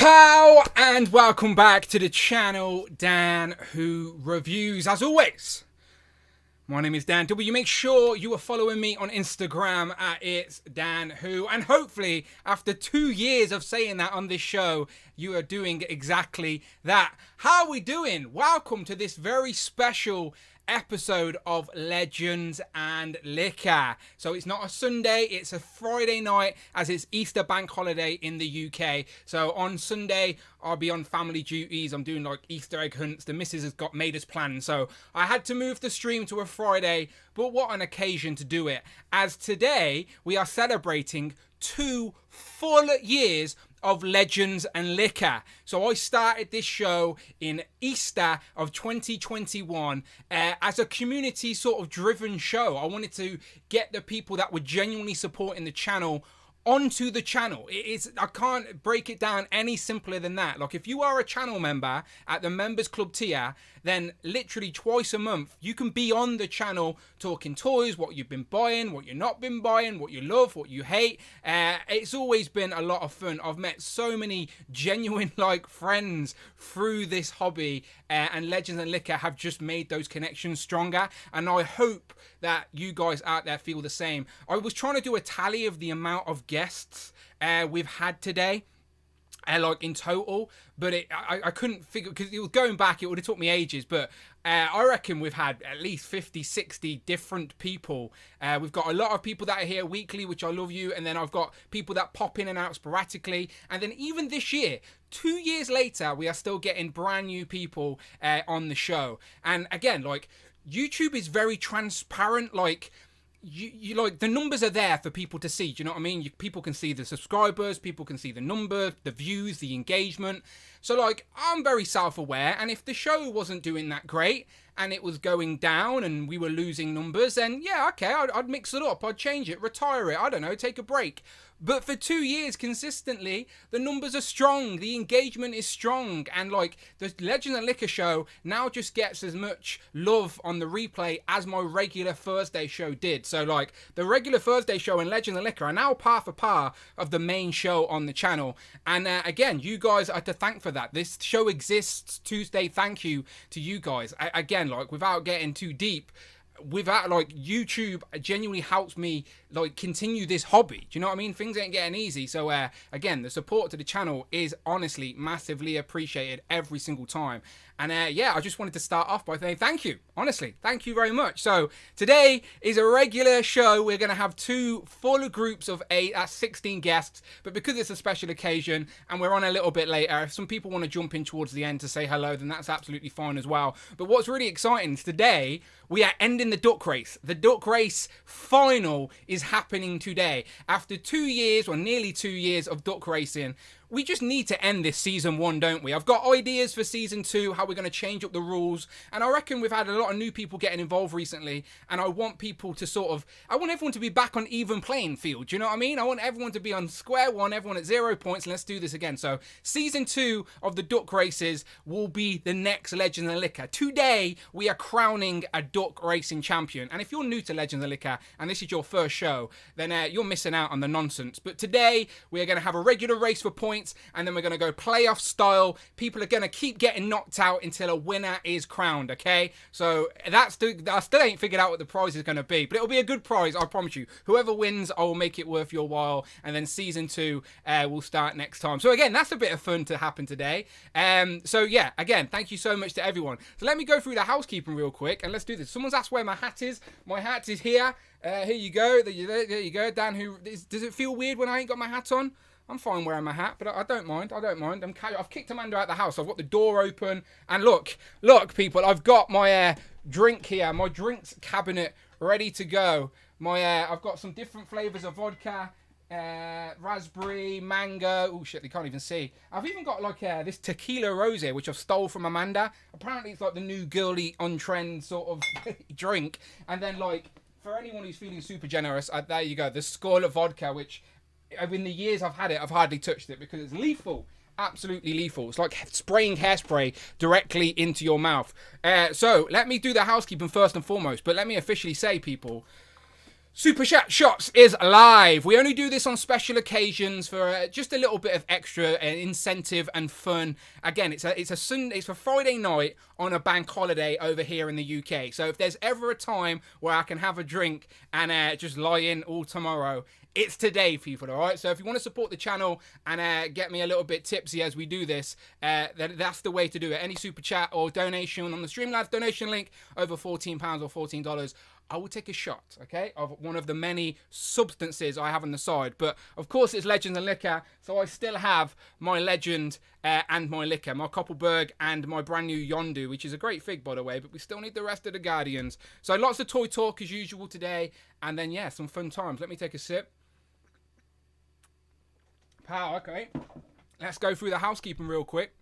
How and welcome back to the channel, Dan Who Reviews. As always, my name is Dan W. Make sure you are following me on Instagram at It's Dan Who, and hopefully after 2 years of saying that on this show, you are doing exactly that. How are we doing? Welcome to this very special episode of Legends and Liquor. So it's not a Sunday, it's a Friday night, as it's Easter bank holiday in the UK. So on Sunday I'll be on family duties. I'm doing like Easter egg hunts. The missus has made us plans, so I had to move the stream to a Friday, but what an occasion to do it, as today we are celebrating 2 full years of Legends and Liquor. So I started this show in Easter of 2021 as a community sort of driven show. I wanted to get the people that were genuinely supporting the channel onto the channel. I can't break it down any simpler than that. Like, if you are a channel member at the members club tier, then literally twice a month you can be on the channel talking toys, what you've been buying, what you've not been buying, what you love, what you hate. It's always been a lot of fun. I've met so many genuine like friends through this hobby, and Legends and Liquor have just made those connections stronger, and I hope that you guys out there feel the same. I was trying to do a tally of the amount of guests we've had today, like in total, but I couldn't figure, because it was going back, it would have took me ages, but I reckon we've had at least 50-60 different people. We've got a lot of people that are here weekly, which I love you, and then I've got people that pop in and out sporadically, and then even this year, 2 years later, we are still getting brand new people on the show. And again, like, YouTube is very transparent. Like, you like, the numbers are there for people to see. Do you know what I mean? People can see the subscribers, people can see the number, the views, the engagement. So like, I'm very self-aware, and if the show wasn't doing that great and it was going down and we were losing numbers, then yeah, okay, I'd mix it up, I'd change it, retire it, I don't know, take a break. But for 2 years consistently, the numbers are strong, the engagement is strong, and like, the Legends and Liquor show now just gets as much love on the replay as my regular Thursday show did. So like, the regular Thursday show and Legends and Liquor are now par for par of the main show on the channel. And again, you guys are to thank for that. This show exists to say thank you to you guys. Again, like, without getting too deep, without, like, YouTube genuinely helps me like continue this hobby. Do you know what I mean? Things ain't getting easy. So again, the support to the channel is honestly massively appreciated every single time. And yeah, I just wanted to start off by saying thank you. Honestly, thank you very much. So today is a regular show. We're going to have 2 full groups of 8, that's 16 guests. But because it's a special occasion and we're on a little bit later, if some people want to jump in towards the end to say hello, then that's absolutely fine as well. But what's really exciting is today we are ending the duck race. The duck race final is happening today. After 2 years, or nearly 2 years of duck racing, we just need to end this season 1, don't we? I've got ideas for season 2, how we're going to change up the rules, and I reckon we've had a lot of new people getting involved recently, and I want people to I want everyone to be back on even playing field. Do you know what I mean? I want everyone to be on square one, everyone at 0 points, and let's do this again. So season 2 of the duck races will be the next Legends and Liquor. Today we are crowning a duck racing champion, and if you're new to Legends and Liquor and this is your first show, then you're missing out on the nonsense. But today we are going to have a regular race for points, and then we're going to go playoff style. People are going to keep getting knocked out until a winner is crowned, okay? So I still ain't figured out what the prize is going to be, but it'll be a good prize, I promise you. Whoever wins, I will make it worth your while, and then season 2 will start next time. So again, that's a bit of fun to happen today. So yeah, again, thank you so much to everyone. So let me go through the housekeeping real quick, and let's do this. Someone's asked where my hat is. My hat is here. Here you go. There you go. Dan, does it feel weird when I ain't got my hat on? I'm fine wearing my hat, but I don't mind. I don't mind. I've kicked Amanda out the house. I've got the door open. And look, people, I've got my drink here, my drinks cabinet ready to go. I've got some different flavors of vodka, raspberry, mango. Oh shit, they can't even see. I've even got like this tequila rosé, which I've stole from Amanda. Apparently it's like the new girly on trend sort of drink. And then, like, for anyone who's feeling super generous, there you go, the Scarlet vodka, which in the years I've had it, I've hardly touched it because it's lethal. Absolutely lethal. It's like spraying hairspray directly into your mouth. So let me do the housekeeping first and foremost, but let me officially say, people, Super Chat Shots is live. We only do this on special occasions for just a little bit of extra incentive and fun. Again, it's a Friday night on a bank holiday over here in the UK. So if there's ever a time where I can have a drink and just lie in all tomorrow, it's today, people, all right? So if you want to support the channel and get me a little bit tipsy as we do this, that's the way to do it. Any super chat or donation on the Streamlabs donation link over £14 or $14, I will take a shot, okay, of one of the many substances I have on the side. But, of course, it's Legends and Liquor, so I still have my Legend and my Liquor, my Koppelberg and my brand new Yondu, which is a great fig, by the way, but we still need the rest of the Guardians. So lots of toy talk as usual today, and then, yeah, some fun times. Let me take a sip. Pow, okay. Let's go through the housekeeping real quick.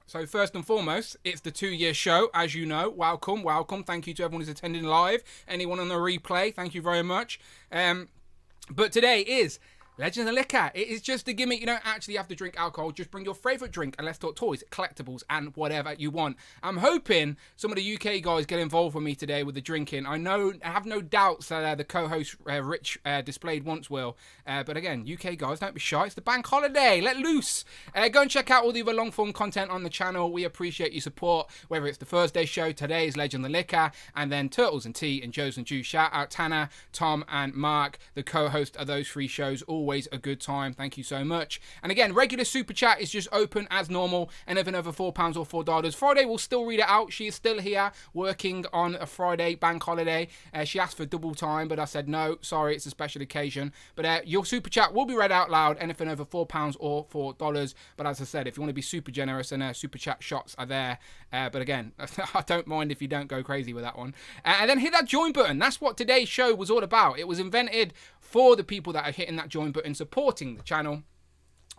So first and foremost, it's the 2-year show, as you know. Welcome, welcome. Thank you to everyone who's attending live. Anyone on the replay, thank you very much. But today is Legends and Liquor. It is just a gimmick. You don't actually have to drink alcohol. Just bring your favourite drink and let's talk toys, collectibles, and whatever you want. I'm hoping some of the UK guys get involved with me today with the drinking. I have no doubts that the co-host Rich displayed once will. But again, UK guys, don't be shy. It's the bank holiday. Let loose. Go and check out all the other long-form content on the channel. We appreciate your support, whether it's the Thursday show, today's Legend and Liquor, and then Turtles and Tea and Joes and Juice. Shout out Tanner, Tom, and Mark, the co-host of those 3 shows. Always a good time. Thank you so much. And again, regular super chat is just open as normal. Anything over £4 or $4. Friday, we'll still read it out. She is still here working on a Friday bank holiday. She asked for double time, but I said no. Sorry, it's a special occasion. But your super chat will be read out loud. Anything over £4 or $4. But as I said, if you want to be super generous, and super chat shots are there. But again, I don't mind if you don't go crazy with that one. And then hit that join button. That's what today's show was all about. It was invented for the people that are hitting that join button, supporting the channel.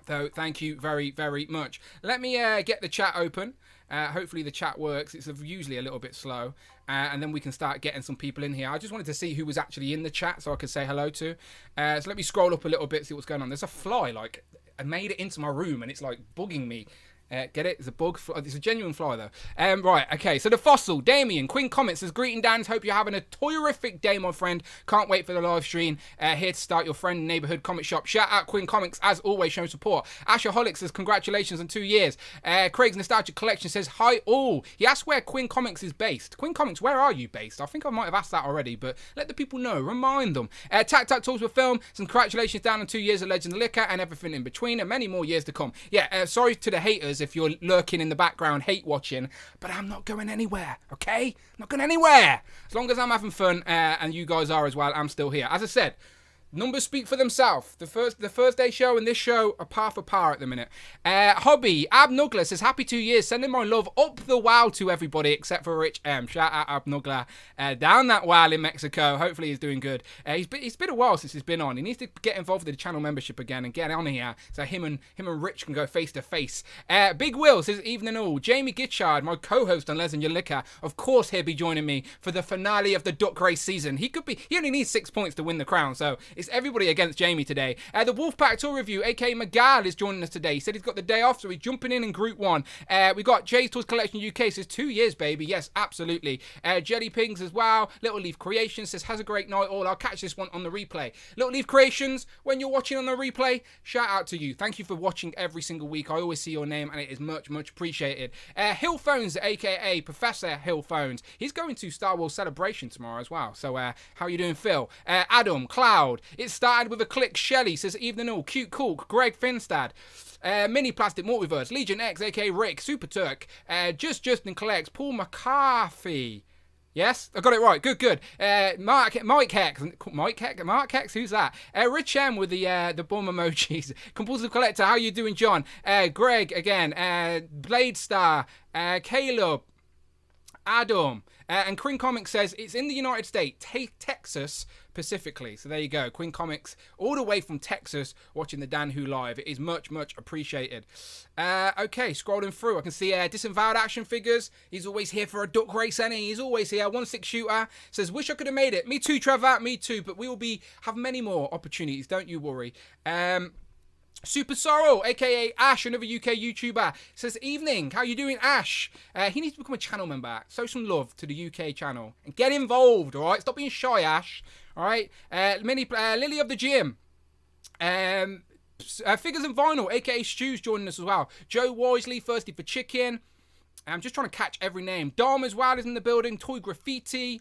So thank you very, very much. Let me get the chat open. Hopefully the chat works. It's usually a little bit slow. And then we can start getting some people in here. I just wanted to see who was actually in the chat so I could say hello to. So let me scroll up a little bit, see what's going on. There's a fly, like, I made it into my room and it's like bugging me. Get it? It's a bug. It's a genuine fly, though. Right, okay. So the Fossil, Damien, Queen Comments says, greeting, Dans. Hope you're having a terrific day, my friend. Can't wait for the live stream. Here to start your friend neighborhood comic shop. Shout out Queen Comics, as always, showing support. Ashaholic says, congratulations on 2 years. Craig's Nostalgic Collection says, hi all. He asked where Queen Comics is based. Queen Comics, where are you based? I think I might have asked that already, but let the people know. Remind them. Tac Talks with Film says, congratulations down on 2 years of Legend of Liquor and everything in between, and many more years to come. Yeah, sorry to the haters if you're lurking in the background, hate watching, but I'm not going anywhere, okay? Not going anywhere. As long as I'm having fun, and you guys are as well, I'm still here. As I said, numbers speak for themselves. The Thursday show and this show are par for par at the minute. Hobby, Abnugler says, happy 2 years. Sending my love up the wow to everybody except for Rich M. Shout out Abnugler. Down that wow in Mexico. Hopefully he's doing good. It's been a while since he's been on. He needs to get involved with the channel membership again and get on here so him and Rich can go face to face. Big Will says, evening all. Jamie Gitchard, my co-host on Legend and Liquor, of course he'll be joining me for the finale of the duck race season. He only needs 6 points to win the crown, so it's everybody against Jamie today. The Wolfpack Tour Review, aka Magal, is joining us today. He said he's got the day off, so he's jumping in Group 1. We got Jay's Toys Collection UK, says 2 years, baby. Yes, absolutely. Jelly Pigs as well. Little Leaf Creations says, has a great night all. I'll catch this one on the replay. Little Leaf Creations, when you're watching on the replay, shout out to you. Thank you for watching every single week. I always see your name, and it is much, much appreciated. Hill Phones, aka Professor Hill Phones. He's going to Star Wars Celebration tomorrow as well. So, how are you doing, Phil? Adam, Cloud, it's started with a click. Shelley says, evening all. Cute Cool. Greg Finstad. Mini Plastic Multiverse. Legion X, aka Rick. Super Turk. Justin Collects. Paul McCarthy. Yes, I got it right. Good. Mike Hex. Mark Hex, who's that? Rich M with the bum emojis. Compulsive Collector, how you doing, John? Greg again. Blade Star. Caleb. Adam. And Queen Comics says it's in the United States, Texas specifically. So there you go. Queen Comics all the way from Texas watching the Dan Who live. It is much, much appreciated. Okay, scrolling through. I can see Disavowed Action Figures. He's always here for a duck race, and he's always here. 1-6 Shooter says, wish I could have made it. Me too, Trevor. Me too. But we will have many more opportunities. Don't you worry. Super Sorrow, aka Ash, another UK YouTuber, says, evening, how you doing, Ash? He needs to become a channel member. Show some love to the UK channel and get involved, alright? Stop being shy, Ash. All right. Lily of the Gym. Figures and Vinyl, aka Stu's joining us as well. Joe Wisely, Thirsty for Chicken. I'm just trying to catch every name. Dom as well is in the building. Toy Graffiti.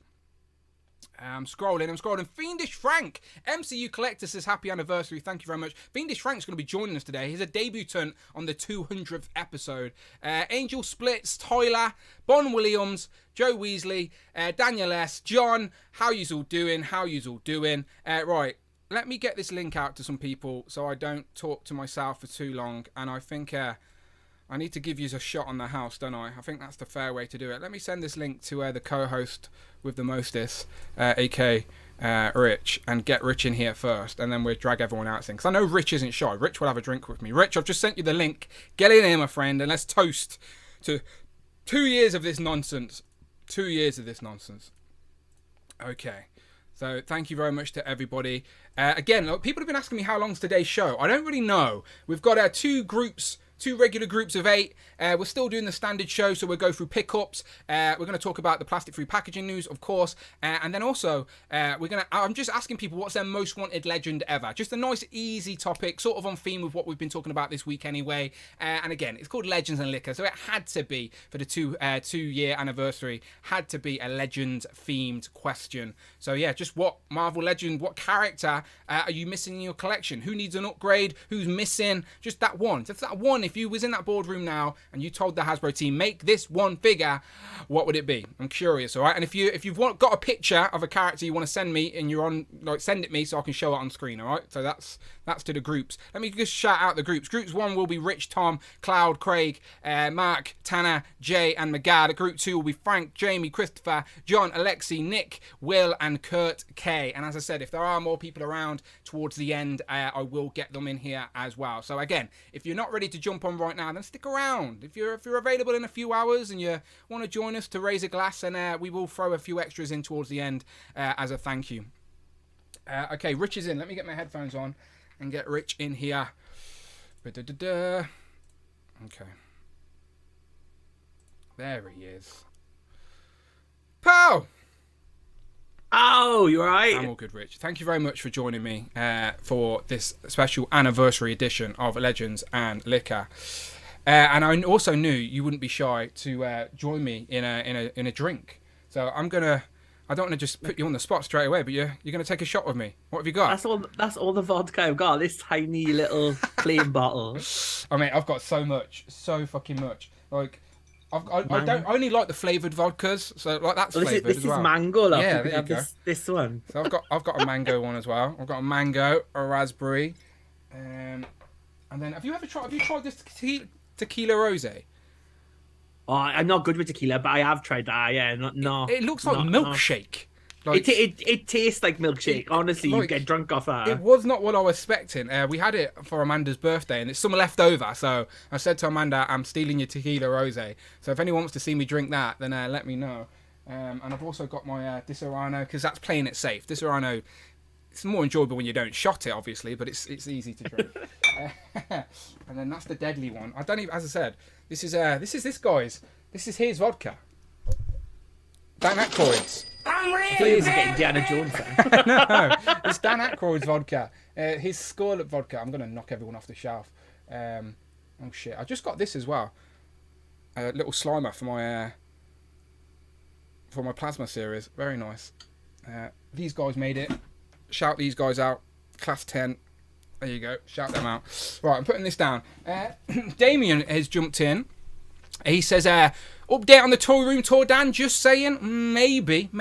I'm scrolling. Fiendish Frank, MCU Collector says happy anniversary. Thank you very much. Fiendish Frank's going to be joining us today. He's a debutant on the 200th episode. Angel Splits, Tyler, Bon Williams, Joe Weasley, Daniel S, John. How yous all doing? Right, let me get this link out to some people so I don't talk to myself for too long. And I think I need to give you a shot on the house, don't I? I think that's the fair way to do it. Let me send this link to the co-host with the mostest, AK Rich, and get Rich in here first, and then we'll drag everyone out thing. Because I know Rich isn't shy. Rich will have a drink with me. Rich, I've just sent you the link. Get in here, my friend, and let's toast to 2 years of this nonsense. 2 years of this nonsense. Okay. So thank you very much to everybody. Again, people have been asking me how long's today's show. I don't really know. We've got two regular groups of 8. We're still doing the standard show, so we'll go through pickups. We're going to talk about the plastic-free packaging news, of course, and then also I'm just asking people what's their most wanted legend ever. Just a nice, easy topic, sort of on theme with what we've been talking about this week anyway. And again, it's called Legends and Liquor, so it had to be for the two-year anniversary. Had to be a Legends-themed question. So yeah, just what Marvel Legend, what character are you missing in your collection? Who needs an upgrade? Who's missing? Just that one. Just that one. If you was in that boardroom now and you told the Hasbro team, make this one figure, what would it be? I'm curious, all right? And if you've got a picture of a character you want to send me and you're on, send it me so I can show it on screen, all right? So that's to the groups. Let me just shout out the groups. Groups 1 will be Rich, Tom, Cloud, Craig, Mark, Tanner, Jay, and Magad. Group 2 will be Frank, Jamie, Christopher, John, Alexi, Nick, Will, and Kurt K. And as I said, if there are more people around towards the end, I will get them in here as well. So again, if you're not ready to jump on right now, then stick around. If you're available in a few hours and you want to join us to raise a glass, and we will throw a few extras in towards the end as a thank you. Okay, Rich is in. Let me get my headphones on and get Rich in here. Okay. There he is. Pow! Oh, you alright? I'm all good, Rich. Thank you very much for joining me for this special anniversary edition of Legends and Liquor. And I also knew you wouldn't be shy to join me in a drink. So I don't want to just put you on the spot straight away, but you're going to take a shot with me. What have you got? That's all the vodka I've got. This tiny little clean bottle. I mean, I've got so fucking much. Like, I only like the flavoured vodkas, so like that's flavoured as well. This is mango. Like, yeah, there you go. This one. So I've got a mango one as well. I've got a mango, a raspberry, and then have you tried this tequila rosé? Oh, I'm not good with tequila, but I have tried that. Yeah, no. It looks like milkshake. Like, it tastes like milkshake. Honestly, you get drunk off that. It was not what I was expecting. We had it for Amanda's birthday, and it's some left over. So I said to Amanda, "I'm stealing your tequila rosé. So if anyone wants to see me drink that, then let me know." And I've also got my Disaronno, because that's playing it safe. Disaronno, it's more enjoyable when you don't shot it, obviously, but it's easy to drink. And then that's the deadly one. I don't even, as I said, this is this guy's. This is his vodka. Dan Aykroyd's. I'm ready. Get Indiana Jones. No, it's Dan Aykroyd's vodka. His Scarlet vodka. I'm gonna knock everyone off the shelf. Oh shit! I just got this as well. A little Slimer for my plasma series. Very nice. These guys made it. Shout these guys out. Class 10. There you go. Shout them out. Right, I'm putting this down. Damien has jumped in. He says, update on the toy room tour, Dan. Just saying. Maybe.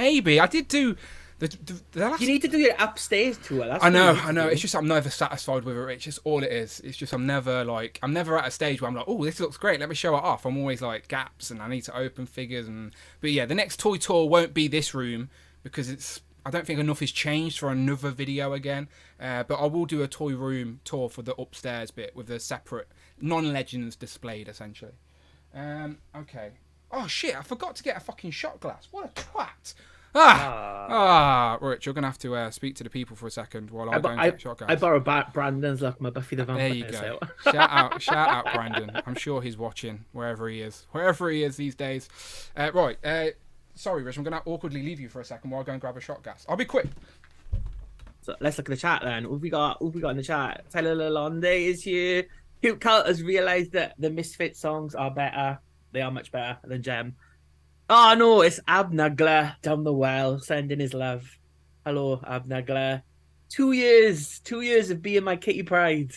I did do the last... You need to do your upstairs tour. That's I know. It's just I'm never satisfied with it, Rich. It's all it is. It's just I'm never at a stage where I'm like, oh, this looks great. Let me show it off. I'm always like gaps, and I need to open figures. But yeah, the next toy tour won't be this room because I don't think enough has changed for another video again. But I will do a toy room tour for the upstairs bit with a separate non-Legends displayed, essentially. Okay. Oh, shit, I forgot to get a fucking shot glass. What a twat. Rich, you're going to have to speak to the people for a second while I go and get shot glass. I borrowed Brandon's, like, my Buffy the Vampire. There you go. Shout out Brandon. I'm sure he's watching wherever he is these days. Right. Sorry, Rich, I'm going to awkwardly leave you for a second while I go and grab a shot glass. I'll be quick. So let's look at the chat then. Who have we got? Who have we got in the chat? Tyler Lalonde is here. Cute Cult has realised that the Misfit songs are better. They are much better than Gem. Oh no, it's Abnagler down the well, sending his love. Hello, Abnagler. 2 years. 2 years of being my kitty pride.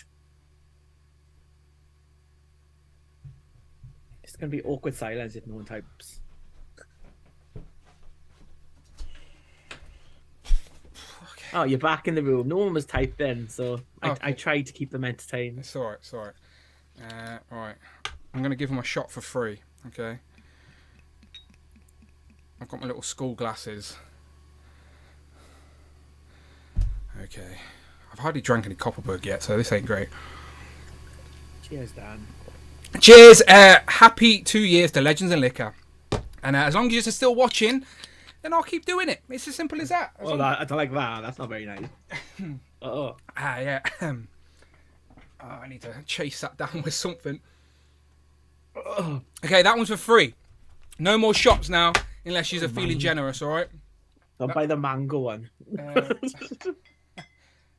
It's gonna be awkward silence if no one types. Oh, you're back in the room. No one was typing, so I tried to keep them entertained. It's all right. It's all right. All right. I'm going to give him a shot for free, okay? I've got my little school glasses. Okay. I've hardly drank any Copperberg yet, so this ain't great. Cheers, Dan. Cheers. Happy 2 years to Legends and Liquor. And as long as you're still watching, then I'll keep doing it. It's as simple as that. Oh, I don't like that. That's not very nice. Yeah. I need to chase that down with something. Okay, that one's for free. No more shots now, unless you're feeling generous, all right? Don't buy the mango one.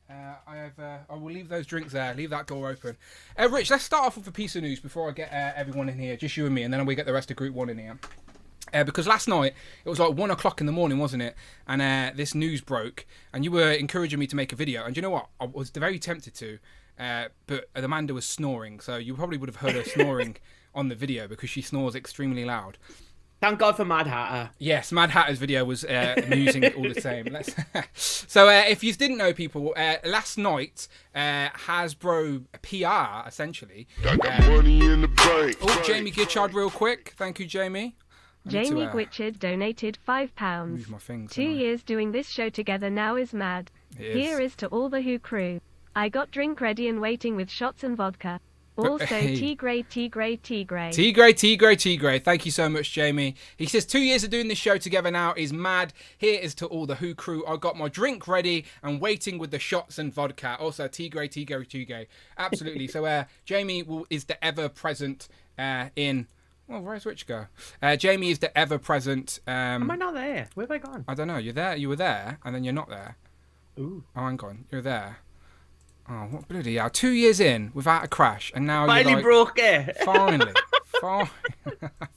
I will leave those drinks there. Leave that door open. Rich, let's start off with a piece of news before I get everyone in here. Just you and me, and then we get the rest of Group 1 in here. Because last night, it was like 1 o'clock in the morning, wasn't it? And this news broke, and you were encouraging me to make a video. And you know what? I was very tempted to, but Amanda was snoring, so you probably would have heard her snoring on the video because she snores extremely loud. Thank God for Mad Hatter. Yes, Mad Hatter's video was amusing all the same. So if you didn't know, people, last night, Hasbro PR, essentially... Got the money in the bank. Oh, Jamie Gitchard real quick. Thank you, Jamie. Jamie Gwitchard donated £5. Move my things, 2 years doing this show together now is mad. Here is to all the Who crew. I got drink ready and waiting with shots and vodka. Also, Tigray. Thank you so much, Jamie. He says 2 years of doing this show together now is mad. Here is to all the Who crew. I got my drink ready and waiting with the shots and vodka. Also, Tigray. Absolutely. So, Jamie is the ever present in. Well, where's Rich go? Jamie is the ever present. Am I not there? Where have I gone? I don't know. You're there. You were there, and then you're not there. Ooh. Oh, hang on. You're there. Oh, what bloody hell. 2 years in without a crash, and now finally you're like... broke it. Finally.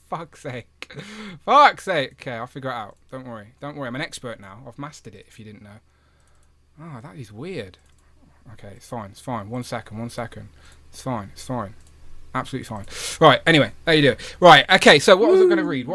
Fuck's sake. Fuck's sake. Okay, I'll figure it out. Don't worry. I'm an expert now. I've mastered it, if you didn't know. Oh, that is weird. Okay, it's fine. One second. It's fine. Absolutely fine. Right, anyway, there you do it. Right, okay, so what was I going to read?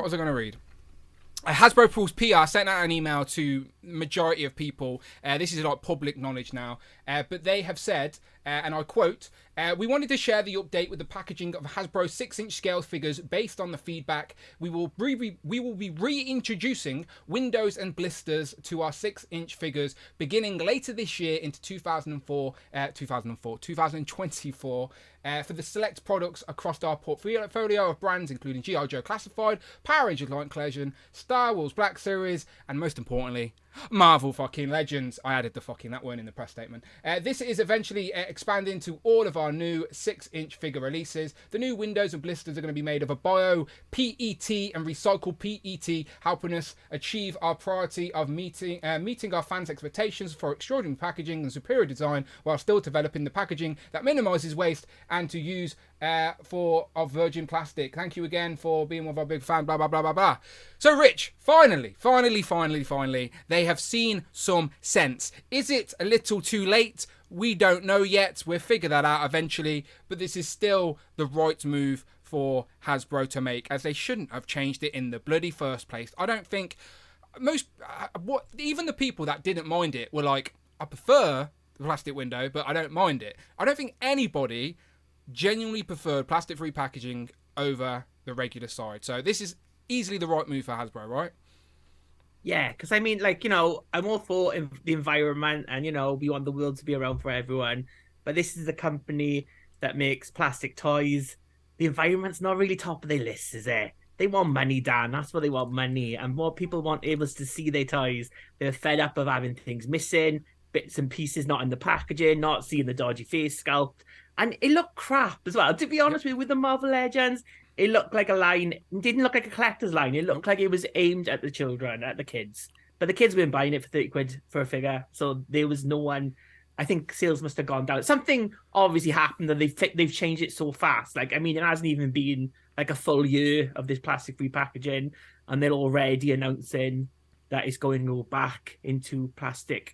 Hasbro Pulse PR sent out an email to majority of people. This is like public knowledge now. But they have said, and I quote, we wanted to share the update with the packaging of Hasbro 6-inch scale figures based on the feedback. We will be reintroducing windows and blisters to our 6-inch figures beginning later this year into 2024. For the select products across our portfolio of brands, including G.I. Joe Classified, Power Rangers Light Collision, Star Wars Black Series, and most importantly, Marvel fucking Legends. I added the fucking, that weren't in the press statement. This is eventually expanding to all of our new 6-inch figure releases. The new windows and blisters are going to be made of a bio PET and recycled PET, helping us achieve our priority of meeting our fans' expectations for extraordinary packaging and superior design, while still developing the packaging that minimises waste and to use of virgin plastic. Thank you again for being one of our big fans, blah, blah, blah, blah, blah. So, Rich, finally, they have seen some sense. Is it a little too late? We don't know yet. We'll figure that out eventually. But this is still the right move for Hasbro to make, as they shouldn't have changed it in the bloody first place. I don't think even the people that didn't mind it were like, I prefer the plastic window, but I don't mind it. I don't think anybody genuinely preferred plastic-free packaging over the regular side. So this is easily the right move for Hasbro, right? Yeah, because I mean, like, you know, I'm all for the environment and, you know, we want the world to be around for everyone. But this is a company that makes plastic toys. The environment's not really top of their list, is it? They want money, Dan. That's what they want, money. And more people want able to see their toys. They're fed up of having things missing, bits and pieces not in the packaging, not seeing the dodgy face sculpt. And it looked crap as well. To be honest with the Marvel Legends, it looked like a line. It didn't look like a collector's line. It looked like it was aimed at the children, at the kids. but the kids weren't buying it for 30 quid for a figure, so there was no one. I think sales must have gone down. Something obviously happened, and they've changed it so fast. Like, I mean, it hasn't even been like a full year of this plastic-free packaging, and they're already announcing that it's going to go back into plastic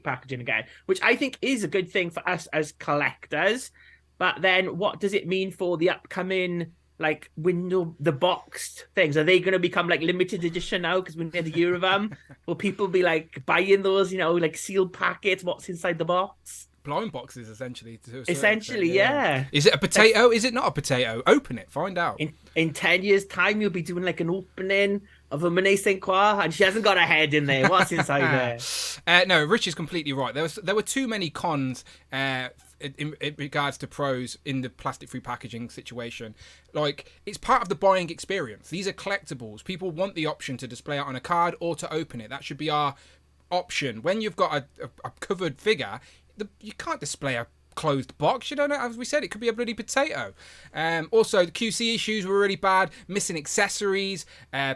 packaging again, which I think is a good thing for us as collectors. But then, what does it mean for the upcoming like the boxed things? Are they going to become like limited edition now because we're near the year of them? Will people be like buying those, like sealed packets? What's inside the box? Blind boxes, essentially. Essentially, yeah. Is it a potato? Is it not a potato? Open it, find out. In 10 years' time, you'll be doing like an opening of a Monet Saint Croix, and she hasn't got a head in there. What's inside there? No, Rich is completely right. There were too many cons in regards to pros in the plastic-free packaging situation. Like, it's part of the buying experience. These are collectibles. People want the option to display it on a card or to open it. That should be our option. When you've got a covered figure, you can't display a closed box. You don't know, as we said, it could be a bloody potato. Also, the QC issues were really bad. Missing accessories,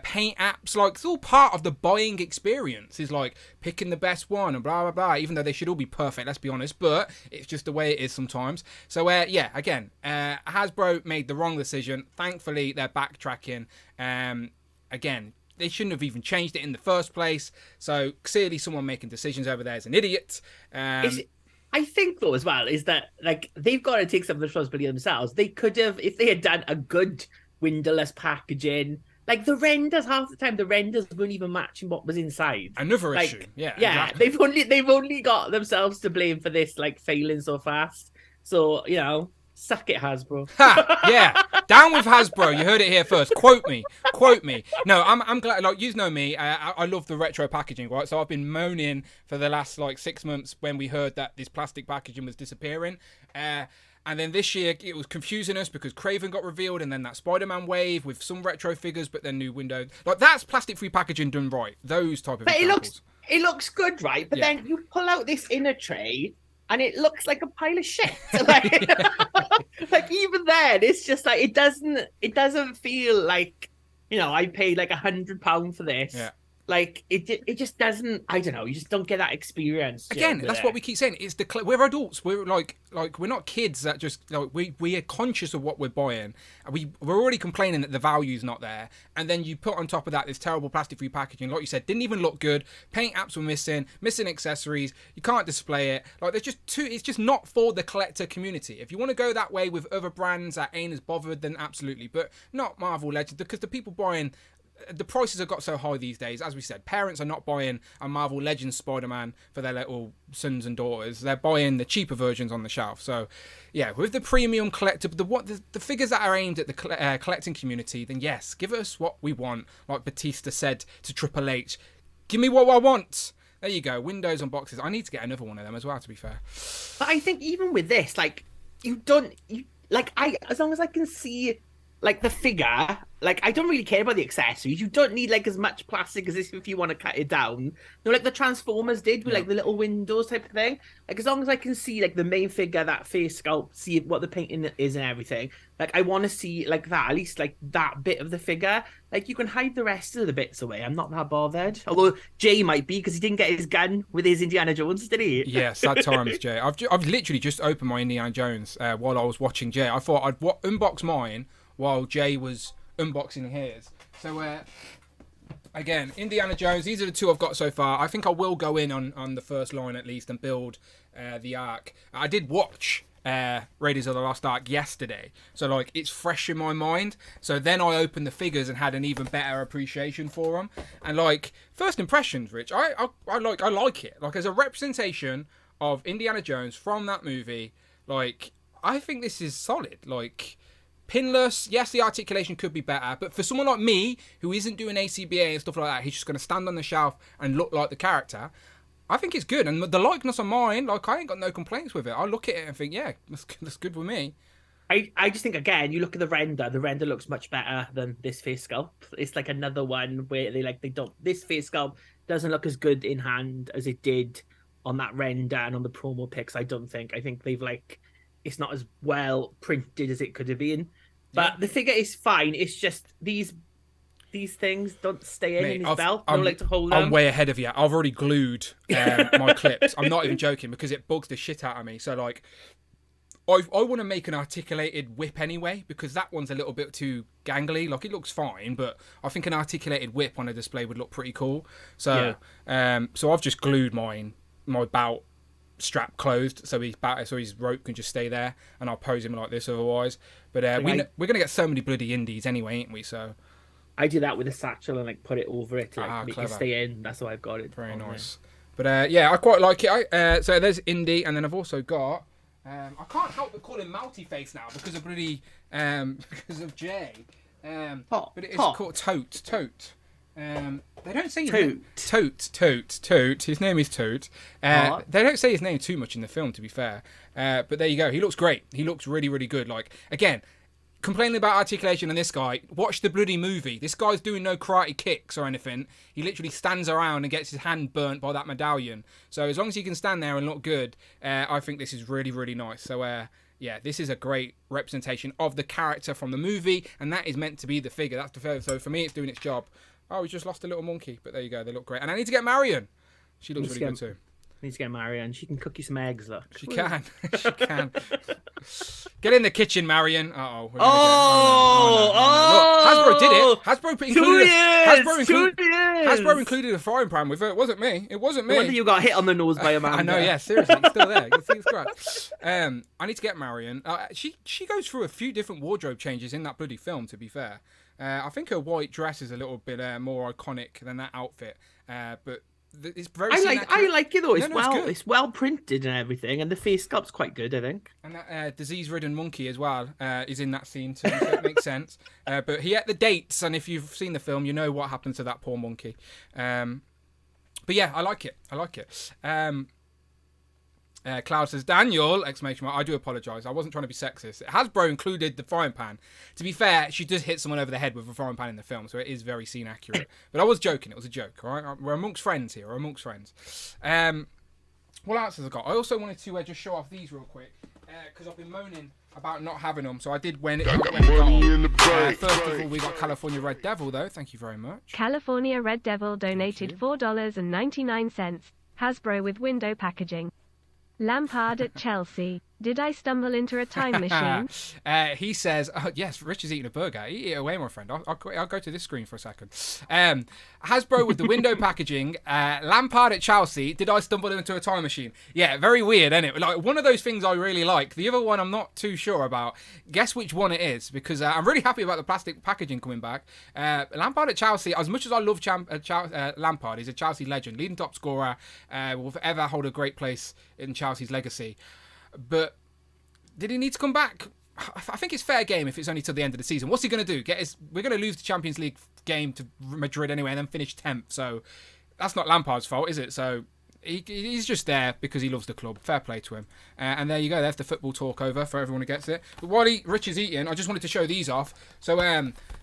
paint apps. Like, it's all part of the buying experience. Is like picking the best one and blah blah blah. Even though they should all be perfect, let's be honest. But it's just the way it is sometimes. So yeah, again, Hasbro made the wrong decision. Thankfully, they're backtracking. Again, they shouldn't have even changed it in the first place. So clearly, someone making decisions over there is an idiot. I think, though, as well, is that, like, they've got to take some of the responsibility themselves. They could have, if they had done a good windowless packaging, like, the renders, half the time, the renders weren't even matching what was inside. Another issue, yeah. Yeah, exactly. they've only got themselves to blame for this, like, failing so fast. So, suck it, Hasbro. Ha! Yeah, down with Hasbro. You heard it here first. Quote me. No, I'm glad. Like, you know me. I love the retro packaging, right? So I've been moaning for the last 6 months when we heard that this plastic packaging was disappearing. And then this year it was confusing us because Craven got revealed, and then that Spider-Man wave with some retro figures, but then new windows. Like, that's plastic-free packaging done right. Those type of examples. It looks good, right? But then you pull out this inner tray, and it looks like a pile of shit. Like even then, it's just like it doesn't feel like I paid like £100 for this. Yeah. Like it just doesn't. I don't know. You just don't get that experience. Again, that's what we keep saying. It's we're adults. We're like we're not kids that just we are conscious of what we're buying. We're already complaining that the value's not there, and then you put on top of that this terrible plastic-free packaging. Like you said, didn't even look good. Paint apps were missing accessories. You can't display it. Like there's just too. It's just not for the collector community. If you want to go that way with other brands that ain't as bothered, then absolutely. But not Marvel Legends, because the people buying. The prices have got so high these days. As we said, parents are not buying a Marvel Legends Spider-Man for their little sons and daughters. They're buying the cheaper versions on the shelf. So, yeah, with the premium collectible, the figures that are aimed at the collecting community, then yes, give us what we want. Like Batista said to Triple H, give me what I want. There you go. Windows on boxes. I need to get another one of them as well, to be fair. But I think even with this, as long as I can see the figure, I don't really care about the accessories. You don't need as much plastic as this if you want to cut it down. Like the Transformers did with the little windows type of thing. As long as I can see the main figure, that face sculpt, see what the painting is and everything. I want to see that, at least that bit of the figure. You can hide the rest of the bits away. I'm not that bothered. Although Jay might be, because he didn't get his gun with his Indiana Jones, did he? Yeah, sad times, Jay. I've literally just opened my Indiana Jones while I was watching Jay. I thought I'd unbox mine while Jay was unboxing his. So again, Indiana Jones, these are the two I've got so far. I think I will go in on the first line at least and build the Ark. I did watch Raiders of the Lost Ark yesterday, so it's fresh in my mind. So then I opened the figures and had an even better appreciation for them. And first impressions, Rich, I like it. As a representation of Indiana Jones from that movie, I think this is solid. Pinless, yes, the articulation could be better, but for someone like me, who isn't doing ACBA and stuff like that, he's just going to stand on the shelf and look like the character, I think it's good. And the likeness on mine, I ain't got no complaints with it. I look at it and think, yeah, that's good with me. I just think, again, you look at the render looks much better than this face sculpt. It's another one where this face sculpt doesn't look as good in hand as it did on that render and on the promo pics, I don't think. I think they've it's not as well printed as it could have been. But the figure is fine. It's just these these things don't stay in Mate, his belt. Don't like to hold them. I'm way ahead of you. I've already glued my clips. I'm not even joking because it bugs the shit out of me. So like, I want to make an articulated whip anyway because that one's a little bit too gangly. Like it looks fine, but I think an articulated whip on a display would look pretty cool. So so I've just glued my belt strap closed so his rope can just stay there, and I'll pose him like this otherwise. But we're gonna get so many bloody indies anyway, ain't we? So I do that with a satchel and like put it over it to make clever. it stay in. That's why I've got it. Very nice. There. But I quite like it. So there's Indy, and then I've also got. I can't help but call him Multi-Face now because of bloody because of Jay. But it is called Tote. They don't say his name. Tote. His name is Tote. They don't say his name too much in the film, to be fair. But there you go. He looks great. He looks really, really good. Like again, complaining about articulation on this guy. Watch the bloody movie. This guy's doing no karate kicks or anything. He literally stands around and gets his hand burnt by that medallion. So as long as he can stand there and look good, I think this is really, really nice. So this is a great representation of the character from the movie, and that is meant to be the figure. That's the figure. So for me, it's doing its job. Oh, we just lost a little monkey, but there you go. They look great. And I need to get Marion. She looks really good too. Needs to get Marion. She can cook you some eggs, look. She can. She can. Get in the kitchen, Marion. Look, Hasbro did it. Hasbro included a frying pan with it. It wasn't me. It wasn't me. No wonder you got hit on the nose by a man. I know, yeah, seriously. It's still there. You can see the scratch. I need to get Marion. She goes through a few different wardrobe changes in that bloody film, to be fair. I think her white dress is a little bit more iconic than that outfit. But it's very. I like it though. It's It's well printed and everything, and the face sculpt's quite good, I think. And that disease-ridden monkey as well is in that scene too. So it makes sense. But he had the dates, and if you've seen the film, you know what happened to that poor monkey. But yeah, I like it. Cloud says, Daniel, exclamation mark, I do apologise. I wasn't trying to be sexist. Hasbro included the frying pan. To be fair, she does hit someone over the head with a frying pan in the film, so it is very scene accurate. But I was joking. It was a joke, all right? We're amongst friends here. What else has I got? I also wanted to just show off these real quick, because I've been moaning about not having them, so I did when it got on. First of all, we got California Red Devil, though. Thank you very much. California Red Devil donated $4.99. Hasbro with window packaging. Lampard at Chelsea. Did I stumble into a time machine? He says, yes, Rich is eating a burger. Eat it away, my friend. I'll go to this screen for a second. Hasbro with the window packaging. Lampard at Chelsea. Did I stumble into a time machine? Yeah, very weird, isn't it? Like one of those things I really like. The other one I'm not too sure about. Guess which one it is, because I'm really happy about the plastic packaging coming back. Lampard at Chelsea, as much as I love Lampard, he's a Chelsea legend, leading top scorer, will forever hold a great place in Chelsea's legacy. But did he need to come back? I think it's fair game if it's only till the end of the season. What's he going to do? We're going to lose the Champions League game to Madrid anyway and then finish 10th. So that's not Lampard's fault, is it? So he's just there because he loves the club. Fair play to him. And there you go. There's the football talk over for everyone who gets it. But while Rich is eating, I just wanted to show these off. So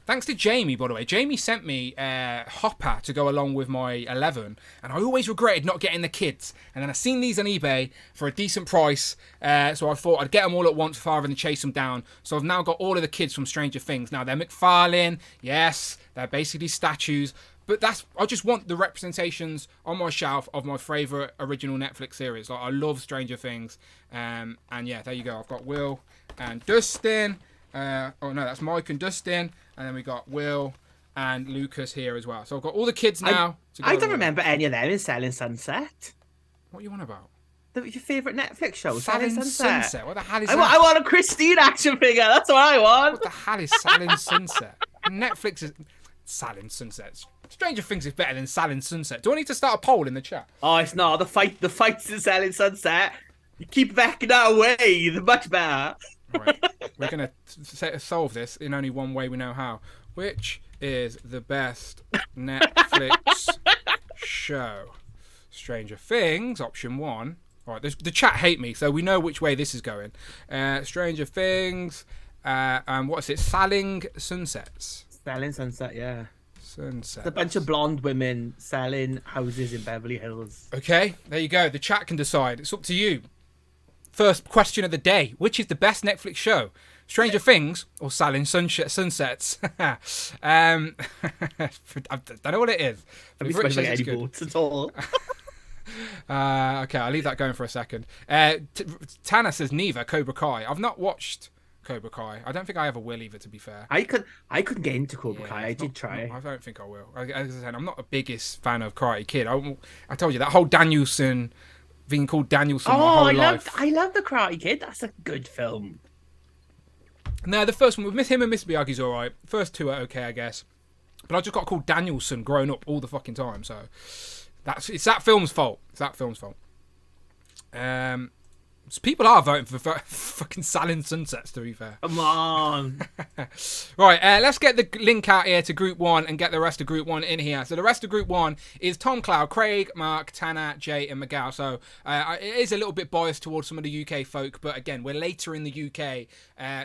thanks to Jamie, by the way. Jamie sent me Hopper to go along with my 11. And I always regretted not getting the kids. And then I seen these on eBay for a decent price. So I thought I'd get them all at once rather than chase them down. So I've now got all of the kids from Stranger Things. Now, they're McFarlane. Yes, they're basically statues. But I just want the representations on my shelf of my favourite original Netflix series. Like I love Stranger Things. And yeah, there you go. I've got Will and Dustin. That's Mike and Dustin. And then we got Will and Lucas here as well. So I've got all the kids now. I don't remember any of them in Selling Sunset. What are you on about? Your favourite Netflix show, Selling Sunset. What the hell is that? I want a Christine action figure. That's what I want. What the hell is Selling Sunset? Netflix is Selling Sunset. Stranger Things is better than Selling Sunset. Do I need to start a poll in the chat? Oh, it's not. The fights in Selling Sunset. You keep backing that away. The much better. Right. We're going to solve this in only one way we know how. Which is the best Netflix show? Stranger Things, option 1. All right, the chat hate me, so we know which way this is going. Stranger Things, and what's it? Selling Sunsets. Selling Sunset, yeah. Sunset. It's a bunch of blonde women selling houses in Beverly Hills. Okay, there you go. The chat can decide. It's up to you. First question of the day. Which is the best Netflix show? Stranger Things or Selling Sunsets. I don't know what it is. Have you spoken about any boats at all? Okay, I'll leave that going for a second. Tana says neither. Cobra Kai. I've not watched Cobra Kai. I don't think I ever will either, to be fair. I couldn't get into Cobra Kai. I did try. I don't think I will. As I said, I'm not the biggest fan of Karate Kid. I told you that whole Danielson, being called Danielson my whole life. I love the Karate Kid. That's a good film. No, the first one with him and Mr. Miyagi's all right. First two are okay, I guess. But I just got called Danielson growing up all the fucking time. So it's that film's fault. It's that film's fault. So people are voting for fucking Selling Sunsets, to be fair. Come on. Right, let's get the link out here to Group 1 and get the rest of Group 1 in here. So the rest of Group 1 is Tom, Cloud, Craig, Mark, Tanner, Jay and Miguel. So it is a little bit biased towards some of the UK folk, but again, we're later in the UK,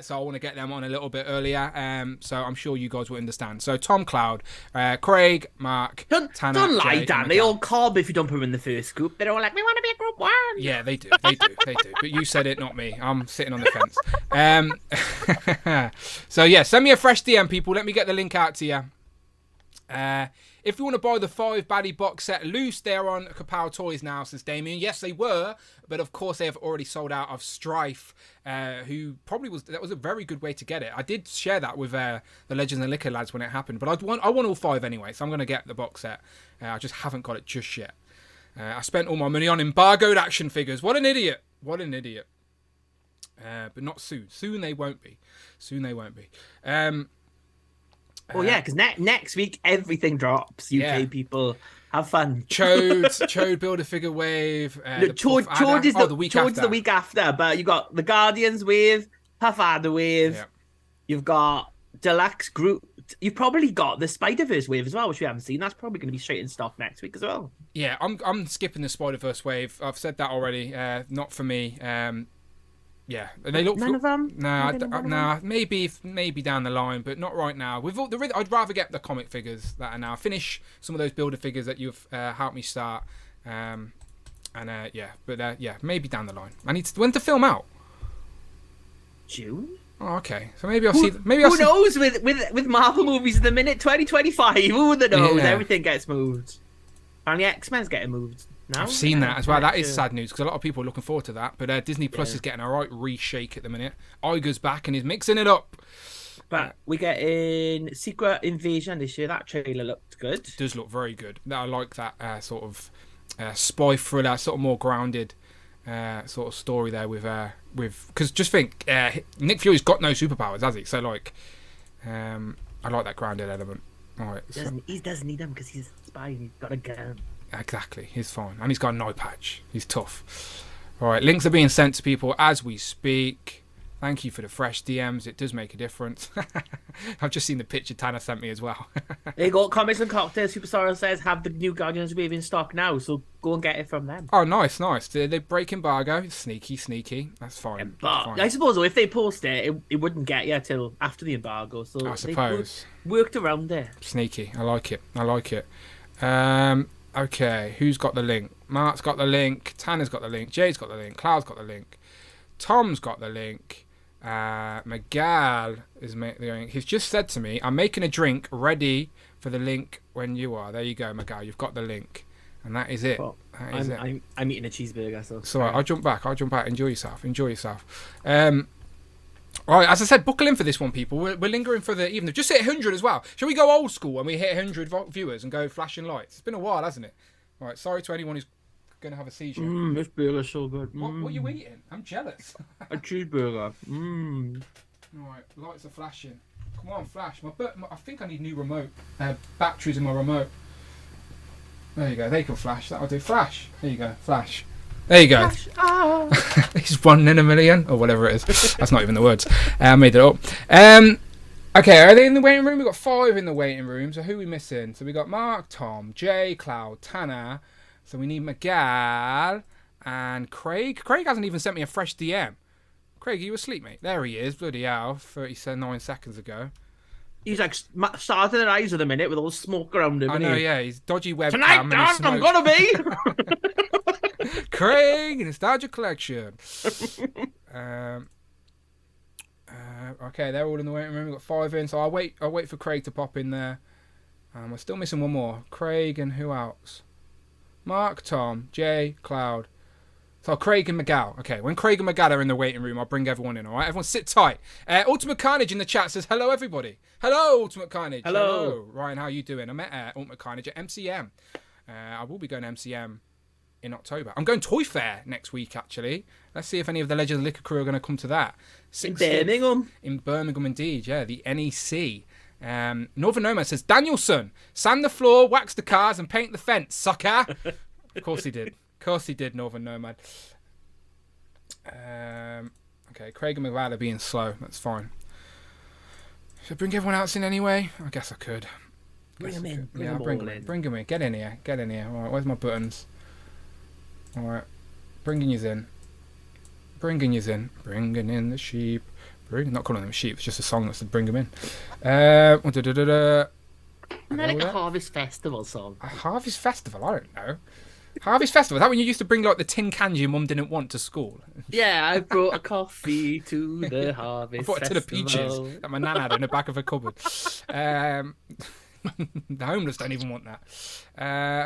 so I want to get them on a little bit earlier. So I'm sure you guys will understand. So Tom, Cloud, Craig, Mark, Tanner, don't lie, Jay, Dan. They all carb if you don't put them in the first group. They're all like, we want to be a Group 1. Yeah, they do. But you said it, not me. I'm sitting on the fence. So yeah, send me a fresh DM, people. Let me get the link out to you. If you want to buy the 5 baddie box set loose, they're on Kapow Toys now, says Damien. Yes, they were, but of course they have already sold out of Strife, who probably that was a very good way to get it. I did share that with the Legends and Liquor lads when it happened, but I want all 5 anyway, so I'm going to get the box set. I just haven't got it just yet. I spent all my money on embargoed action figures. What an idiot. But not soon. Soon they won't be. Yeah, because next week everything drops. UK people, have fun. Chode Build-A-Figure wave. Chode is the week after, but you got the Guardians wave, Puff Adder wave. Yeah. You've got Deluxe Group. You've probably got the Spider-Verse wave as well, which we haven't seen. That's probably going to be straight in stock next week as well. Yeah, I'm skipping the Spider-Verse wave. I've said that already. Not for me. Yeah, they look. None of them. Nah. Maybe down the line, but not right now. I'd rather get the comic figures that are now. Finish some of those builder figures that you've helped me start. Maybe down the line. When's the film out? June. Oh, okay. So maybe I'll see. Who knows with Marvel movies at the minute? 2025. Who knows? Yeah. Everything gets moved. And the X-Men's getting moved. No? I've seen that as well. That is sad news because a lot of people are looking forward to that. But Disney Plus is getting a right reshake at the minute. Iger's back and he's mixing it up. But we get in Secret Invasion this year. That trailer looked good. It does look very good. I like that sort of spy thriller, sort of more grounded sort of story there with because just think Nick Fury's got no superpowers, has he? So like I like that grounded element. All right, he doesn't need them because he's a spy and he's got a gun. Exactly, he's fine, and he's got an eye patch. He's tough. All right, links are being sent to people as we speak. Thank you for the fresh DMs. It does make a difference. I've just seen the picture Tanner sent me as well. They got Comics and Cocktails. Superstar says have the new Guardians wave in stock now, so go and get it from them. Oh, nice. They break embargo. Sneaky. That's fine. But I suppose though, if they post it wouldn't get you till after the embargo. So I suppose worked around it. Sneaky. I like it. Okay, who's got the link? Mark's got the link. Tanner's got the link. Jay's got the link. Cloud's got the link. Tom's got the link. Miguel is the link. He's just said to me, I'm making a drink ready for the link when you are. There you go, Miguel. You've got the link. And that is it. Well, I'm eating a cheeseburger. So all right, I'll jump back. Enjoy yourself. All right, as I said, buckle in for this one, people. We're lingering for the even. Just hit 100 as well. Shall we go old school when we hit 100 viewers and go flashing lights? It's been a while, hasn't it? All right, sorry to anyone who's going to have a seizure. This burger's so good. What are you eating? I'm jealous. A cheeseburger. All right, lights are flashing. Come on, flash. I think I need new remote. Batteries in my remote. There you go. They can flash. That'll do. Flash. There you go. Flash. There you go. He's 1 in a million or whatever it is. That's not even the words. I made it up. Okay, are they in the waiting room? We've got 5 in the waiting room. So who are we missing? So we got Mark, Tom, Jay, Cloud, Tanner. So we need Miguel and Craig. Craig hasn't even sent me a fresh DM. Craig, are you asleep, mate? There he is. Bloody hell. 39 seconds ago. He's like starting their eyes at the minute with all the smoke around him. I know, yeah. He's dodgy webcam. Tonight, Dan, I'm gonna be. Craig, Nostalgia Collection. Okay, they're all in the waiting room. We've got 5 in, so I'll wait for Craig to pop in there. We're still missing one more. Craig and who else? Mark, Tom, Jay, Cloud. So Craig and Miguel. Okay, when Craig and Miguel are in the waiting room, I'll bring everyone in, all right? Everyone sit tight. Ultimate Carnage in the chat says, hello, everybody. Hello, Ultimate Carnage. Hello. Ryan, how you doing? I met Ultimate Carnage at MCM. I will be going to MCM in October. I'm going Toy Fair next week, actually. Let's see if any of the Legends of Liquor crew are going to come to that. In Birmingham. In Birmingham, indeed, yeah, the NEC. Northern Nomad says, Danielson, sand the floor, wax the cars, and paint the fence, sucker. Of course he did. Of course he did, Northern Nomad. Okay, Craig and McLeod are being slow. That's fine. Should I bring everyone else in anyway? I guess I could. Bring them in. Yeah, I'll bring them in. Bring them in. Get in here. Get in here. All right, where's my buttons? All right. Bringing you in. Bringing you in. Bringing in the sheep. Not calling them sheep. It's just a song that said bring them in. Isn't that like a Harvest Festival song? A Harvest Festival? I don't know. Harvest Festival? Is that when you used to bring like the tin cans your mum didn't want to school? Yeah, I brought a coffee to the Harvest I brought it to the Festival. peaches that my nan had in the back of her cupboard. The homeless don't even want that.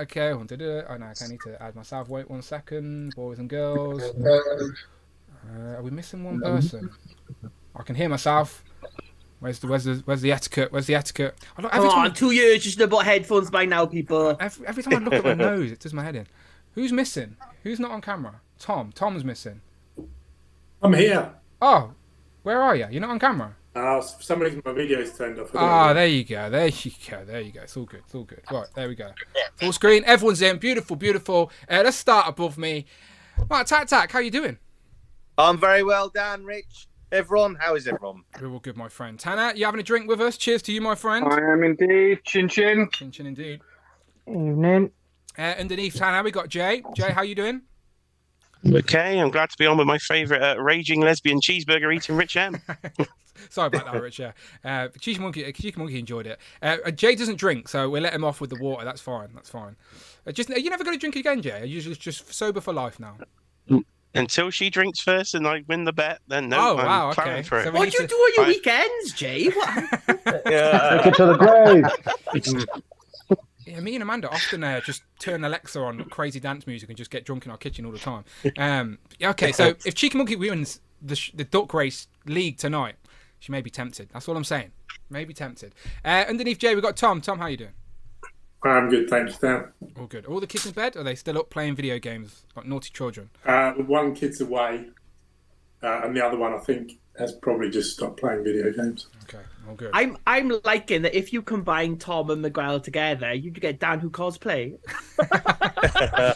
Okay, oh no, I need to add myself. Wait 1 second, boys and girls. Are we missing one person? I can hear myself. Where's the etiquette? Where's the etiquette? Come on, 2 years, you should have bought headphones by now, people. Every time I look at my nose, it does my head in. Who's missing? Who's not on camera? Tom. Tom's missing. I'm here. Oh, where are you? You're not on camera? For some reason my video's turned off. There you go. There you go. There you go. It's all good. It's all good. Right, there we go. Full screen. Everyone's in. Beautiful, beautiful. Let's start above me. Right, Tac, how you doing? I'm very well, Dan, Rich. Everyone, how is everyone? We're all good, my friend. Tanner, you having a drink with us? Cheers to you, my friend. I am indeed. Chin chin. Chin chin indeed. Evening. Underneath Tanner, we got Jay. Jay, how you doing? Okay, I'm glad to be on with my favourite raging lesbian cheeseburger eating Rich M. Sorry about that, Rich. Yeah, Cheeky Monkey enjoyed it. Jay doesn't drink, so we'll let him off with the water. That's fine. That's fine. Are you never going to drink again, Jay? Are you just sober for life now? Until she drinks first and I win the bet, then no. Oh, wow, okay. For it. So What do you do on your weekends, Jay? What? Take it to the grave. Yeah, me and Amanda often just turn Alexa on crazy dance music and just get drunk in our kitchen all the time. Okay, so if Cheeky Monkey wins the duck race league tonight, she may be tempted. That's all I'm saying. May be tempted. Underneath Jay, we've got Tom. Tom, how you doing? I'm good, thanks, Dan. All good. All the kids in bed? Are they still up playing video games like naughty children? One kid's away, and the other one, I think, has probably just stopped playing video games. Okay, all good. I'm liking that if you combine Tom and Miguel together, you get Dan who cosplay.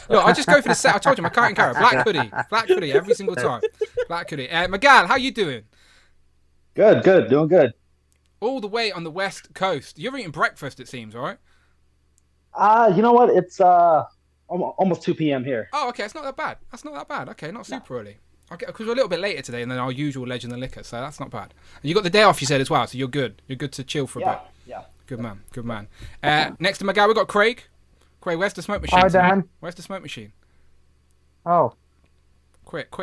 Look, I just go for the set. I told you, my current character, black hoodie, every single time. Black hoodie. Miguel, how you doing? Good, doing good. All the way on the west coast. You're eating breakfast, it seems, all right? You know what? It's almost 2 p.m. here. Oh, okay. It's not that bad. That's not that bad. Okay, not super early. Okay, because we're a little bit later today than our usual Legend of Liquor, so that's not bad. And you got the day off, you said, as well, so you're good. You're good to chill for a bit. Yeah. Good man. Next to Miguel, we've got Craig. Craig, where's the smoke machine? Hi, Dan. Where's the smoke machine? Oh. Quick.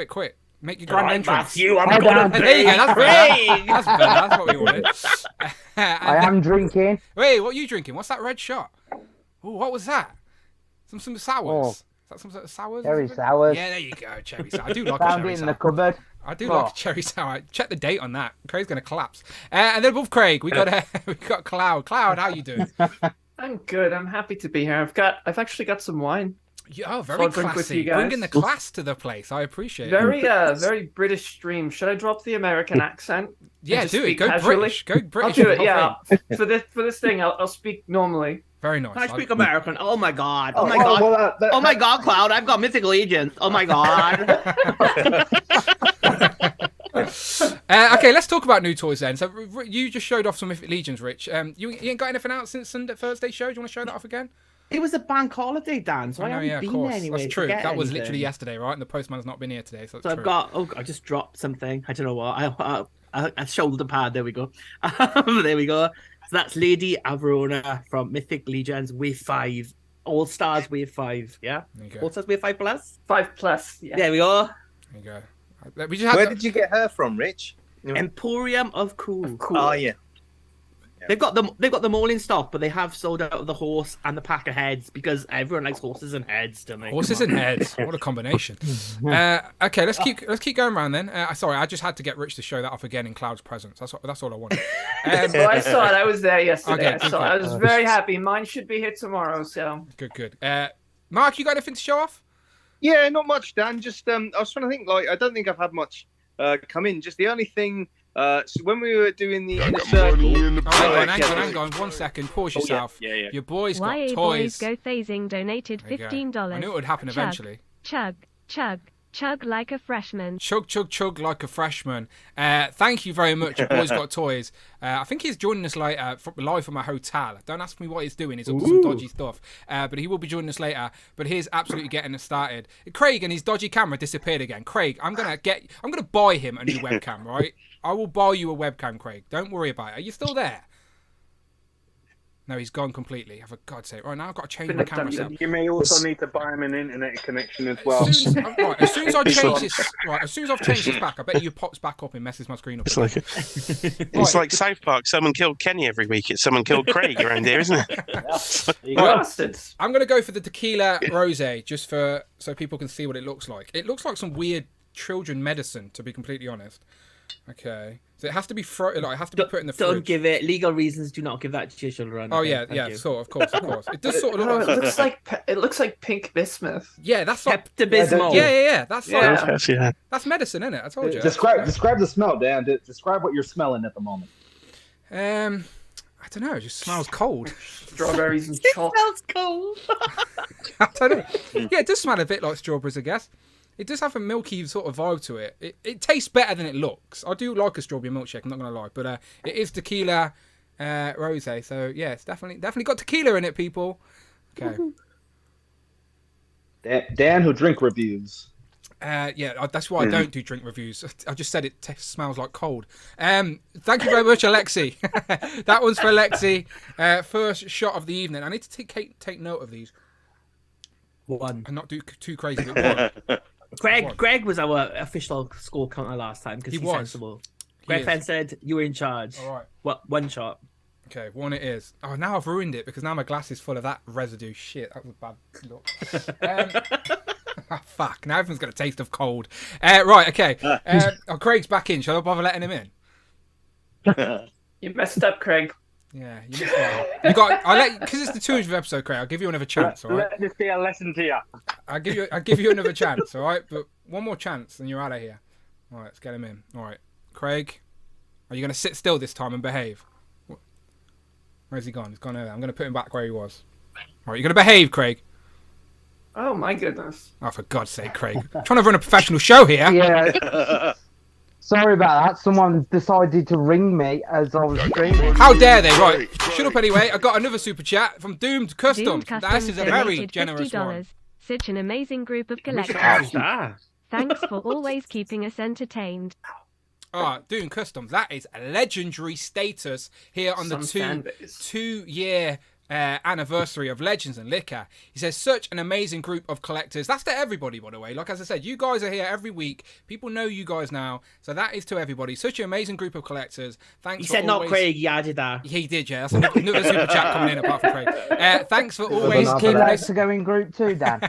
Make your grand entrance. Matthew, I'm Hi, gonna Dan. There you go. That's better. Craig. That's better. That's what we wanted. I am drinking. Wait, what are you drinking? What's that red shot? Oh, what was that? Some sours. Oh. Is that some sort of sours? Cherry sours. Yeah, there you go, cherry sour. I do like a Found cherry it in sour. the cupboard. I do like a cherry sour. Check the date on that. Craig's going to collapse. And then above Craig, we got Cloud. Cloud, how you doing? I'm good. I'm happy to be here. I've actually got some wine. Oh, very drink with classy. you guys. Bringing the class to the place. I appreciate it. Very British stream. Should I drop the American accent? Yeah, just do it. speak Go casually? British. Go British. I'll do it. the Yeah. whole thing. For this thing, I'll speak normally. Very nice. Can I speak American? Oh my god. Oh my Oh, god. well, Oh my god, Cloud, I've got mythical agents. Oh my god. Okay, let's talk about new toys then. So you just showed off some Mythic Legions, Rich. You ain't got anything out since Thursday show? Do you want to show that off again? It was a bank holiday, Dan, so I haven't of been course. anywhere. That's to true. get That was anything. literally yesterday, right? And the postman's not been here today, so that's So true. I just dropped something. I don't know what. A shoulder pad. There we go. There we go. So that's Lady Averona from Mythic Legions Wave 5. All Stars Wave 5. Yeah? There you go. All Stars Wave 5 plus? 5+. Yeah. There we go. There you go. We just had Where did you get her from, Rich? Emporium of Cool. Oh yeah. They've got them all in stock, but they have sold out of the horse and the pack of heads because everyone likes horses and heads, don't they? Horses and heads. What a combination. Okay, let's keep going around then. Sorry, I just had to get Rich to show that off again in Cloud's presence. That's all I wanted. So I saw it. I was there yesterday. Okay, I was very happy. Mine should be here tomorrow. So Good. Mark, you got anything to show off? Yeah, not much, Dan. Just I was trying to think. Like, I don't think I've had much come in. Just the only thing. So when we were doing the inner circle, Hang on. 1 second. Pause yourself. Yeah. Your boys got YA toys. Boys Go Phasing donated There you go. $15. I knew it would happen eventually. Chug, chug like a freshman. Chug like a freshman. Thank you very much. Your boys got toys. I think he's joining us later live from a hotel. Don't ask me what he's doing. He's up to some dodgy stuff. But he will be joining us later. But he's absolutely getting us started. Craig and his dodgy camera disappeared again. Craig, I'm gonna buy him a new webcam, right? I will buy you a webcam, Craig. Don't worry about it. Are you still there? No, he's gone completely. For God's sake. Right now, I've got to change my camera setup. You may also need to buy him an internet connection as well. As soon as I've changed this back, I bet you pops back up and messes my screen up. It's like South Park. Someone killed Kenny every week. It's someone killed Craig around here, isn't it? bastards. I'm going to go for the tequila rosé just so people can see what it looks like. It looks like some weird children medicine, to be completely honest. Okay, so it has to be put in the fridge. Don't give it legal reasons. Do not give that to your children. Oh okay? yeah. So of course. It does sort of look. It looks like pink bismuth. Yeah, that's like Pepto-Bismol. Yeah. That's Yeah. that's medicine, isn't it? I told you. Describe the smell, Dan. Describe what you're smelling at the moment. I don't know. It just smells cold. Strawberries and chalk. It smells cold. I don't know. Yeah, it does smell a bit like strawberries, I guess. It does have a milky sort of vibe to it. It tastes better than it looks. I do like a strawberry milkshake, I'm not going to lie. But it is tequila rosé. So, yeah, it's definitely got tequila in it, people. Okay. Dan, who drink reviews. Yeah, that's why I don't do drink reviews. I just said it smells like cold. Thank you very much, Alexi. That one's for Alexi. First shot of the evening. I need to take note of these. One. And not do too crazy with one. Greg was our official score counter last time because he's sensible. Greg Fenn said you were in charge. All right. What? One shot. Okay, one it is. Oh, now I've ruined it because now my glass is full of that residue. Shit, that was a bad look. Fuck, now everyone's got a taste of cold. Right, okay. Craig's back in. Shall I bother letting him in? You messed up, Craig. Yeah, you missed out. Because it's the 200th episode, Craig. I'll give you another chance. All right. Let this be a lesson to you. I'll give you another chance. All right, but one more chance, and you're out of here. All right, let's get him in. All right, Craig, are you going to sit still this time and behave? Where's he gone? He's gone over. I'm going to put him back where he was. All right, you're going to behave, Craig. Oh my goodness! Oh, for God's sake, Craig! I'm trying to run a professional show here. Yeah. Sorry about that. Someone decided to ring me as I was streaming. How dare they? Right, shut up anyway. I got another super chat from Doomed Custom. This is a very generous one. Such an amazing group of collectors. Thanks for always keeping us entertained. Doomed Custom. That is a legendary status here on the 2-year anniversary of Legends and Liquor. He says, such an amazing group of collectors. That's to everybody, by the way. Like, as I said, you guys are here every week. People know you guys now. So that is to everybody. Such an amazing group of collectors. Thanks. He said not Craig. He added that. He did, yeah. That's another super chat coming in apart from Craig. Thanks for always keeping us to go in group 2, Dan.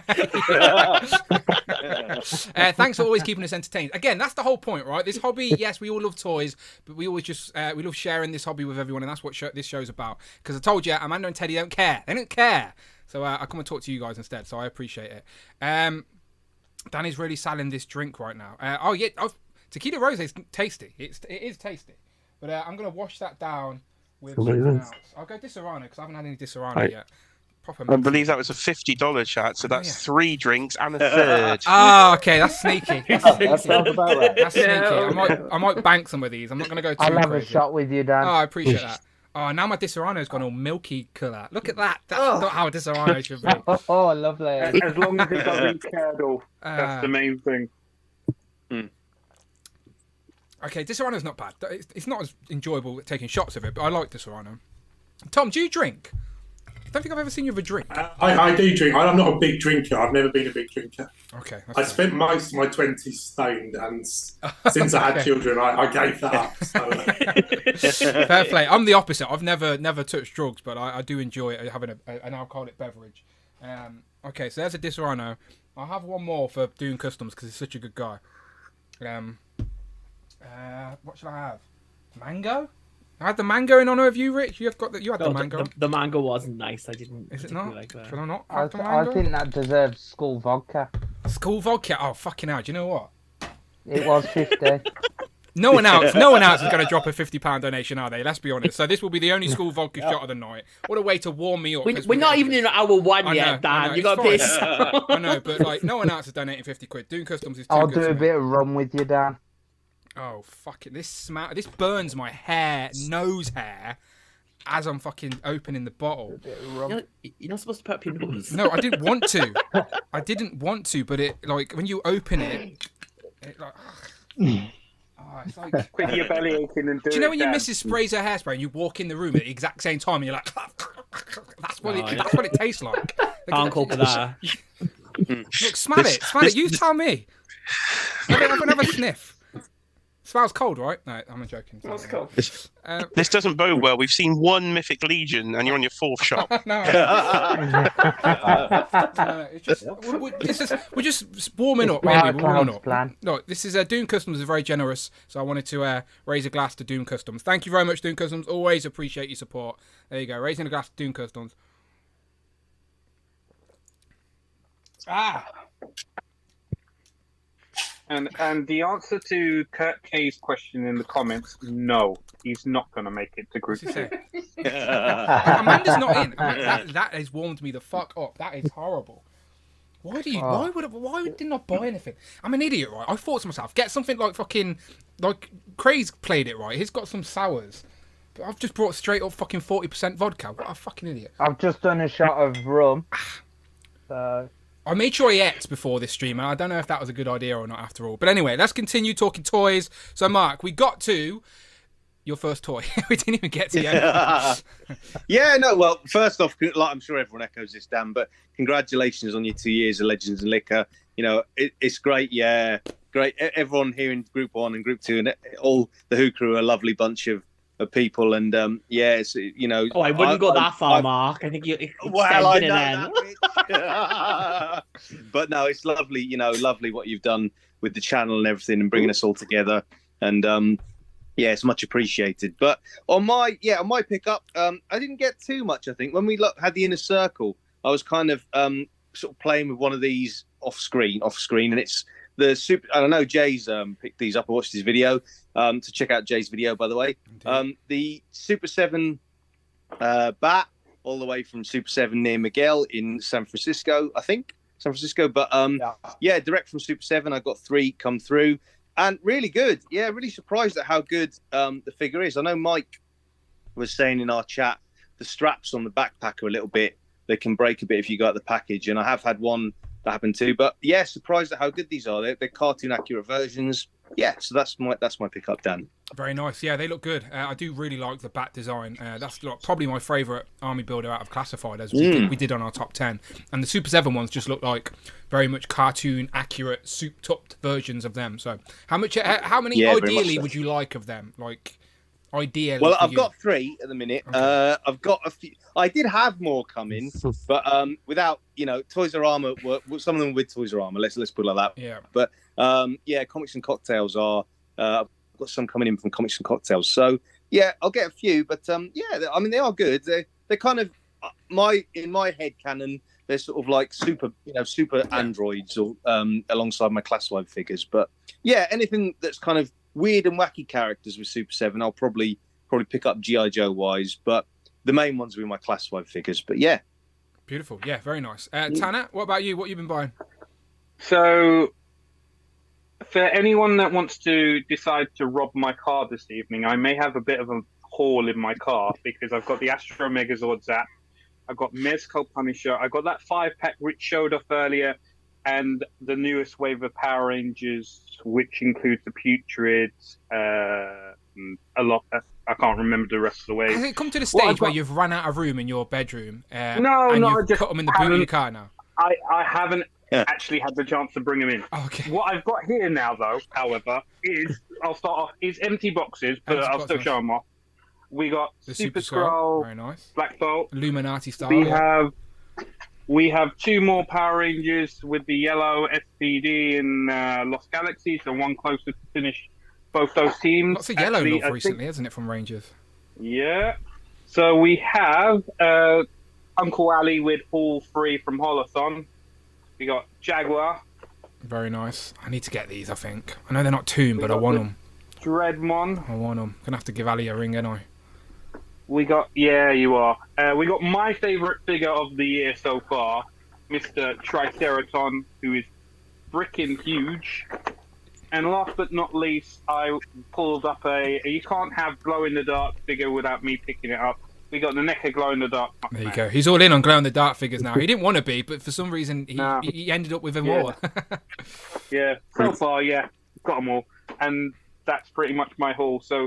Thanks for always keeping us entertained. Again, that's the whole point, right? This hobby, yes, we all love toys, but we always just we love sharing this hobby with everyone, and that's what this show's about. Because I told you, Amanda and Teddy don't care. They don't care. So I come and talk to you guys instead. So I appreciate it. Danny's really selling this drink right now. Tequila rosé is tasty. It is tasty. But I'm gonna wash that down with something else. I'll go Disaronno because I haven't had any Disaronno yet. I believe that was a $50 chat, so that's 3 drinks and a third. Okay, that's sneaky. That sounds about right. That's sneaky. I might bank some of these. I'm not going to go too I'll have crazy. a shot with you, Dan. Oh, I appreciate that. Oh, now my Disaronno's gone all milky colour. Look at that. That's not how a Disaronno should be. Oh, lovely. As long as it doesn't curdle, that's the main thing. Okay, Disaronno's not bad. It's not as enjoyable taking shots of it, but I like Disaronno. Tom, do you drink? don't think I've ever seen you with a drink. I do drink. I'm not a big drinker. I've never been a big drinker. Okay. I spent most of my 20s stoned, and since I had children, I gave that up. So. Fair play. I'm the opposite. I've never touched drugs, but I do enjoy having an alcoholic beverage. Okay, so there's a Disorano. I'll have one more for doing customs because he's such a good guy. What should I have? Mango? I had the mango in honour of you, Rich. You had the mango. The mango wasn't nice. I didn't. Is it not? Like that. Should I not I, have the mango? I think that deserves school vodka. School vodka? Oh, fucking hell. Do you know what? It was 50. No one else is going to drop a £50 donation, are they? Let's be honest. So this will be the only school vodka shot of the night. What a way to warm me up. We're not even in hour one yet, Dan. You got this. I know, but like no one else is donating 50 quid. Doing customs is too I'll good do a bit of rum with you, Dan. Oh, fuck it. This burns my nose hair, as I'm fucking opening the bottle. You're not supposed to put up your nose. No, I didn't want to. But it, like, when you open it like... Oh, it's like... Quit your belly aching and do you know when your missus sprays her hairspray and you walk in the room at the exact same time and you're like... That's what it tastes like. Can't call for that. Look, smell it. You tell me. Have a sniff. Smells cold, right? No, I'm joking. Smells cold. This doesn't bode well. We've seen one Mythic Legion, and you're on your fourth shot. No. We're just warming up. Maybe we're warming up. No, this is Doom Customs is very generous, so I wanted to raise a glass to Doom Customs. Thank you very much, Doom Customs. Always appreciate your support. There you go, raising a glass to Doom Customs. And the answer to Kurt K's question in the comments, no, he's not going to make it to group 2. Amanda's not in. That has warmed me the fuck up. That is horrible. Why didn't I buy anything? I'm an idiot, right? I thought to myself, get something like fucking, like Craze played it right. He's got some sours. But I've just brought straight up fucking 40% vodka. What a fucking idiot. I've just done a shot of rum. So... I made sure he ate before this stream, and I don't know if that was a good idea or not after all. But anyway, let's continue talking toys. So, Mark, we got to your first toy. We didn't even get to you. Yeah, no, well, first off, like, I'm sure everyone echoes this, Dan, but congratulations on your 2 years of Legends and Liquor. You know, it's great, yeah, great. Everyone here in Group 1 and Group 2 and all the Who crew are a lovely bunch of people, and yeah, it's, you know. Oh, I wouldn't go that far, Mark. I think you're extending it then. But no, it's lovely, you know, lovely what you've done with the channel and everything, and bringing us all together, and yeah, it's much appreciated. But on my pickup, I didn't get too much. I think when we had the Inner Circle, I was kind of sort of playing with one of these off screen, and it's the super. I don't know, Jay's picked these up. I watched his video. To check out Jay's video, by the way. The Super 7 bat, all the way from Super 7 near Miguel in San Francisco, I think. San Francisco, but yeah, direct from Super 7. I got 3 come through, and really good. Yeah, really surprised at how good the figure is. I know Mike was saying in our chat, the straps on the backpack are a little bit, they can break a bit if you go out the package, and I have had one that happened too. But yeah, surprised at how good these are. They're cartoon accurate versions. Yeah, so that's my pickup, Dan. Very nice. Yeah, they look good. I do really like the bat design. That's probably my favourite army builder out of Classified, as we did on our top 10. And the Super 7 ones just look like very much cartoon accurate, souped-up versions of them. So how many ideally would you like of them? Like, ideally. Well, I've got 3 at the minute. Okay. I've got a few. I did have more coming, but without, you know, Toys R Armour. Some of them with Toys R Armour. Let's put it like that. Yeah. But yeah, Comics and Cocktails are. I've got some coming in from Comics and Cocktails. So yeah, I'll get a few. But yeah, I mean, they are good. They're kind of in my head canon. They're sort of like super androids or alongside my Classified figures. But yeah, anything that's kind of weird and wacky characters with Super 7, I'll probably pick up G.I. Joe wise, but the main ones will be my Classified figures. But yeah, beautiful. Yeah, very nice. Tanner, what about you? What you been buying? So, for anyone that wants to decide to rob my car this evening, I may have a bit of a haul in my car because I've got the Astro Megazord Zap, I've got Mezco Punisher, I got that 5-pack Rich showed off earlier, and the newest wave of Power Rangers, which includes the Putrid, and a lot. I can't remember the rest of the way. Has it come to the stage where you've run out of room in your bedroom? No, and no, you've put them in the boot of your car now. I haven't actually had the chance to bring them in. Okay. What I've got here now, though, however, I'll start off is empty boxes, but I'll still show them off. We got The Super Skrull, very nice. Black Bolt, Illuminati style. We have 2 more Power Rangers with the yellow SPD in Lost Galaxies, and one closer to finish both those teams. Lots of yellow love recently, hasn't it, from Rangers? Yeah. So we have Uncle Ali with all 3 from Holothon. We got Jaguar. Very nice. I need to get these, I think. I know they're not Toon, but I want them. Dreadmon. I want them. Gonna have to give Ali a ring, ain't I? We got, you are. We got my favourite figure of the year so far, Mr. Triceraton, who is freaking huge. And last but not least, I pulled up you can't have glow-in-the-dark figure without me picking it up. We got the NECA glow-in-the-dark. There you go. He's all in on glow-in-the-dark figures now. He didn't want to be, but for some reason, he ended up with them all. Yeah, so far, got them all. And that's pretty much my haul. So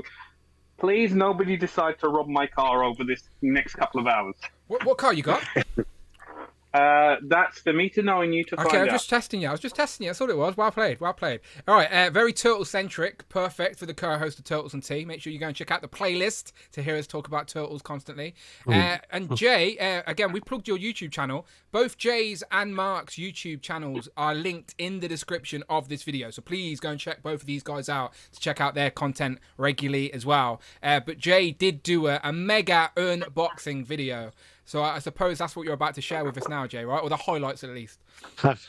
please, nobody decide to rob my car over this next couple of hours. What car you got? That's for me to know and you to find out. Okay, I was just testing you. That's all it was. Well played. All right, very turtle-centric. Perfect for the co-host of Turtles and Tea. Make sure you go and check out the playlist to hear us talk about turtles constantly. And Jay, again, we plugged your YouTube channel. Both Jay's and Mark's YouTube channels are linked in the description of this video. So please go and check both of these guys out to check out their content regularly as well. But Jay did do a mega unboxing video. So I suppose that's what you're about to share with us now, Jay, right? Or the highlights, at least.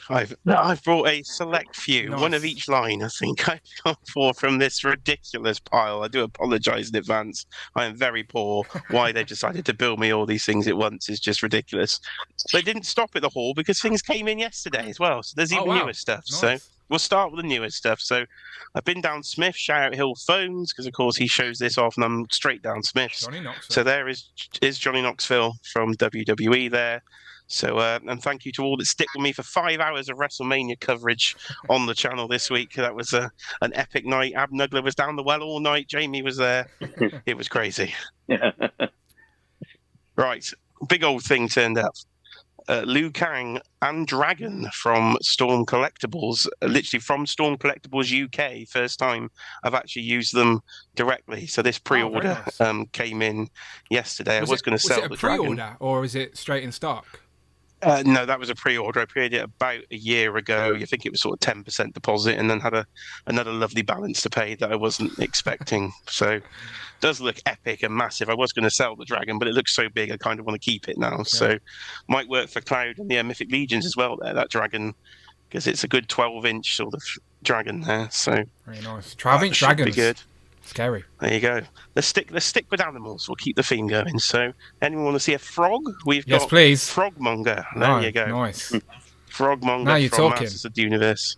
I've brought a select few, one of each line, I think I've gone for from this ridiculous pile. I do apologise in advance. I am very poor. Why they decided to build me all these things at once is just ridiculous. They didn't stop at the haul because things came in yesterday as well. So there's even newer stuff. Nice. So we'll start with the newer stuff. So I've been down Smith, shout out Hill Phones, because of course he shows this off and I'm straight down Smith's. Johnny Knoxville. So there is Johnny Knoxville from WWE there. So, and thank you to all that stick with me for 5 hours of WrestleMania coverage on the channel this week. That was an epic night. Ab Nuggler was down the well all night. Jamie was there. It was crazy. Right. Big old thing turned up. Liu Kang and Dragon from Storm Collectables, literally from Storm Collectables UK. First time I've actually used them directly. So this pre-order came in yesterday. I was going to sell the Dragon. Was it a pre-order or is it straight in stock? No, that was a pre-order. I pre-ordered it about a year ago. I think it was sort of 10% deposit, and then had another lovely balance to pay that I wasn't expecting. So it does look epic and massive. I was going to sell the Dragon, but it looks so big I kind of want to keep it now. Okay. So might work for Cloud and the Mythic Legions as well there, that Dragon, because it's a good 12-inch sort of Dragon there. So very nice. 12-inch Dragons. Be good. Scary. There you go. Let's stick with animals. We'll keep the theme going. So, anyone want to see a frog? We've got please. Frogmonger. There you go. Nice. Frogmonger now you're from talking. Masters of the Universe.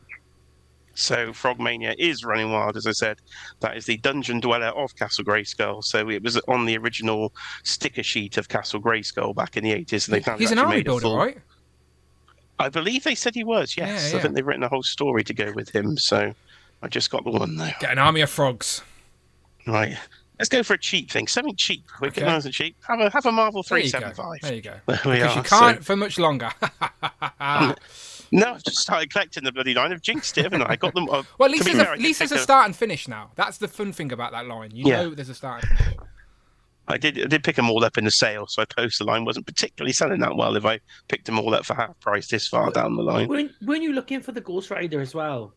So, Frogmania is running wild, as I said. That is the dungeon dweller of Castle Grayskull. So, it was on the original sticker sheet of Castle Grayskull back in the 80s. And He's an army builder, right? I believe they said he was, yes. I think they've written a whole story to go with him. So, I just got the one, though. Get an army of frogs. Right, let's go for a cheap thing. Something cheap. Wicked nice and cheap. Have a Marvel 375. There you go. Because you can't for much longer. No, I've just started collecting the bloody line. I've jinxed it, haven't I? I got them. Well, at least there's a start and finish now. That's the fun thing about that line. You know there's a start and finish. I did pick them all up in the sale, so I suppose the line wasn't particularly selling that well if I picked them all up for half price this far down the line. Weren't you looking for the Ghost Rider as well?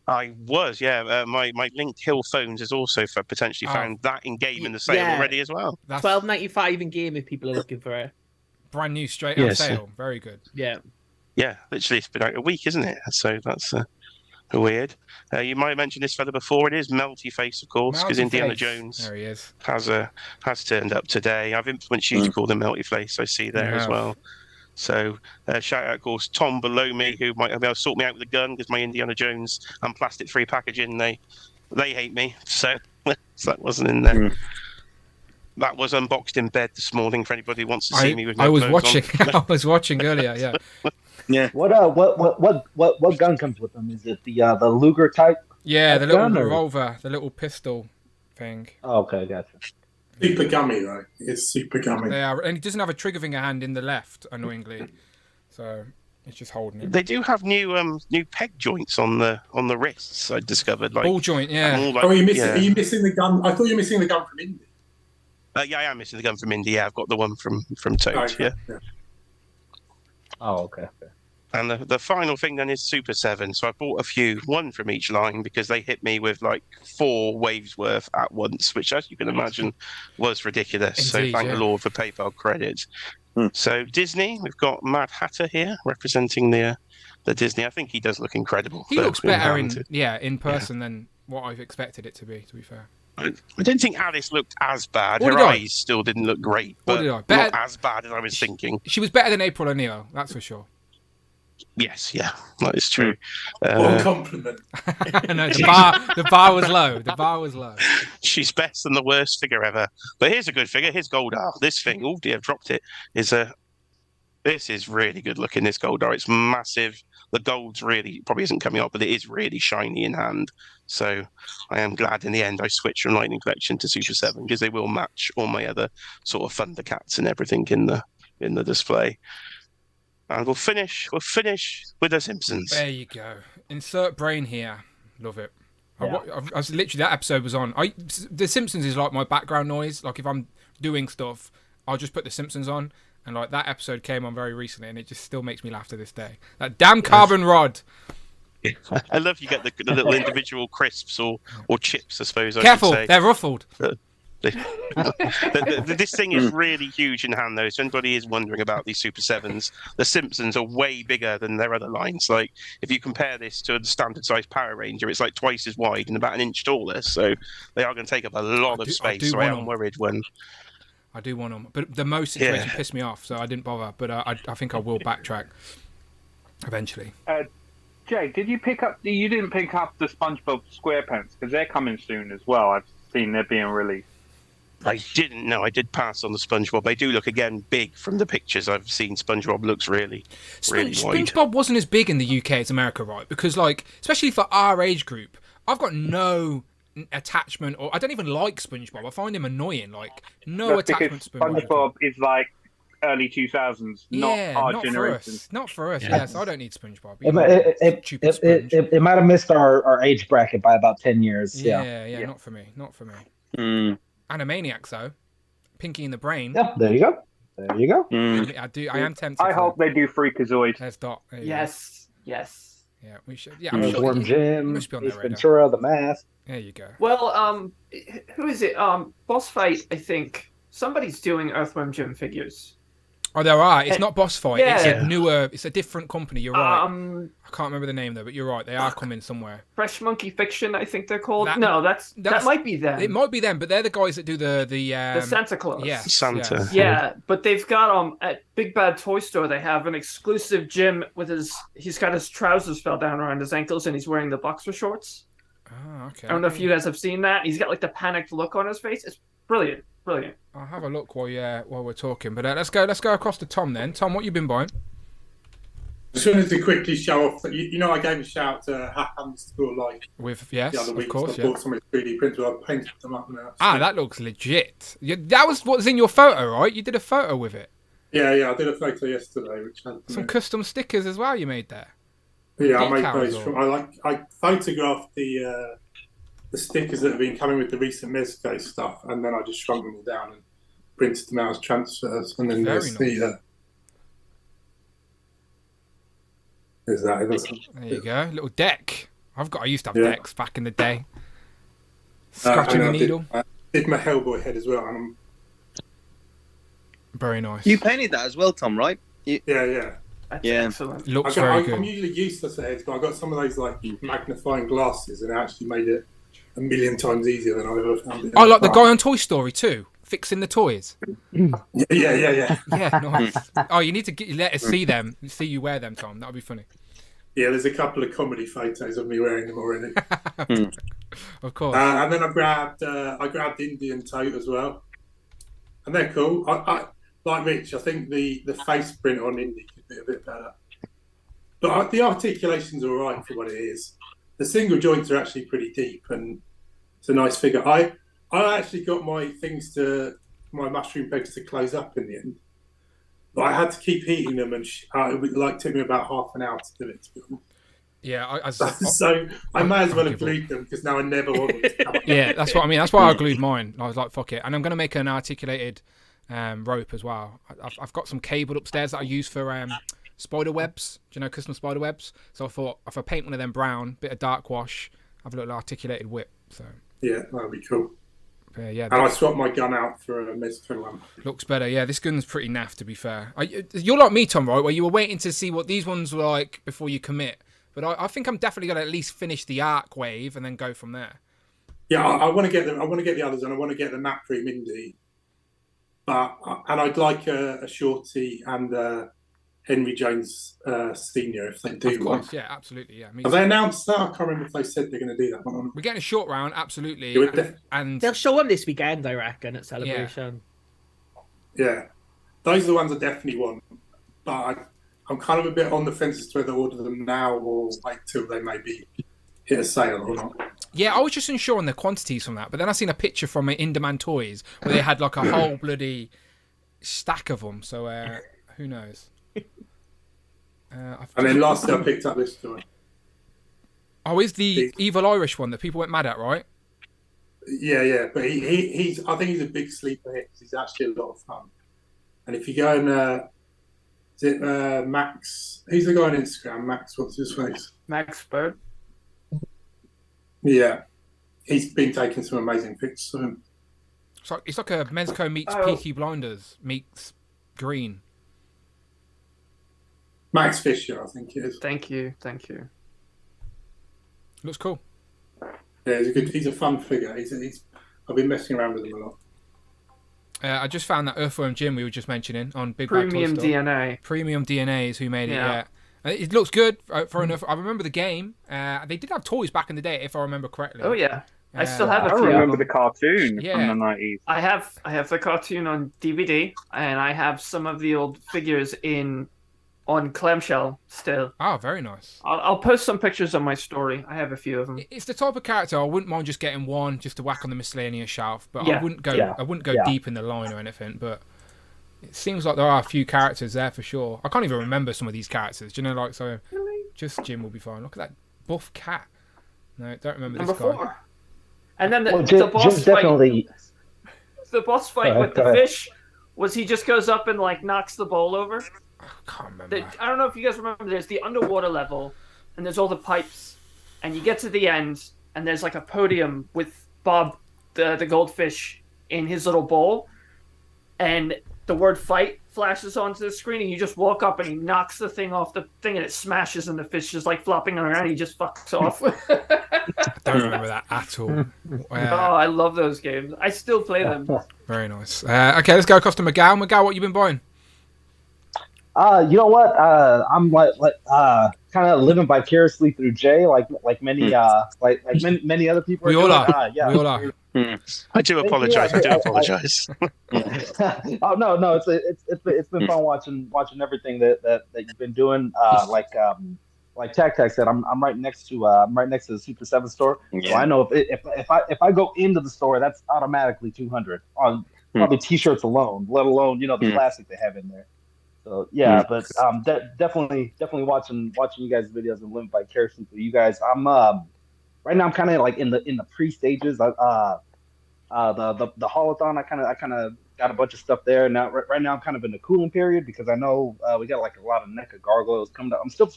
I was, yeah. My linked Hill Phones has also potentially found that in game in the sale already as well. That's $12.95 in game if people are looking for it. Brand new, straight on sale. Very good. Yeah. Yeah, literally it's been out a week, isn't it? So that's weird. You might have mentioned this fella before. It is Melty Face, of course, because Indiana Jones there he is. has turned up today. I've influenced you to call them Melty Face. I see there as well. So shout out, of course, Tom below me, who might be able to sort me out with a gun because my Indiana Jones and plastic-free packaging, they hate me. So that wasn't in there. That was unboxed in bed this morning for anybody who wants to see me with my I was watching. on. I was watching earlier. Yeah. Yeah. What gun comes with them? Is it the Luger type? Yeah, the little revolver, the little pistol thing. Oh, okay, gotcha. Super gummy though. It's super gummy. They are, and he doesn't have a trigger finger hand in the left, annoyingly. So it's just holding it. They do have new peg joints on the wrists. I discovered like ball joint, yeah. Like, are you missing the gun? I thought you were missing the gun from Indy. Yeah, I am missing the gun from Indy. Yeah, I've got the one from Toad. Okay. Yeah. Oh, okay. And the final thing then is Super 7. So I bought a few, one from each line, because they hit me with like 4 waves worth at once, which, as you can imagine, was ridiculous. Indeed, so thank yeah. the Lord for PayPal credits. So Disney, we've got Mad Hatter here representing the Disney. I think he does look incredible. He looks better in person than what I've expected it to be be fair. I don't think Alice looked as bad. What Her did I? eyes still didn't look great, What but did I? not Better- as bad as I was thinking. She was better than April O'Neil, that's for sure. Yes, yeah, that is true. What a compliment. No, the bar was low. The bar was low. She's best and the worst figure ever. But here's a good figure. Here's Goldar. This thing, oh dear, I've dropped it. This is really good looking, this Goldar. It's massive. The gold's really, probably isn't coming up, but it is really shiny in hand. So I am glad in the end I switched from Lightning Collection to Super 7 because they will match all my other sort of Thundercats and everything in the display. And we'll finish with The Simpsons. There you go. Insert brain here. Love it. Yeah. I was literally, that episode was on. The Simpsons is like my background noise. Like if I'm doing stuff, I'll just put The Simpsons on. And like that episode came on very recently, and it just still makes me laugh to this day. That damn carbon rod. I love you get the little individual crisps or chips, I suppose. Careful, I should say. they're ruffled. This thing is really huge in hand, though. So anybody is wondering about these Super 7s, the Simpsons are way bigger than their other lines. Like if you compare this to the standard size Power Ranger, it's like twice as wide and about an inch taller. So they are going to take up a lot of space. So I am worried when. I do want them, but the most situation pissed me off, so I didn't bother. But I think I will backtrack eventually. Jay, did you pick up? You didn't pick up the SpongeBob SquarePants because they're coming soon as well. I've seen they're being released. I didn't know. I did pass on the SpongeBob. They do look again big from the pictures I've seen. SpongeBob looks really wide. SpongeBob wasn't as big in the UK as America, right? Because like, especially for our age group, I've got no attachment, or I don't even like SpongeBob. I find him annoying. Like no attachment. SpongeBob is like early 2000s, not our generation. Not for us. Yes, I don't need SpongeBob. It might have missed our age bracket by about 10 years. Yeah. Not for me. Animaniacs though, Pinky in the Brain. Yeah, there you go. I am tempted. I hope they do Freakazoid. There's Dot. Yes. Yeah, we should. Yeah, I'm sure Worm Jim, must be on their radar. Ventura, the Mask. There you go. Well, who is it? Boss Fight, I think. Somebody's doing Earthworm Jim figures. Oh, there are. It's not Boss Fight. Yeah. It's a newer. It's a different company. You're right. I can't remember the name though, but you're right. They are coming somewhere. Fresh Monkey Fiction, I think they're called. That might be them. It might be them, but they're the guys that do the Santa Claus. Yeah, Santa. Yeah, but they've got at Big Bad Toy Store. They have an exclusive Jim with he's got his trousers fell down around his ankles and he's wearing the boxer shorts. Oh, okay. I don't know if you guys have seen that. He's got like the panicked look on his face. It's brilliant. I'll have a look while we're talking. But let's go across to Tom then. Tom, what you been buying? I just wanted to quickly show off that you know I gave a shout out to Happens School Life the other week. Of course, I bought some of the 3D printers. I painted them up now. That looks legit. That was what's in your photo, right? You did a photo with it. Yeah, I did a photo yesterday, which had some custom stickers as well. You made there. Yeah, I made those. I photographed the stickers that have been coming with the recent Mezco stuff, and then I just shrunk them all down and printed them out as transfers. And then there's that. There you go, little deck. I used to have decks back in the day. Scratching the needle. I did my Hellboy head as well, and very nice. You painted that as well, Tom, right? Yeah. That's excellent. Looks very good. I'm usually useless at heads, but I got some of those like magnifying glasses, and it actually made it a million times easier than I've ever found it. I like the guy on Toy Story too, fixing the toys. Yeah. Yeah, nice. Oh, you need to let us see them. See you wear them, Tom. That would be funny. Yeah, there's a couple of comedy photos of me wearing them already. Of course. And then I grabbed Indy and Tote as well, and they're cool. I like Rich. I think the face print on Indy could be a bit better, but the articulation's all right for what it is. The single joints are actually pretty deep, and it's a nice figure. I I actually got my mushroom pegs to close up in the end. But I had to keep heating them, and it would took me about half an hour to do it. To be honest. Yeah, so I may as well have glued them because now I never want them to come up. Yeah, that's what I mean. That's why I glued mine. I was like, fuck it. And I'm going to make an articulated rope as well. I've got some cable upstairs that I use for spider webs. Do you know custom spider webs? So I thought if I paint one of them brown, bit of dark wash, have a little articulated whip. So yeah, that'd be cool. Yeah, and I swapped my gun out for a Mezco one. Looks better. Yeah, this gun's pretty naff, to be fair. You're like me, Tom, right? Where you were waiting to see what these ones were like before you commit. But I think I'm definitely going to at least finish the arc wave and then go from there. Yeah, I want to get them. I want to get the others, and I want to get the map free Mindy. And I'd like a Shorty and Henry Jones Senior if they do. Of course, yeah, absolutely, yeah. Have they announced that? I can't remember if they said they're going to do that one. We're getting a short round, absolutely. And they'll show them this weekend, I reckon, at Celebration. Yeah, those are the ones I definitely want. But I'm kind of a bit on the fence as to whether to order them now or wait till they maybe hit a sale or not. Yeah, I was just unsure on the quantities from that, but then I seen a picture from In Demand Toys where they had like a whole bloody stack of them. So who knows? And then lastly, I picked up this toy. Oh, is the Evil Irish one that people went mad at, right? Yeah, but he's I think he's a big sleeper hit because he's actually a lot of fun. And if you go and is it Max? He's the guy on Instagram. Max, what's his face? Max Bird. Yeah, he's been taking some amazing pictures of him. It's like a Mezco meets Peaky Blinders meets Green. Max Fisher, I think it is. Thank you. Looks cool. Yeah, he's a fun figure. I've been messing around with him a lot. I just found that Earthworm Jim we were just mentioning on Big Premium Bad Toy Store. DNA. Premium DNA is who made it. Yeah. It looks good for enough. I remember the game. They did have toys back in the day, if I remember correctly. Oh yeah, I still have a few. I remember the cartoon from the 90s. I have the cartoon on DVD, and I have some of the old figures on clamshell still. Oh, very nice. I'll post some pictures on my story. I have a few of them. It's the type of character I wouldn't mind just getting one just to whack on the miscellaneous shelf, but I wouldn't go. I wouldn't go deep in the line or anything. But it seems like there are a few characters there for sure. I can't even remember some of these characters. Do you know, so just Jim will be fine. Look at that buff cat. No, don't remember Number this guy. 4. And then the boss fight. Definitely. The boss fight with the fish was he just goes up and knocks the bowl over. I can't remember. I don't know if you guys remember. There's the underwater level, and there's all the pipes, and you get to the end, and there's like a podium with Bob, the goldfish, in his little bowl, and the word "fight" flashes onto the screen, and you just walk up and he knocks the thing off the thing, and it smashes, and the fish is flopping around. And he just fucks off. I don't remember that at all. Oh, I love those games. I still play them. Very nice. Okay, let's go across to Miguel. Miguel, what you been buying? You know what? I'm kind of living vicariously through Jay, like many many other people. We all are. Yeah. We all are. I do apologize. Oh no, it's been fun watching everything that you've been doing. Like Tac said, I'm right next to the Super 7 store, so I know if I go into the store, that's automatically $200 on probably T-shirts alone, let alone the plastic they have in there. So yeah, but definitely watching you guys' videos and living vicariously through you guys. I'm right now I'm kind of in the pre-stages. The holothon I kind of got a bunch of stuff there. Now right now I'm kind of in the cooling period because I know we got a lot of NECA gargoyles coming up. I'm still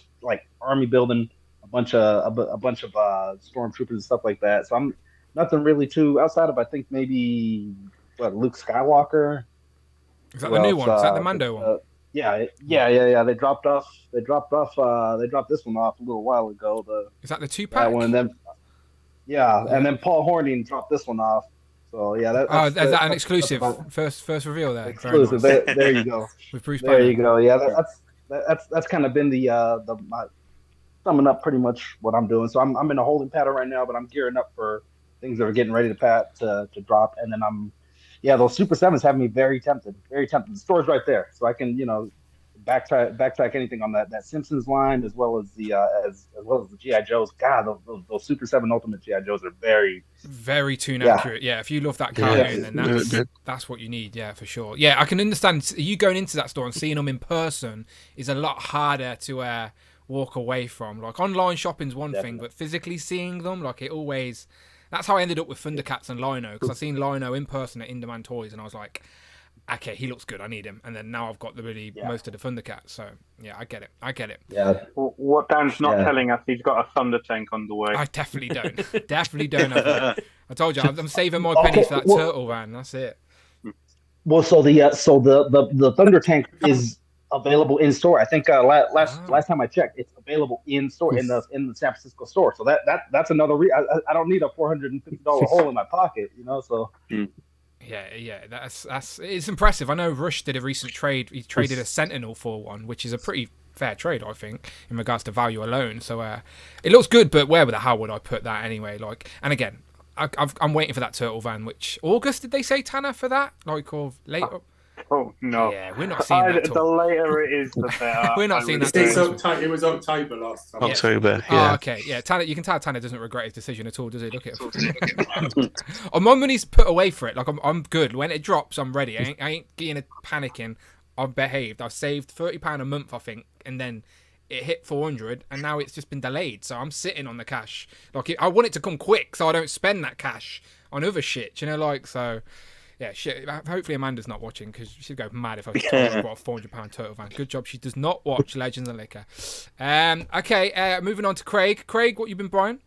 army building a bunch of stormtroopers and stuff like that. So I'm nothing really too outside of I think maybe Luke Skywalker. Is that the new one? Is that the Mando one? Yeah. They dropped this one off a little while ago. Is that the 2-pack? One, and then Paul Horning dropped this one off. So yeah, is that an exclusive? First reveal there. Exclusive. There you go. With Bruce Banner. Banner. You go. Yeah, that's kind of been my summing up pretty much what I'm doing. So I'm in a holding pattern right now, but I'm gearing up for things that are getting ready to drop, and then those Super 7s have me very tempted. The store's right there, so I can backtrack anything on that Simpsons line, as well as the GI Joes. God, those Super 7 Ultimate GI Joes are very tune accurate. Yeah, if you love that cartoon, then that's what you need. Yeah, for sure. Yeah, I can understand you going into that store and seeing them in person is a lot harder to walk away from. Like online shopping's one thing, but physically seeing them, like it always. That's how I ended up with Thundercats and Lino, because I seen Lino in person at In-Demand Toys, and I was like, okay, he looks good, I need him. And then now I've got most of the Thundercats, so yeah, I get it. Yeah. What Dan's not telling us, he's got a Thunder Tank on the way. I definitely don't. Have that. I told you, I'm saving my pennies for that turtle van. That's it. Well, so the Thunder Tank is available in store. I think last time I checked, it's available in store in the San Francisco store. So that's another. I don't need a $450 hole in my pocket, So. Yeah, that's it's impressive. I know Rush did a recent trade. He traded a Sentinel for one, which is a pretty fair trade, I think, in regards to value alone. So it looks good, but where the hell would I put that anyway? Like, and again, I'm waiting for that turtle van. Which August did they say, Tanner, for that? Like, or later? Oh no! Yeah, we're not seeing that. The later it is, the better. We're not seeing that. It was October last time. October. Yeah. Oh, okay. Yeah, Tanner. You can tell Tanner doesn't regret his decision at all, does he? Look at him. My money's put away for it. Like I'm good. When it drops, I'm ready. I ain't getting panicking. I've behaved. I've saved £30 a month, I think, and then it hit 400, and now it's just been delayed. So I'm sitting on the cash. Like I want it to come quick, so I don't spend that cash on other shit. So. Yeah, shit. Hopefully Amanda's not watching, because she'd go mad if I told her I bought a £400 turtle van. Good job she does not watch Legends and Liquor. Okay, moving on to Craig. Craig, what you been buying?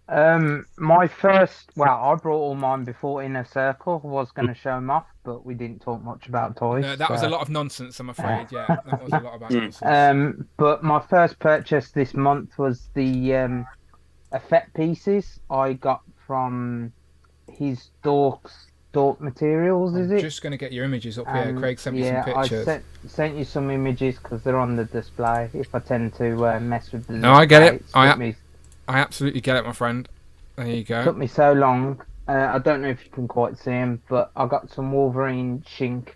My first, I brought all mine before Inner Circle. I was going to show them off, but we didn't talk much about toys. No, that was a lot of nonsense, I'm afraid. Yeah, that was a lot about nonsense. But my first purchase this month was the effect pieces I got from his Dork Materials, is it? Just going to get your images up here. Craig sent me some pictures. I sent you some images because they're on the display. If I tend to mess with the I get it. I absolutely get it, my friend. There you go. It took me so long. I don't know if you can quite see them, but I got some Wolverine Shink.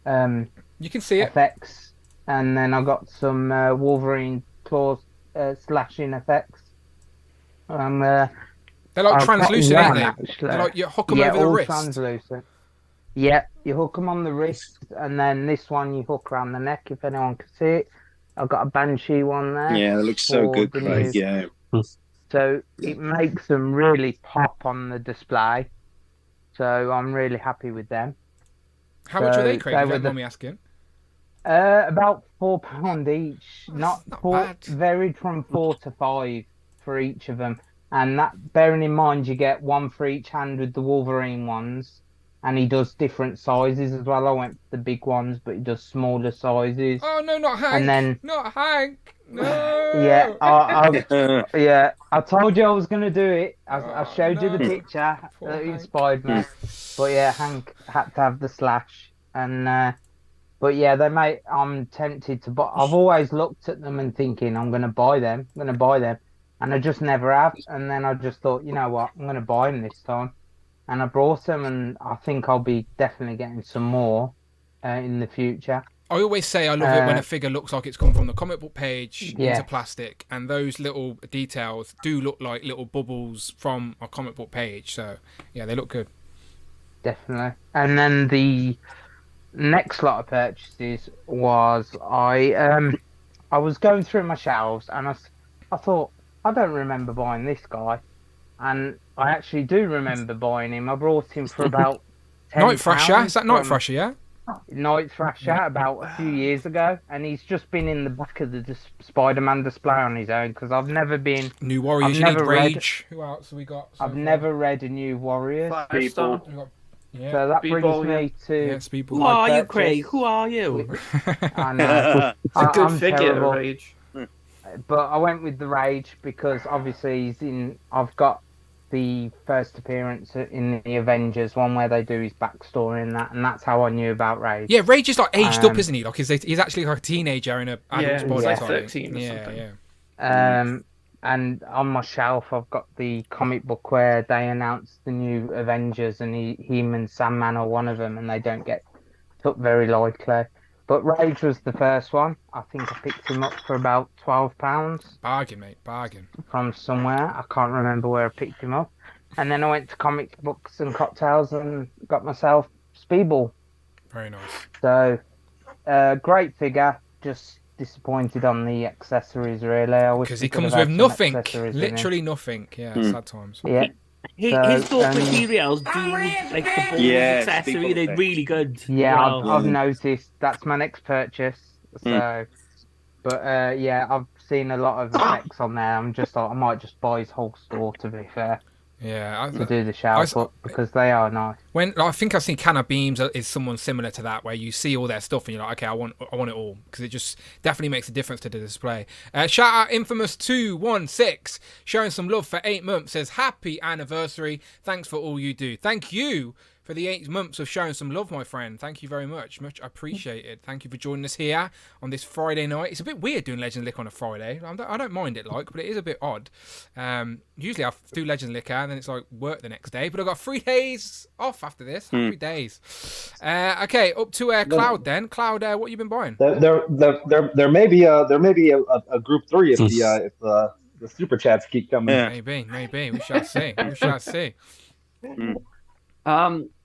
You can see it. Effects, and then I got some Wolverine claws slashing effects. They're like translucent, aren't they? They're like you hook them over the wrist. Translucent. Yeah, you hook them on the wrist, and then this one you hook around the neck. If anyone can see it, I've got a Banshee one there. Yeah, that looks so good, Craig. Yeah. So it makes them really pop on the display. So I'm really happy with them. How much are they, Craig? If you don't mind me asking. About £4 each. Not bad. Varied from 4 to 5 for each of them. And that, bearing in mind, you get one for each hand with the Wolverine ones, and he does different sizes as well. I went for the big ones, but he does smaller sizes. Oh no, not Hank! And then, not Hank! No. Yeah, I told you I was gonna do it. I showed you the picture that inspired me. But yeah, Hank had to have the slash, and but yeah, I'm tempted to buy. I've always looked at them and thinking I'm gonna buy them. And I just never have. And then I just thought, you know what, I'm going to buy them this time. And I brought them, and I think I'll be definitely getting some more in the future. I always say I love it when a figure looks like it's come from the comic book page into plastic. And those little details do look like little bubbles from a comic book page. So, yeah, they look good. Definitely. And then the next lot of purchases was I was going through my shelves, and I thought, I don't remember buying this guy, and I actually do remember buying him. I brought him for about £10. Night Thrasher? Is that Night Thrasher, yeah? Night Thrasher, about a few years ago, and he's just been in the back of the Spider-Man display on his own, because I've never been... New Warriors, you need Rage. Who else have we got? I've never read a New Warriors. People. Yeah. So that brings me to... Who are you, Craig? Who are you? I know. A good I'm figure, terrible. Rage. But I went with the Rage because obviously I've got the first appearance in the Avengers, one where they do his backstory and that's how I knew about Rage. Yeah, Rage is like aged up, isn't he? Like he's actually like a teenager in a adult body. Like 13 or something. Yeah. And on my shelf, I've got the comic book where they announced the new Avengers, and him and Sandman are one of them, and they don't get took very lightly. But Rage was the first one. I think I picked him up for about £12 Bargain, mate, bargain. from somewhere. I can't remember where I picked him up. And then I went to comic books and cocktails and got myself Speedball. Very nice. So, great figure. Just disappointed on the accessories, really. Because he comes with nothing. Literally nothing. Yeah, sad times. Yeah. His thought materials do like the ball accessory. They're really good. Yeah, I've noticed. That's my next purchase. So, but yeah, I've seen a lot of effects on there. I'm just like, I might just buy his whole store. To be fair. Yeah, to do the shout put because they are nice. I think I've seen Canna Beams is someone similar to that, where you see all their stuff and you're like, okay, I want it all, because it just definitely makes a difference to the display. Shout out Infamous216 showing some love for 8 months, says happy anniversary. Thanks for all you do. Thank you for the 8 months of showing some love, my friend. Thank you very much. Much appreciated. Thank you for joining us here on this Friday night. It's a bit weird doing Legends Lick on a Friday. I don't mind it, but it is a bit odd. Usually I do Legends Lick and then it's like work the next day, but I've got 3 days off after this. 3 days. Okay, up to Cloud then. Cloud, what have you been buying? There may be a group 3 if the super chats keep coming. Yeah. Maybe. We shall see.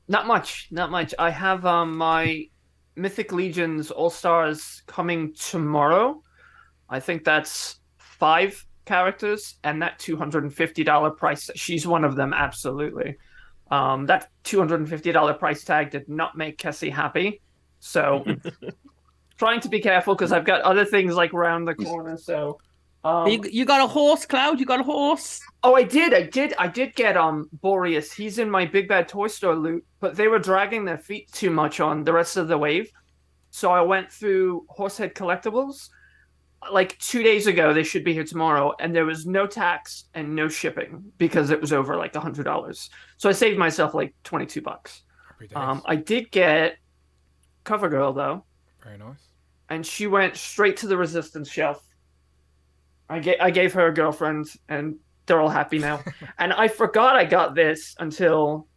Not much. I have my Mythic Legions All-Stars coming tomorrow. I think that's 5 characters, and that $250 price. She's one of them, absolutely. That $250 price tag did not make Kessie happy. So trying to be careful because I've got other things like around the corner. So you got a horse, Cloud? You got a horse? Oh, I did get Boreas. He's in my Big Bad Toy Store loot, but they were dragging their feet too much on the rest of the wave. So I went through Horsehead Collectables. Like 2 days ago, they should be here tomorrow, and there was no tax and no shipping because it was over like $100. So I saved myself like $22. I did get CoverGirl though. Very nice. And she went straight to the Resistance shelf. I gave her a girlfriend, and they're all happy now. And I forgot I got this until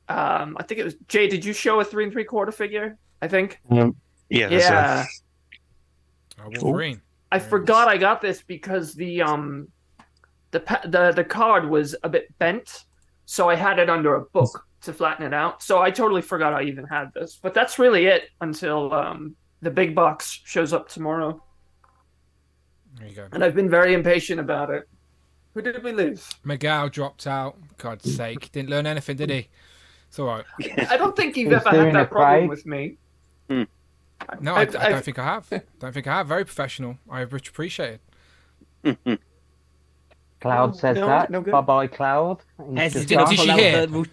I think it was Jay. Did you show a 3 3/4 figure? I think. Yeah. Wolverine. I forgot I got this because the card was a bit bent, so I had it under a book to flatten it out. So I totally forgot I even had this. But that's really it until the big box shows up tomorrow. There you go. And I've been very impatient about it. Who did we lose? Miguel dropped out. God's sake. Didn't learn anything, did he? It's all right. I don't think you've ever had that problem with me. No, I don't think I have. Very professional. I appreciate it. Cloud says that. No good. Bye-bye, Cloud. Did you hear? Did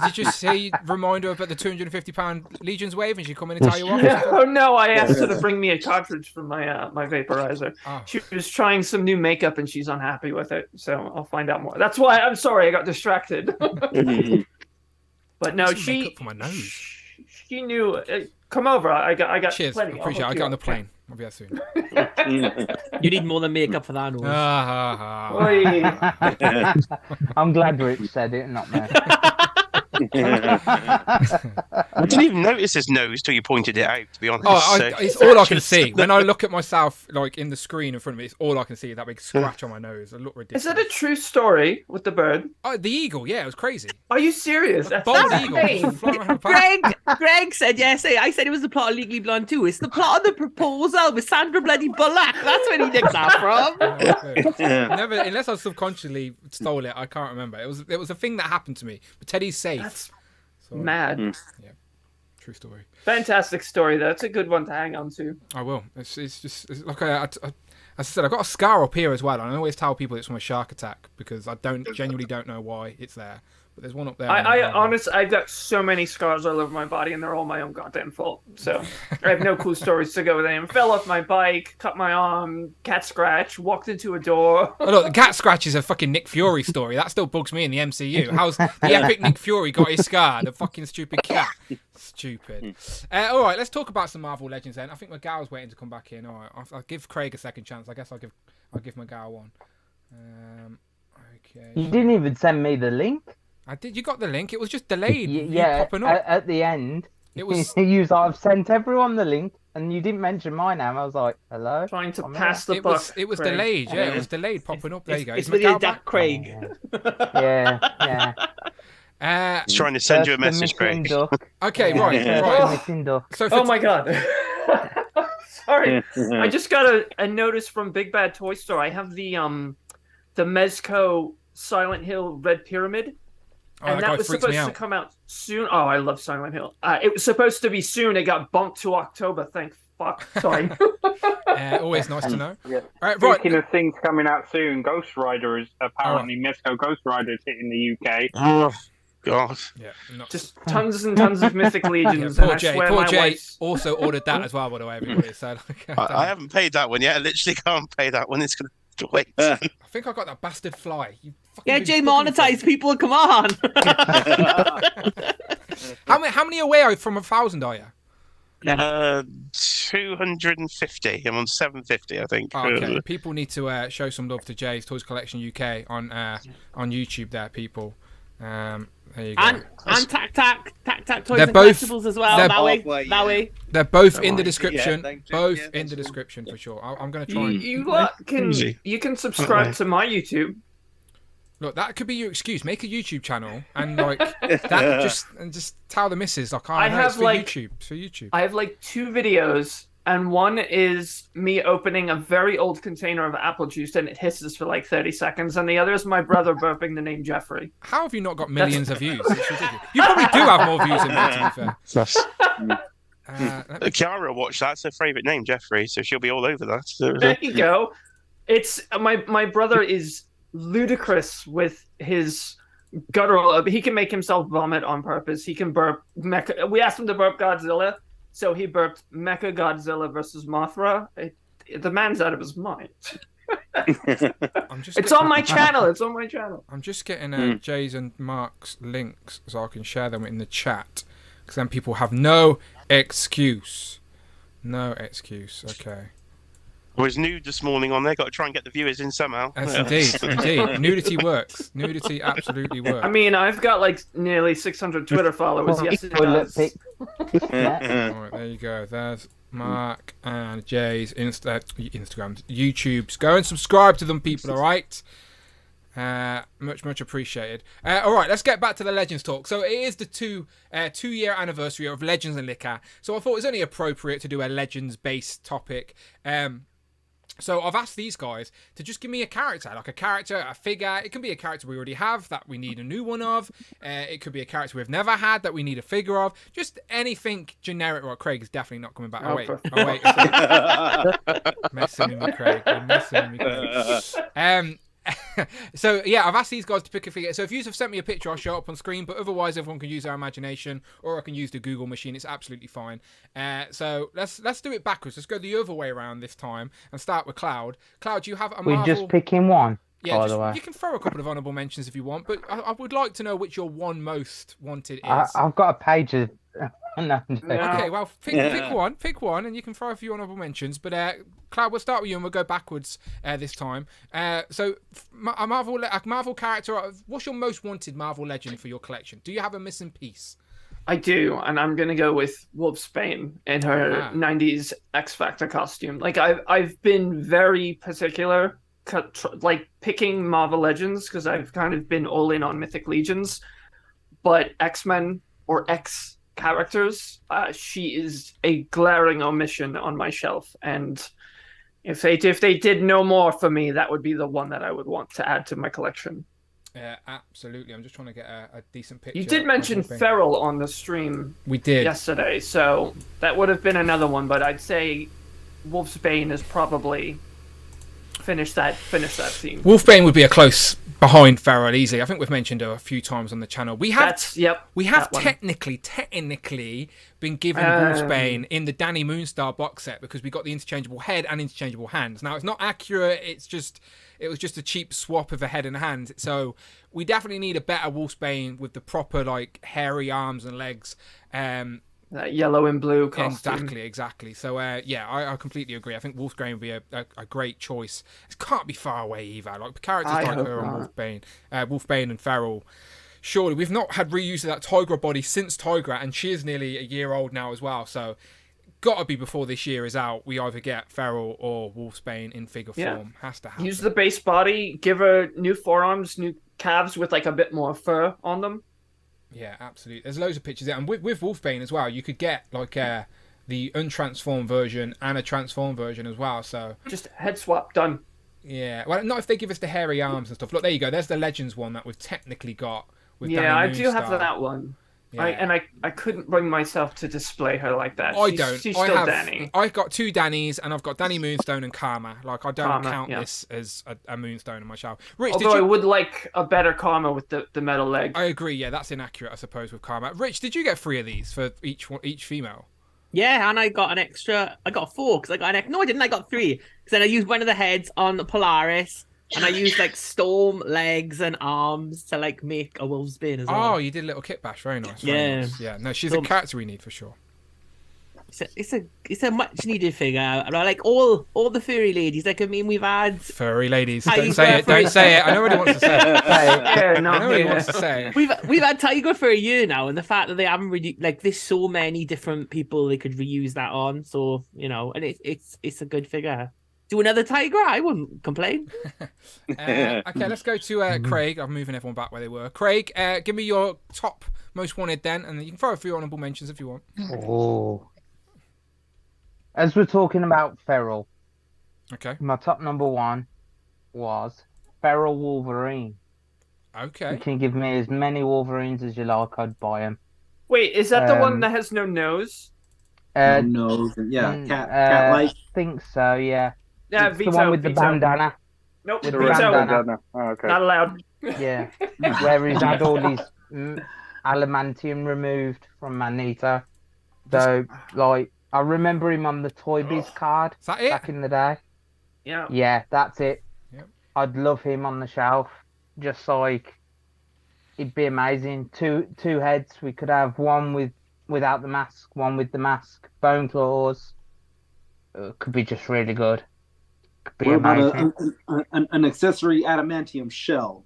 you just say reminder about the £250 Legions wave and she come in and tell you what? Oh no, I asked her to bring me a cartridge for my my vaporizer. Oh. She was trying some new makeup and she's unhappy with it, so I'll find out more. That's why I'm sorry I got distracted. But no, she knew. Come over. I got Cheers. plenty. Appreciate it. I'll get on the plane. I'll be there soon. You need more than makeup for that. I'm glad Rich said it, not me. I didn't even notice his nose till you pointed it out, to be honest. It's all I can see. When I look at myself like in the screen in front of me, it's all I can see, that big scratch on my nose. I look ridiculous. Is that a true story with the bird? Oh, the eagle, yeah, it was crazy. Are you serious? That's Bald eagle. Greg said yes. I said it was the plot of Legally Blonde too. It's the plot of The Proposal with Sandra Bloody Bullock. That's where he nicked that from. Never, unless I subconsciously stole it, I can't remember. It was a thing that happened to me. But Teddy's safe. That's mad. Yeah, true story. Fantastic story. That's a good one to hang on to. I will. It's like as I said, I've got a scar up here as well. And I always tell people it's from a shark attack because I genuinely don't know why it's there. But there's one up there. I've got so many scars all over my body, and they're all my own goddamn fault. So I have no cool stories to go with them. Fell off my bike, cut my arm, cat scratch, walked into a door. Oh, look, the cat scratch is a fucking Nick Fury story. That still bugs me in the MCU. How's the epic Nick Fury got his scar? The fucking stupid cat. Stupid. All right, let's talk about some Marvel Legends then. I think Miguel's waiting to come back in. All right, I'll give Craig a second chance. I guess I'll give Miguel one. Okay. You didn't even send me the link. I did. You got the link. It was just delayed. Yeah, popping up at the end. It was. I've sent everyone the link, and you didn't mention my name. I was like, hello. Trying to pass the It buck. was. It was Craig. delayed. Yeah, it was delayed. Popping up. There you go. It's Is with your McDowell back? dad, Craig. Yeah. He's trying to send you a message, Craig. Okay, right. Missing duck. So Oh my god. Sorry. I just got a notice from Big Bad Toy Store. I have the Mezco Silent Hill Red Pyramid. And that was supposed to come out soon. Oh, I love Silent Hill. It was supposed to be soon. It got bumped to October. Thank fuck. Sorry. Always nice to know. Yeah. Right. Speaking of things coming out soon, Ghost Rider is apparently Mezco Ghost Rider is hitting the UK. Oh God. Yeah. Just tons and tons of Mythic Legions. Poor and Jay. I swear Poor my Jay wife's... also ordered that as well. By the way, everybody. So I haven't paid that one yet. I literally can't pay that one. It's gonna wait. I think I got that bastard fly. You Yeah, Jay, monetize people. Come on. How many away from 1,000 are you? 250. I'm on 750, I think. Oh, okay. People need to show some love to Jay's Toys Collection UK on YouTube. There, people. There you go. And Tac Toys They're and both- Collectibles as well. they're- That way. Halfway, That way. They're both Oh, in the right. description. Yeah, thank you. Both Yeah, in that's the cool. description for sure. I'm going to try and You can Easy. you can subscribe to my YouTube. look. That could be your excuse. Make a YouTube channel and like that. Just tell the missus like I know, have, it's for like- YouTube. It's for YouTube. I have like 2 videos, and one is me opening a very old container of apple juice, and it hisses for like 30 seconds, and the other is my brother burping the name Jeffrey. How have you not got millions of views? It's ridiculous. You probably do have more views than me, to be fair. Kiara watched that. It's her favourite name, Jeffrey, so she'll be all over that. So, There you go. It's my brother is ludicrous with his guttural. He can make himself vomit on purpose. He can burp Mecha. We asked him to burp Godzilla, so he burped Mecha Godzilla versus Mothra. The man's out of his mind. It's on my channel. It's on my channel. I'm just getting Jay's and Mark's links so I can share them in the chat, because then people have no excuse. No excuse. Okay. I was nude this morning on there. Got to try and get the viewers in somehow. Yes, indeed. Nudity works. Nudity absolutely works. I mean, I've got like nearly 600 Twitter followers. Yes, it does. Alright, there you go. There's Mark and Jay's Instagram, YouTube's. Go and subscribe to them, people. All right. Much appreciated. All right, let's get back to the Legends talk. So it is the two-year anniversary of Legends and Liquor. So I thought it was only appropriate to do a Legends-based topic. So I've asked these guys to just give me a character, like a character, a figure. It can be a character we already have that we need a new one of. It could be a character we've never had that we need a figure of. Just anything generic. Well, Craig is definitely not coming back. Oh, wait. Messing with me, Craig. You're messing with me, Craig. So yeah, I've asked these guys to pick a figure. So if you have sent me a picture, I'll show up on screen, but otherwise everyone can use their imagination, or I can use the Google machine. It's absolutely fine. So let's do it backwards. Let's go the other way around this time and start with Cloud. Cloud, do you have a Marvel... We're just picking one. Yeah, by the way. you can throw a couple of honourable mentions if you want, but I would like to know which your one most wanted is. I've got a page of... No. Okay, well, pick one, and you can throw a few honourable mentions. But Cloud, we'll start with you, and we'll go backwards this time. So, a Marvel character. What's your most wanted Marvel Legend for your collection? Do you have a missing piece? I do, and I'm gonna go with Wolfsbane in her 90s X Factor costume. Like I've been very particular, like picking Marvel Legends because I've kind of been all in on Mythic Legions, but X-Men or X characters, she is a glaring omission on my shelf, and if they did no more for me, that would be the one that I would want to add to my collection. Absolutely. I'm just trying to get a decent picture. You did mention Feral on the stream. We did yesterday, so that would have been another one, but I'd say Wolfsbane is probably finish that scene. Wolfbane would be a close behind Feral easily. I think we've mentioned her a few times on the channel. We have technically been given Wolfsbane in the Danny Moonstar box set because we got the interchangeable head and interchangeable hands. Now it's not accurate. It was just a cheap swap of a head and a hand. So we definitely need a better Wolfsbane with the proper like hairy arms and legs. That yellow and blue costume. Exactly. So, I completely agree. I think Wolfsbane would be a great choice. It can't be far away either. Like characters like her and Wolfbane and Feral surely we've not had reuse of that Tigra body since Tigra, and she is nearly a year old now as well. So, got to be before this year is out. We either get Feral or Wolfsbane in figure form. Has to happen. Use the base body, give her new forearms, new calves with like a bit more fur on them. Yeah, absolutely. There's loads of pictures there, and with Wolfbane as well, you could get like the untransformed version and a transformed version as well. So just head swap done. Yeah, well, not if they give us the hairy arms and stuff. Look, there you go. There's the Legends one that we've technically got. With Danny I Moonstar. do have that one. Yeah. I couldn't bring myself to display her like that. She's still Danny. I've got 2 Dannys, and I've got Danny Moonstone and Karma. Like, I don't count this as a Moonstone in my shelf. Rich, although I would like a better Karma with the metal leg. I agree. Yeah, that's inaccurate, I suppose, with Karma. Rich, did you get 3 of these for each female? Yeah, and I got an extra. I got 4 because I got no, I didn't. I got 3 because then I used one of the heads on the Polaris. And I used like storm legs and arms to like make a Wolfsbane as well. Oh, you did a little kit bash. Very nice. Very nice. Yeah. No, she's a character we need for sure. It's a much needed figure, and I like all the furry ladies. Like, I mean, we've had furry ladies. Don't say it. Don't say it. I know what he wants to say. Yeah, no, I know what he wants to say. We've had Tiger for a year now, and the fact that they haven't really like there's so many different people they could reuse that on. So and it's a good figure. Do another Tiger, I wouldn't complain. Okay, let's go to Craig. I'm moving everyone back where they were. Craig, give me your top most wanted then, and you can throw a few honourable mentions if you want. Oh. As we're talking about Feral, okay, my top number 1 was Feral Wolverine. Okay. You can give me as many Wolverines as you like, I'd buy them. Wait, is that the one that has no nose? No nose, cat-like? I think so, yeah. Yeah, it's the one with the bandana. Nope, with the bandana. Oh, okay. Not allowed. Yeah, where he's had all these adamantium removed from Magneto. So, like, I remember him on the Toy Biz card back in the day. Yeah. Yeah, that's it. Yep. I'd love him on the shelf. Just like, it'd be amazing. Two heads. We could have one without the mask, one with the mask. Bone claws. Could be just really good. Could be amazing. An accessory adamantium shell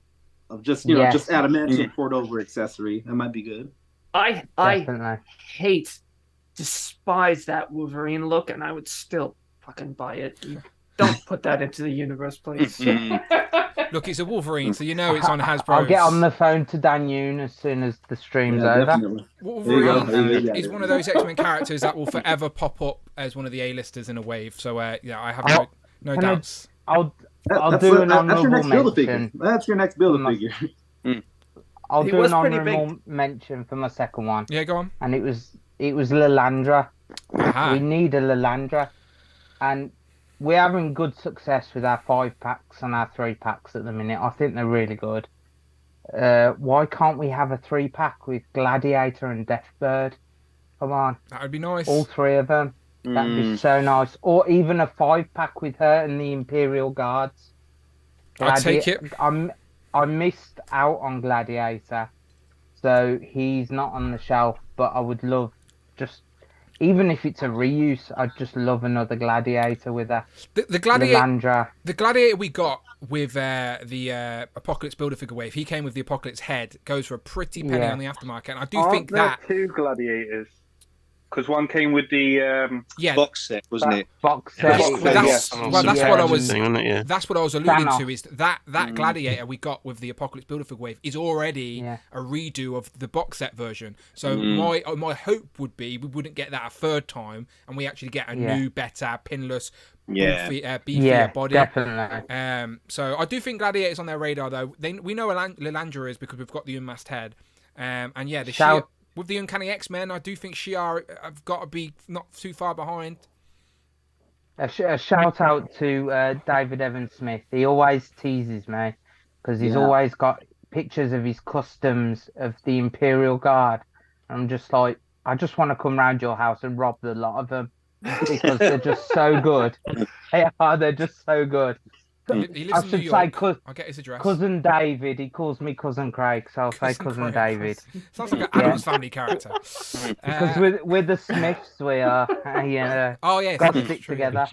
of just adamantium poured over accessory? That might be good. I despise that Wolverine look, and I would still fucking buy it. Don't put that into the universe, please. Look, it's a Wolverine, so it's on Hasbro. I'll get on the phone to Dan Yoon as soon as the stream's over. Definitely. Wolverine is one of those X-Men characters that will forever pop up as one of the A-listers in a wave. So, I have no doubts. I'll do an honourable mention. That's your next Build-A-Figure. I'll do an honourable mention for my second one. Yeah, go on. And it was Lilandra. We need a Lilandra. And we're having good success with our 5-packs and our 3-packs at the minute. I think they're really good. Why can't we have a 3-pack with Gladiator and Deathbird? Come on. That would be nice. All 3 of them. That'd be so nice. Or even a 5-pack with her and the Imperial Guards. I'll take it. I missed out on Gladiator, so he's not on the shelf, but I would love even if it's a reuse, I'd just love another Gladiator with her. The Gladiator we got with the Apocalypse Build-A-Figure wave, he came with the Apocalypse head, goes for a pretty penny on the aftermarket, and I do think that... There 2 Gladiators? Because one came with the box set, wasn't it? Box set. That's what I was alluding to. Is that Gladiator we got with the Apocalypse Build-A-Figure wave is already a redo of the box set version. So my hope would be we wouldn't get that a 3rd time, and we actually get a new, better, pinless, beefier body. Definitely. So I do think Gladiator's on their radar though. We know Lilandra is because we've got the unmasked head, with the Uncanny X-Men, I do think Shi'ar have got to be not too far behind. A shout out to David Evan Smith. He always teases me because he's always got pictures of his customs of the Imperial Guard. I'm just like, I just want to come round your house and rob the lot of them because they're just so good. They're just so good. He lives in New York. I'll get his address. Cousin David. He calls me Cousin Craig, so I'll say Cousin David. Sounds like an Addams Family character. Because with the Smiths, we are, got to stick together.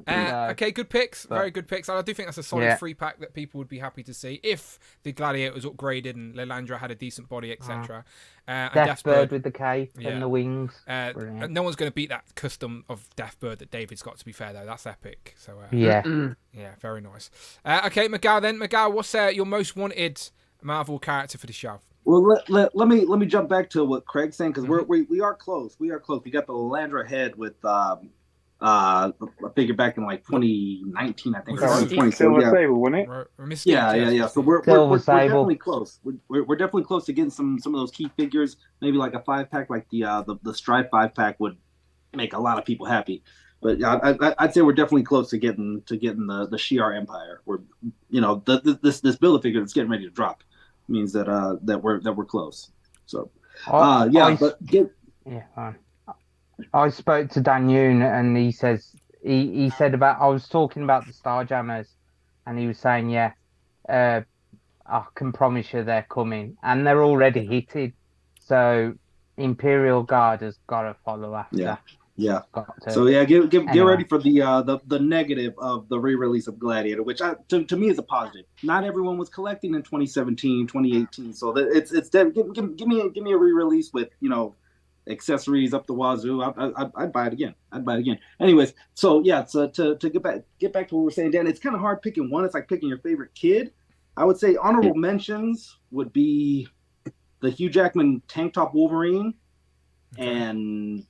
Okay, good picks. Very good picks. I do think that's a solid 3-pack that people would be happy to see if the Gladiator was upgraded and Lilandra had a decent body, etc. Deathbird with the cape and the wings. No one's going to beat that custom of Deathbird that David's got, to be fair, though. That's epic. So yeah, very nice. Okay, Miguel, then. Miguel, what's your most wanted Marvel character for the show? Well, let me jump back to what Craig's saying, because we are close. We got the Lilandra head with I figure back in like 2019, I think. Silver Sable, wasn't it? Yeah. So we're definitely close. We're definitely close to getting some of those key figures. Maybe like a 5-pack, like the Stripe 5-pack would make a lot of people happy. But I'd say we're definitely close to getting the Shi'ar Empire. We're this build a figure that's getting ready to drop means that we're close. So I spoke to Dan Yoon and he said about, I was talking about the Starjammers and he was saying, I can promise you they're coming and they're already hitted. So Imperial Guard has got to follow after. Yeah. So get ready for the negative of the re-release of Gladiator, which to me is a positive. Not everyone was collecting in 2017, 2018. So give me a re-release with accessories up the wazoo. I'd buy it again. Anyways, so to get back to what we're saying, Dan, it's kind of hard picking one. It's like picking your favorite kid. I would say honorable mentions would be the Hugh Jackman tank top Wolverine and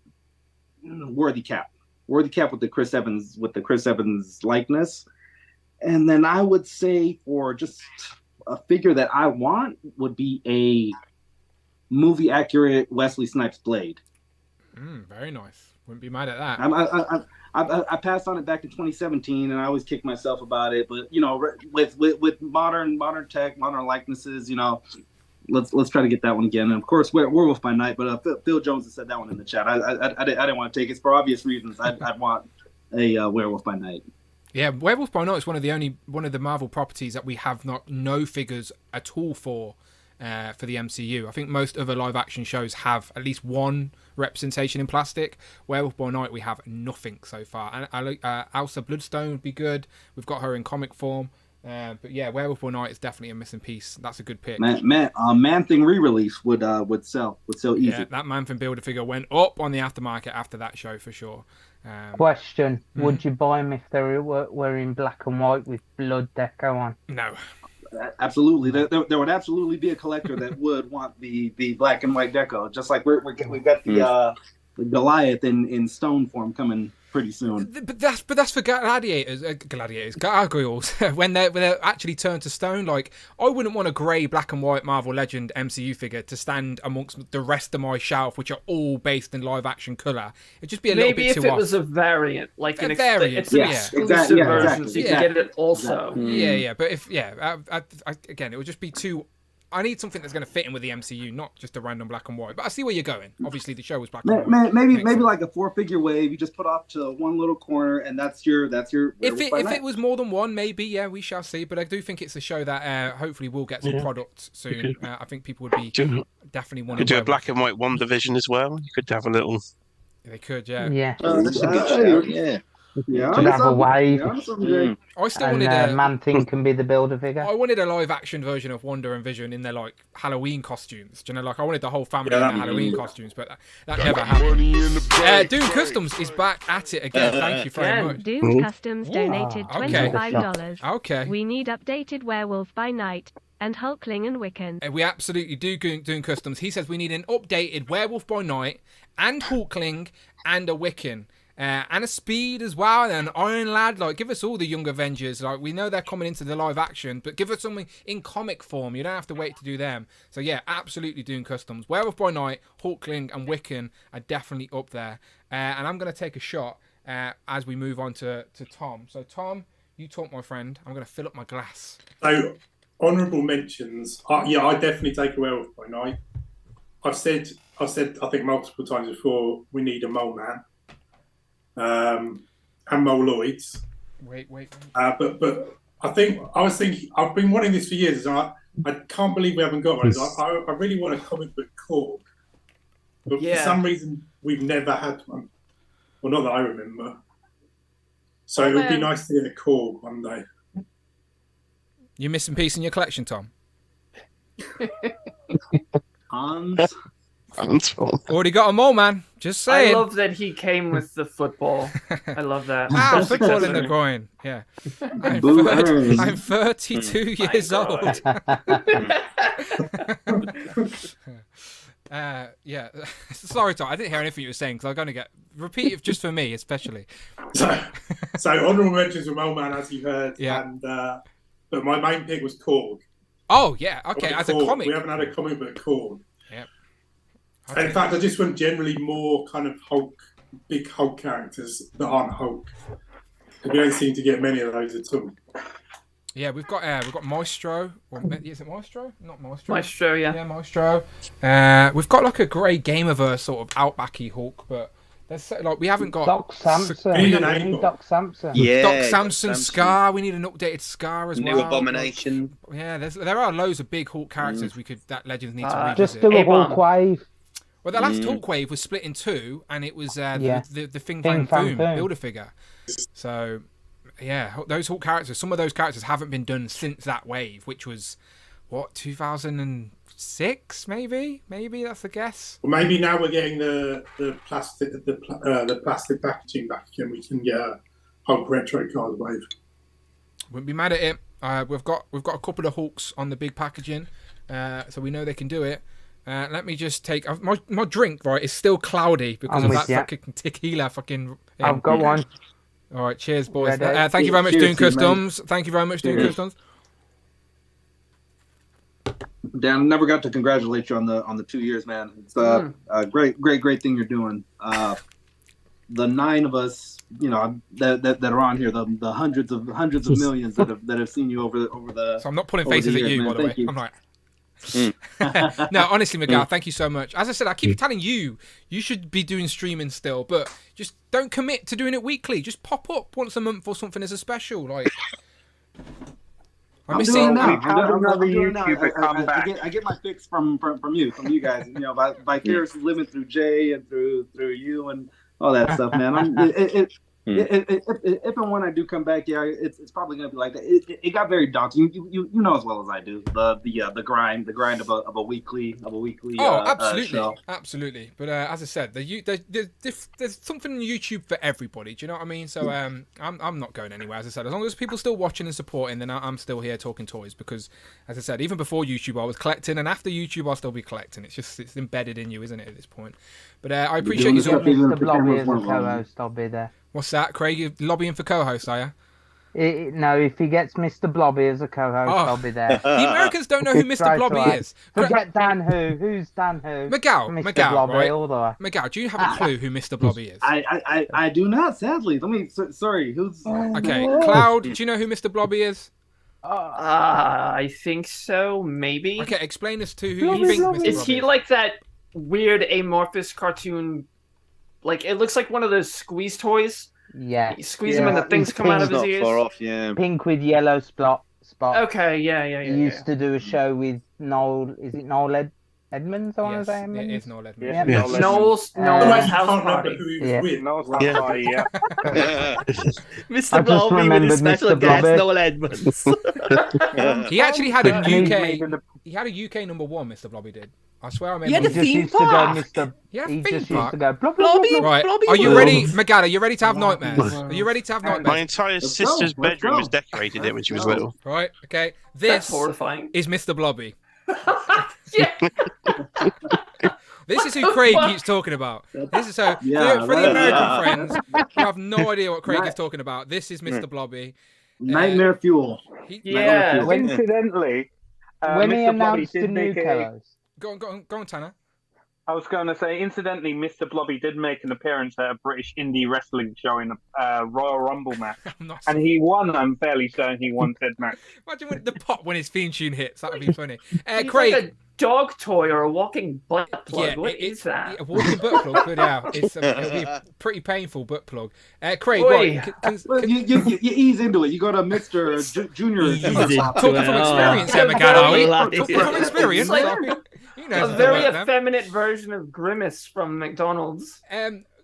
Worthy Cap with the Chris Evans likeness. And then I would say for just a figure that I want would be a movie accurate Wesley Snipes Blade. Very nice. Wouldn't be mad at that. I passed on it back in 2017, and I always kick myself about it. But with modern tech, modern likenesses, let's try to get that one again. And of course, Werewolf by Night. But Phil Jones has said that one in the chat. I didn't want to take it for obvious reasons. I'd want a Werewolf by Night. Yeah, Werewolf by Night is one of the Marvel properties that we have no figures at all for the MCU. I think most other live action shows have at least one representation in plastic. Werewolf by Night, we have nothing so far. And Elsa Bloodstone would be good. We've got her in comic form. But yeah, Werewolf by Night is definitely a missing piece. That's a good pick. Man-Thing re-release would sell easy. Yeah, that Man-Thing Builder figure went up on the aftermarket after that show for sure. Question: would you buy them if they were in black and white with blood deco on? No. Absolutely, there would absolutely be a collector that would want the black and white deco, just like we've got the Goliath in stone form coming pretty soon. But that's for gargoyles when they're actually turned to stone. Like, I wouldn't want a grey black and white Marvel Legend MCU figure to stand amongst the rest of my shelf, which are all based in live action colour. It'd just be a little bit too off. Maybe if it was a variant, like a variant, it's an exclusive version, so you can get it also. But if again, it would just be too. I need something that's going to fit in with the MCU, not just a random black and white. But I see where you're going. Obviously, the show was black and white. Maybe like a 4-figure wave. You just put off to one little corner, and that's your. If it was more than one, maybe we shall see. But I do think it's a show that hopefully will get some product soon. I think people would be definitely wanting. Could do a black and white One Division as well. You could have a little. They could, yeah. Yeah. That's a good show. Yeah. To have a wave. I still wanted Man-Thing can be the builder figure. I wanted a live action version of Wanda and Vision in their like Halloween costumes. Do you know, like I wanted the whole family in their Halloween costumes, but that never happened. Doom Customs is back at it again. Thank you very much. Doom Customs donated $25. Okay. We need updated Werewolf by Night and Hulkling and Wiccan. We absolutely do Doom Customs. He says we need an updated Werewolf by Night and Hulkling and a Wiccan. And a Speed as well, and an Iron Lad. Like, give us all the Young Avengers. Like, we know they're coming into the live action, but give us something in comic form. You don't have to wait to do them. So yeah, absolutely Doom Customs. Werewolf by Night, Hulkling, and Wiccan are definitely up there. And I'm going to take a shot as we move on to Tom. So Tom, you talk, my friend. I'm going to fill up my glass. So honourable mentions. I definitely take a Werewolf by Night. I've said I think multiple times before, we need a Mole Man. And Moloids. Wait. But I was thinking, I've been wanting this for years. I can't believe we haven't got one. I really want a comic book Korg. But for some reason, we've never had one. Well, not that I remember. So it would be nice to get a Korg one day. You missing piece in your collection, Tom? Already got them all, man. Just saying. I love that he came with the football. I love that. Football in the groin. Yeah. I'm 32 years old. Yeah. Sorry, Tom. I didn't hear anything you were saying because I'm going to get repeat it just for me, especially. So honourable mentions with Melman, as you heard. Yeah. And but my main pick was Korg. Oh yeah. Okay. As Korg. a comic, we haven't had a comic book Korg. Yep. In fact, I just want generally more kind of big Hulk characters that aren't Hulk. We don't seem to get many of those at all. Yeah, we've got Maestro. Or, is it Maestro? Not Maestro. Maestro, yeah. Yeah, Maestro. We've got like a grey Gameverse sort of outbacky Hulk, but there's like we haven't got Doc Samson. We need Doc Samson. Yeah, Doc Samson, Scar. We need an updated Scar as well. New Abomination. Yeah, there are loads of big Hulk characters that Legends need to revisit. Just do a Hulk wave. Well, the last Hulk wave was split in two, and it was the Thing Fang Boom Build-A-Figure. So, yeah, those Hulk characters, some of those characters haven't been done since that wave, which was, 2006, maybe? Maybe, that's a guess. Well, maybe now we're getting the plastic packaging back again. We can get a Hulk retro card wave. Wouldn't be mad at it. We've got a couple of Hulks on the big packaging, so we know they can do it. Let me just take my drink. Right, it's still cloudy because of that fucking tequila. I've got one. All right, cheers, boys. Thank you very much, Doing Customs. Thank you very much, Doing Customs. Dan, I never got to congratulate you on the 2 years, man. It's a great thing you're doing. The 9 of us, that are on here, the hundreds of millions that have seen you over the. So I'm not pulling faces at you, by the way. I'm like. No, honestly, Miguel, thank you so much. As I said, I keep telling you should be doing streaming still, but just don't commit to doing it weekly. Just pop up once a month or something as a special. Like, I'm doing now. I get my fix from you guys. Vicariously living through Jay and through you and all that stuff, man. If and when I do come back, it's probably gonna be like that. It got very daunting. You know as well as I do the grind of a weekly. Absolutely. But as I said, there's something on YouTube for everybody. Do you know what I mean? So I'm not going anywhere. As I said, as long as people still watching and supporting, then I'm still here talking toys. Because as I said, even before YouTube, I was collecting, and after YouTube, I'll still be collecting. It's embedded in you, isn't it, at this point? But I appreciate you. Mr. Blobby as a co-host, I'll be there. What's that, Craig? You're lobbying for co-host, are you? No, if he gets Mr. Blobby as a co-host, I'll be there. The Americans don't know who Mr. Blobby is. Forget Dan Who. Who's Dan Who? Miguel, Blobby, right? Miguel, do you have a clue who Mr. Blobby is? I do not, sadly. Sorry, who's... Okay, Cloud, do you know who Mr. Blobby is? I think so, maybe. Okay, explain this to who you think Mr. Blobby is. Is he like that weird amorphous cartoon? Like, it looks like one of those squeeze toys. Yeah. You squeeze him and the things come out of his ears. Far off, yeah. Pink with yellow spot. Okay, yeah. He used to do a show with Noel. Is it Noel Edmonds? I want to say. It is Noel Edmonds. Yeah. Noel's house party. Noel's house party, yeah. Mr. Blobby with his special guest, Noel Edmonds. He actually had a UK. He had a UK number 1. Mr. Blobby did. I swear I remember. He had a theme park. He just used to go Blobby. Right. Are you ready, Magada? Are you ready to have nightmares? Are you ready to have nightmares? My entire sister's bedroom was decorated it when she was little. Right. Okay. This horrifying. Is Mr. Blobby. Yeah. This is who Craig keeps talking about. This is for the American friends who have no idea what Craig is talking about. This is Mr. Blobby. Nightmare fuel. Incidentally, when he Mr. announced Blobby the new co-host. Go on, Tanner. I was going to say, incidentally, Mr. Blobby did make an appearance at a British indie wrestling show in a Royal Rumble match. And he won, I'm fairly certain he won said match. Imagine when the pop when his theme tune hits. That would be funny. He's Craig. like a dog toy or a walking butt plug. Yeah, What is that? A walking butt plug, but it'll be a pretty painful butt plug. Craig, you ease into it. You go to Mr. Junior. Talking from experience, Magada. Talking from experience. A very effeminate version of Grimace from McDonald's.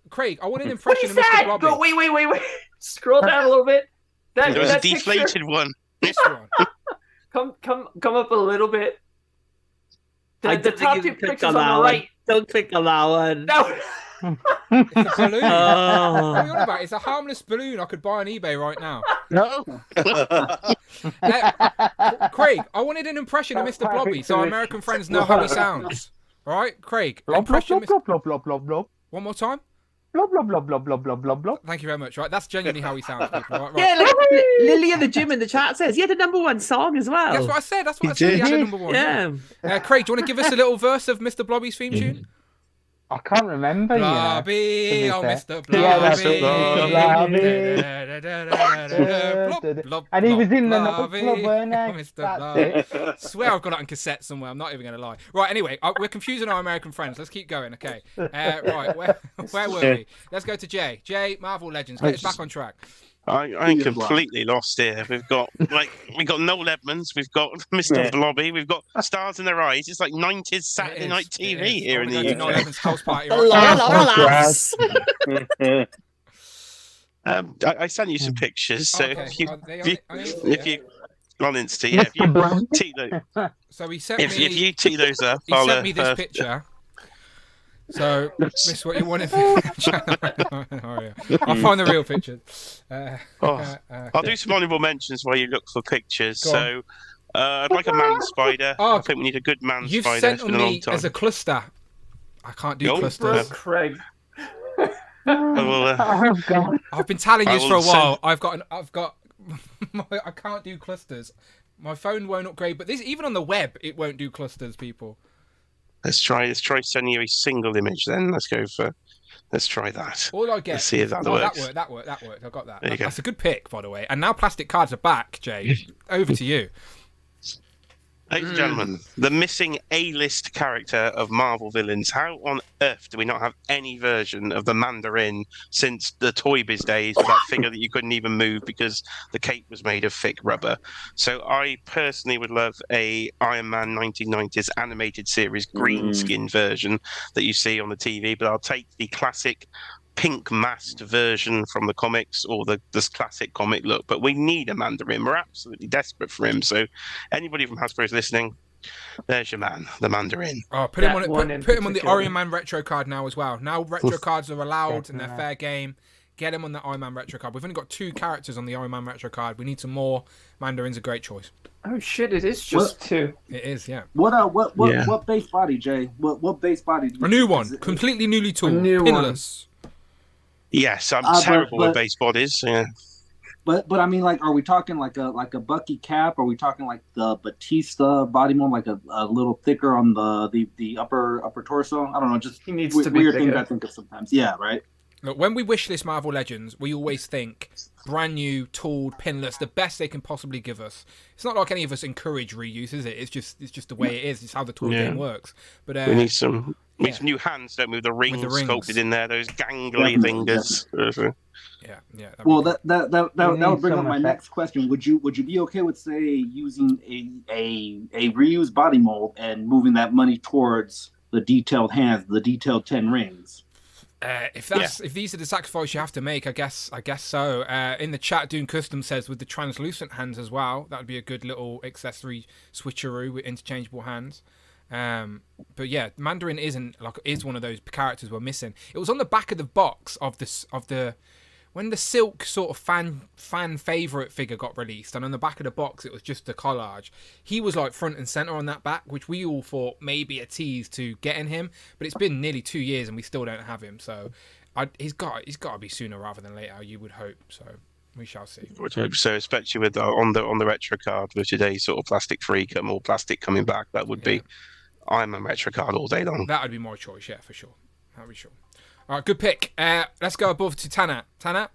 Craig, I want an impression of Mr. Blobby. But wait. Scroll down a little bit. There was a that deflated picture, one. This one. come up a little bit. I The don't top think you two click pictures on on that the one. right. Don't click on that one. No. It's a balloon. Oh. What are you on about? It's a harmless balloon I could buy on eBay right now. No. Craig, I wanted an impression of Mr. Blobby so our American friends know how he sounds. All right, Craig. Blob, blob, Impression. blob, blob, blob, blob, blob. One more time. Blob, blob, blob, blob, blob, blob, blob, blob. Thank you very much. Right, that's genuinely how he sounds, people. Right, Yeah, like Lily in the gym in the chat says he had a #1 song as well. That's what I said. That's what I said. He had a number one. Yeah. Craig, do you want to give us a little verse of Mr. Blobby's theme tune? I can't remember, Blobby, oh, Mr. Blobby. Yeah, that's Blobby. Blob, And he was in the Blobby, nightclub, weren't oh, he? Mr. That's Blobby. it. Swear I've got it on cassette somewhere. I'm not even going to lie. Right, anyway, we're confusing our American friends. Let's keep going, okay? Right, where were we? Let's go to Jay. Jay, Marvel Legends. Get us back on track. I'm completely lost here. We've got Noel Edmonds, we've got Mr. Blobby, we've got Stars in Their Eyes. It's like 90s Saturday night TV here in the UK. Noel Edmonds' house party. I sent you some pictures, so Okay. if you on Insta, yeah, if you tee those, So he sent if me. you tee those up, He sent me this picture. So, miss what you wanted. Oh, yeah. I'll find the real pictures. I'll do some honourable mentions while you look for pictures. Go So, I'd like a man spider. Oh, I think we need a good man You've spider. sent It's been a long me time. as a cluster. I can't do Nope. clusters. Craig. Oh, God. I've been telling you I this for a will while. I can't do clusters. My phone won't upgrade, but even on the web, it won't do clusters, people. Let's try sending you a single image then. Let's try that. All I get. Let's see if that works. That worked. I got that. There you go. That's a good pick, by the way. And now plastic cards are back, Jay. Over to you. Ladies and gentlemen, the missing A-list character of Marvel villains. How on earth do we not have any version of the Mandarin since the Toy Biz days with that figure that you couldn't even move because the cape was made of thick rubber? So I personally would love a Iron Man 1990s animated series green skin version that you see on the TV, but I'll take the classic pink masked version from the comics or this classic comic look. But we need a Mandarin. We're absolutely desperate for him. So anybody from Hasbro's listening, there's your man, the Mandarin. Oh, put him on the Iron Man retro card now as well. Now retro cards are allowed and they're fair game. Get him on the Iron Man retro card. We've only got 2 characters on the Iron Man retro card. We need some more. Mandarin's a great choice. Oh shit! It is just 2. It is, yeah. What base body, Jay? What base body? A new one, completely newly tooled, pinless. Yes, I'm terrible with base bodies. Yeah. But I mean, like, are we talking like a Bucky cap? Are we talking like the Batista body more, like a little thicker on the upper torso? I don't know, just he needs to be weird bigger. things I think of sometimes. Yeah, right. Look, when we wish list Marvel Legends, we always think brand new, tooled, pinless, the best they can possibly give us. It's not like any of us encourage reuse, is it? It's just the way it is. It's how the tool game works. But we need some new hands, don't we? With the rings sculpted in there, those gangly fingers. Yeah. Well, that would bring up my next question. Would you be okay with, say, using a reused body mold and moving that money towards the detailed hands, the detailed 10 rings? If these are the sacrifices you have to make, I guess so. In the chat, Dune Custom says with the translucent hands as well, that would be a good little accessory switcheroo with interchangeable hands. But yeah, Mandarin is one of those characters we're missing. It was on the back of the box of the when the Silk sort of fan favorite figure got released, and on the back of the box it was just a collage. He was like front and center on that back, which we all thought maybe a tease to getting him, but it's been nearly 2 years and we still don't have him. So he's got to be sooner rather than later, you would hope. So we shall see. So especially with on the retro card with today's sort of plastic free, more plastic coming back, that would be I'm a retro card all day long. That would be my choice, yeah, for sure. That'd be sure. All right, good pick. Let's go above to Tanat. Tanat,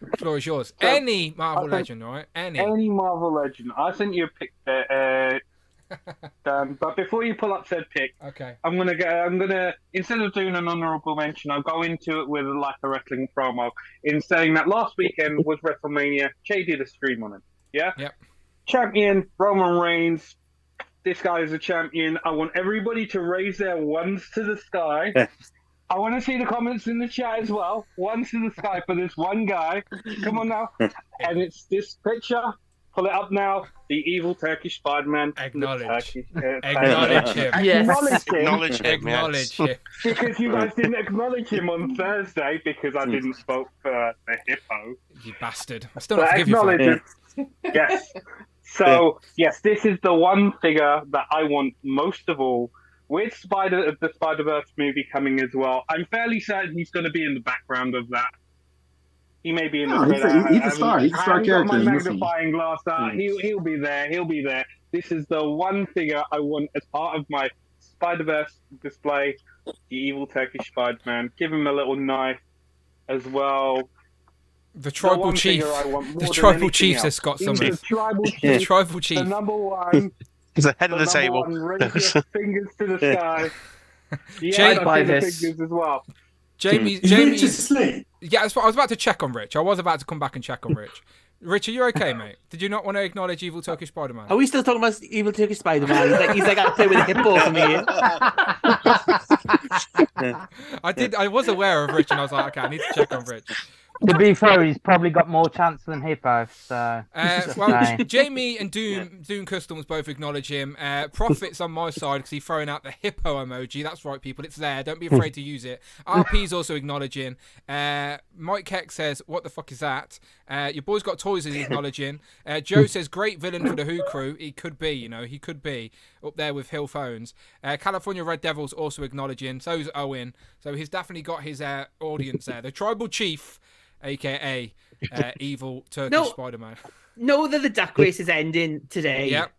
the floor is yours. So, any Marvel Legend, all right? Any Marvel Legend. I sent you a pick there, Dan. But before you pull up said pick, okay, I'm gonna instead of doing an honourable mention, I'll go into it with like a wrestling promo in saying that last weekend was WrestleMania. Jay did a stream on it. Yeah. Yep. Champion Roman Reigns. This guy is a champion. I want everybody to raise their ones to the sky. I want to see the comments in the chat as well. One to the sky for this one guy. Come on now. And it's this picture. Pull it up now. The evil Turkish Spider-Man. Acknowledge. Acknowledge him. Yes. Acknowledge him. Because you guys didn't acknowledge him on Thursday because I didn't vote for the hippo. You bastard. I still not forgive you for it. Yes. So, yes, this is the one figure that I want most of all. With the Spider-Verse movie coming as well, I'm fairly certain he's going to be in the background of that. He may be in the he's a star. He's a star character. My magnifying glass. He'll be there. He'll be there. This is the one figure I want as part of my Spider-Verse display. The evil Turkish Spider-Man. Give him a little knife as well. The tribal chief. The tribal chief has got something. The tribal chief. The tribal chief. The number one. He's ahead of the table. Raise your fingers to the sky. Yeah, I the fingers as well. Jamie. Yeah, that's what I was about to check on Rich. I was about to come back and check on Rich. Rich, are you okay, mate? Did you not want to acknowledge evil Turkish Spider-Man? Are we still talking about evil Turkish Spider-Man? He's like I play with a hippo for me. I was aware of Rich, and I was like, okay, I need to check on Rich. To be fair, he's probably got more chance than Hippo. So, well, Jamie and Doom Customs both acknowledge him. Profits on my side because he's throwing out the hippo emoji. That's right, people. It's there. Don't be afraid to use it. RP's also acknowledging. Mike Keck says, "What the fuck is that?" Your boy's got toys. Is acknowledging. Joe says, "Great villain for the Who crew. He could be. You know, he could be up there with Hill Phones." California Red Devils also acknowledging. So's Owen. So he's definitely got his audience there. The tribal chief. AKA evil Turkish Spider-Man. Know that the duck race is ending today. Yep.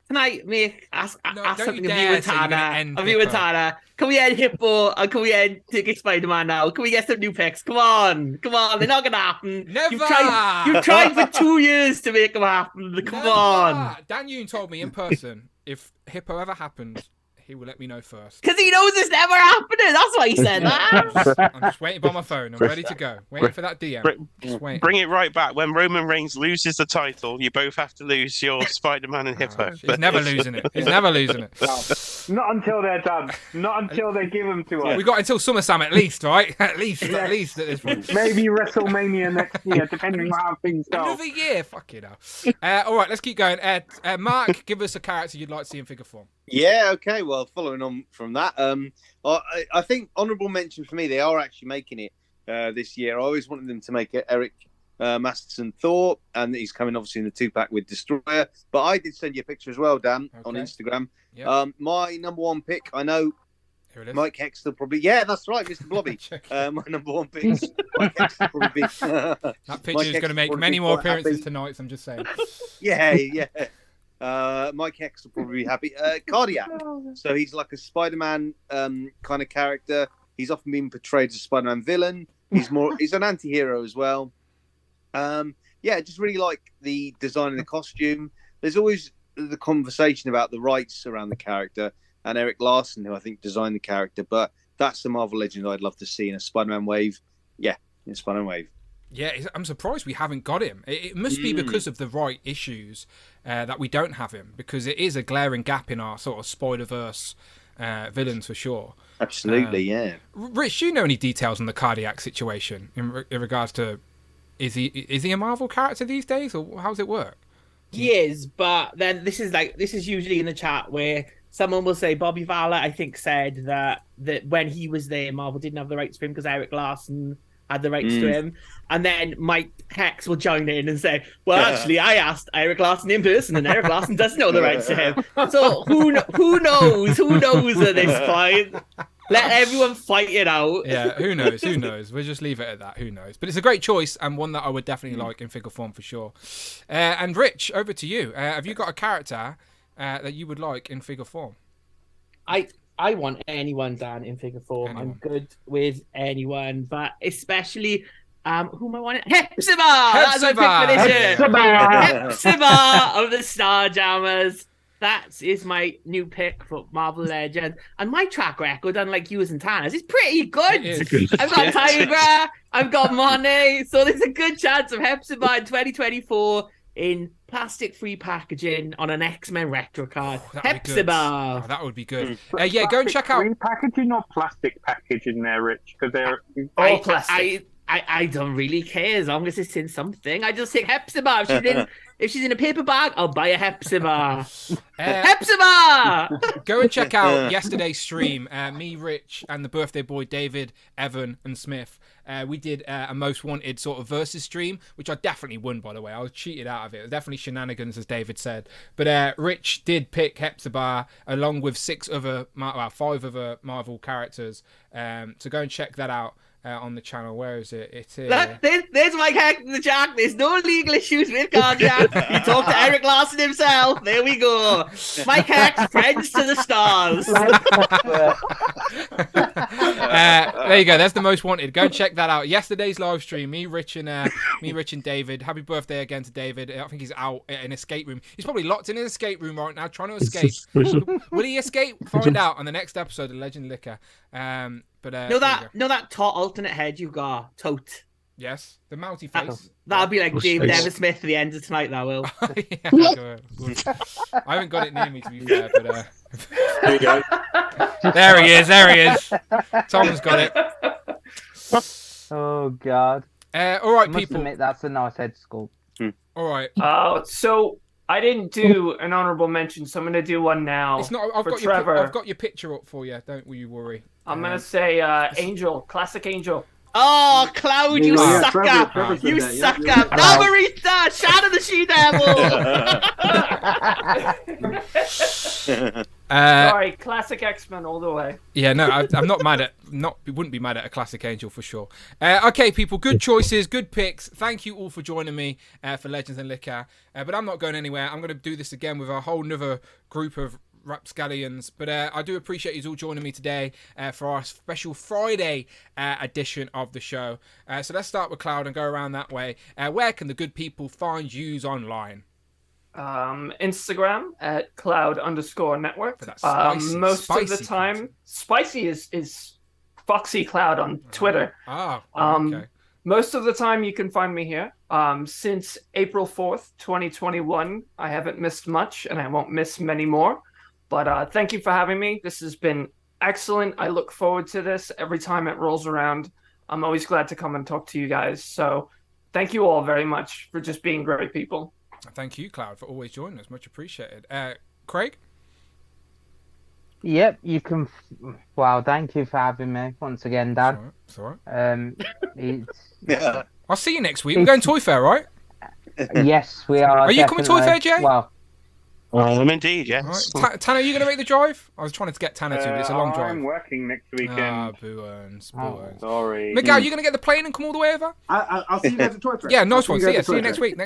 Can I ask something of you dare and say you're gonna end Tana? Can we end Hippo and can we end Turkish Spider-Man now? Can we get some new picks? Come on. They're not gonna happen. Never. You've tried for 2 years to make them happen. Come on. Dan Yoon told me in person if Hippo ever happens, he will let me know first. Because he knows it's never happening. That's why he said that. I'm just waiting by my phone. I'm ready to go. Waiting for that DM. Bring it right back. When Roman Reigns loses the title, you both have to lose your Spider-Man and Hippo. He's never losing it. He's never losing it. Not until they're done. Not until they give them to us. We got until SummerSlam at least, right? At least at this point. Maybe WrestleMania next year, depending on how things go. Another year. Fuck it up. All right, let's keep going. Mark, give us a character you'd like to see in figure form. Yeah, okay. Well, following on from that, I think honourable mention for me, they are actually making it this year. I always wanted them to make it Eric Masterson Thor, and he's coming obviously in the 2-pack with Destroyer. But I did send you a picture as well, Dan, on Instagram. Yep. My number one pick, I know Mike Hexter probably. Yeah, that's right, Mr. Blobby. My number one pick. Mike Hexter probably be. That picture is going to make many more appearances tonight, so I'm just saying. Yeah. Mike Hex will probably be happy. Cardiac. So he's like a Spider-Man kind of character. He's often been portrayed as a Spider-Man villain. He's an anti-hero as well. Just really like the design of the costume. There's always the conversation about the rights around the character, and Eric Larson, who I think designed the character. But that's the Marvel Legend I'd love to see in a Spider-Man wave. Yeah, in Spider-Man wave. Yeah, I'm surprised we haven't got him. It must be because of the right issues that we don't have him, because it is a glaring gap in our sort of Spider-Verse villains for sure. Absolutely, yeah. Rich, do you know any details on the Cardiac situation in regards to is he a Marvel character these days, or how does it work? He is, but then this is usually in the chat where someone will say Bobby Fowler, I think, said that when he was there, Marvel didn't have the rights for him because Eric Larson had the rights to him, and then Mike Hex will join in and say, well, actually, I asked Eric Larson in person, and Eric Larson doesn't know the rights to him. So who knows? Who knows at this point? Let everyone fight it out. Yeah, who knows? We'll just leave it at that. Who knows? But it's a great choice, and one that I would definitely like in figure form for sure. And Rich, over to you. Have you got a character that you would like in figure form? I want anyone, Dan, in figure form. I'm good with anyone, but especially who am I wanting? Hepzibah! That's my pick for this year. Hepzibah of the Starjammers. That is my new pick for Marvel Legends. And my track record, unlike yours and Tanner's, is pretty good. I've got Tigra, I've got Monet, so there's a good chance of Hepzibah in 2024 in plastic-free packaging on an X-Men retro card. That'd be good. Hepzibah. Oh, that would be good. Yeah, go and check out. Free packaging or plastic packaging there, Rich? Because they're all plastic. I don't really care as long as it's in something. I just think Hepzibah. If she's in a paper bag, I'll buy a Hepzibah. Hepzibah! Go and check out yesterday's stream. Me, Rich, and the birthday boy David, Evan, and Smith. We did a Most Wanted sort of versus stream, which I definitely won, by the way. I was cheated out of it. It was definitely shenanigans, as David said. But Rich did pick Hepzibah along with 5 other Marvel characters. So go and check that out. On the channel. Where is it? It is. Look, there's my character in the Jack. There's no legal issues with Cardiac. You talk to Eric Larson himself. There we go. My character, friends to the stars. There you go. That's the Most Wanted. Go and check that out. Yesterday's live stream. Me, Rich, and David. Happy birthday again to David. I think he's out in an escape room. He's probably locked in an escape room right now, trying to escape. Will he escape? Find out on the next episode of Legend Liquor. But know that alternate head you got, tote. Yes, the mounty face. That'll be like David Evan Smith at the end of tonight. That will. Yeah, I haven't got it near me to be fair, but there you go. There he is. Tom's got it. Oh God. All right, people. Admit, that's a nice head sculpt. All right. So I didn't do an honorable mention, so I'm going to do one now. It's not. I've got your picture up for you. Don't you worry. I'm going to say Angel, classic Angel. Oh, Cloud, you sucker! You sucker! Margarita, shadow the she-devil! Sorry, classic X-Men all the way. Yeah, no, I'm not mad at. Wouldn't be mad at a classic Angel for sure. Okay, people, good choices, good picks. Thank you all for joining me for Legends and Liquor. But I'm not going anywhere. I'm going to do this again with a whole nother group of rapscallions, but I do appreciate you all joining me today for our special Friday edition of the show. So let's start with Cloud and go around that way. Where can the good people find yous online? Instagram at Cloud_network. That's spicy, most spicy of the time, Spicy is Foxy Cloud on Twitter. Okay. Most of the time, you can find me here. Since April 4th, 2021, I haven't missed much, and I won't miss many more. But thank you for having me. This has been excellent. I look forward to this every time it rolls around. I'm always glad to come and talk to you guys. So thank you all very much for just being great people. Thank you, Cloud, for always joining us. Much appreciated. Craig? Yep, you can. Wow, thank you for having me once again, Dad. It's all right. Yeah. I'll see you next week. We're going Toy Fair, right? Yes, we are. Are you coming Toy Fair, Jay? Well, indeed, yes. Right. Tanner, are you going to make the drive? I was trying to get Tanner to, but it's a long drive. I'm working next weekend. Boo-earns. Sorry. Miguel, you going to get the plane and come all the way over? I'll see you guys at Toy Fair. Yeah, nice one. See you next week.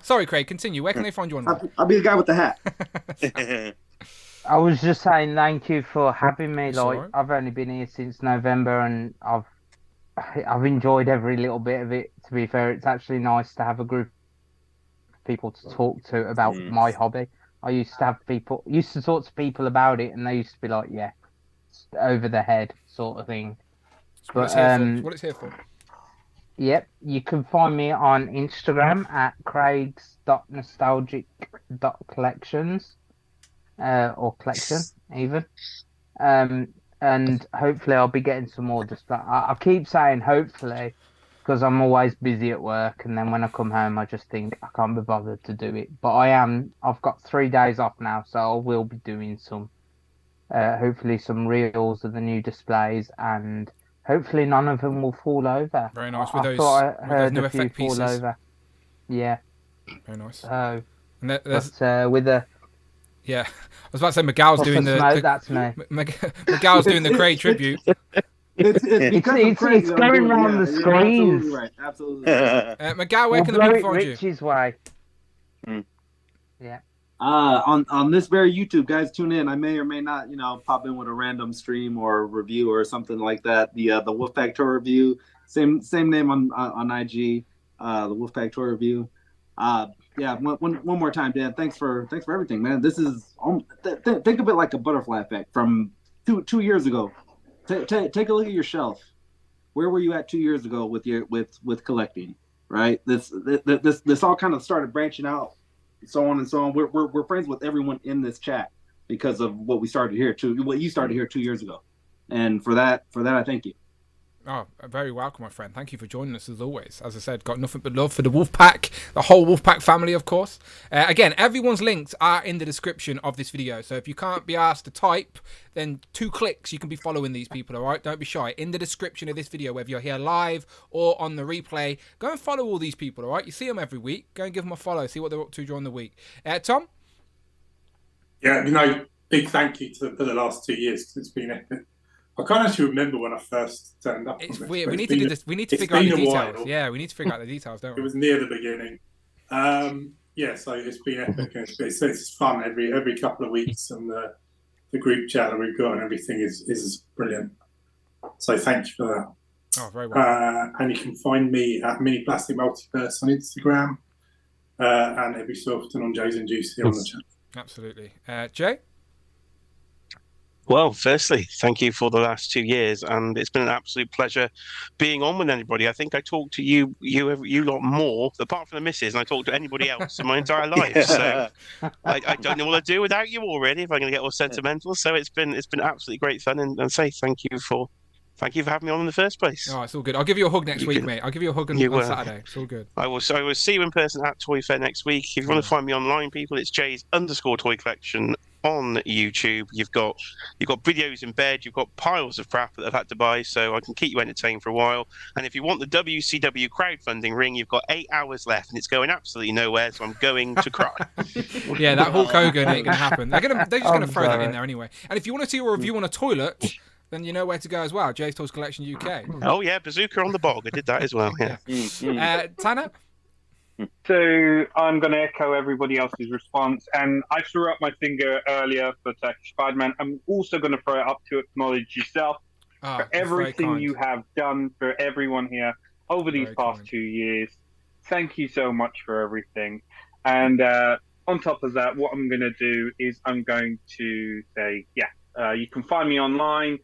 Sorry, Craig, continue. Where can they find you online? I'll be the guy with the hat. I was just saying thank you for having me. That's like, right. I've only been here since November, and I've enjoyed every little bit of it. To be fair, it's actually nice to have a group of people to talk to about my hobby. I used to talk to people about it, and they used to be like, "Yeah, it's over the head," sort of thing. What it's here for. Yep, you can find me on Instagram at craigs.nostalgic.collections. Or collection even, and hopefully I'll be getting some more. Just I keep saying hopefully because I'm always busy at work, and then when I come home I just think I can't be bothered to do it. But I've got 3 days off now, so I will be doing some hopefully some reels of the new displays, and hopefully none of them will fall over. Very nice with those. I heard new a few effect fall pieces. over. Yeah. Very nice. So, and with the. Yeah, I was about to say Miguel's doing the. That's me. Miguel's doing the Craig tribute. It's going around the screens. Right, absolutely. Miguel, where can the people find you? Rich's way. Yeah. On this very YouTube, guys, tune in. I may or may not, pop in with a random stream or review or something like that. The Wolfpack Tour review, same name on IG. The Wolfpack Tour review. Yeah, one more time, Dan. Thanks for everything, man. This is think of it like a butterfly effect from two years ago. Take a look at your shelf. Where were you at 2 years ago with collecting, right? This all kind of started branching out, so on and so on. We're friends with everyone in this chat because of what you started here 2 years ago, and for that I thank you. Oh, very welcome, my friend. Thank you for joining us as always. As I said, got nothing but love for the Wolfpack, the whole Wolfpack family, of course. Again, everyone's links are in the description of this video. So if you can't be asked to type, then 2 clicks, you can be following these people, all right? Don't be shy. In the description of this video, whether you're here live or on the replay, go and follow all these people, all right? You see them every week. Go and give them a follow. See what they're up to during the week. Tom? Yeah, big thank you for the last 2 years, because it's been epic. I can't actually remember when I first turned up. It's weird. We need to do this. We need to figure out the details. Yeah, we need to figure out the details, don't we? It was near the beginning. Yeah, so it's been epic. It's fun every couple of weeks, and the group chat that we've got and everything is brilliant. So thank you for that. Oh, very well. And you can find me at Mini Plastic Multiverse on Instagram, and every so often on Jay's and Juice here on the channel. Absolutely. Jay? Well, firstly, thank you for the last 2 years, and it's been an absolute pleasure being on with anybody. I think I talked to you lot more, apart from the missus, than I talked to anybody else in my entire life. So I don't know what I'd do without you already if I'm going to get all sentimental. So it's been absolutely great fun, and say thank you for having me on in the first place. Oh, it's all good. I'll give you a hug next week, mate. I'll give you a hug on Saturday. It's all good. I will see you in person at Toy Fair next week. If you want to find me online, people, it's Jay's_toy collection on YouTube. You've got videos in bed. You've got piles of crap that I've had to buy, so I can keep you entertained for a while. And if you want the WCW crowdfunding ring, you've got 8 hours left, and it's going absolutely nowhere. So I'm going to cry. Yeah, that Hulk Hogan ain't gonna happen. They're just gonna throw that in there anyway. And if you want to see a review on a toilet, then you know where to go as well. Jay's Toys Collection UK. Oh yeah, Bazooka on the Bog. I did that as well. Yeah. Tanner? So I'm going to echo everybody else's response, and I threw up my finger earlier for Turkish Spider-Man. I'm also going to throw it up to acknowledge yourself for everything you have done for everyone here over these past 2 years. Thank you so much for everything. And on top of that, what I'm going to do is I'm going to say, you can find me online,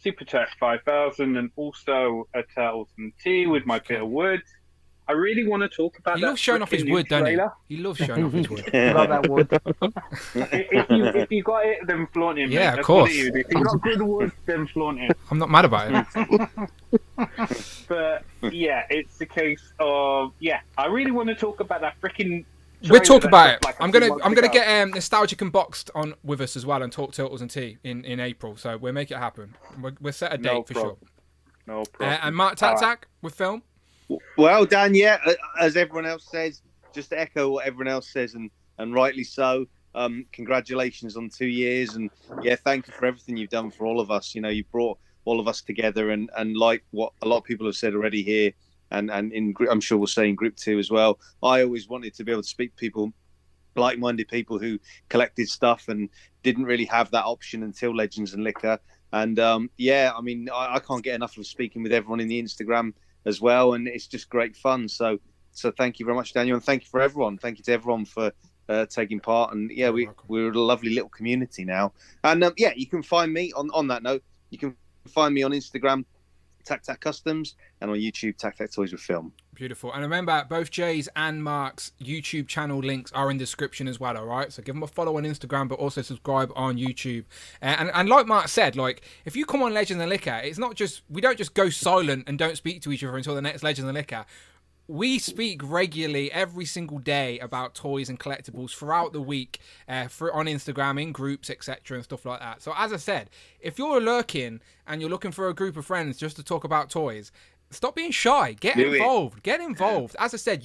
SUPERCHAT 5000, and also a Turtles and Tea with my bit of wood. I really want to talk about that. He loves showing off his wood, doesn't he? He loves showing off his wood. Got that wood. if you got it, then flaunt it. Yeah, of course. If you got good wood, then flaunt it. I'm not mad about it. But yeah, it's the case of I really want to talk about that freaking. We'll talk about it. I'm gonna get Nostalgic Unboxed on with us as well and talk Turtles and Tea in April. So we'll make it happen. We'll set a date for sure. No problem. And Mark Tack with film. Well, Dan, as everyone else says, just to echo what everyone else says, and rightly so. Congratulations on 2 years, and thank you for everything you've done for all of us. You know, you brought all of us together, and like what a lot of people have said already here, and I'm sure we'll say in group 2 as well. I always wanted to be able to speak to people, like-minded people who collected stuff and didn't really have that option until Legends and Liquor. And I mean, I can't get enough of speaking with everyone in the Instagram as well, and it's just great fun. So thank you very much, Daniel, and thank you for everyone. Thank you to everyone for taking part. And we're a lovely little community now. And you can find me on that note. You can find me on Instagram, Tac Customs, and on YouTube, Tac Toys with Film. Beautiful. And remember, both Jay's and Mark's YouTube channel links are in the description as well, all right? So give them a follow on Instagram, but also subscribe on YouTube. And like Mark said, like, if you come on Legends and Liquor, it's not just, we don't just go silent and don't speak to each other until the next Legends and Liquor. We speak regularly every single day about toys and collectibles throughout the week on Instagram, in groups, etc. and stuff like that. So as I said, if you're lurking and you're looking for a group of friends just to talk about toys, stop being shy. Get involved. Get involved. As I said,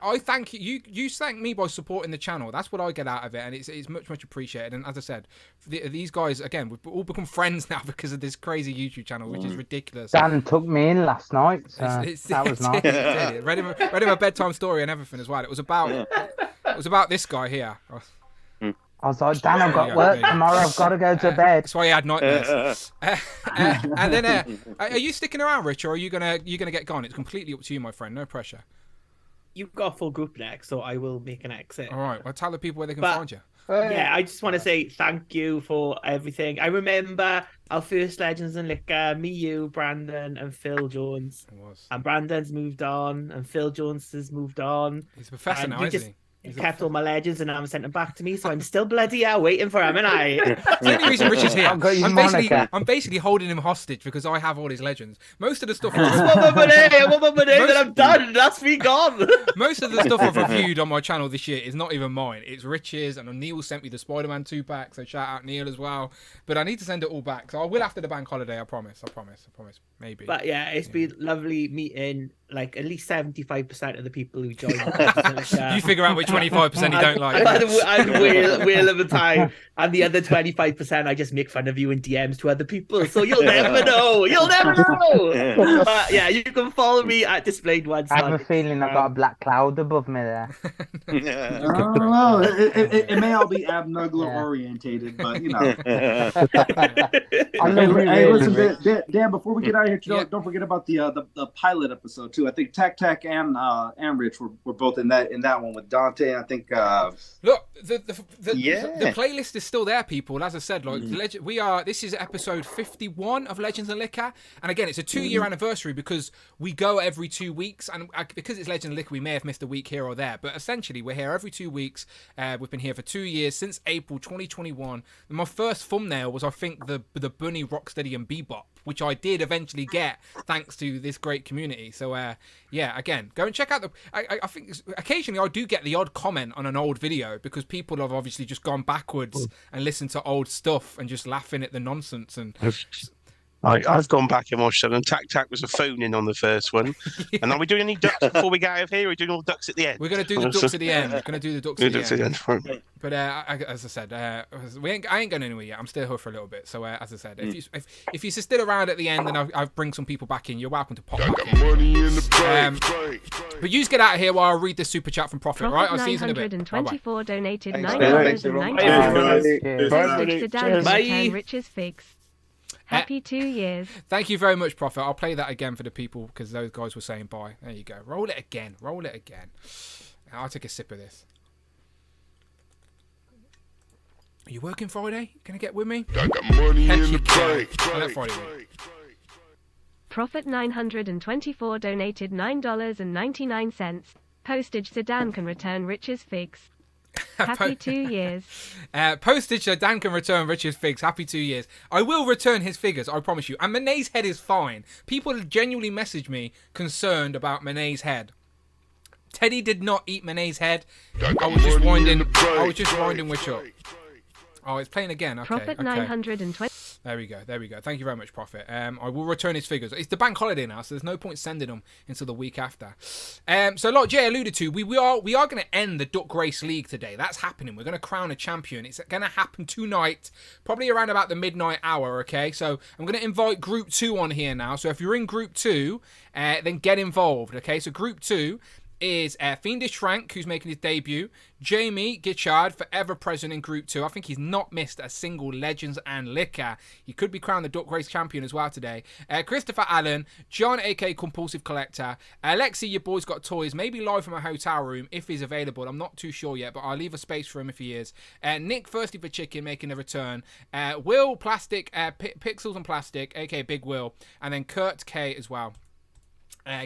I thank you. You thank me by supporting the channel. That's what I get out of it, and it's much appreciated. And as I said, these guys again, we've all become friends now because of this crazy YouTube channel, which is ridiculous. Dan took me in last night, so that was nice. Read him a bedtime story and everything as well. It was about this guy here. I was like, Dan, I've got work tomorrow. I've got to go to bed. That's why he had nightmares. And then, are you sticking around, Rich, or are you gonna get gone? It's completely up to you, my friend. No pressure. You've got a full group next, so I will make an exit. All right. Well, tell the people where they can find you. Yeah, I just want to say thank you for everything. I remember our first Legends and Liquor, me, you, Brandon, and Phil Jones. It was. And Brandon's moved on, and Phil Jones has moved on. He's a professor now, isn't he? He kept all my legends and haven't sent them back to me, so I'm still bloody waiting for him, and I. That's the only reason Rich is here. I've got your I'm basically holding him hostage because I have all his legends. Most of the stuff. I want my money, then I'm done. That's me gone. Most of the stuff I've reviewed on my channel this year is not even mine. It's Rich's, and Neil sent me the Spider-Man 2-pack, so shout out Neil as well. But I need to send it all back, so I will after the bank holiday. I promise. Maybe. But yeah, it's been lovely meeting like at least 75% of the people who joined. You figure out which 25% you don't like. And wheel of the time, and the other 25% I just make fun of you in DMs to other people. So you'll never know. You'll never know. But yeah, you can follow me at Displayed One. I have a feeling I got a black cloud above me there. I don't know. It may all be abnuggler orientated, but you know. Hey, listen, Dan. Before we get out of here, don't forget about the pilot episode too. I think Tac and Rich were both in that one with Dante. I think. Look, the playlist is still there, people. As I said, like this is episode 51 of Legends and Liquor, and again, it's a 2-year anniversary because we go every 2 weeks, and because it's Legends and Liquor, we may have missed a week here or there, but essentially we're here every 2 weeks. We've been here for 2 years since April 2021. And my first thumbnail was, I think, the Bunny Rocksteady and Bebop, which I did eventually get thanks to this great community. So again, go and check out I think occasionally I do get the odd comment on an old video because people have obviously just gone backwards and listened to old stuff and just laughing at the nonsense. And I've gone back and watched them, and Tac was a phone-in on the first one. Yeah. And are we doing any ducks before we get out of here? Or are we doing all ducks at the end? We're going to do the ducks at the end. We're going to do the ducks at the end. But as I said, I ain't going anywhere yet. I'm still here for a little bit. So as I said, if you're still around at the end, then I'll bring some people back in. You're welcome to pop back in. But you get out of here while I read this super chat from Prophet, right? I'll see you in a bit. 924 donated $9.90. Bye. Rich's Figs. Happy 2 years. Thank you very much, Prophet. I'll play that again for the people because those guys were saying bye. There you go. Roll it again. I'll take a sip of this. Are you working Friday? Can I get with me? I got money in the bank. Prophet 924 donated $9.99. Postage so Dan can return Rich's Figs. Happy 2 years. Postage so Dan can return Rich's figs. Happy 2 years. I will return his figures, I promise you. And Monet's head is fine. People genuinely message me concerned about Monet's head. Teddy did not eat Monet's head. I was just winding Witch up. Oh, it's playing again. Okay. Prophet 920. There we go. Thank you very much, Prophet. I will return his figures. It's the bank holiday now, so there's no point sending them until the week after. So like Jay alluded to, we are going to end the Duck Race League today. That's happening. We're going to crown a champion. It's going to happen tonight, probably around about the midnight hour, okay? So I'm going to invite Group 2 on here now. So if you're in Group 2, then get involved, okay? So Group 2 is Fiendish Frank, who's making his debut. Jamie Gitchard, forever present in Group 2. I think he's not missed a single Legends and Liquor. He could be crowned the Duck Race champion as well today. Christopher Allen, John, a.k.a. Compulsive Collector. Alexi, your boy's got toys, maybe live from a hotel room if he's available. I'm not too sure yet, but I'll leave a space for him if he is. Nick, Thirsty for Chicken, making a return. Will, Plastic, Pixels and Plastic, a.k.a. Big Will. And then Kurt K as well.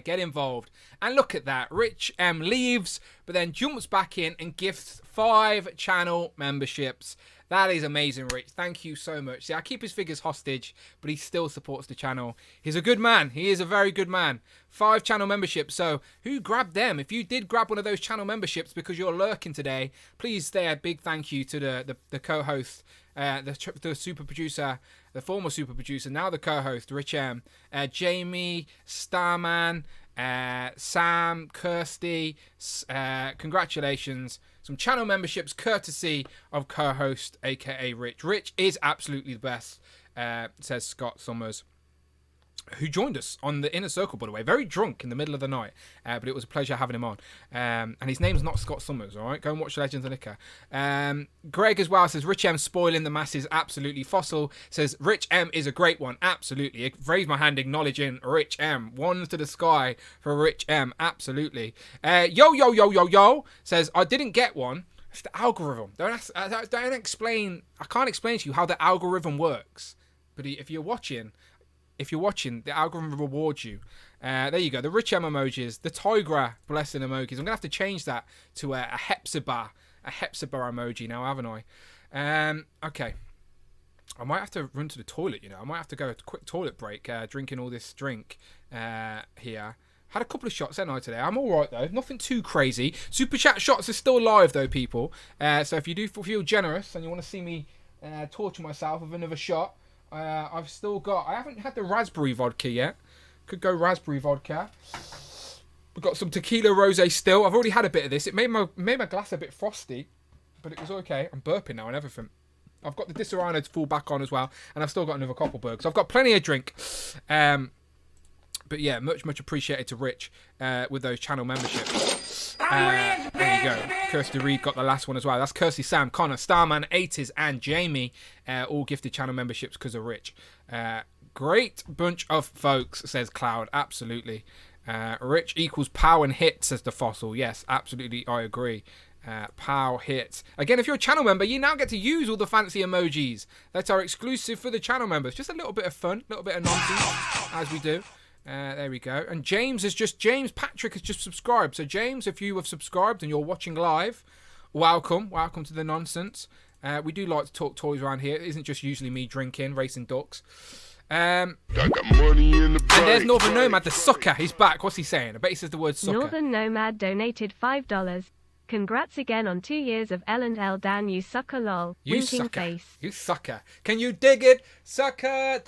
Get involved. And look at that. Rich leaves, but then jumps back in and gifts 5 channel memberships. That is amazing, Rich. Thank you so much. See, I keep his figures hostage, but he still supports the channel. He's a good man. He is a very good man. 5 channel memberships. So who grabbed them? If you did grab one of those channel memberships because you're lurking today, please say a big thank you to the co-host, the super producer, the former super producer, now the co-host, Rich M, Jamie, Starman, Sam, Kirsty. Congratulations. Some channel memberships courtesy of co-host, aka Rich. Rich is absolutely the best, says Scott Summers, who joined us on the Inner Circle, by the way. Very drunk in the middle of the night, but it was a pleasure having him on. And his name's not Scott Summers, all right? Go and watch Legends of Liquor. Greg as well says, Rich M spoiling the masses, absolutely. Fossil says, Rich M is a great one, absolutely. Raise my hand acknowledging Rich M. Ones to the sky for Rich M, absolutely. Yo says, I didn't get one. It's the algorithm. Don't explain. I can't explain to you how the algorithm works. But if you're watching, the algorithm rewards you. There you go. The rich M emojis, the Tigra blessing emojis. I'm gonna have to change that to a Hepzibah emoji now, haven't I? Okay. I might have to run to the toilet. I might have to go a quick toilet break. Drinking all this drink here. Had a couple of shots, haven't I, today? I'm all right, though. Nothing too crazy. Super Chat shots are still live, though, people. So if you do feel generous and you want to see me torture myself with another shot, I've still got... I haven't had the raspberry vodka yet. Could go raspberry vodka. We've got some tequila rosé still. I've already had a bit of this. It made my glass a bit frosty, but it was okay. I'm burping now and everything. I've got the Disaronno to fall back on as well, and I've still got another Koppelberg. So I've got plenty of drink. But yeah, much appreciated to Rich with those channel memberships. There you go. Kirsty Reed got the last one as well. That's Kirsty, Sam, Connor, Starman, 80s, and Jamie. All gifted channel memberships because of Rich. Great bunch of folks, says Cloud. Absolutely. Rich equals pow and hit, says the Fossil. Yes, absolutely. I agree. Pow hits. Again, if you're a channel member, you now get to use all the fancy emojis that are exclusive for the channel members. Just a little bit of fun, a little bit of nonsense, as we do. There we go. And James Patrick has just subscribed. So James, if you have subscribed and you're watching live, welcome to the nonsense. We do like to talk toys around here. It isn't just usually me drinking, racing ducks. I got money in the bank. And there's Northern Nomad, the sucker. He's back. What's he saying? I bet he says the word sucker. Northern Nomad donated $5. Congrats again on 2 years of L&L, Dan, you sucker lol. You Winking sucker. Face. You sucker. Can you dig it? Sucker.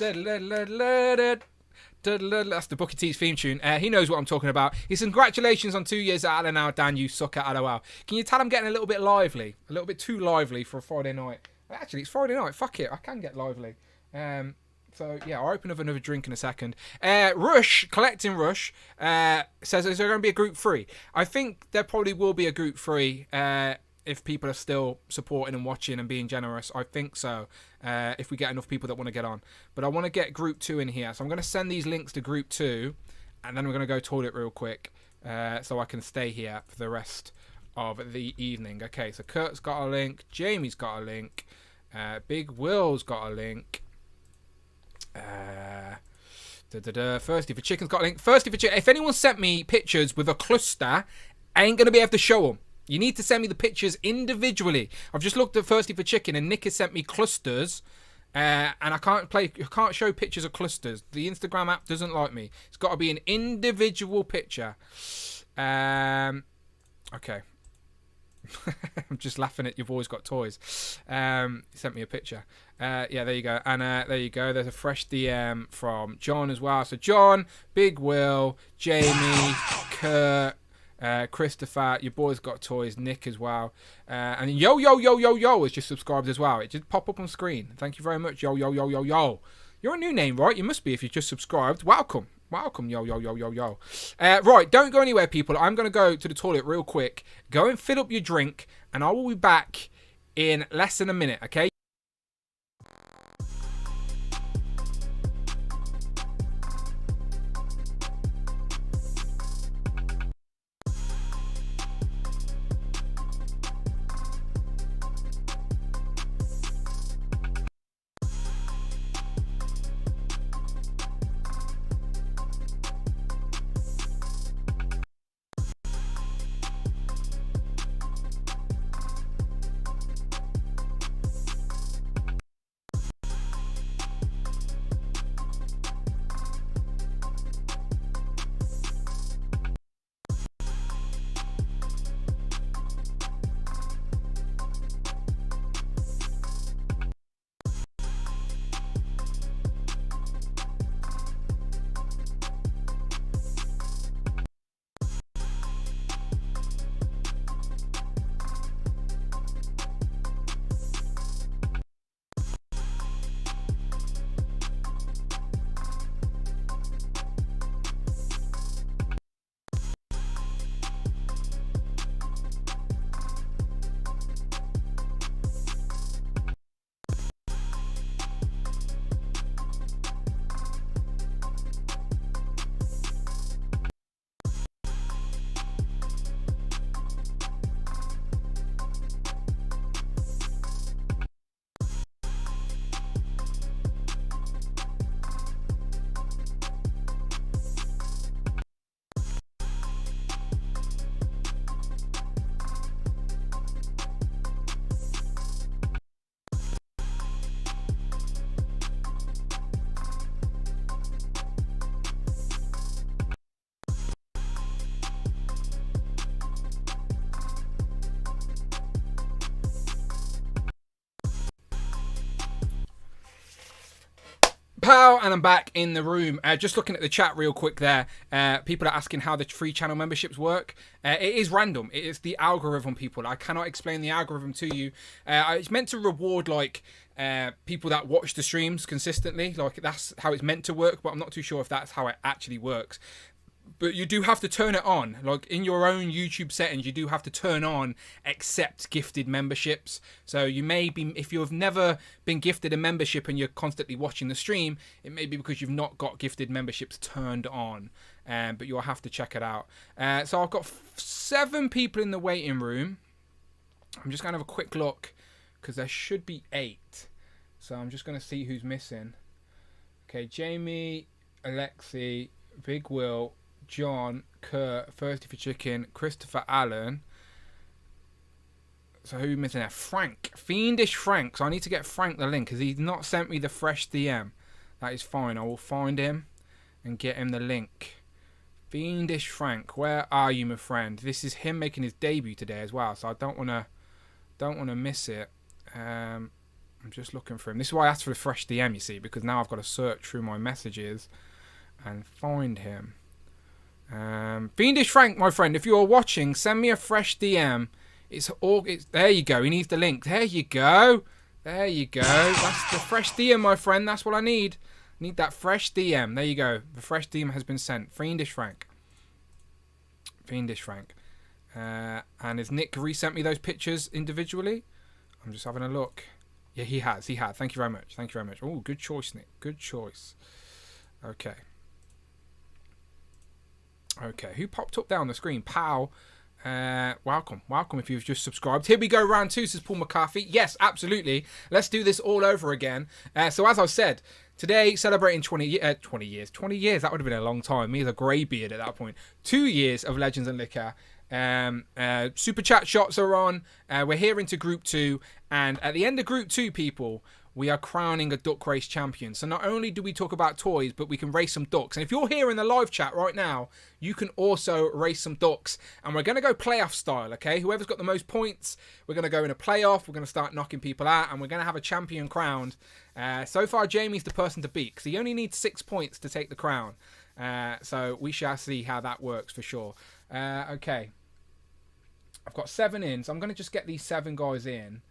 That's the Bookie T's theme tune. He knows what I'm talking about. He says, congratulations on 2 years at L&L, Dan, you sucker, LOL. Can you tell I'm getting a little bit lively? A little bit too lively for a Friday night. Actually, it's Friday night. Fuck it. I can get lively. So, yeah, I'll open up another drink in a second. Rush, Collecting Rush, says, is there going to be a group 3? I think there probably will be a group 3 if people are still supporting and watching and being generous. I think so, if we get enough people that want to get on. But I want to get group 2 in here. So I'm going to send these links to group 2, and then we're going to go toilet real quick so I can stay here for the rest of the evening. Okay, so Kurt's got a link. Jamie's got a link. Big Will's got a link. Thirsty for Chicken's got a link. Thirsty for Chicken. If anyone sent me pictures with a cluster, I ain't going to be able to show them. You need to send me the pictures individually. I've just looked at Thirsty for Chicken and Nick has sent me clusters. And I can't show pictures of clusters. The Instagram app doesn't like me. It's got to be an individual picture. Okay. I'm just laughing at You've Always Got Toys. He sent me a picture. Yeah, there you go. And there you go. There's a fresh DM from John as well. So John, Big Will, Jamie, Kurt, Christopher, Your Boys Got Toys, Nick as well. And Yo has just subscribed as well. It just pop up on screen. Thank you very much, Yo. You're a new name, right? You must be if you just subscribed. Welcome, Yo. Right, don't go anywhere, people. I'm going to go to the toilet real quick. Go and fill up your drink, and I will be back in less than a minute, okay? Pow, and I'm back in the room. Just looking at the chat real quick there. People are asking how the free channel memberships work. It is random. It is the algorithm, people. I cannot explain the algorithm to you. It's meant to reward like people that watch the streams consistently. Like that's how it's meant to work, but I'm not too sure if that's how it actually works. But you do have to turn it on. Like in your own YouTube settings, you do have to turn on accept gifted memberships. So you may be, if you've never been gifted a membership and you're constantly watching the stream, it may be because you've not got gifted memberships turned on. But you'll have to check it out. So I've got 7 people in the waiting room. I'm just going to have a quick look because there should be 8. So I'm just going to see who's missing. Okay, Jamie, Alexi, Big Will, John, Kurt, Thirsty for Chicken, Christopher Allen. So who missing there? Frank. Fiendish Frank. So I need to get Frank the link because he's not sent me the fresh DM. That is fine. I will find him and get him the link. Fiendish Frank. Where are you, my friend? This is him making his debut today as well. So I don't wanna miss it. I'm just looking for him. This is why I asked for the fresh DM, you see, because now I've got to search through my messages and find him. Fiendish Frank, my friend, if you are watching, send me a fresh DM. It's there you go. He needs the link. There you go. There you go. That's the fresh DM, my friend. That's what I need. I need that fresh DM. There you go. The fresh DM has been sent. Fiendish Frank. Fiendish Frank. And has Nick resent me those pictures individually? I'm just having a look. Yeah, he has. He had. Thank you very much. Thank you very much. Oh, good choice, Nick. Good choice. Okay. Okay, who popped up there on the screen? Pow. Welcome if you've just subscribed. Here we go, round 2, says Paul McCarthy. Yes, absolutely. Let's do this all over again. So as I said, today celebrating 20 years. 20 years, that would have been a long time. Me as a grey beard at that point. 2 years of Legends and Liquor. Super chat shots are on. We're here into Group 2. And at the end of Group 2, people, we are crowning a duck race champion. So not only do we talk about toys, but we can race some ducks. And if you're here in the live chat right now, you can also race some ducks. And we're going to go playoff style, okay? Whoever's got the most points, we're going to go in a playoff. We're going to start knocking people out, and we're going to have a champion crowned. So far, Jamie's the person to beat, because he only needs 6 points to take the crown. So we shall see how that works for sure. Okay. I've got 7 in, so I'm going to just get these 7 guys in.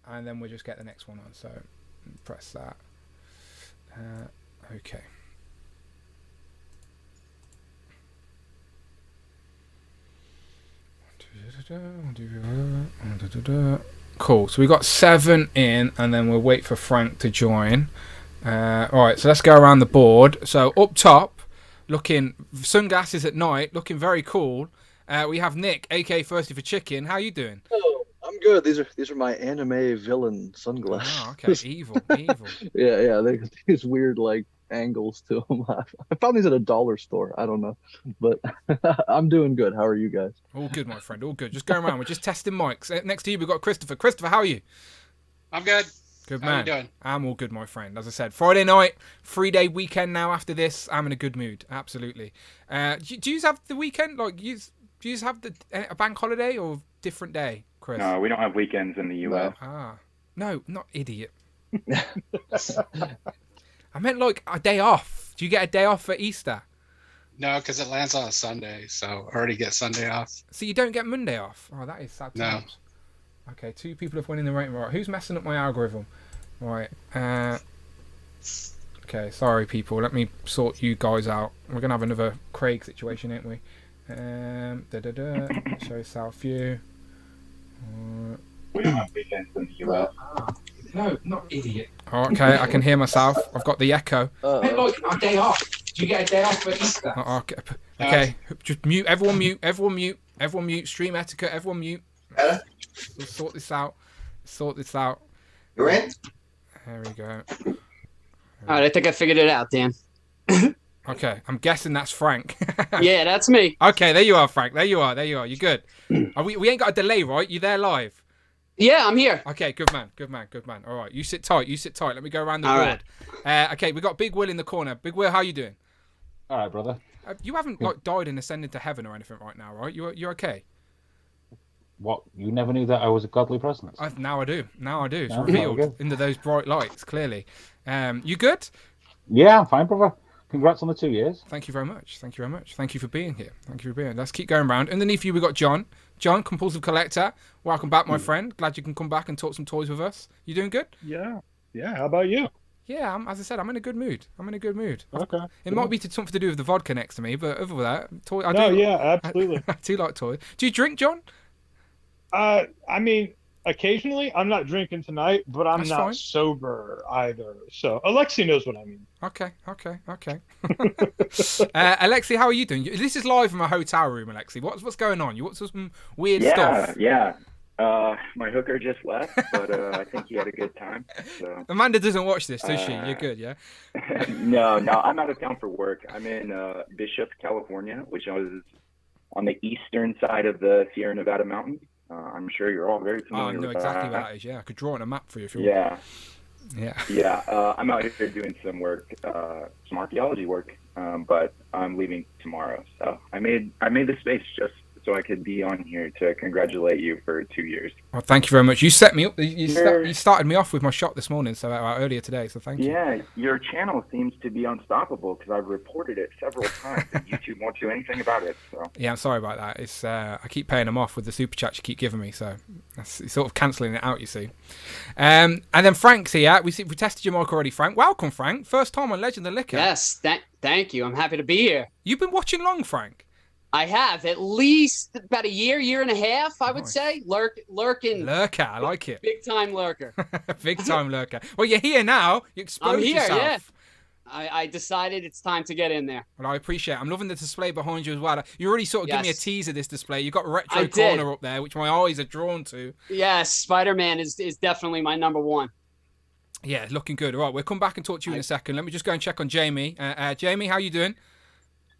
And then we'll just get the next one on. So press that. Okay. Cool. So we got 7 in, and then we'll wait for Frank to join. All right. So let's go around the board. So up top, looking sunglasses at night, looking very cool. We have Nick, aka Thirsty for Chicken. How you doing? Oh, I'm good. These are my anime villain sunglasses. Oh, okay. Evil. yeah. They got these weird like angles to them. I found these at a dollar store. I don't know, but I'm doing good. How are you guys? All good, my friend. All good. Just going around. We're just testing mics. Next to you, we've got Christopher. Christopher, how are you? I'm good. Good How man. you doing? I'm all good, my friend. As I said, Friday night, 3-day weekend now. After this, I'm in a good mood. Absolutely. Do you have the weekend? Like, do you have a bank holiday or different day, Chris? No, we don't have weekends in the US. No, not idiot. I meant like a day off. Do you get a day off for Easter? No, because it lands on a Sunday, so I already get Sunday off. So you don't get Monday off? Oh, that is sad times. No. Okay, 2 people have won in the rating. Right, who's messing up my algorithm? Right. Okay, sorry, people. Let me sort you guys out. We're going to have another Craig situation, ain't we? Show South View. We don't have weekends in the US. No, not idiot. Oh, okay, I can hear myself. I've got the echo. Hey, look, a day off. Do you get a day off for Easter? Okay, just mute. Everyone mute. Everyone mute. Everyone mute. Stream etiquette. Everyone mute. We'll sort this out. You're in? There we go. All right, I think I figured it out, Dan. Okay, I'm guessing that's Frank. Yeah, that's me. Okay, there you are, Frank. There you are. You good? We ain't got a delay, right? You there live? Yeah, I'm here. Okay, good man. All right, you sit tight. Let me go around the board. Right. Okay, we got Big Will in the corner. Big Will, how you doing? All right, brother. You haven't died and ascended to heaven or anything right now, right? You're okay? What? You never knew that I was a godly presence? Now I do. It's revealed into those bright lights, clearly. You good? Yeah, I'm fine, brother. Congrats on the 2 years. Thank you very much. Thank you very much. Thank you for being here. Thank you for being here. Let's keep going round. Underneath you, we've got John. John, compulsive collector. Welcome back, my friend. Glad you can come back and talk some toys with us. You doing good? Yeah. How about you? Yeah, as I said, I'm in a good mood. Okay. It might be something to do with the vodka next to me, but other than that, absolutely. I do like toys. Do you drink, John? I mean, occasionally. I'm not drinking tonight, but I'm That's not fine. sober either. So Alexi knows what I mean. Okay. Alexi, how are you doing? This is live from a hotel room, Alexi. What's going on? You want some weird stuff? Yeah. My hooker just left, but I think he had a good time. So. Amanda doesn't watch this, does she? You're good, yeah? No, I'm out of town for work. I'm in Bishop, California, which is on the eastern side of the Sierra Nevada mountains. I'm sure you're all very familiar I know with exactly that. where that is, yeah. I could draw on a map for you if you want. Yeah. I'm out here doing some work, some archaeology work, but I'm leaving tomorrow. So I made the space just so I could be on here to congratulate you for 2 years. Well, thank you very much. You set me up. You started me off with my shot this morning, so earlier today. So thank you. Yeah, your channel seems to be unstoppable because I've reported it several times and YouTube won't do anything about it. So. Yeah, I'm sorry about that. It's I keep paying them off with the super chat you keep giving me, so that's sort of cancelling it out, you see. And then Frank's here. We tested your mic already, Frank. Welcome, Frank. First time on Legend of Liquor. Yes, thank you. I'm happy to be here. You've been watching long, Frank? I have at least about a year and a half, I would say. Lurking. Lurker, I like it. Big time lurker. Big time lurker. Well, you're here now. You exposed I'm here, yourself. yeah. I decided it's time to get in there. Well, I appreciate it. I'm loving the display behind you as well. You already sort of give me a tease of this display. You've got Retro Corner up there, which my eyes are drawn to. Yes, Spider-Man is definitely my number one. Yeah, looking good. All right, we'll come back and talk to you in a second. Let me just go and check on Jamie. Jamie, how you doing?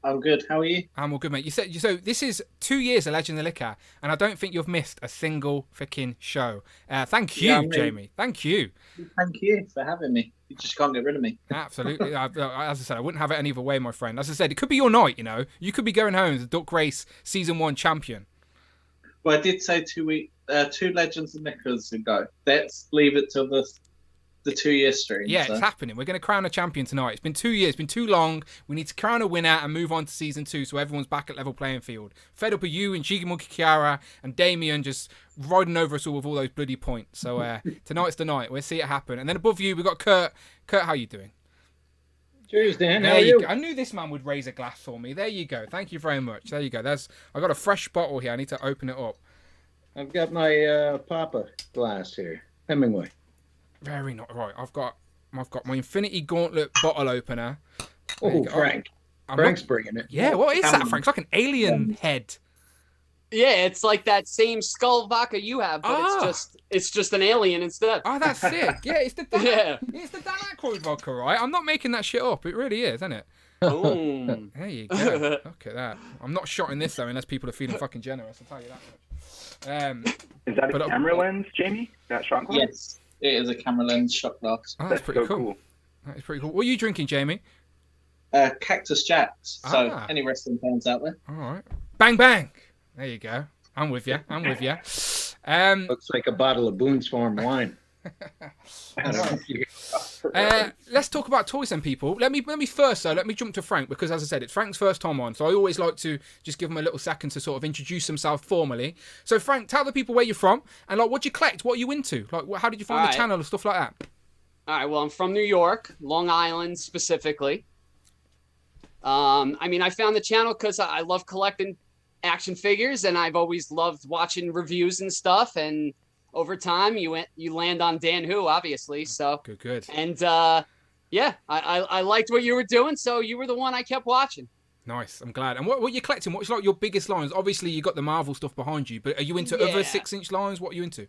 I'm good. How are you? I'm all good, mate. You said so. This is 2 years of Legend of Liquor, and I don't think you've missed a single freaking show. Thank you, Jamie. Thank you. Thank you for having me. You just can't get rid of me. Absolutely. As I said, I wouldn't have it any other way, my friend. As I said, it could be your night. You know, you could be going home as the Duck Race Season 1 champion. Well, I did say 2 Legends of Liquors ago. Let's leave it till the 2 year stream. Yeah, it's happening. We're going to crown a champion tonight. It's been 2 years. It's been too long. We need to crown a winner and move on to Season 2 so everyone's back at level playing field. Fed up of you and Shigi Monkey Kiara and Damien just riding over us all with all those bloody points. So tonight's the night. We'll see it happen. And then above you, we've got Kurt. Kurt, how you doing? Cheers, Dan. How There are you you? go. I knew this man would raise a glass for me. There you go. Thank you very much. There you go. I got a fresh bottle here. I need to open it up. I've got my Papa glass here. Hemingway. Very not right. I've got my Infinity Gauntlet bottle opener. Oh, Frank. Frank's bringing it. Yeah, what is that, Frank? It's like an alien head. Yeah, it's like that same skull vodka you have, but it's just an alien instead. Oh, that's sick. Yeah, it's the Dan Aykroyd vodka, right? I'm not making that shit up. It really is, isn't it? Boom. There you go. Look at that. I'm not shotting this though, unless people are feeling fucking generous. I'll tell you that much. Is that a camera lens, Jamie? That shot glass? Yes, it is a camera lens shot glass. Oh, that's pretty cool. That is pretty cool. What are you drinking, Jamie? Cactus Jacks. So any wrestling fans out there? All right. Bang bang. There you go. I'm with you. Looks like a bottle of Boone's Farm wine. Let's talk about toys then, people. Let me jump to Frank, because as I said, it's Frank's first time on, so I always like to just give him a little second to sort of introduce himself formally. So Frank, tell the people where you're from and like what you collect, what are you into, like how did you find the channel and stuff like that. All right, well, I'm from New York, Long Island specifically. I mean, I found the channel because I love collecting action figures, and I've always loved watching reviews and stuff, and over time you land on Dan Who, obviously. So good. And yeah, I liked what you were doing, so you were the one I kept watching. Nice, I'm glad. And what you're collecting? What's like your biggest lines? Obviously, you got the Marvel stuff behind you, but are you into other 6-inch lines? What are you into?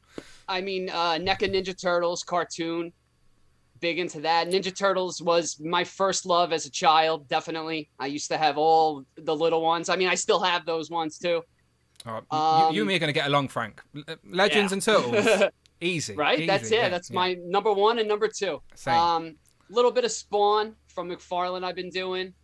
I mean, NECA Ninja Turtles cartoon, big into that. Ninja Turtles was my first love as a child, definitely. I used to have all the little ones. I mean, I still have those ones too. All right. You and me are going to get along, Frank. Legends and Turtles. Easy. Right? Easy. That's my number 1 and number 2. Same. Little bit of Spawn from McFarlane I've been doing.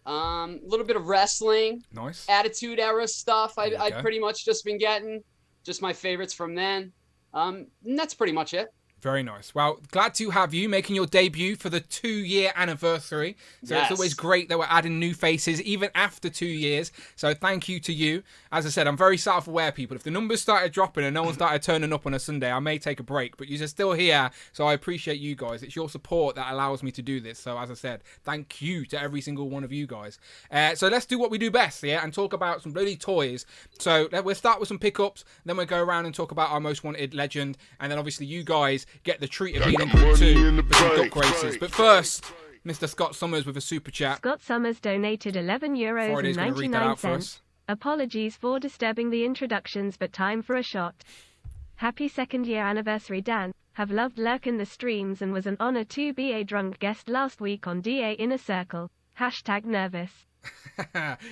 Little bit of wrestling. Nice. Attitude Era stuff I've pretty much just been getting. Just my favorites from then. And that's pretty much it. Very nice. Well, glad to have you making your debut for the 2-year anniversary. So It's always great that we're adding new faces even after 2 years. So thank you to you. As I said, I'm very self-aware, people. If the numbers started dropping and no one started turning up on a Sunday, I may take a break. But you're still here, so I appreciate you guys. It's your support that allows me to do this. So as I said, thank you to every single one of you guys. So let's do what we do best, and talk about some bloody toys. So we'll start with some pickups, then we'll go around and talk about our most wanted legend, and then obviously you guys get the treat of being in Group 2 with some duck races. But first, Mr. Scott Summers with a super chat. Scott Summers donated €11.99. Apologies for disturbing the introductions, but time for a shot. Happy 2nd year anniversary, Dan. Have loved lurking the streams and was an honor to be a drunk guest last week on DA Inner Circle. #nervous.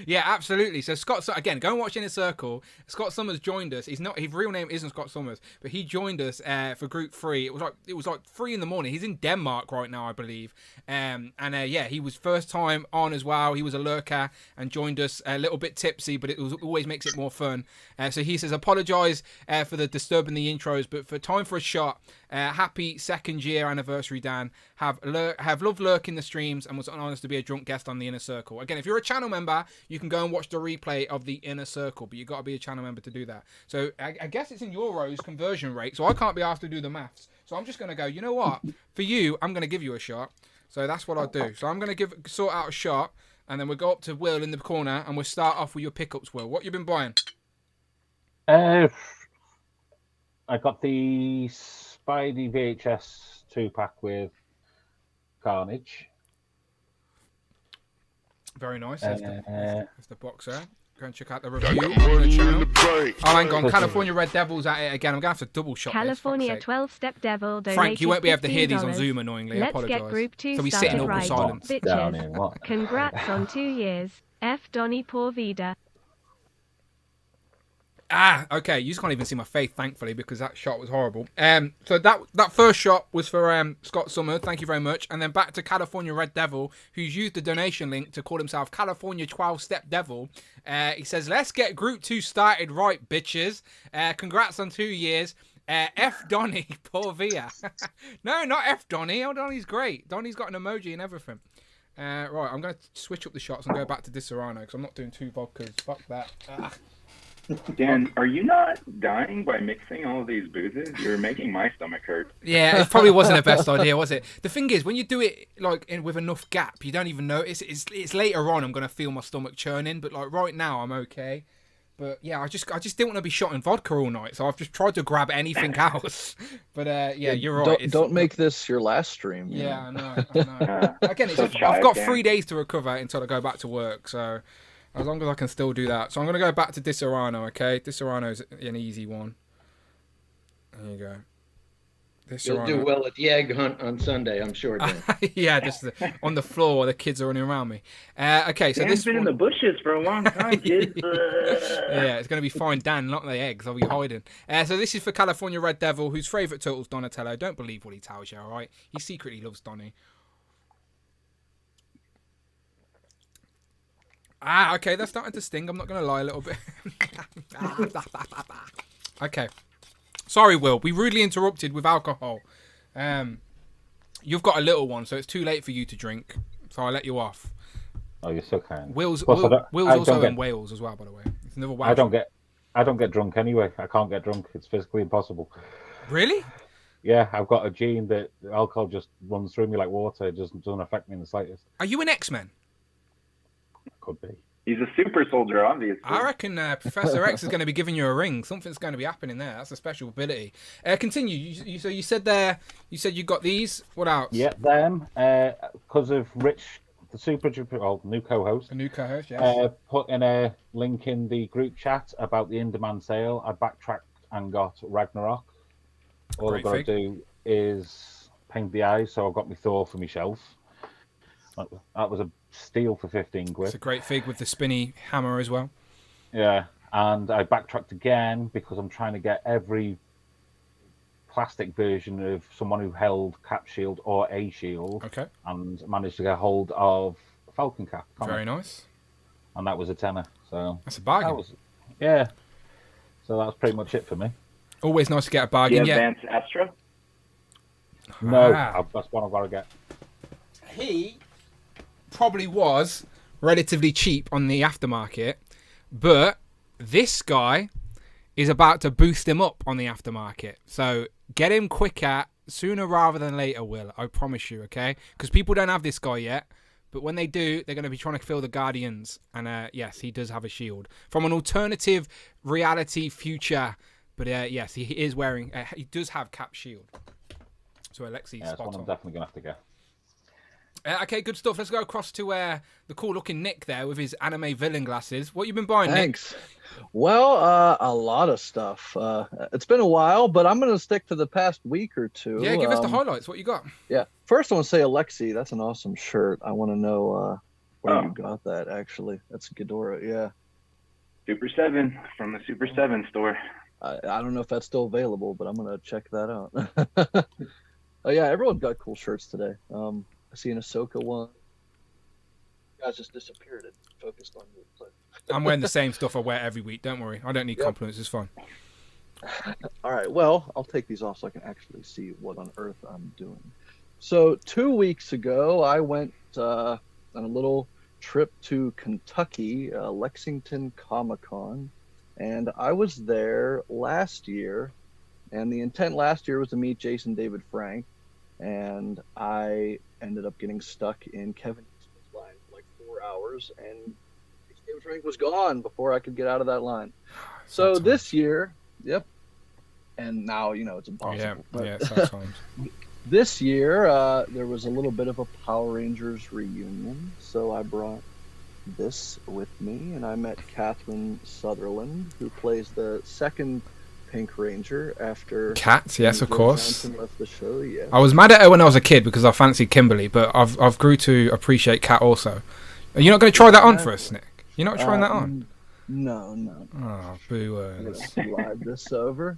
Yeah, absolutely. So Scott, again, go and watch Inner Circle. Scott Summers joined us. His real name isn't Scott Summers, but he joined us for Group 3. It was like 3 in the morning. He's in Denmark right now, I believe. Yeah, he was first time on as well. He was a lurker and joined us a little bit tipsy, but it always makes it more fun. So he says, apologise for the disturbing the intros, but for time for a shot. Happy 2nd year anniversary, Dan. Have loved lurking the streams and was honoured to be a drunk guest on the Inner Circle. Again, if you're a channel member, you can go and watch the replay of the Inner Circle, but you've got to be a channel member to do that. So I guess it's in euros conversion rate, so I can't be asked to do the maths. So I'm just going to go, you know what? For you, I'm going to give you a shot. So that's what I'll do. So I'm going to sort out a shot, and then we'll go up to Will in the corner, and we'll start off with your pickups, Will. What you been buying? I got the Spidey VHS 2-pack with Carnage. Very nice. There's the box there. Go and check out the review on the channel. Oh, hang on. California Red Devil's at it again. I'm going to have to double shot California this. 12-Step Devil donated Frank, you won't be able to hear these on $15. Zoom, annoyingly. I Let's apologise. get Group 2 so we sit started in awful right. silence. Bitches. Congrats on 2 years. F. Donny Por Vida. Okay. You just can't even see my face, thankfully, because that shot was horrible. So that first shot was for Scott Summer. Thank you very much. And then back to California Red Devil, who's used the donation link to call himself California 12-Step Devil. He says, let's get Group 2 started right, bitches. Congrats on 2 years. F. Donny Por Via. No, not F. Donny. Oh, Donny's great. Donny's got an emoji and everything. Right, I'm going to switch up the shots and go back to Disaronno because I'm not doing 2 vodkas. Fuck that. Dan, are you not dying by mixing all of these boozes? You're making my stomach hurt. Yeah, it probably wasn't the best idea, was it? The thing is, when you do it with enough gap, you don't even notice. It's later on I'm gonna feel my stomach churning, but like right now I'm okay. But yeah, I just didn't want to be shot in vodka all night, so I've just tried to grab anything else. But yeah, you're right. Don't make this your last stream. Yeah, I know. Again, I've got 3 days to recover until I go back to work, so. As long as I can still do that. So I'm going to go back to Disaronno, okay? Disaronno's an easy one. There you go. You'll do well at the egg hunt on Sunday, I'm sure, Dan. Yeah, just on the floor, the kids are running around me. Okay, so Dan's been in the bushes for a long time, kids. Yeah, it's going to be fine, Dan, not the eggs. I'll be hiding. So this is for California Red Devil, whose favourite turtle's Donatello. Don't believe what he tells you, all right? He secretly loves Donnie. Okay, that's starting to sting. I'm not going to lie a little bit. Okay. Sorry, Will. We rudely interrupted with alcohol. You've got a little one, so it's too late for you to drink. So I'll let you off. Oh, you're so kind. Will's also in Wales as well, by the way. It's another Welsh. I don't get drunk anyway. I can't get drunk. It's physically impossible. Really? Yeah, I've got a gene that alcohol just runs through me like water. It doesn't affect me in the slightest. Are you an X-Men? Could be. He's a super soldier, obviously. I reckon Professor X is going to be giving you a ring. Something's going to be happening there. That's a special ability. Continue. So you said you got these. What else? Yeah, them. Because of Rich, the new co-host. A new co-host, yeah. Put in a link in the group chat about the in-demand sale. I backtracked and got Ragnarok. All I've got to do is paint the eyes, so I've got my Thor for my shelf. That was a steal for 15 quid. It's a great fig with the spinny hammer as well. Yeah, and I backtracked again because I'm trying to get every plastic version of someone who held Cap Shield or A Shield. Okay. And managed to get hold of Falcon Cap. Very nice. And that was a tenner. So that's a bargain. Yeah. So that was pretty much it for me. Always nice to get a bargain. Do you have Vance Astra? No, Ah. that's one I've got to get. He probably was relatively cheap on the aftermarket, but this guy is about to boost him up on the aftermarket. So get him quicker, sooner rather than later, Will. I promise you, okay? Because people don't have this guy yet, but when they do, they're going to be trying to fill the Guardians. And yes, he does have a shield from an alternative reality future. But yes, he is wearing. He does have Cap shield. So Alexi, yeah, spot one on. I'm definitely gonna have to get. Okay, good stuff. Let's go across to the cool-looking Nick there with his anime villain glasses. What you been buying, Thanks. Well, a lot of stuff. It's been a while, but I'm going to stick to the past week or two. Nick? Yeah, give us the highlights. What you got? Yeah. First, I want to say, Alexi, that's an awesome shirt. I want to know where you got that, actually. That's Ghidorah, yeah. Super 7 from the Super 7 store. I don't know if that's still available, but I'm going to check that out. Oh, yeah, everyone got cool shirts today. I see an Ahsoka one. You guys just disappeared and focused on you. But... I'm wearing the same stuff I wear every week. Don't worry. I don't need compliments. It's fine. All right. Well, I'll take these off so I can actually see what on earth I'm doing. So 2 weeks ago, I went on a little trip to Kentucky, Lexington Comic-Con, and I was there last year. And the intent last year was to meet Jason David Frank, and I ended up getting stuck in Kevin Eastman's line for like 4 hours, and Jason Frank was gone before I could get out of that line. So this year, yep, and now it's impossible. Yeah, sometimes. This year, there was a little bit of a Power Rangers reunion, so I brought this with me, and I met Catherine Sutherland, who plays the second Pink Ranger after Cats, yes, of course. Johnson left the show, yeah. I was mad at her when I was a kid because I fancied Kimberly, but I've grew to appreciate Cat also. Are you not going to try that on for us, Nick? You're not trying that on? No. Oh, boo. Let's slide this over.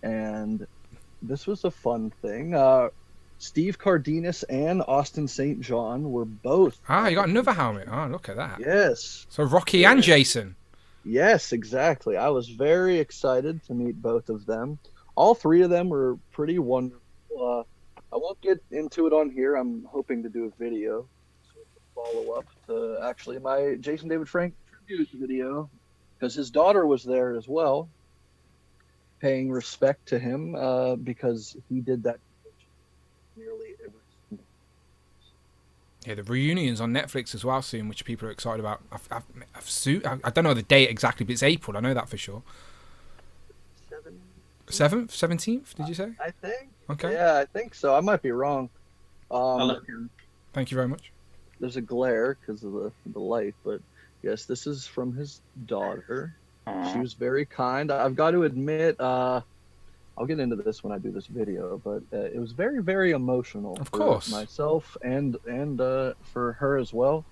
And this was a fun thing. Steve Cardenas and Austin St. John were both. Ah, you got another helmet. Oh, look at that. Yes. So Rocky and Jason. Yes, exactly. I was very excited to meet both of them. All three of them were pretty wonderful. I won't get into it on here. I'm hoping to do a video, follow up to actually my Jason David Frank tribute video, because his daughter was there as well, paying respect to him because he did that nearly every. Yeah, the reunion's on Netflix as well soon, which people are excited about. I don't know the date exactly, but it's April. I know that for sure. 7th? 17th, did you say? I think. Okay. Yeah, I think so. I might be wrong. Thank you very much. There's a glare because of the light, but yes, this is from his daughter. She was very kind. I've got to admit, I'll get into this when I do this video, but it was very, very emotional. Of course. For myself and for her as well.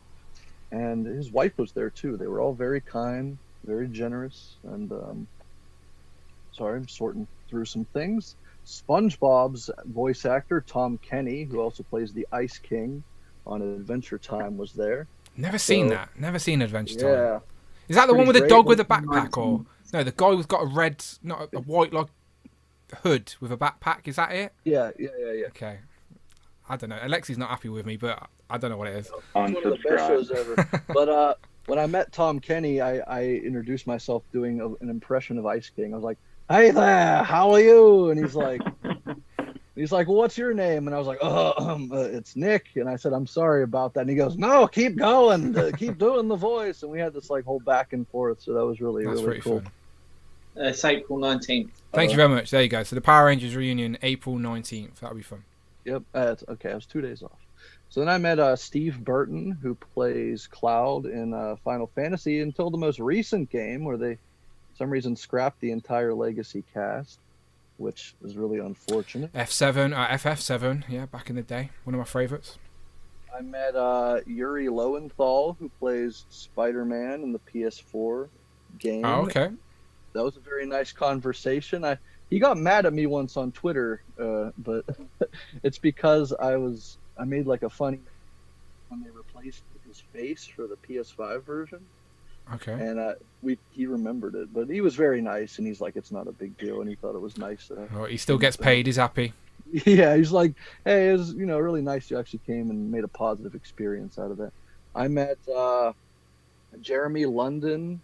And his wife was there too. They were all very kind, very generous. And sorry, I'm sorting through some things. SpongeBob's voice actor, Tom Kenny, who also plays the Ice King on Adventure Time, was there. Never seen that. Never seen Adventure Time. Yeah. Is that the one with the dog with a backpack, or no? The guy who's got a red, not a white, like hood with a backpack. Is that it? Yeah. Okay. I don't know. Alexi's not happy with me, but I don't know what it is. It's one of the best shows ever. But when I met Tom Kenny, I introduced myself doing an impression of Ice King. I was like, "Hey there, how are you?" And he's like, "Well, what's your name?" And I was like, "It's Nick." And I said, "I'm sorry about that." And he goes, "No, keep going, keep doing the voice." And we had this like whole back and forth. So that was really cool. Fun. It's April 19th. Thank you very much. There you go. So the Power Rangers reunion, April 19th. That'll be fun. Yep. It's okay. I was 2 days off. So then I met Steve Burton, who plays Cloud in Final Fantasy, until the most recent game where they, for some reason, scrapped the entire Legacy cast, which is really unfortunate. FF7, yeah, back in the day. One of my favorites. I met Yuri Lowenthal, who plays Spider-Man in the PS4 game. Oh, okay. That was a very nice conversation. He got mad at me once on Twitter, but it's because I made like a funny when they replaced his face for the PS5 version. Okay. And he remembered it, but he was very nice, and he's like, it's not a big deal, and he thought it was nice. Well, he still gets paid. He's happy. Yeah, he's like, hey, it was really nice you actually came and made a positive experience out of it. I met Jeremy London,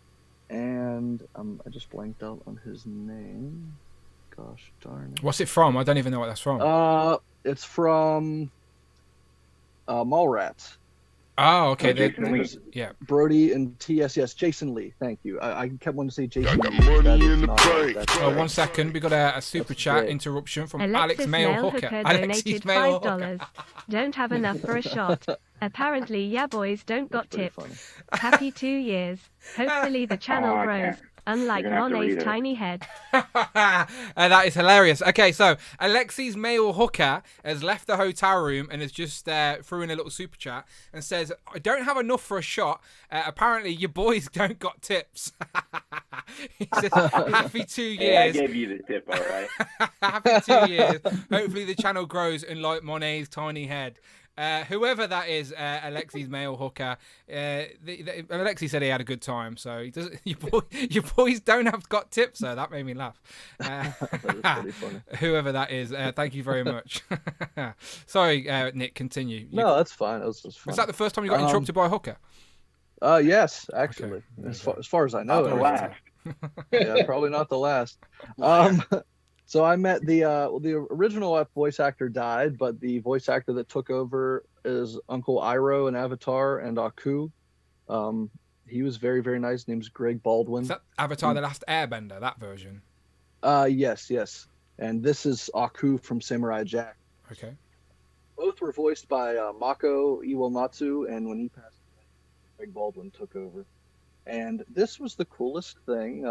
and I just blanked out on his name. Gosh darn it. What's it from? I don't even know what that's from. It's from Mallrats. Oh, okay. Jason Lee. Yeah. Brody and TSS. Jason Lee. Thank you. I kept wanting to say Jason Lee. Money in the bank. Oh, 1 second. We got a super chat interruption from Alex Mail Hooker. Donated $5. Don't have enough for a shot. Apparently, yeah, boys don't got tips. Happy 2 years. Hopefully the channel grows. Unlike Monet's tiny head. That is hilarious. Okay, so Alexi's Mail Hooker has left the hotel room and has just threw in a little super chat and says, I don't have enough for a shot. Apparently, your boys don't got tips. He says, happy 2 years. Hey, I gave you the tip, all right? Happy 2 years. Hopefully the channel grows unlike Monet's tiny head. Whoever that is, Alexi's Mail Hooker. Alexi said he had a good time, so he doesn't. Your boys don't have got tips, so that made me laugh. Pretty funny. Whoever that is, thank you very much. Sorry, Nick. Continue. No, that's fine. It was just fun. Was that the first time you got interrupted by a hooker? Yes, actually, okay. as far as I know. Not the last. Yeah, probably not the last. So I met the original voice actor died, but the voice actor that took over is Uncle Iroh in Avatar and Aku. He was very, very nice. His name's Greg Baldwin. Is that Avatar: The Last Airbender? That version? Yes. And this is Aku from Samurai Jack. Okay. Both were voiced by Mako Iwamatsu, and when he passed away, Greg Baldwin took over. And this was the coolest thing.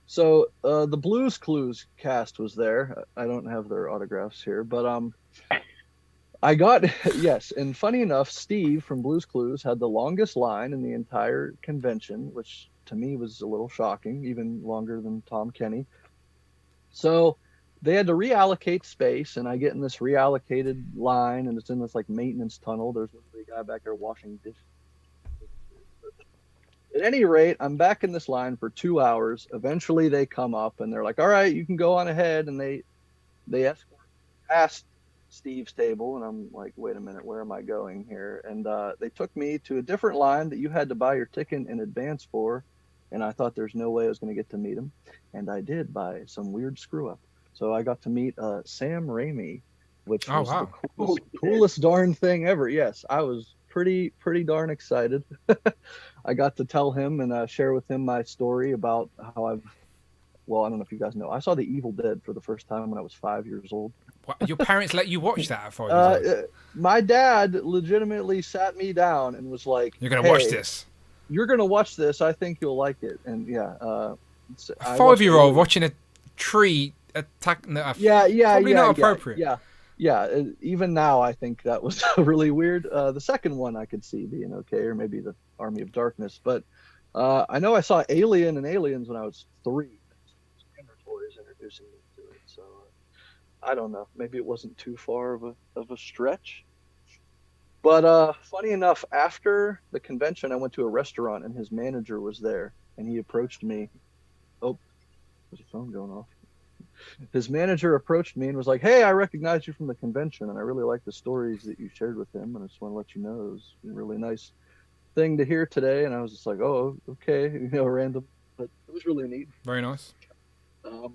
So the Blues Clues cast was there. I don't have their autographs here, but I got yes. And funny enough, Steve from Blues Clues had the longest line in the entire convention, which to me was a little shocking, even longer than Tom Kenny. So they had to reallocate space, and I get in this reallocated line, and it's in this like maintenance tunnel. There's a guy back there washing dishes. At any rate, I'm back in this line for 2 hours. Eventually, they come up and they're like, "All right, you can go on ahead." And they escort past Steve's table, and I'm like, "Wait a minute, where am I going here?" And they took me to a different line that you had to buy your ticket in advance for. And I thought there's no way I was going to get to meet him, and I did by some weird screw up. So I got to meet Sam Raimi, which was the coolest darn thing ever. Yes, I was pretty darn excited. I got to tell him and share with him my story about how I don't know if you guys know, I saw The Evil Dead for the first time when I was 5 years old. What, your parents let you watch that at 5 years old? My dad legitimately sat me down and was like, "You're going to watch this. You're going to watch this. I think you'll like it." And yeah. A 5-year-old watching a tree attack. Probably not appropriate. Yeah, even now I think that was really weird. The second one I could see being okay, or maybe the Army of Darkness. But I know I saw Alien and Aliens when I was 3. Toys introducing me to it, so I don't know. Maybe it wasn't too far of a stretch. But funny enough, after the convention, I went to a restaurant and his manager was there, and he approached me. Oh, there's a phone going off. His manager approached me and was like, "Hey, I recognize you from the convention, and I really like the stories that you shared with him, and I just want to let you know it was a really nice thing to hear today." And I was just like, "Oh, okay," random, but it was really neat. Very nice. So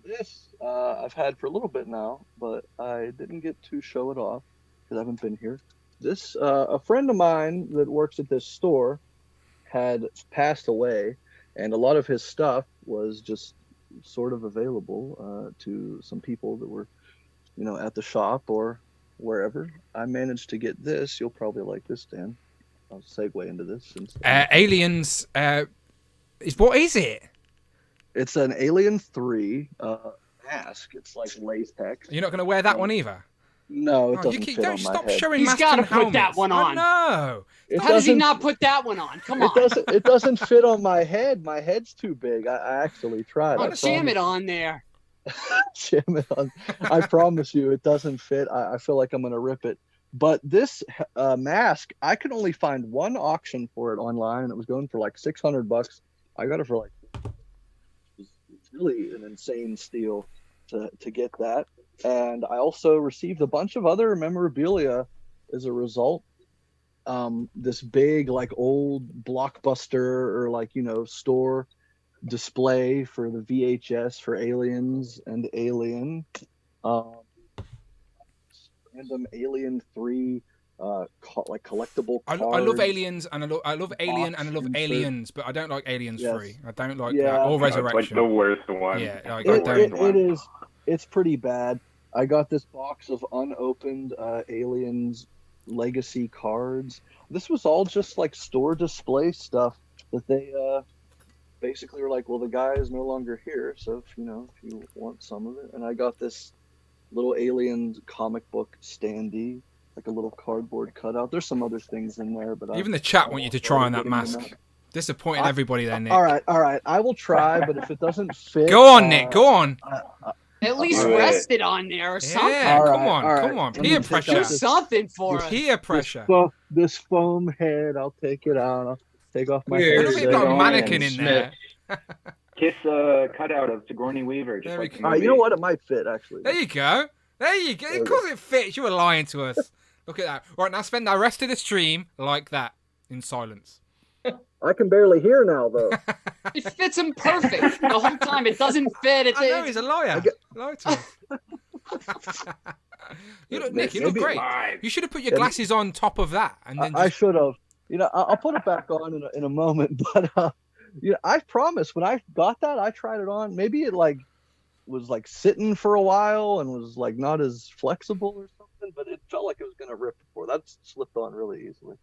this I've had for a little bit now, but I didn't get to show it off because I haven't been here. This a friend of mine that works at this store had passed away, and a lot of his stuff was just sort of available to some people that were, at the shop or wherever. I managed to get this. You'll probably like this, Dan. I'll segue into this. Aliens. What is it? It's an Alien 3 mask. It's like latex. You're not going to wear that one either? No, it doesn't fit on my stop head. showing. He's got to put that one on. No. How does he not put that one on? Come on. It doesn't fit on my head. My head's too big. I actually tried. Jam it on there. Jam it on. I promise you, it doesn't fit. I feel like I'm going to rip it. But this mask, I could only find one auction for it online, and it was going for like $600. I got it for it's really an insane steal to get that. and I also received a bunch of other memorabilia as a result. This big, like, old Blockbuster or, like, store display for the VHS for Aliens and Alien. Random Alien 3 like collectible cards. I love Aliens and I love Alien and I love Aliens, but I don't like Aliens 3. I don't like that. Or Resurrection. It's like the worst one. Yeah, like, it is. It's pretty bad. I got this box of unopened Aliens Legacy cards. This was all just like store display stuff that they basically were like, well, the guy is no longer here, so if you want some of it. And I got this little Aliens comic book standee, like a little cardboard cutout. There's some other things in there, but even the chat want you to try on that mask. Disappointing everybody there, Nick. All right. I will try, but if it doesn't fit, go on, Nick. Go on. At least rest it on there or something. Yeah, come on. Peer pressure. Do something for us. Peer pressure. This foam head, I'll take it out. I'll take off my hair. You've got a mannequin in there. Kiss a cutout of Sigourney Weaver. Just like you know what? It might fit, actually. There you go. Of course it fits. You were lying to us. Look at that. Right, now spend the rest of the stream like that, in silence. I can barely hear now, though. It fits him perfect the whole time. It doesn't fit. I know, he's a liar. Lie to us. Nick, you look great. You should have put your glasses on top of that. And then I should have. I'll put it back on in a moment. But I promise, when I got that, I tried it on. Maybe it was sitting for a while and was not as flexible or something, but it felt like it was gonna rip before. That slipped on really easily.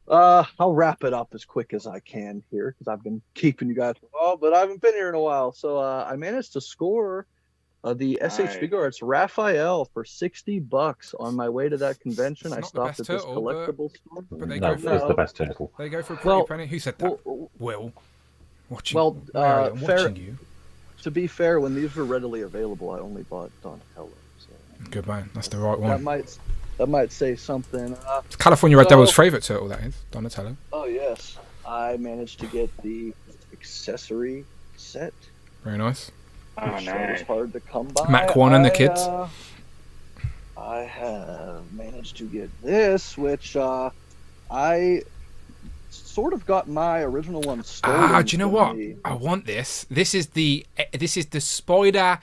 I'll wrap it up as quick as I can here because I've been keeping you guys for a while, but I haven't been here in a while. So I managed to score the SH Figuarts Raphael for $60 on my way to that convention. I stopped at this collectible store. But they go for the best turtle. They go for a pretty penny. Who said that? Will. Watching you. To be fair, when these were readily available, I only bought Donatello. So. Good man. That's the right one. That might say something. It's California Red Devil's favorite turtle, that is, Donatello. Oh, yes. I managed to get the accessory set. Very nice. Which was hard to come by. Mac 1 and the kids. I have managed to get this, which I sort of got my original one stolen. Do you know what? I want this. This is the Spider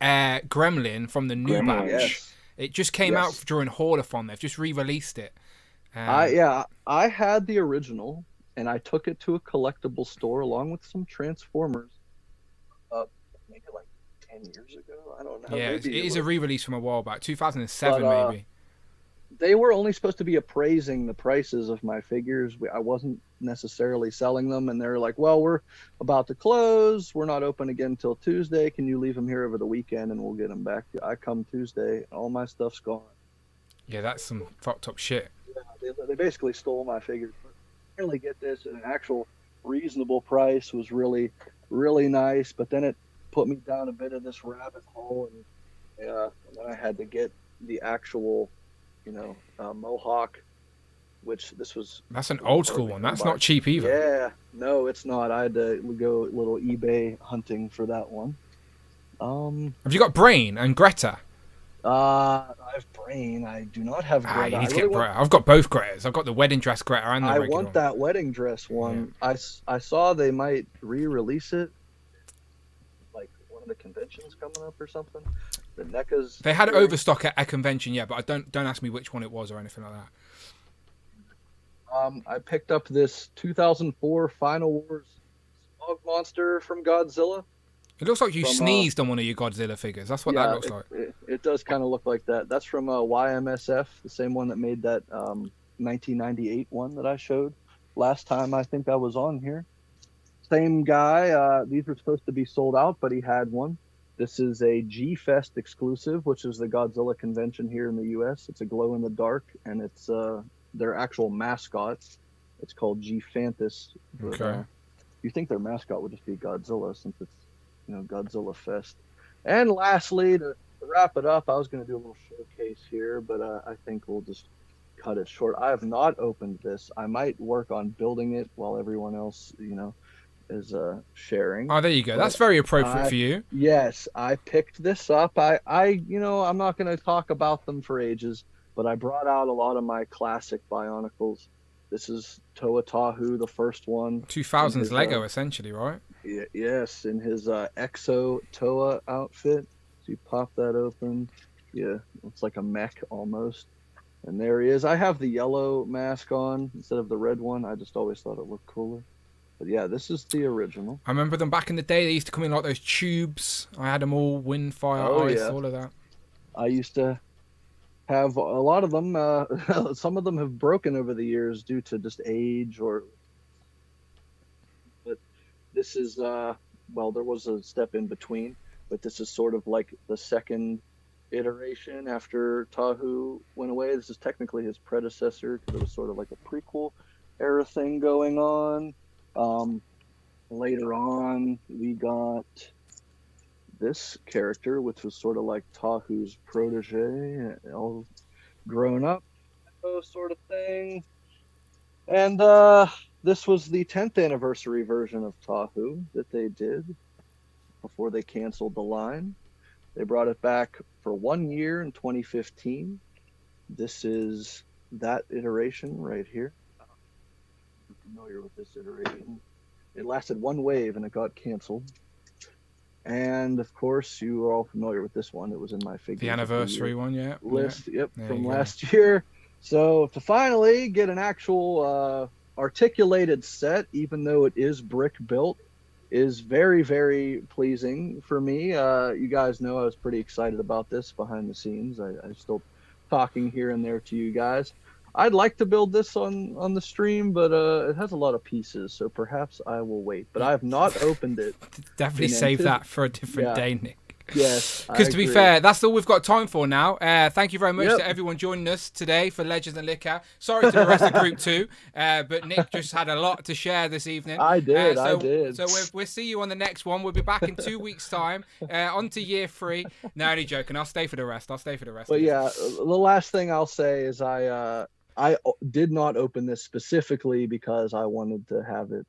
Gremlin from the new batch. Yes. It just came out during Haulathon. They've just re-released it. I had the original, and I took it to a collectible store along with some Transformers. Maybe 10 years ago. I don't know. Yeah, it is a re-release from a while back, 2007 maybe. They were only supposed to be appraising the prices of my figures. I wasn't necessarily selling them, and they're like, well, we're about to close. We're not open again until Tuesday. Can you leave them here over the weekend, and we'll get them back? I come Tuesday, and all my stuff's gone. Yeah, that's some fucked up shit. Yeah, they basically stole my figures. But to really get this at an actual reasonable price was really, really nice, but then it put me down a bit of this rabbit hole, and then I had to get the actual Mohawk, which that's an old school one. That's not cheap either. Yeah, no, it's not. I had to go a little eBay hunting for that one. Have you got Brain and Greta? I have Brain. I do not have Greta. You need to get Greta. I've got both Gretas. I've got the wedding dress Greta and the regular one. I want that wedding dress one. Yeah. I saw they might re-release it, like one of the conventions coming up or something. The NECA's. They had overstock at a convention, but I don't ask me which one it was or anything like that. I picked up this 2004 Final Wars Smog Monster from Godzilla. It looks like you sneezed on one of your Godzilla figures. That's what that looks like. It does kind of look like that. That's from YMSF, the same one that made that 1998 one that I showed last time I think I was on here. Same guy. These were supposed to be sold out, but he had one. This is a G-Fest exclusive, which is the Godzilla convention here in the U.S. It's a glow-in-the-dark, and it's their actual mascot. It's called G-Fantus. Okay. You think their mascot would just be Godzilla, since it's Godzilla Fest. And lastly, to wrap it up, I was going to do a little showcase here, but I think we'll just cut it short. I have not opened this. I might work on building it while everyone else, sharing. Oh, there you go. That's very appropriate for you. Yes, I picked this up. I'm not going to talk about them for ages, but I brought out a lot of my classic Bionicles. This is Toa Tahu, the first one. 2000s Lego, essentially, right? Yes, in his Exo Toa outfit. So you pop that open. Yeah, looks like a mech almost. And there he is. I have the yellow mask on instead of the red one. I just always thought it looked cooler. But yeah, this is the original. I remember them back in the day. They used to come in like those tubes. I had them all, wind, fire, ice, all of that. I used to have a lot of them. Some of them have broken over the years due to just age or... But this is, there was a step in between. But this is sort of like the second iteration after Tahu went away. This is technically his predecessor because it was sort of like a prequel era thing going on. Later on, we got this character, which was sort of like Tahu's protege, all grown up, sort of thing. And this was the 10th anniversary version of Tahu that they did before they canceled the line. They brought it back for 1 year in 2015. This is that iteration right here. I'm familiar with this iteration. It lasted one wave and it got canceled. And of course, you are all familiar with this one. It was in my figure. The anniversary one, yeah. List, yeah. Yep, from last year. So to finally get an actual articulated set, even though it is brick built, is very, very pleasing for me. You guys know I was pretty excited about this behind the scenes. I'm still talking here and there to you guys. I'd like to build this on the stream, but it has a lot of pieces, so perhaps I will wait. But I have not opened it. Definitely save that for a different day, Nick. Yes, because to be fair, that's all we've got time for now. Thank you very much to everyone joining us today for Legends and Liquor. Sorry to the rest of Group 2, but Nick just had a lot to share this evening. I did. So we'll see you on the next one. We'll be back in 2 weeks' time. On to year 3. No, only joking. I'll stay for the rest. But yeah, the last thing I'll say is I did not open this specifically because I wanted to have it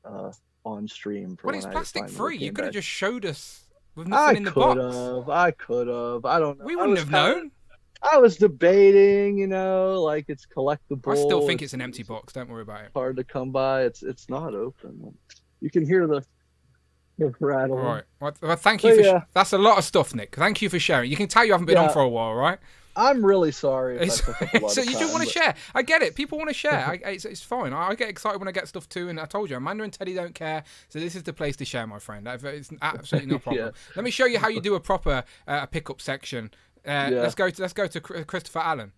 on stream. Well, it's plastic free. You could have just showed us. With nothing in the box. I could have. I don't know. We wouldn't have known. I was debating, like it's collectible. I still think it's an empty box. Don't worry about it. Hard to come by. It's not open. You can hear the rattle. All right. Well, thank you for that's a lot of stuff, Nick. Thank you for sharing. You can tell you haven't been on for a while, right? I'm really sorry. So you do want to share. I get it. People want to share. It's fine. I get excited when I get stuff too, and I told you, Amanda and Teddy don't care. So this is the place to share, my friend. It's absolutely no problem. Let me show you how you do a proper pickup section. Let's go to Christopher Allen.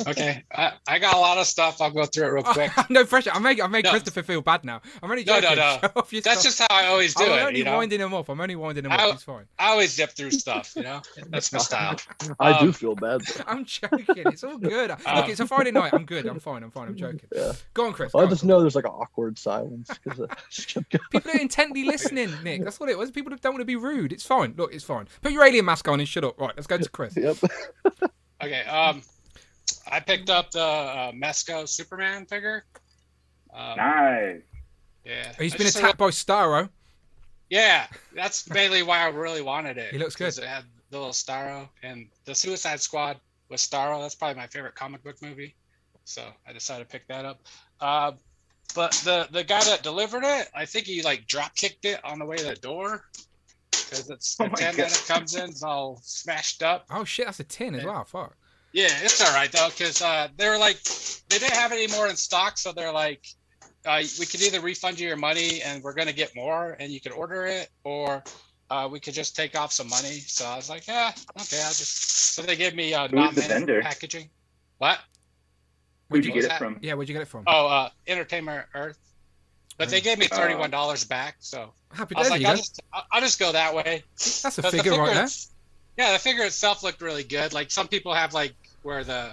Okay. I got a lot of stuff. I'll go through it real quick. No pressure. I made Christopher feel bad now. I'm only joking. No. That's just how I always do it. I'm only winding him up. He's fine. I always zip through stuff, That's my style. I do feel bad, though. I'm joking. It's all good. Look, it's a Friday night. I'm good. I'm fine. I'm joking. Yeah. Go on, Chris. I just know there's like an awkward silence. People are intently listening, Nick. That's what it was. People don't want to be rude. It's fine. Look, it's fine. Put your alien mask on and shut up. Right, let's go to Chris. Yep. Okay. I picked up the Mesco Superman figure. Nice. Yeah. He's been attacked by Starro. Yeah, that's mainly why I really wanted it. He looks good. It had the little Starro and the Suicide Squad with Starro. That's probably my favorite comic book movie. So I decided to pick that up. But the guy that delivered it, I think he drop kicked it on the way to the door. Because it's the tin that it comes in is all smashed up. Oh shit, that's a tin as well. Fuck. Yeah, it's all right though, because they were they didn't have any more in stock, so they're we could either refund you your money and we're gonna get more and you could order it, or we could just take off some money. So I was like, yeah, okay, so they gave me non-vendor packaging. What? Where'd you get it from? Yeah, where'd you get it from? Oh, Entertainment Earth. But they gave me $31 back, so happy I was day, I'll just go that way. That's a figure right there. Yeah, the figure itself looked really good. Some people have where the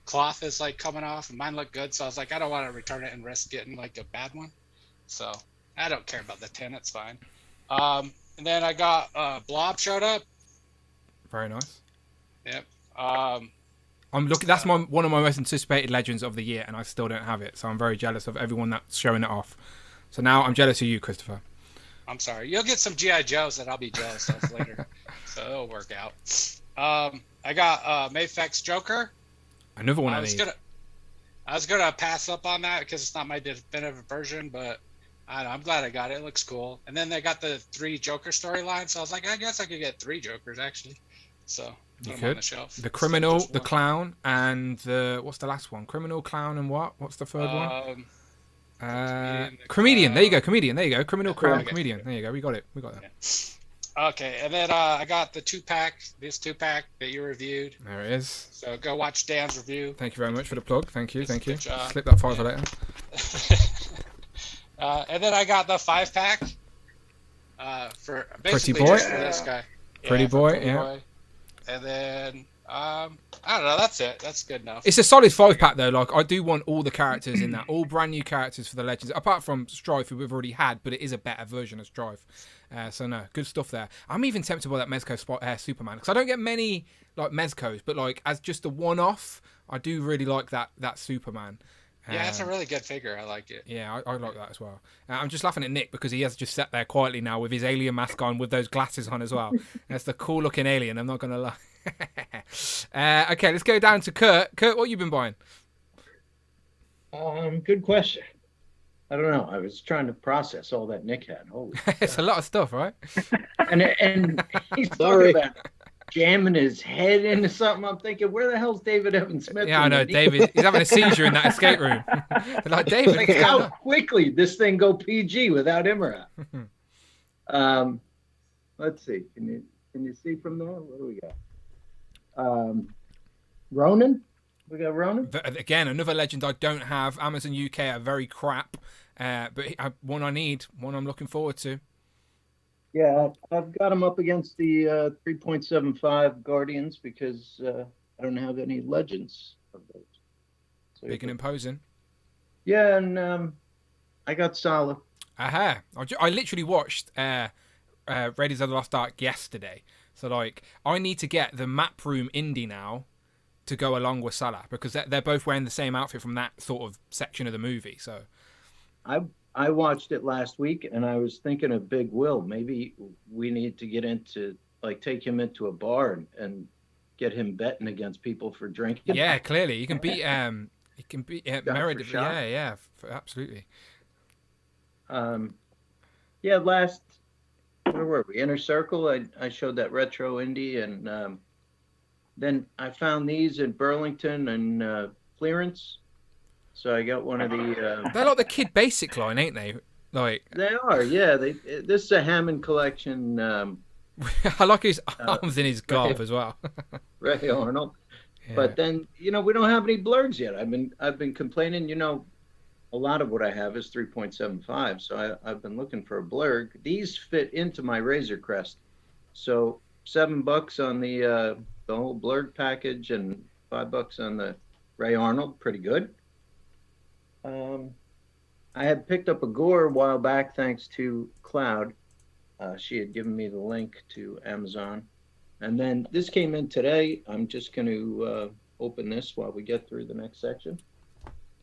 cloth is coming off, and mine looked good. So I was like, I don't want to return it and risk getting a bad one. So I don't care about the tin; it's fine. And then I got Blob showed up. Very nice. Yep. I'm looking. That's one of my most anticipated Legends of the year, and I still don't have it. So I'm very jealous of everyone that's showing it off. So now I'm jealous of you, Christopher. I'm sorry. You'll get some G.I. Joes that I'll be jealous of later. So it'll work out. I got Mayfex Joker. Another one I was gonna pass up on that because it's not my definitive version, but I don't know, I'm glad I got it. It looks cool. And then they got the 3 Joker storylines, so I was like, I guess I could get 3 Jokers actually. So You put them could. on the shelf. The criminal, the clown, and the what's the last one? Criminal, clown, and what? What's the third one? Comedian. There you go. Comedian. There you go. Criminal, clown, comedian. There you go. We got it. We got that. Yeah. Okay, and then I got the 2-pack. This 2-pack that you reviewed. There it is. So go watch Dan's review. Thank you very much for the plug. Thank you. Thank you. Good job. Slip that 5 later. And then I got the 5-pack. For Pretty basically Boy. just for this guy. Pretty Boy. Pretty Yeah. Boy. And then I don't know. That's it. That's good enough. It's a solid 5-pack though. Like I do want all the characters in that, all brand new characters for the Legends, apart from Strife, who we've already had, but it is a better version of Strife. So no, good stuff there. I'm even tempted by that Mezco Superman because I don't get many like Mezcos, but like as just a one-off, I do really like that Superman. Yeah, it's a really good figure. I like it. Yeah, I like that as well. I'm just laughing at Nick because he has just sat there quietly now with his alien mask on, with those glasses on as well. That's the cool-looking alien. I'm not gonna lie. Okay, let's go down to Kurt. Kurt, what you been buying? Good question. I don't know. I was trying to process all that Nick had. Holy It's a lot of stuff, right? and he's talking about jamming his head into something. I'm thinking, where the hell's David Evans Smith? Yeah, I know. David, he's having a seizure in that escape room. Like, David, like, how quickly this thing go PG without him around? Let's see. Can you see from there? What do we got? Ronan? We got Ronan? Again, another legend I don't have. Amazon UK are very crap. But one I need, one I'm looking forward to. Yeah, I've got him up against the 3.75 Guardians because I don't have any legends of those. So Big and imposing. Yeah, and I got Salah. Aha. I literally watched Raiders of the Lost Ark yesterday. So, like, I need to get the map room indie now to go along with Salah because they're both wearing the same outfit from that sort of section of the movie. So, I watched it last week and I was thinking of Big Will. Maybe we need to get into, like, take him into a bar and get him betting against people for drinking. Yeah, clearly. You can beat Meredith. Yeah, absolutely. Yeah, where were we? Inner Circle. I showed that retro indie, and then I found these in Burlington and clearance. So I got one of the. They're like the Kid Basic line, ain't they? Like they are. Yeah. This is a Hammond collection. I like his arms in his garb as well. Ray Arnold. Yeah. But then we don't have any blurgs yet. I've been complaining. A lot of what I have is 3.75, so I've been looking for a blurg. These fit into my Razor Crest, so $7 on the whole blurg package and $5 on the Ray Arnold. Pretty good. I had picked up a Gore a while back thanks to Cloud. She had given me the link to Amazon, and then this came in today. I'm just going to open this while we get through the next section.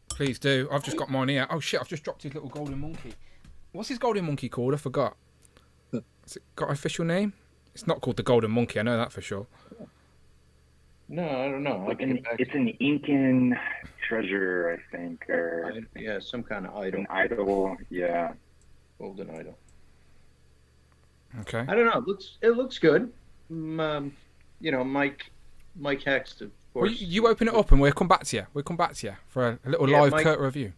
Please do. I've just got mine here. Oh shit, I've just dropped his little golden monkey. What's his golden monkey called? I forgot. Has it got an official name? It's not called the golden monkey, I know that for sure. No, I don't know. It's an Incan treasure, I think, or yeah, some kind of idol. An idol, yeah. Golden idol. Okay. I don't know. It looks good. Mike Hext, of course. Well, you open it up and we'll come back to you. We'll come back to you for a little live Kurt review.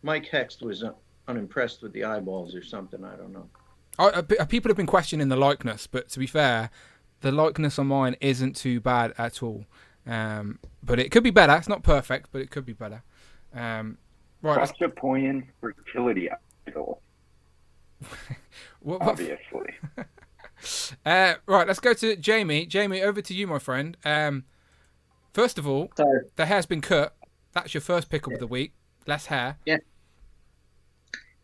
Mike Hext was unimpressed with the eyeballs or something. I don't know. People have been questioning the likeness, but to be fair, the likeness on mine isn't too bad at all. But it could be better. It's not perfect, but it could be better. Right. Such a poignant fertility idol. Obviously. Right, let's go to Jamie. Jamie, over to you, my friend. First of all, the hair's been cut. That's your first pick of the week. Less hair. Yeah.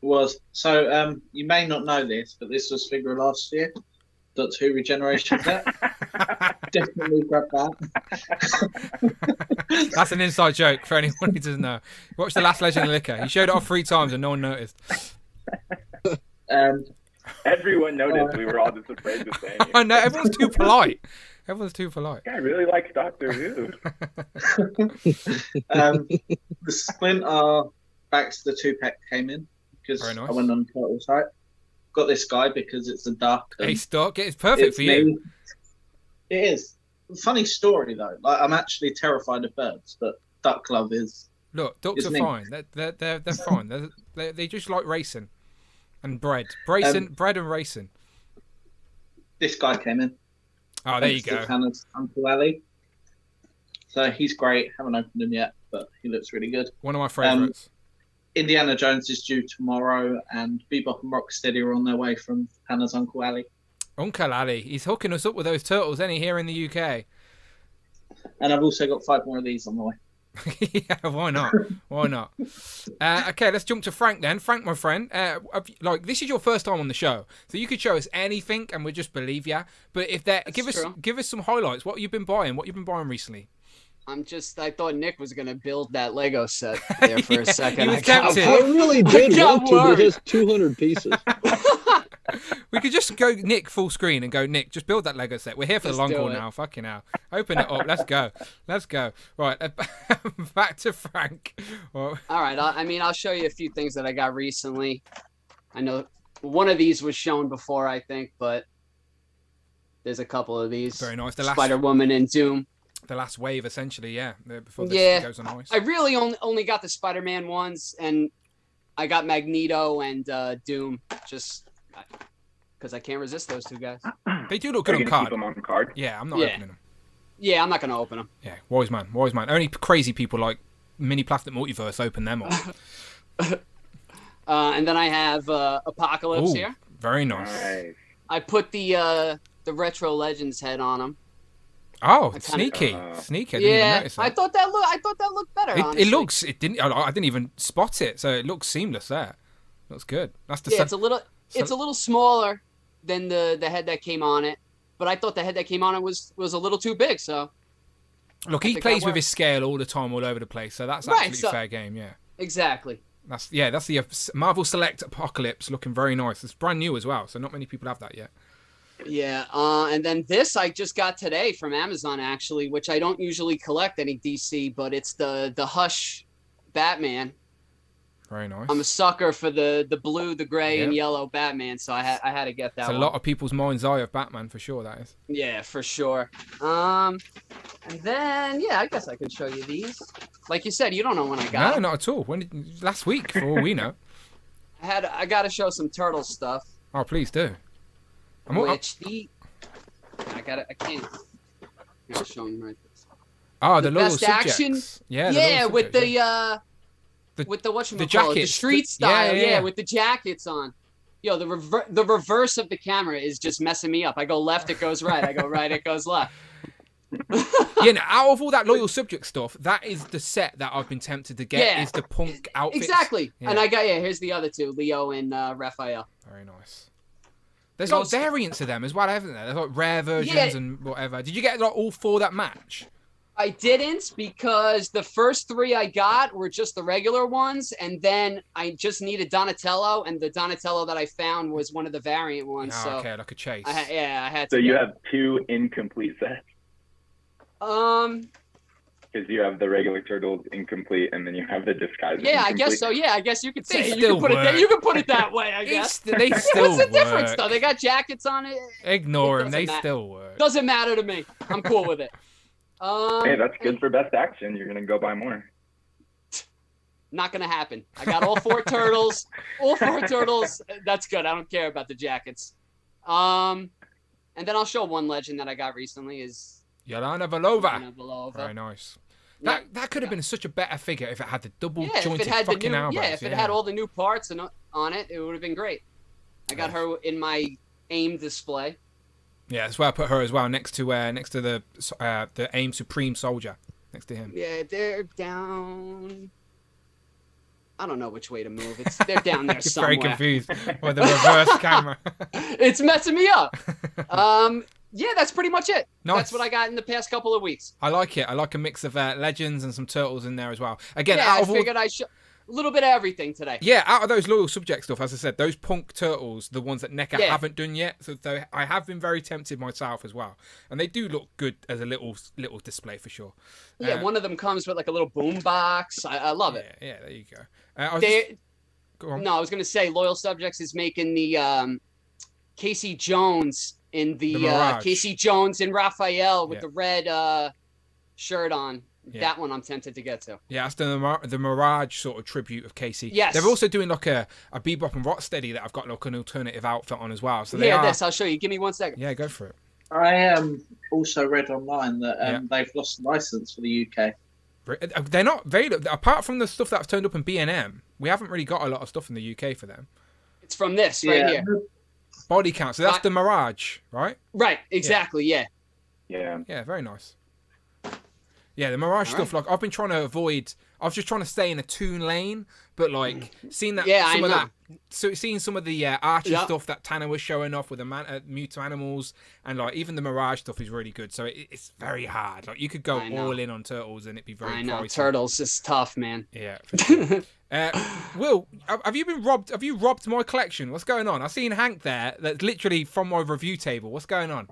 It was. So you may not know this, but this was figure last year. Doctor Who Regeneration set. Definitely grab that. That's an inside joke for anyone who doesn't know. Watch The Last Legend of Liquor. He showed it off 3 times and no one noticed. Everyone noticed. We were all just afraid to say it. I know, everyone's too polite. Everyone's too polite. Guy really likes Doctor Who. The Splinter Baxter 2-pack came in because Very nice. I went on Total site. Got this guy because it's a duck. Hey, Stock, it's perfect for you. It is. Funny story though. Like, I'm actually terrified of birds, but duck love is. Look, ducks are fine. They're fine. They just like racing and bread. Bread and racing. This guy came in. Oh, there you go. Hannah's Uncle Ali. So he's great. Haven't opened him yet, but he looks really good. One of my favourites. Indiana Jones is due tomorrow, and Bebop and Rocksteady are on their way from Hannah's Uncle Ali. Uncle Ali, he's hooking us up with those turtles, isn't he, here in the UK? And I've also got 5 more of these on the way. Yeah, why not? Why not? Okay, let's jump to Frank then. Frank, my friend, this is your first time on the show, so you could show us anything and we'll just believe you. But if give us some highlights. What you've been buying? What you've been buying recently? I thought Nick was gonna build that Lego set there for a second. I really did want to. There's 200 pieces. We could just go Nick full screen and go, Nick, just build that Lego set. We're here for the long haul now. Fucking hell. Open it up. Let's go. Let's go. Right. Back to Frank. All right. I'll show you a few things that I got recently. I know one of these was shown before, I think, but there's a couple of these. Very nice. Spider-Woman and Doom. The last wave, essentially, yeah. Before this goes on ice. I really only got the Spider-Man ones, and I got Magneto and Doom, just because I can't resist those two guys. They do look good on card. Keep them on card. Yeah, I'm not opening them. Yeah, I'm not going to open them. Yeah, wise man. Only crazy people like Mini Plastic Multiverse open them up. And then I have Apocalypse here. Very nice. I put the Retro Legends head on them. Oh, sneaky. I didn't even notice that. I thought that looked better. It looks. It didn't. I didn't even spot it, so it looks seamless there. Looks good. That's the. Yeah, it's a little smaller than the head that came on it, but I thought the head that came on it was a little too big. So. Look, he plays with his scale all the time, all over the place, so that's absolutely fair game. Yeah. Exactly. That's the Marvel Select Apocalypse, looking very nice. It's brand new as well, so not many people have that yet. Yeah, and then this I just got today from Amazon, actually, which I don't usually collect any DC, but it's the Hush Batman. Very nice. I'm a sucker for the blue, the gray, and yellow Batman, so I had to get that one. It's a lot of people's mind's eye of Batman, for sure, that is. Yeah, for sure. And then, I guess I can show you these. Like you said, you don't know when I got them. No, not at all. Last week, for all we know. I got to show some Turtle stuff. Oh, please do. I can't. I'll show you right this. Oh, the little best subjects. action. Yeah, with the whatchamacallit, the street style. Yeah, with the jackets on. Yo, the reverse of the camera is just messing me up. I go left, it goes right. I go right, it goes left. Out of all that loyal subject stuff, that is the set that I've been tempted to get. Is the punk outfits. Exactly. Yeah. And I got here's the other two, Leo and Raphael. Very nice. There's like variants of them as well, haven't there? There's like rare versions and whatever. Did you get like all 4 that match? I didn't, because the first 3 I got were just the regular ones, and then I just needed Donatello, and the Donatello that I found was one of the variant ones. Oh, so okay, like a chase. I had to. So you have 2 incomplete sets. Because you have the regular Turtles incomplete, and then you have the disguise. Yeah, I guess so. Yeah, I guess you could say you can put it that way. I guess they still What's the difference though? They got jackets on it. Ignore them. They still work. Doesn't matter to me. I'm cool with it. Hey, that's good for best action. You're gonna go buy more. Not gonna happen. I got all 4 turtles. All 4 turtles. That's good. I don't care about the jackets. And then I'll show one legend that I got recently is. Yelena Belova. Very nice. That could have been such a better figure if it had the double jointed fucking elbows. Yeah, if it had all the new parts on it, it would have been great. I got her in my AIM display. Yeah, that's where I put her as well, next to the AIM Supreme Soldier, next to him. Yeah, they're down. I don't know which way to move. They're down there somewhere. Very confused with the reverse camera. It's messing me up. Yeah, that's pretty much it. Nice. That's what I got in the past couple of weeks. I like it. I like a mix of legends and some turtles in there as well. Again, I figured little bit of everything today. Yeah, out of those loyal subject stuff, as I said, those punk turtles, the ones that NECA Yeah. haven't done yet. So I have been very tempted myself as well, and they do look good as a little display for sure. Yeah, one of them comes with like a little boom box. I love it. Yeah, there you go. Go on. No, I was going to say Loyal Subjects is making the Casey Jones in the Mirage. Casey Jones and Raphael with Yeah. the red shirt on. Yeah. That one I'm tempted to get to. Yeah, that's the Mirage sort of tribute of Casey. Yes. They're also doing like a Bebop and Rocksteady that I've got like an alternative outfit on as well. So they Yeah, are... this I'll show you. Give me 1 second. Yeah, go for it. I also read online that they've lost the license for the UK. They're not apart from the stuff that's turned up in B&M, we haven't really got a lot of stuff in the UK for them. It's from this right here. Body count. So that's the Mirage, right? Right, exactly, yeah. Yeah, very nice. Yeah, the Mirage stuff, like, I've been trying to avoid... I was just trying to stay in a Toon lane, but, like, seeing that... Yeah, some I of know. that, so seeing some of the Archie Yeah. stuff that Tanner was showing off with the Mutant Animals, and, like, even the Mirage stuff is really good, so it's very hard. Like, you could go I know. all in on Turtles, and it'd be very I know. pricey. Turtles is tough, man. Yeah. For sure. Will, have you been robbed? Have you robbed my collection? What's going on? I've seen Hank there. That's literally from my review table. What's going on?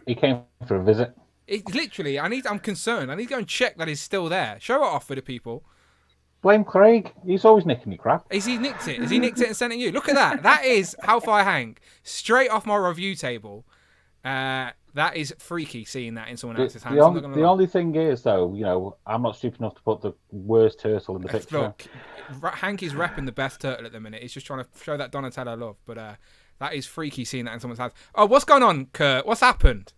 He came for a visit. It's literally. I'm concerned. I need to go and check that it's still there. Show it off for the people. Blame Craig. He's always nicking me crap. Has he nicked it? Has he nicked it and sent it you? Look at that. That is How Far Hank. Straight off my review table. That is freaky seeing that in someone else's hands. The only thing is, though, you know, I'm not stupid enough to put the worst turtle in the picture. Look, Hank is repping the best turtle at the minute. He's just trying to show that Donatello love. But that is freaky seeing that in someone's hands. Oh, what's going on, Kurt? What's happened?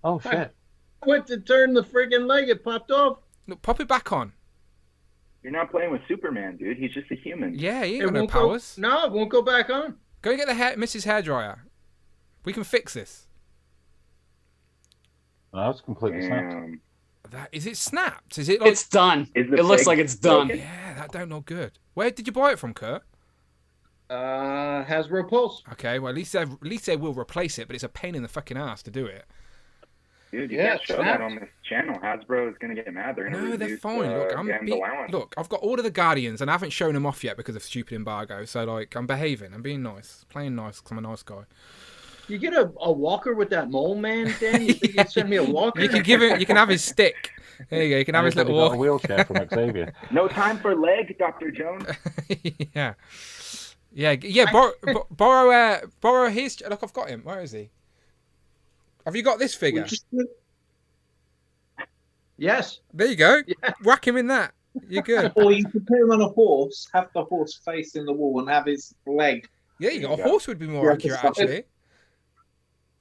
Oh, shit. I went to turn the friggin' leg, it popped off. Look, pop it back on. You're not playing with Superman, dude. He's just a human. Yeah, he ain't It got no won't powers. No, it won't go back on. Go and get the Mrs. Hairdryer. We can fix this. No, it's completely snapped. Is it snapped? Is it like... It's done. It looks like it's done. Yeah, that don't look good. Where did you buy it from, Kurt? Hasbro Pulse. Okay, well, at least they will replace it, but it's a pain in the fucking ass to do it. Dude, you can't show that on this channel. Hasbro is going to get mad. They're going to No, they're fine. Look, I've got all of the Guardians, and I haven't shown them off yet because of stupid embargo. So, like, I'm behaving. I'm being nice. Playing nice because I'm a nice guy. You get a walker with that mole man, Dan? You think you'd send me a walker? You can give him. You can have his stick. There you go. You can have his little got walker. a wheelchair from Xavier. No time for leg, Dr. Jones. Yeah. Borrow his. Look, I've got him. Where is he? Have you got this figure? Yes. There you go. Yeah. Whack him in that. You're good. Or you could put him on a horse, have the horse facing the wall, and have his leg. Yeah, you got a horse would be more accurate, actually.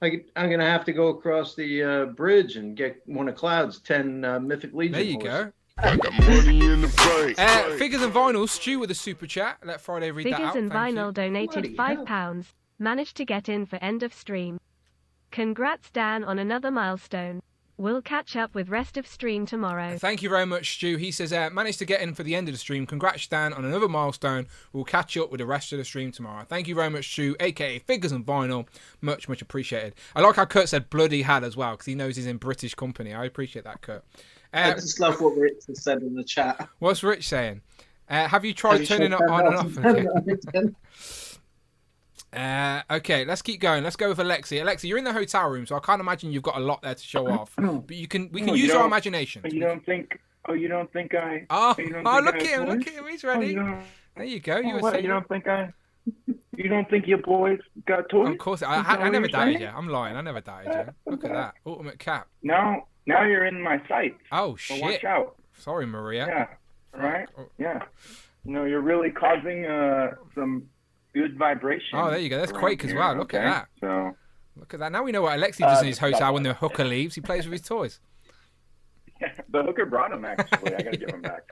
I'm going to have to go across the bridge and get one of Cloud's 10 Mythic Legion. There you horses. go. I got money in the bank. Figures and vinyl. Stu with a super chat. Let Friday read that out. Figures and Thank vinyl you. donated £5. Managed to get in for end of stream. Congrats, Dan, on another milestone. We'll catch up with rest of stream tomorrow. Thank you very much, Stu. He says, managed to get in for the end of the stream. Congrats, Dan, on another milestone. We'll catch up with the rest of the stream tomorrow. Thank you very much, Stu, a.k.a. Figures and Vinyl. Much, much appreciated. I like how Kurt said bloody hell as well, because he knows he's in British company. I appreciate that, Kurt. I just love what Rich has said in the chat. What's Rich saying? Have you tried turning it on and off? Okay, let's keep going. Let's go with Alexi. Alexi, you're in the hotel room, so I can't imagine you've got a lot there to show off. But we can use our imagination. You don't think I... Look at him, he's ready. There you go. You don't think your boys got toys? Of course, I never doubted you. I'm lying. I never doubted you. Look at that. Ultimate cap. Now you're in my sight. Oh, so shit. watch out. Sorry, Maria. Yeah, right? Yeah. You're really causing some good vibration. Oh, there you go. That's Quake as well. Look at that. So look at that. Now we know what Alexi does in his hotel when the hooker leaves. He plays with his toys. Yeah, the hooker brought him, actually. I got to give him back.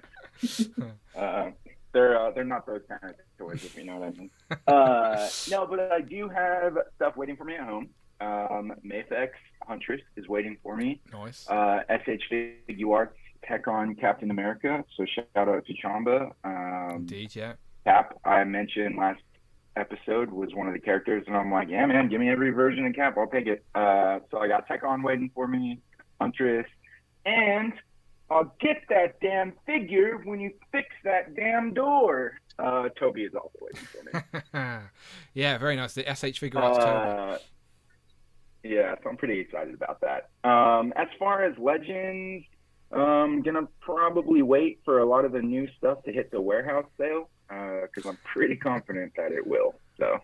They're not those kind of toys, if you know what I mean. No, but I do have stuff waiting for me at home. Mayfex Huntress is waiting for me. Nice. SHFigU Arts Tech on Captain America. So shout out to Chamba. Indeed, yeah. Cap, I mentioned last episode, was one of the characters, and I'm like, yeah, man, give me every version of Cap. I'll take it. So I got Tech on waiting for me, Huntress, and I'll get that damn figure when you fix that damn door. Toby is also waiting for me. Yeah, very nice. The SH Figure Arts Toby. Yeah, so I'm pretty excited about that. As far as Legends, I'm gonna probably wait for a lot of the new stuff to hit the warehouse sale because I'm pretty confident that it will. So.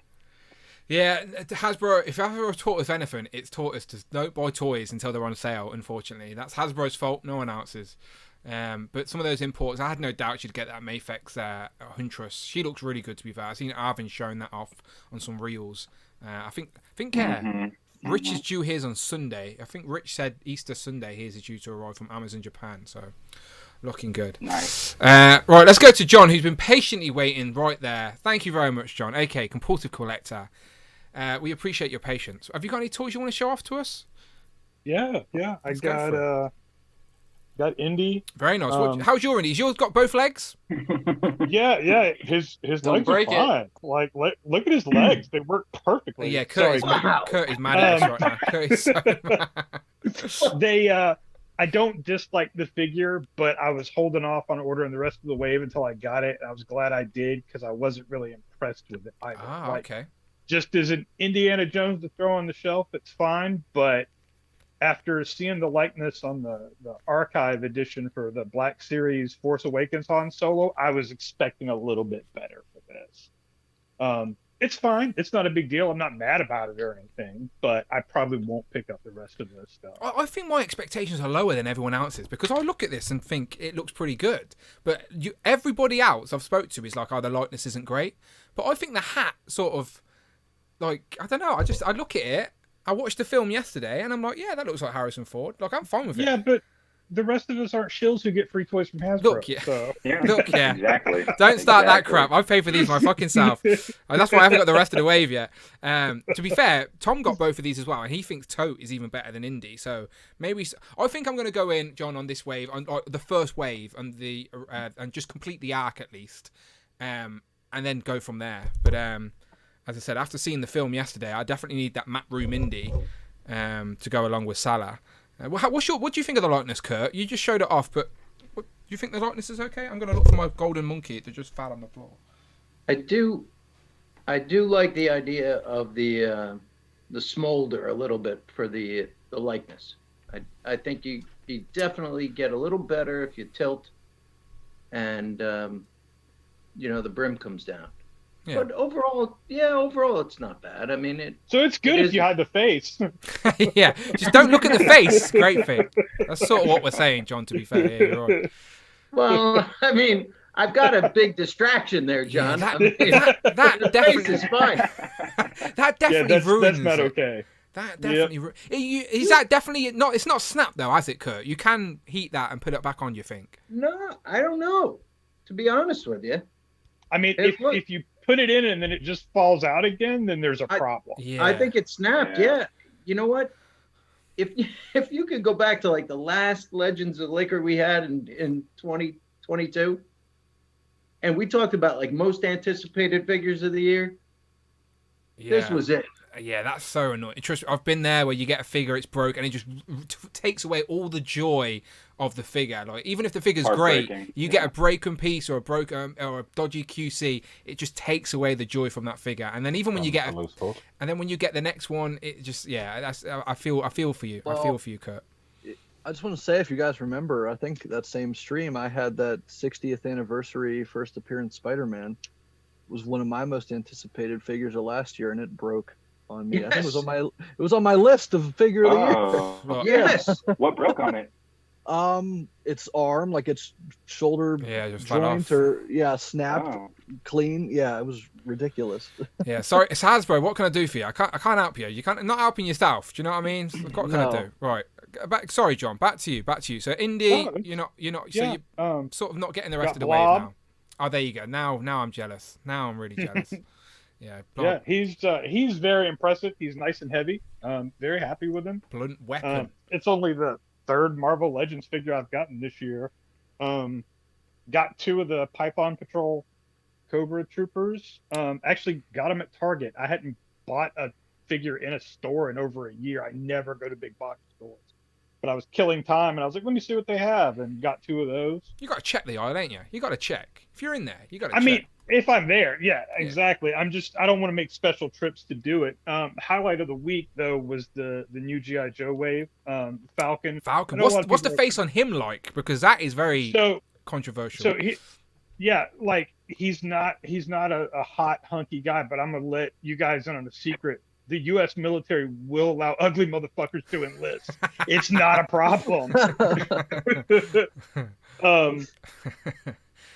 Yeah, Hasbro, if Hasbro taught us anything, it's taught us to don't buy toys until they're on sale, unfortunately. That's Hasbro's fault, no one else's. But some of those imports, I had no doubt she'd get that Mafex Huntress. She looks really good, to be fair. I've seen Arvin showing that off on some reels. I think Rich is due his on Sunday. I think Rich said Easter Sunday his is due to arrive from Amazon Japan, so looking good. Nice. Right, let's go to John, who's been patiently waiting right there. Thank you very much, John, aka Compulsive Collector. We appreciate your patience. Have you got any toys you want to show off to us? Yeah. I got Indy. Very nice. How's your Indy? Yours got both legs? Yeah. His legs are fine. Like, look at his legs. They work perfectly. Yeah, Kurt is mad at us right now. Kurt is so mad. I don't dislike the figure, but I was holding off on ordering the rest of the wave until I got it, and I was glad I did because I wasn't really impressed with it either. Okay. Just as an Indiana Jones to throw on the shelf, it's fine, but after seeing the likeness on the archive edition for the Black Series Force Awakens Han Solo, I was expecting a little bit better for this. It's fine. It's not a big deal. I'm not mad about it or anything, but I probably won't pick up the rest of this stuff. I think my expectations are lower than everyone else's because I look at this and think it looks pretty good. But everybody else I've spoke to is like, oh, the likeness isn't great. But I think the hat sort of, like, I don't know. I look at it. I watched the film yesterday, and I'm like, yeah, that looks like Harrison Ford. Like, I'm fine with it. Yeah, but the rest of us aren't shills who get free toys from Hasbro. Look, yeah. So. Look, yeah. Exactly. Don't start that crap. I pay for these my fucking self. That's why I haven't got the rest of the wave yet. To be fair, Tom got both of these as well, and he thinks Tote is even better than Indy. So maybe I think I'm going to go in, John, on this wave, on the first wave, and and just complete the arc at least, and then go from there. But as I said, after seeing the film yesterday, I definitely need that map room Indy to go along with Salah. What do you think of the likeness, Kurt? You just showed it off, but do you think the likeness is okay? I'm going to look for my golden monkey that just fell on the floor. I do like the idea of the smolder a little bit for the likeness. I think you definitely get a little better if you tilt, and the brim comes down. Yeah. But overall, it's not bad. I mean, So it's good if you hide the face. Yeah, just don't look at the face. Great thing. That's sort of what we're saying, John. To be fair, yeah, you're right. Well, I mean, I've got a big distraction there, John. Yeah, that definitely is fine. That definitely ruins. That's not okay. That definitely is that definitely not. It's not snap though, has it, Kurt? You can heat that and put it back on. You think? No, I don't know. To be honest with you, I mean, if you put it in and then it just falls out again, then there's a problem. Yeah. I think it snapped. Yeah. You know what? If you could go back to like the last Legends of Laker we had in 2022, and we talked about like most anticipated figures of the year, this was it. Yeah, that's so annoying. Trust me, I've been there where you get a figure, it's broke, and it just takes away all the joy of the figure. Like, even if the figure's great, you get a broken piece or a dodgy QC, it just takes away the joy from that figure. And then even when you get when you get the next one, it just I feel for you. Well, I feel for you, Kurt. I just want to say, if you guys remember, I think that same stream I had that 60th anniversary first appearance Spider-Man was one of my most anticipated figures of last year, and it broke on me. Yes. I think it was on my list of figure of the year. Yes. What broke on it? Its arm, like its shoulder joint, or snapped clean. Yeah, it was ridiculous. Yeah, sorry, it's Hasbro. What can I do for you? I can't help you. You can't not helping yourself. Do you know what I mean? What can I do? Right. Sorry, John. Back to you. So Indy, you're not. So you're sort of not getting the rest of the wave now. Oh, there you go. Now I'm jealous. Now I'm really jealous. Yeah. Yeah, he's very impressive. He's nice and heavy. Very happy with him. Blunt weapon. It's only the third Marvel Legends figure I've gotten this year. Got 2 of the Python Patrol Cobra Troopers. Actually got them at Target. I hadn't bought a figure in a store in over a year. I never go to big box stores. but I was killing time, and I was like, let me see what they have, and got 2 of those. You got to check the aisle, ain't you? You got to check. If you're in there, you got to check. I mean, if I'm there, yeah, exactly. I don't want to make special trips to do it. Highlight of the week, though, was the new G.I. Joe wave, Falcon. Falcon. What's the face on him like? Because that is very controversial. So he's not a hot hunky guy, but I'm gonna let you guys in on a secret. The U.S. military will allow ugly motherfuckers to enlist. It's not a problem.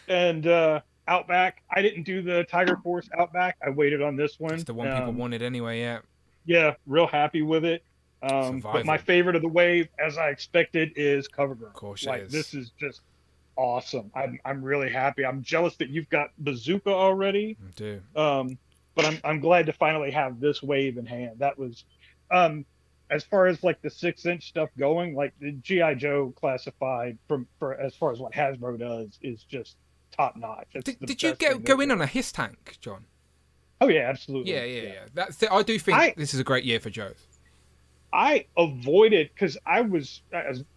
And Outback, I didn't do the Tiger Force Outback. I waited on this one. It's the one people wanted anyway, yeah. Yeah, real happy with it. But my favorite of the wave, as I expected, is Covergirl. Of course, this is just awesome. I'm really happy. I'm jealous that you've got Bazooka already. I do. But I'm glad to finally have this wave in hand. That was, as far as like the 6-inch stuff going, like the G.I. Joe classified for as far as what Hasbro does is just top notch. Did you go in on a Hiss tank, John? Oh yeah, absolutely. Yeah. I do think this is a great year for Joe. I avoided, because I was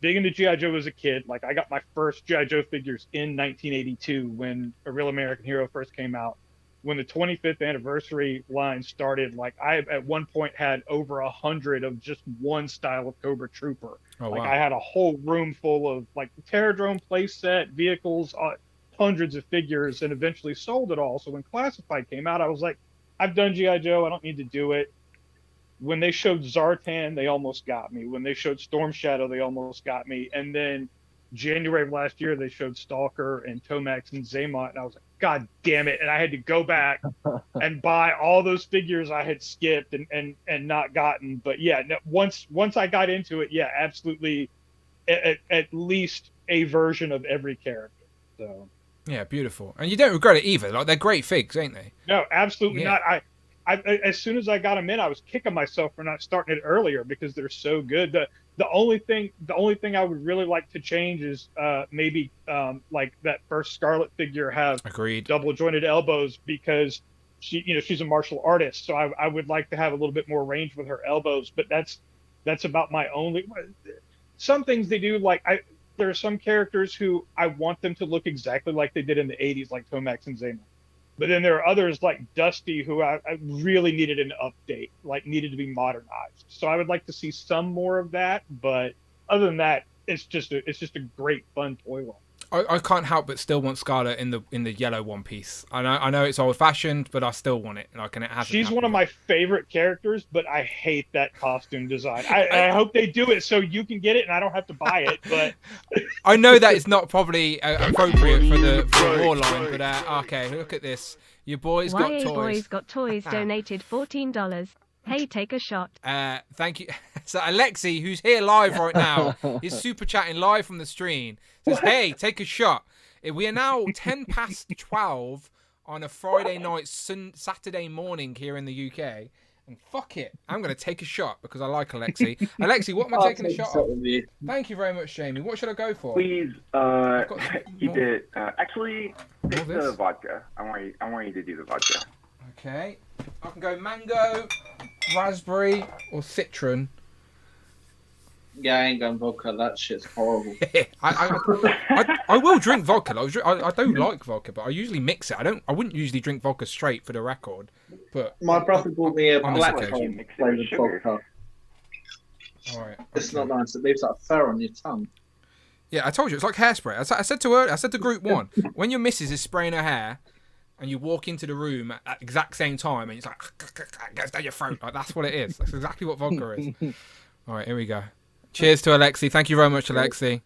big into G.I. Joe as a kid. Like I got my first G.I. Joe figures in 1982 when A Real American Hero first came out. When the 25th anniversary line started, like I at one point had over 100 of just one style of Cobra Trooper. Oh, like wow. I had a whole room full of like the Terradrome play set, vehicles, hundreds of figures, and eventually sold it all. So when Classified came out, I was like, I've done G.I. Joe. I don't need to do it. When they showed Zartan, they almost got me. When they showed Storm Shadow, they almost got me. And then January of last year, they showed Stalker and Tomax and Zaymot, and I was like, God damn it. And I had to go back and buy all those figures I had skipped and not gotten. But yeah, once I got into it, yeah, absolutely at least a version of every character. So yeah, beautiful. And you don't regret it either. Like they're great figs, ain't they? No, absolutely not. I as soon as I got them in, I was kicking myself for not starting it earlier because they're so good. The only thing I would really like to change is maybe like that first Scarlet figure have double jointed elbows, because she's a martial artist, so I would like to have a little bit more range with her elbows. But that's about my only. Some things they do, like there are some characters who I want them to look exactly like they did in the 80s, like Tomax and Zaymot. But then there are others like Dusty who I really needed an update, like needed to be modernized. So I would like to see some more of that. But other than that, it's just a great fun toy line. I can't help but still want Scarlet in the yellow one piece. I know it's old fashioned, but I still want it. She's one of my favorite characters, but I hate that costume design. I hope they do it so you can get it and I don't have to buy it. But I know that it's not probably appropriate for the war line. But okay, look at this. Your boys got toys. Boys got toys. Donated $14. Hey, take a shot. Thank you. So Alexi, who's here live right now, is super chatting live from the stream. Says, hey, take a shot. We are now 10 past 12 on a Friday night, Saturday morning here in the UK. And fuck it, I'm going to take a shot because I like Alexi. Alexi, what am I taking a shot of? Thank you very much, Jamie. What should I go for? Please keep it. Actually, take the vodka. I want you to do the vodka. Okay. I can go mango, raspberry, or citron. Yeah, I ain't going vodka. That shit's horrible. I will drink vodka. I do like vodka, but I usually mix it. I wouldn't usually drink vodka straight for the record. But my brother bought me a black flavored vodka. Alright. It's not nice. It leaves that fur on your tongue. Yeah, I told you it's like hairspray. I said to her. I said to Group 1, when your missus is spraying her hair, and you walk into the room at the exact same time, and it's like goes down your throat. Like that's what it is. That's exactly what vodka is. All right, here we go. Cheers to Alexi. Thank you very much, Alexi.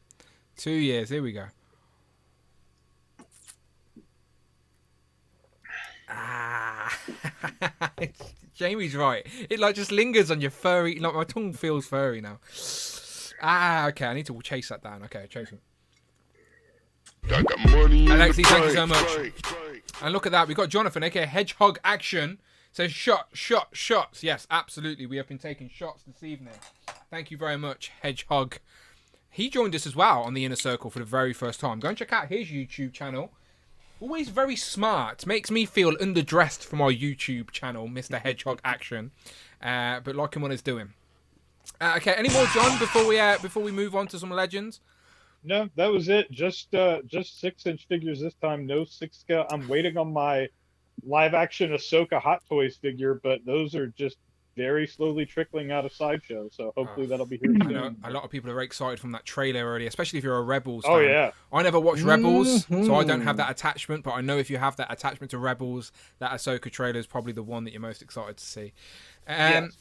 2 years. Here we go. Jamie's right. It like just lingers on your furry. Like my tongue feels furry now. Okay. I need to chase that down. Okay, chase it. Alexi, thank you so much. And look at that. We've got Jonathan, aka Hedgehog Action. Says shots. Yes, absolutely. We have been taking shots this evening. Thank you very much, Hedgehog. He joined us as well on the Inner Circle for the very first time. Go and check out his YouTube channel. Always very smart. Makes me feel underdressed for my YouTube channel, Mr. Hedgehog Action. But like him what he's doing. Okay, any more, John, before we move on to some legends? No, that was it. Just 6-inch figures this time. No 6-scale. I'm waiting on my live-action Ahsoka Hot Toys figure, but those are just very slowly trickling out of Sideshow. So hopefully that'll be here soon. I know a lot of people are very excited from that trailer already, especially if you're a Rebels fan. Oh yeah. I never watched Rebels, so I don't have that attachment. But I know if you have that attachment to Rebels, that Ahsoka trailer is probably the one that you're most excited to see. Yes.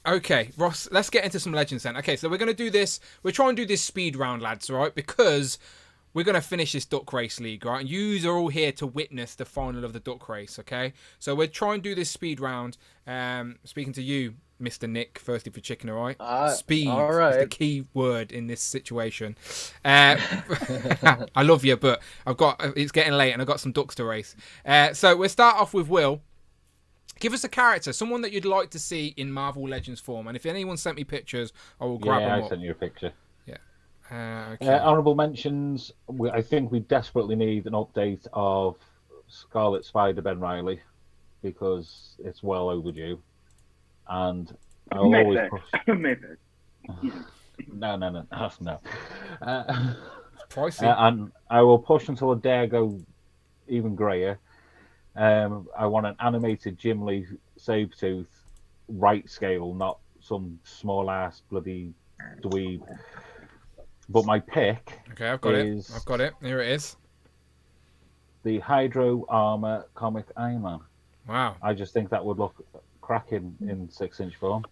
Okay, Ross, let's get into some legends then. Okay, so we're going to do this. We're trying to do this speed round, lads, right? Because we're going to finish this Duck Race League, right? And you are all here to witness the final of the Duck Race, okay? So we're trying to do this speed round. Speaking to you, Mr. Nick, firstly for chicken, all right? Speed is the key word in this situation. I love you, but it's getting late and I've got some ducks to race. So we'll start off with Will. Give us a character, someone that you'd like to see in Marvel Legends form. And if anyone sent me pictures, I will grab them up. I sent you a picture. Yeah. Okay. Honourable mentions. I think we desperately need an update of Scarlet Spider Ben Reilly because it's well overdue. And I'll always push. No. Pricey. And I will push until I dare go even greyer. I want an animated Jim Lee Sabretooth right scale, not some small ass bloody dweeb. But my pick I've got it. Here it is. The Hydro Armor comic Iron Man. Wow. I just think that would look cracking in 6-inch form.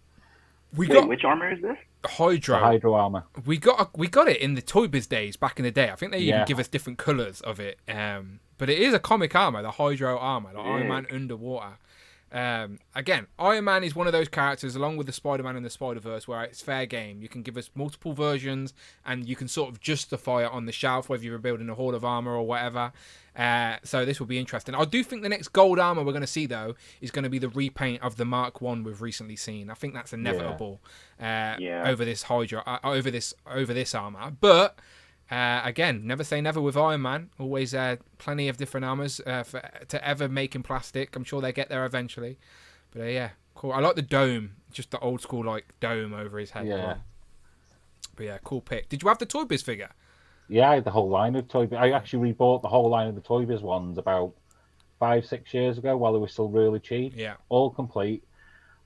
Which armor is this? Hydro. The Hydro Armor. We got it in the Toy Biz days back in the day. I think they even give us different colours of it. But it is a comic armor, the Hydro armor, the Iron Man underwater. Again, Iron Man is one of those characters, along with the Spider-Man and the Spider-Verse, where it's fair game. You can give us multiple versions, and you can sort of justify it on the shelf, whether you're building a Hall of Armor or whatever. So this will be interesting. I do think the next gold armor we're going to see, though, is going to be the repaint of the Mark 1 we've recently seen. I think that's inevitable over this Hydra, over this armor. But again, never say never with Iron Man. Always plenty of different armors to ever make in plastic. I'm sure they get there eventually. But yeah, cool. I like the dome, just the old school like dome over his head. Yeah. But yeah, cool pick. Did you have the Toy Biz figure? Yeah, I had the whole line of Toy Biz. I actually rebought the whole line of the Toy Biz ones about 5-6 years ago while they were still really cheap. Yeah. All complete.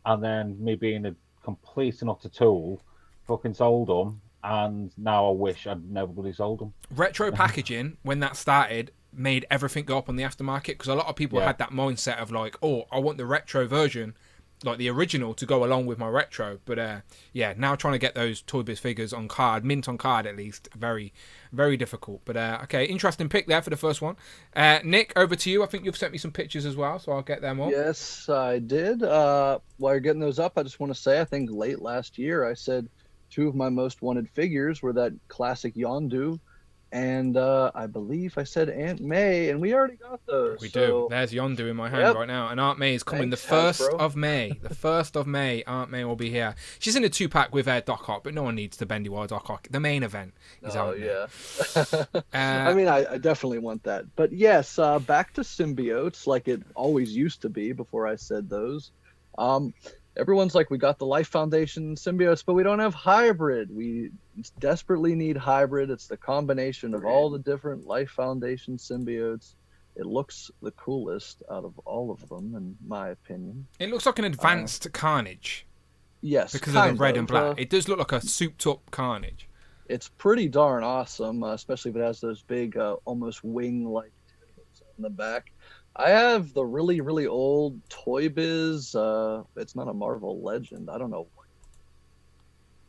And then me being a complete and utter tool, fucking sold them. And now I wish I'd never bloody sold them. Retro packaging, when that started, made everything go up on the aftermarket because a lot of people had that mindset of like, oh, I want the retro version, like the original, to go along with my retro. But now trying to get those Toy Biz figures on card, mint on card at least, very, very difficult. But okay, interesting pick there for the first one. Nick, over to you. I think you've sent me some pictures as well, so I'll get them up. Yes, I did. While you're getting those up, I just want to say, I think late last year I said 2 of my most wanted figures were that classic Yondu, and I believe I said Aunt May, and we already got those. We do. There's Yondu in my hand right now, and Aunt May is coming the 1st of May. The 1st of May, Aunt May will be here. She's in a 2-pack with Doc Ock, but no one needs the Bendy Wild Doc Ock. The main event is Aunt May. I mean, I definitely want that. But yes, back to symbiotes, like it always used to be before I said those. Everyone's like, we got the Life Foundation symbiotes, but we don't have hybrid. We desperately need hybrid. It's the combination of all the different Life Foundation symbiotes. It looks the coolest out of all of them, in my opinion. It looks like an advanced Carnage. Yes, because of the red and black. It does look like a souped-up Carnage. It's pretty darn awesome, especially if it has those big, almost wing-like tentacles on the back. I have the really, really old Toy Biz. It's not a Marvel Legend. I don't know.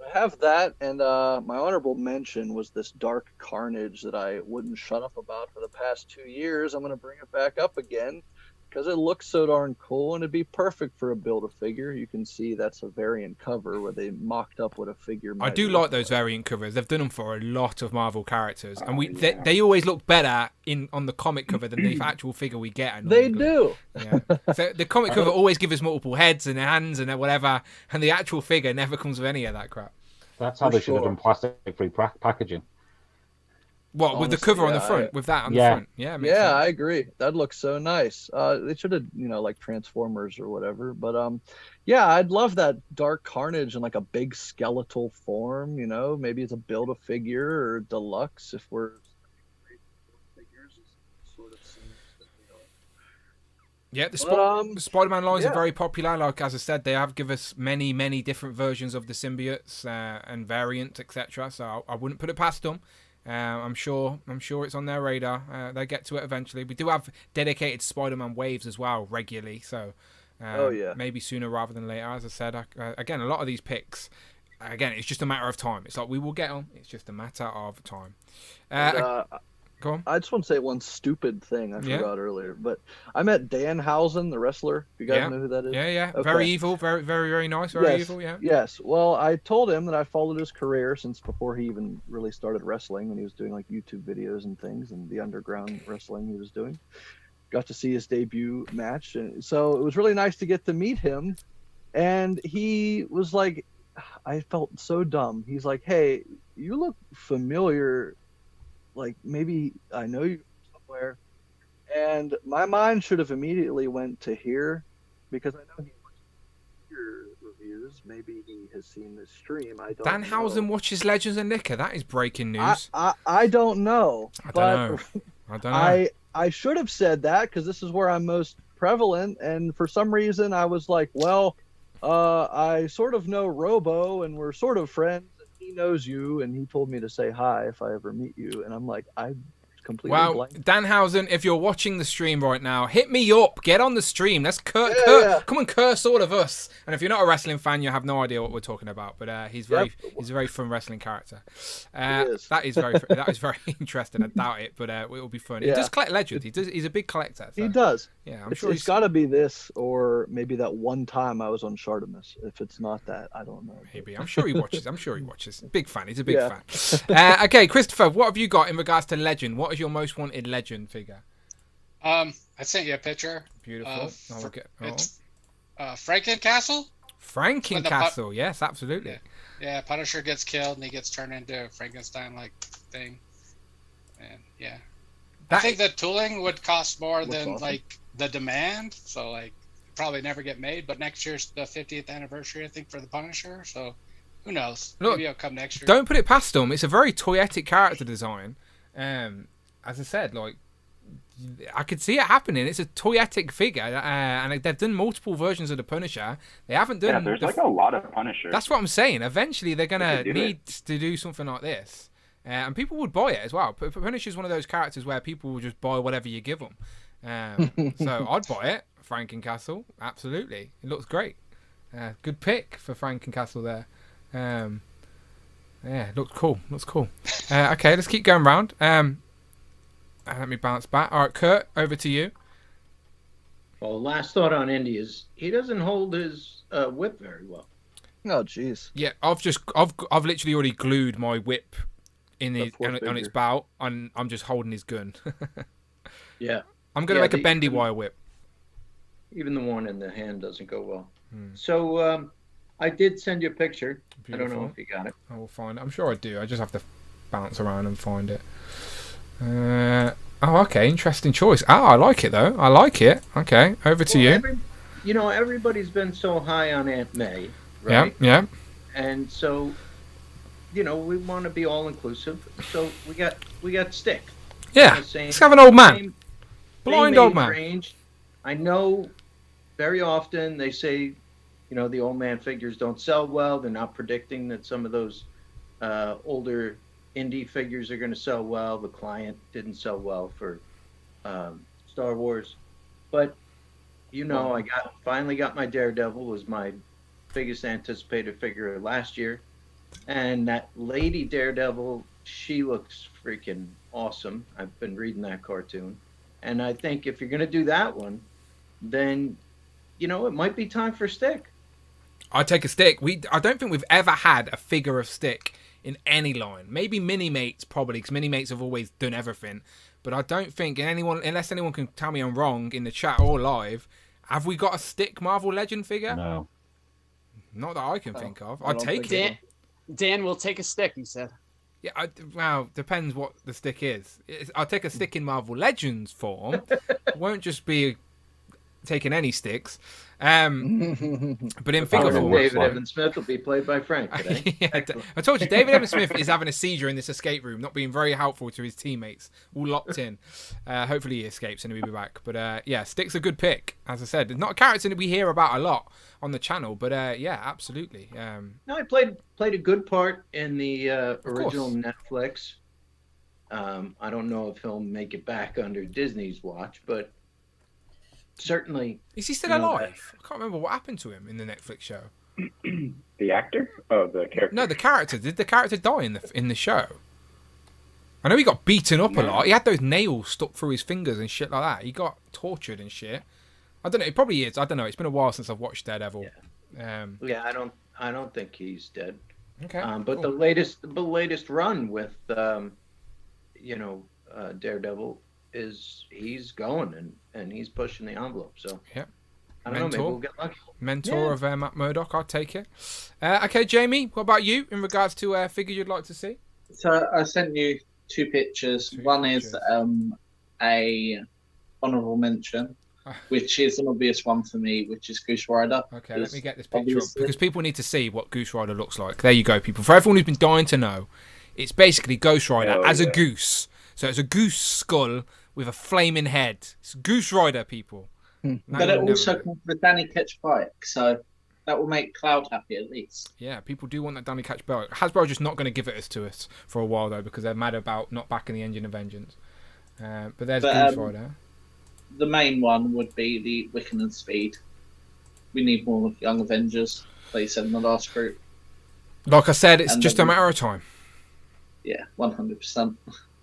I have that, and my honorable mention was this Dark Carnage that I wouldn't shut up about for the past 2 years. I'm going to bring it back up again because it looks so darn cool, and it'd be perfect for a Build-A-Figure. You can see that's a variant cover where they mocked up what a figure might I do like those variant covers. They've done them for a lot of Marvel characters, and they always look better on the comic cover than the actual figure we get. They do. Yeah. So the comic cover always gives us multiple heads and hands and whatever, and the actual figure never comes with any of that crap. That's how they should have done plastic-free packaging. What, honestly, with the cover on the front? With that on the front? Yeah, makes yeah, sense. I agree. That looks so nice. They should have, like Transformers or whatever. But yeah, I'd love that Dark Carnage in like a big skeletal form. Maybe it's a Build-A-Figure or deluxe if we're figures. Sort of seems Yeah, the Spider-Man lines are very popular. Like as I said, they have given us many, many different versions of the symbiotes and variants, etc. So I wouldn't put it past them. I'm sure it's on their radar. They get to it eventually. We do have dedicated Spider-Man waves as well regularly. So maybe sooner rather than later. As I said, again, a lot of these picks, again, it's just a matter of time. It's like we will get them. It's just a matter of time. Go on. I just want to say one stupid thing I forgot earlier, but I met Dan Housen, the wrestler. You guys know who that is? Yeah. Okay. Very evil, very, very, very nice, very evil, yeah. Yes. Well, I told him that I followed his career since before he even really started wrestling, when he was doing like YouTube videos and things and the underground wrestling he was doing. Got to see his debut match. And so it was really nice to get to meet him. And he was like, I felt so dumb. He's like, hey, you look familiar. Like maybe I know you somewhere, and my mind should have immediately went to here, because I know he watches your reviews. Maybe he has seen this stream. I don't. Dan Housen watches Legends and Liquor. That is breaking news. I don't know. I don't know. I should have said that because this is where I'm most prevalent, and for some reason I was like, well, I sort of know Robo, and we're sort of friends. He knows you, and he told me to say hi if I ever meet you, and I'm like, I completely blank. Dan Housen, if you're watching the stream right now, hit me up. Get on the stream. Let's come and curse all of us. And if you're not a wrestling fan, you have no idea what we're talking about. But he's a very fun wrestling character. That is very interesting. I doubt it, but it will be fun. He does collect Legends. He's a big collector. So. He does. Yeah, I'm sure it's got to be this, or maybe that one time I was on Shartimus. If it's not that, I don't know. Maybe. I'm sure he watches. Big fan. He's a big fan. Okay, Christopher, what have you got in regards to Legend? What is your most wanted Legend figure? I sent you a picture. Beautiful. It's Frankencastle. Frankencastle, yes, absolutely. Yeah, Punisher gets killed and he gets turned into a Frankenstein-like thing. And I think the tooling would cost more than like the demand, so like probably never get made. But next year's the 50th anniversary, I think, for the Punisher. So who knows? Look, maybe it'll come next year. Don't put it past them. It's a very toyetic character design. As I said, like I could see it happening. It's a toyetic figure, and they've done multiple versions of the Punisher. They haven't done. Yeah, there's like a lot of Punishers. That's what I'm saying. Eventually, they're gonna need to do something like this, and people would buy it as well. Punisher's one of those characters where people will just buy whatever you give them. So I'd buy it. Frankencastle, absolutely. It looks great. Good pick for Frankencastle there. Yeah, looks cool. Okay, let's keep going round. Let me bounce back. All right, Kurt, over to you. Well, last thought on Indy is he doesn't hold his whip very well. Oh, jeez. Yeah, I've literally already glued my whip on its bout, and I'm just holding his gun. Yeah. I'm gonna make a bendy wire whip. Even the one in the hand doesn't go well. So I did send you a picture. Beautiful. I don't know if you got it. I will find it. I'm sure I do. I just have to bounce around and find it. Okay. Interesting choice. I like it, though. I like it. Okay. Over to you. Everybody's been so high on Aunt May, right? Yeah. And so, we want to be all-inclusive. So we got Stick. Yeah. Let's have an old man. Blind old man. Range. I know very often they say, the old man figures don't sell well. They're not predicting that some of those older indie figures are going to sell well. The Client didn't sell well for Star Wars, but I finally got my Daredevil. Was my biggest anticipated figure last year, and that Lady Daredevil, she looks freaking awesome. I've been reading that cartoon, and I think if you're going to do that one, then it might be time for Stick. I'd take a Stick. I don't think we've ever had a figure of Stick in any line. Maybe Mini-Mates, probably, because Mini-Mates have always done everything. But I don't think unless anyone can tell me I'm wrong in the chat or live, have we got a Stick Marvel Legend figure? No. Not that I can think of. I'd take it. Dan will take a Stick, he said. Yeah, well, depends what the stick is. I'll take a stick in Marvel Legends form. It won't just be taking any sticks. But in figure form, David Evan Smith will be played by Frank today. Yeah, I told you, David Evan Smith is having a seizure in this escape room, not being very helpful to his teammates, all locked in. Hopefully he escapes and he'll be back. But yeah, Stick's a good pick, as I said. It's not a character that we hear about a lot on the channel, but yeah, absolutely. No, I played a good part in the original Netflix. I don't know if he'll make it back under Disney's watch, but certainly. Is he still alive? I can't remember what happened to him in the Netflix show. The actor? Oh, the character. No, the character. Did the character die in the show? I know he got beaten up a lot. He had those nails stuck through his fingers and shit like that. He got tortured and shit. I don't know. It probably is. I don't know. It's been a while since I've watched Daredevil. Yeah, I don't think he's dead. Okay. But cool. the latest run with Daredevil is he's going and he's pushing the envelope. So yeah. I don't know, maybe we'll get lucky. Mentor of Matt Murdock, I'll take it. Okay, Jamie, what about you in regards to a figure you'd like to see? So I sent you two pictures. One is a honourable mention, which is an obvious one for me, which is Goose Rider. Okay, let me get this picture up, because people need to see what Goose Rider looks like. There you go, people. For everyone who's been dying to know, it's basically Ghost Rider as a goose. So it's a goose skull with a flaming head. It's Goose Rider, people. But it also comes with Danny Ketch bike, so that will make Cloud happy at least. Yeah, people do want that Danny Ketch bike. Hasbro are just not going to give it to us for a while, though, because they're mad about not backing the Engine of Vengeance. But there's Goose Rider. The main one would be the Wiccan and Speed. We need more Young Avengers. They said in the last group. Like I said, it's just a matter of time. Yeah, 100%.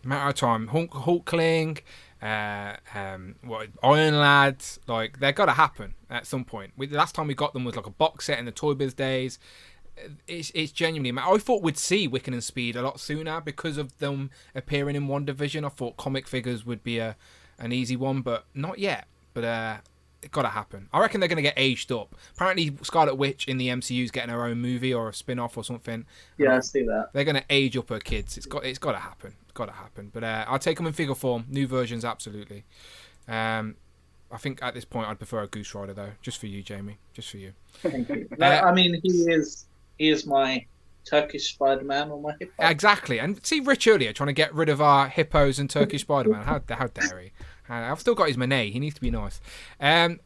Matter of time. Hulkling, Iron Lad, like they're got to happen at some point. The last time we got them was like a box set in the Toy Biz days. It's genuinely. I thought we'd see Wiccan and Speed a lot sooner because of them appearing in WandaVision. I thought comic figures would be an easy one, but not yet. But it got to happen. I reckon they're going to get aged up. Apparently, Scarlet Witch in the MCU is getting her own movie or a spin-off or something. Yeah, I see that. They're going to age up her kids. It's got to happen. Got to happen. But I'll take them in figure form. New versions, absolutely. I think at this point I'd prefer a Goose Rider though, just for you, Jamie, just for you. Thank you. I mean, he is my Turkish Spider-Man on my hippo. Exactly, and see Rich earlier trying to get rid of our hippos and Turkish Spider-Man. How dare he? I've still got his Monet. He needs to be nice.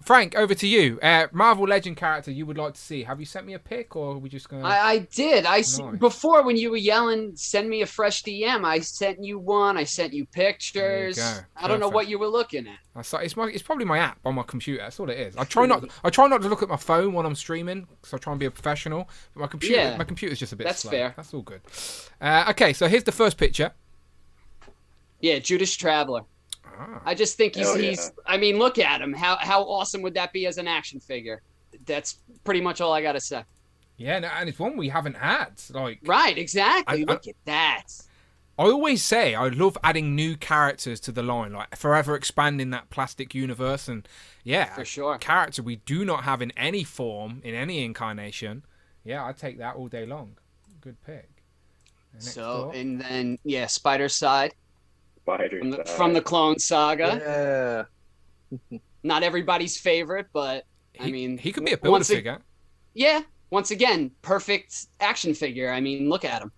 Frank, over to you. Marvel Legend character you would like to see. Have you sent me a pic, or are we just going to... I did. Before, when you were yelling, send me a fresh DM, I sent you one. I sent you pictures. I don't know what you were looking at. It's probably my app on my computer. That's all it is. I try not to look at my phone when I'm streaming, because I try and be a professional. But my computer's just a bit slow. That's fair. That's all good. Okay, so here's the first picture. Yeah, Judas Traveler. I just think he's I mean, look at him. How awesome would that be as an action figure? That's pretty much all I got to say. Yeah, and it's one we haven't had. Right, exactly. Look at that. I always say I love adding new characters to the line, like forever expanding that plastic universe. And yeah, for sure, character we do not have in any form, in any incarnation. Yeah, I'd take that all day long. Good pick. And then Spider Side. From the Clone Saga. Yeah. Not everybody's favorite, but I mean, he could be a Build-A-Figure. Yeah. Once again, perfect action figure. I mean, look at him.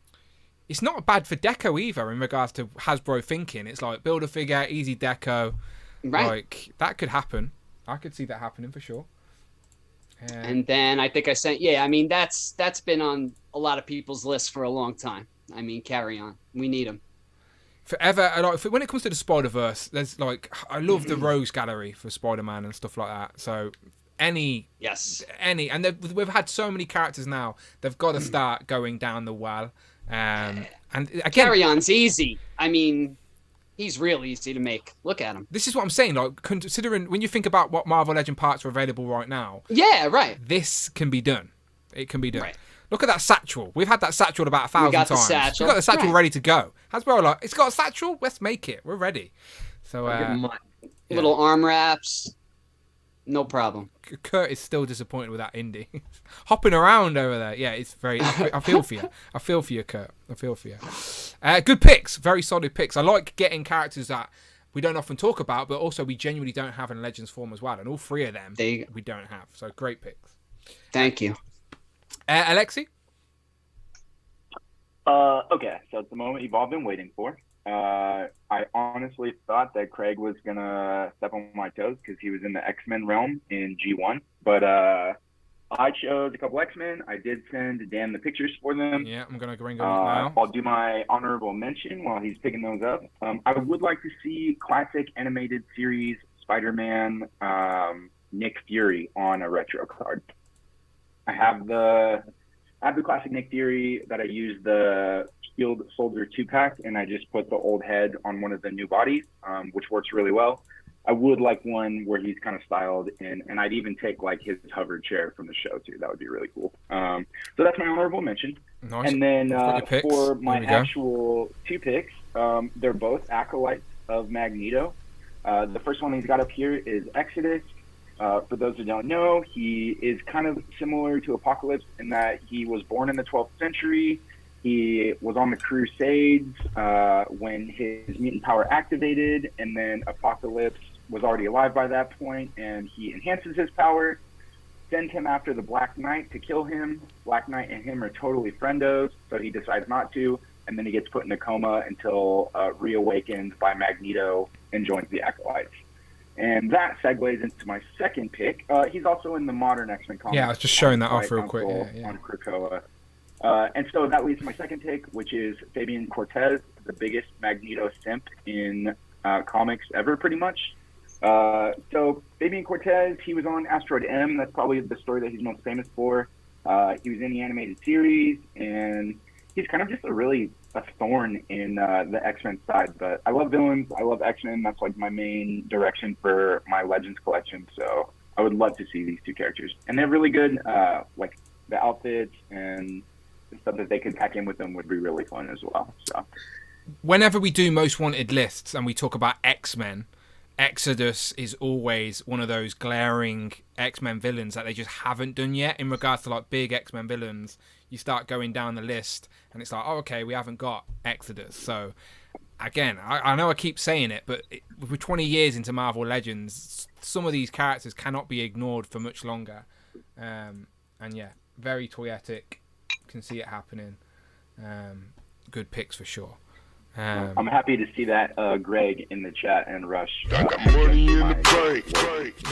It's not bad for deco either in regards to Hasbro thinking. It's like Build-A-Figure, easy deco. Right. Like that could happen. I could see that happening for sure. And then I think I sent. Yeah, I mean that's been on a lot of people's lists for a long time. I mean, carry on. We need him. Forever, when it comes to the Spider-Verse, there's I love the Rogues Gallery for Spider-Man and stuff like that. So and we've had so many characters now. They've got to start going down the well. And again, Carry On's easy. I mean, he's real easy to make. Look at him. This is what I'm saying. Like considering when you think about what Marvel Legend parts are available right now. Yeah, right. This can be done. It can be done. Right. Look at that satchel. We've had that satchel about 1,000 times. We've got the satchel ready to go. Hasbro it's got a satchel. Let's make it. We're ready. So little arm wraps. No problem. Kurt is still disappointed with that indie. Hopping around over there. Yeah, it's very... I feel for you. I feel for you, Kurt. I feel for you. Good picks. Very solid picks. I like getting characters that we don't often talk about, but also we genuinely don't have in Legends form as well. And all three of them we don't have. So great picks. Thank you. Alexi? Okay, so it's the moment you've all been waiting for. I honestly thought that Craig was going to step on my toes because he was in the X-Men realm in G1. But I chose a couple X-Men. I did send Dan the pictures for them. Yeah, I'm going to bring them up now. I'll do my honorable mention while he's picking those up. I would like to see classic animated series Spider-Man Nick Fury on a retro card. I have the classic Nick Fury that I used the Shield Soldier 2-pack, and I just put the old head on one of the new bodies, which works really well. I would like one where he's kind of styled in, and I'd even take like his hover chair from the show too. That would be really cool. So that's my honorable mention. Nice. And then for my actual 2 picks, they're both acolytes of Magneto. The first one he's got up here is Exodus. For those who don't know, he is kind of similar to Apocalypse in that he was born in the 12th century. He was on the Crusades when his mutant power activated, and then Apocalypse was already alive by that point, and he enhances his power, sends him after the Black Knight to kill him. Black Knight and him are totally friendos, so he decides not to, and then he gets put in a coma until reawakened by Magneto and joins the Acolytes. And that segues into my second pick. He's also in the modern X-Men comics. Yeah, I was just showing that off real quick. On Krakoa. And so that leads to my second pick, which is Fabian Cortez, the biggest Magneto simp in comics ever, pretty much. So Fabian Cortez, he was on Asteroid M. That's probably the story that he's most famous for. He was in the animated series, and he's kind of just a thorn in the X-Men side. But I love villains. I love X-Men. That's like my main direction for my Legends collection. So I would love to see these 2 characters. And they're really good. Like the outfits and the stuff that they could pack in with them would be really fun as well. So whenever we do most wanted lists and we talk about X-Men, Exodus is always one of those glaring X-Men villains that they just haven't done yet. In regards to like big X-Men villains, you start going down the list and it's like, oh, okay, we haven't got Exodus. So again, I know I keep saying it, but we're 20 years into Marvel Legends. Some of these characters cannot be ignored for much longer. And yeah, very toyetic. Can see it happening. Good picks for sure. I'm happy to see that Greg in the chat and Rush.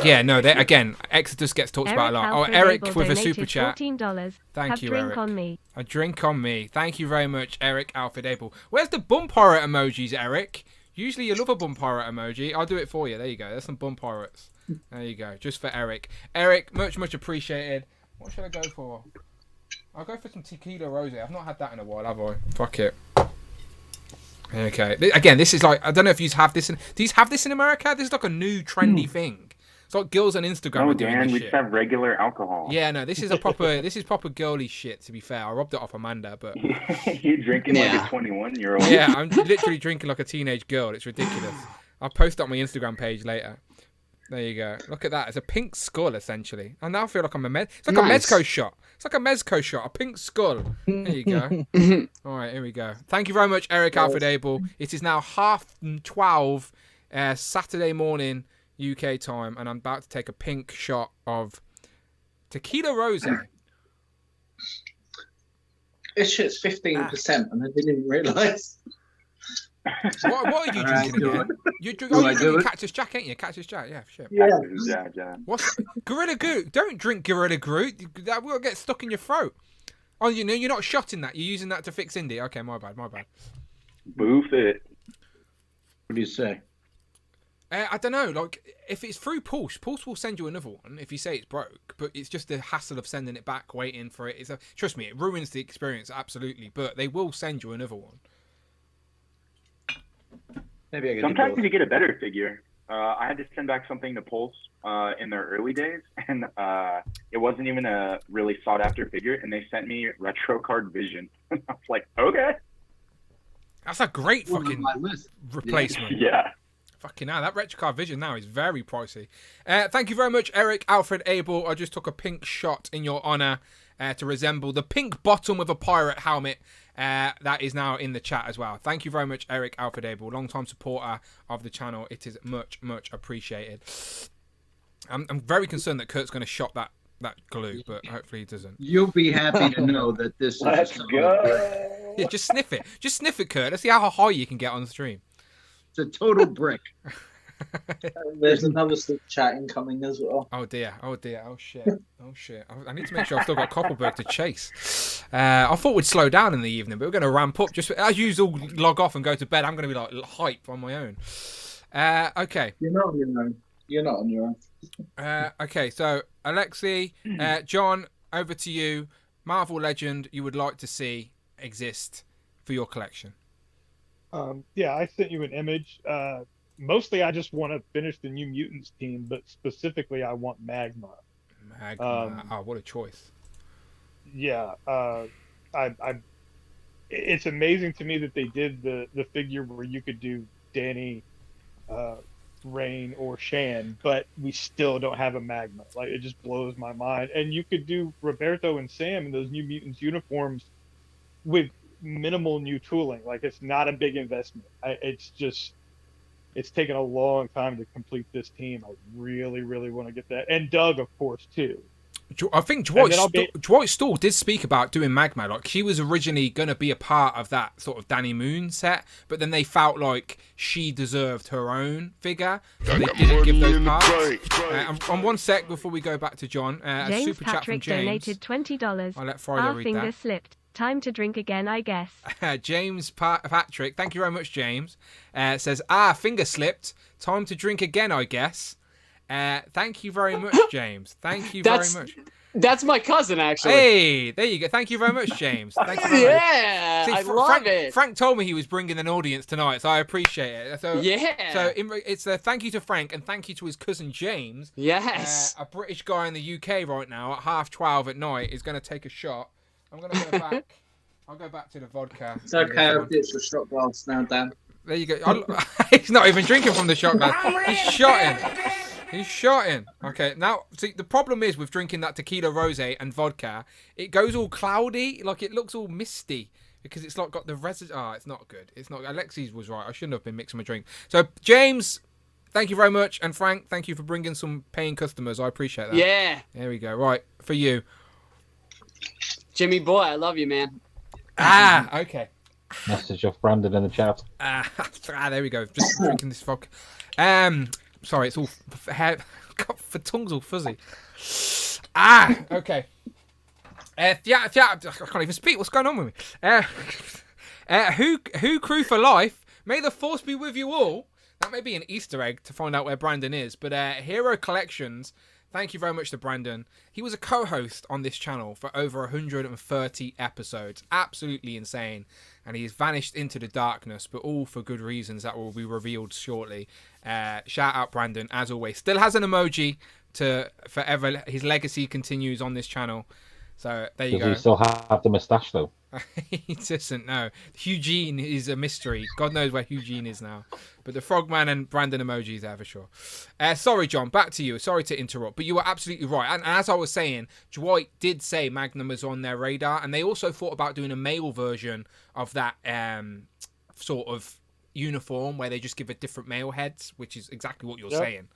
Yeah, no, again, Exodus gets talked about a lot. Oh, Eric with a super chat. $14. Thank you, drink Eric. On me. A drink on me. Thank you very much, Eric Alfred Abel. Where's the bum pirate emojis, Eric? Usually you love a bum pirate emoji. I'll do it for you. There you go. There's some bum pirates. There you go. Just for Eric. Eric, much appreciated. What should I go for? I'll go for some tequila rosé. I've not had that in a while, have I? Fuck it. Okay. Again, this is like, I don't know if you have this in... Do you have this in America? This is like a new trendy thing. It's like girls on Instagram are doing this we shit. just have regular alcohol. Yeah, no, this is proper girly shit, to be fair. I robbed it off Amanda, but... You're drinking like a 21-year-old. Yeah, I'm literally drinking like a teenage girl. It's ridiculous. I'll post it on my Instagram page later. There you go. Look at that. It's a pink skull, essentially. I now feel like I'm it's like a Mezco shot. It's like a Mezco shot. A pink skull. There you go. All right, here we go. Thank you very much, Eric Alfred Abel. It is now 12:30 Saturday morning UK time, and I'm about to take a pink shot of tequila rosé. This shit's 15%, and I didn't even realise. What are you drinking again? You're drinking Cactus Jack, ain't you? Cactus Jack, yeah, shit. Yeah. What's Gorilla Groot? Don't drink Gorilla Groot. That will get stuck in your throat. Oh, you know, you're not shotting that. You're using that to fix Indy. Okay, my bad. Boof it. What do you say? I don't know. Like, if it's through Pulse will send you another one if you say it's broke. But it's just the hassle of sending it back, waiting for it. Trust me, it ruins the experience, absolutely. But they will send you another one. Maybe I could Sometimes you get a better figure. I had to send back something to Pulse in their early days, and it wasn't even a really sought-after figure, and they sent me Retro Card Vision. I was like, okay. That's a great fucking replacement. Yeah. Fucking hell, that retro card vision now is very pricey. Thank you very much, Eric Alfred Abel. I just took a pink shot in your honour to resemble the pink bottom with a pirate helmet. That is now in the chat as well. Thank you very much, Eric Alfred Abel, long-time supporter of the channel. It is much, much appreciated. I'm very concerned that Kurt's going to shot that glue, but hopefully he doesn't. You'll be happy to know that this is Let's go. Yeah, just sniff it. Just sniff it, Kurt. Let's see how high you can get on the stream. It's a total brick. There's another stick chat incoming as well. Oh dear. Oh dear. Oh shit. Oh shit. I need to make sure I've still got Koppelberg to chase. I thought we'd slow down in the evening, but we're going to ramp up. Just as usual, log off and go to bed. I'm going to be like hype on my own. Okay. You're not on your own. You're not on your own. Okay. So Alexi, John, over to you. Marvel Legend you would like to see exist for your collection? Yeah, I sent you an image. Mostly, I just want to finish the New Mutants team, but specifically, I want Magma. Magma. What a choice. Yeah, it's amazing to me that they did the figure where you could do Danny, Rain, or Shan, but we still don't have a Magma. Like, it just blows my mind. And you could do Roberto and Sam in those New Mutants uniforms with minimal new tooling. Like, it's not a big investment. It's taken a long time to complete this team. I really, really want to get that. And Doug, of course, too. I think Dwight Stahl did speak about doing Magma. Like, she was originally going to be a part of that sort of Danny Moon set, but then they felt like she deserved her own figure, so they didn't give those parts. On one sec before we go back to John, a super chat from James. Donated $20. I'll let Friday read finger that. Slipped. Time to drink again, I guess. James Patrick, thank you very much, James. Says, finger slipped. Time to drink again, I guess. Thank you very much, James. Thank you very much. That's my cousin, actually. Hey, there you go. Thank you very much, James. Thank you very yeah, much. See, I love it. Frank told me he was bringing an audience tonight, so I appreciate it. So, yeah. So it's a thank you to Frank and thank you to his cousin James. Yes. A British guy in the UK right now at 12:30 at night is going to take a shot. I'm going to go back. I'll go back to the vodka. It's okay, I've ditched the shot glass now, Dan. There you go. He's not even drinking from the shot glass. He's shotting. He's shotting. Okay, now, see, the problem is with drinking that tequila rosé and vodka, it goes all cloudy. Like, it looks all misty because it's like got the residue. It's not good. It's not. Alexis was right. I shouldn't have been mixing my drink. So, James, thank you very much. And Frank, thank you for bringing some paying customers. I appreciate that. Yeah. There we go. Right, for you. Jimmy boy, I love you, man. Okay. Message of Brandon in the chat. There we go. Just drinking this vodka. Sorry, it's all hair. The tongue's all fuzzy. Okay. I can't even speak. What's going on with me? Who crew for life? May the force be with you all. That may be an Easter egg to find out where Brandon is. But Hero Collections. Thank you very much to Brandon. He was a co-host on this channel for over 130 episodes. Absolutely insane. And he has vanished into the darkness, but all for good reasons that will be revealed shortly. Shout out Brandon, as always. Still has an emoji to forever. His legacy continues on this channel. So there you go. Does he still have the moustache, though? He doesn't know. Eugene is a mystery. God knows where Eugene is now. But the Frogman and Brandon emoji is there for sure. Sorry, John. Back to you. Sorry to interrupt. But you were absolutely right. And as I was saying, Dwight did say Magnum was on their radar. And they also thought about doing a male version of that sort of uniform where they just give it different male heads, which is exactly what you're saying.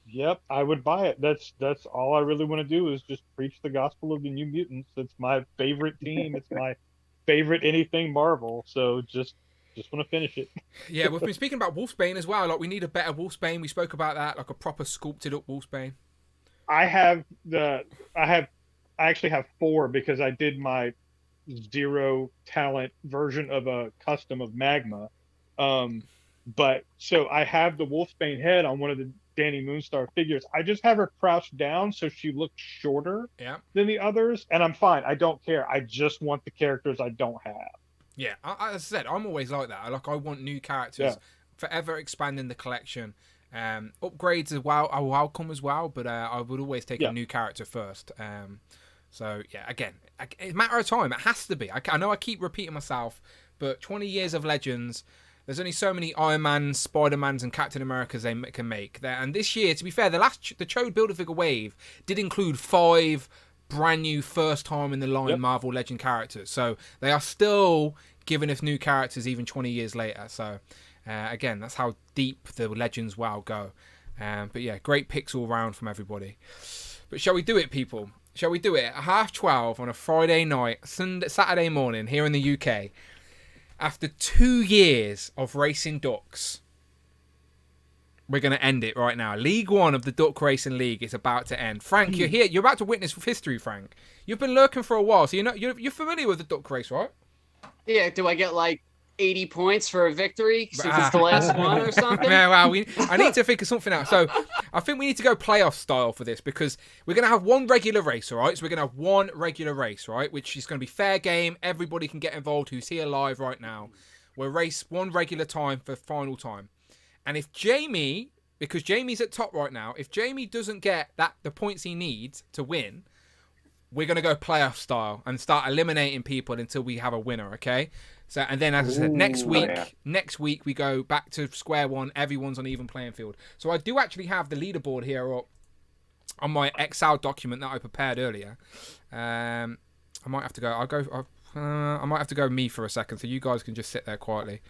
Yep, I would buy it. That's all I really want to do is just preach the gospel of the New Mutants. It's my favorite team. It's my favorite anything Marvel. So just want to finish it. Yeah, we've been speaking about Wolfsbane as well. Like, we need a better Wolfsbane. We spoke about that, like a proper sculpted up Wolfsbane. I actually have 4 because I did my 0 talent version of a custom of Magma. But so I have the Wolfsbane head on one of the Danny Moonstar figures. I just have her crouched down so she looks shorter than the others, and I'm fine. I don't care. I just want the characters I don't have. Yeah, as I said, I'm always like that. I want new characters, forever expanding the collection. Upgrades as well are welcome as well, but I would always take a new character first. So yeah, again, it's a matter of time. It has to be. I know I keep repeating myself, but 20 years of Legends. There's only so many Iron Mans, Spider-Mans, and Captain Americas they can make. And this year, to be fair, the Chode Build-A-Figure wave did include 5 brand new first time in the line Marvel Legend characters. So they are still giving us new characters even 20 years later. So again, that's how deep the Legends WoW go. But yeah, great picks all round from everybody. But shall we do it, people? Shall we do it at 12:30 on a Friday night, Saturday morning here in the UK? After 2 years of racing ducks, we're going to end it right now. League 1 of the Duck Racing League is about to end. Frank, you're here. You're about to witness history, Frank. You've been lurking for a while, so you're familiar with the duck race, right? Yeah, do I get like 80 points for a victory since it's the last one or something? Yeah, well, I need to think of something out. So I think we need to go playoff style for this because we're going to have one regular race, all right? So we're going to have one regular race, right? Which is going to be fair game. Everybody can get involved who's here live right now. We'll race one regular time for final time. And if Jamie, because Jamie's at top right now, if Jamie doesn't get the points he needs to win, we're going to go playoff style and start eliminating people until we have a winner, okay? So, and then, as I said, next week we go back to square one. Everyone's on even playing field. So I do actually have the leaderboard here up on my Excel document that I prepared earlier. I might have to go. I might have to go me for a second, so you guys can just sit there quietly.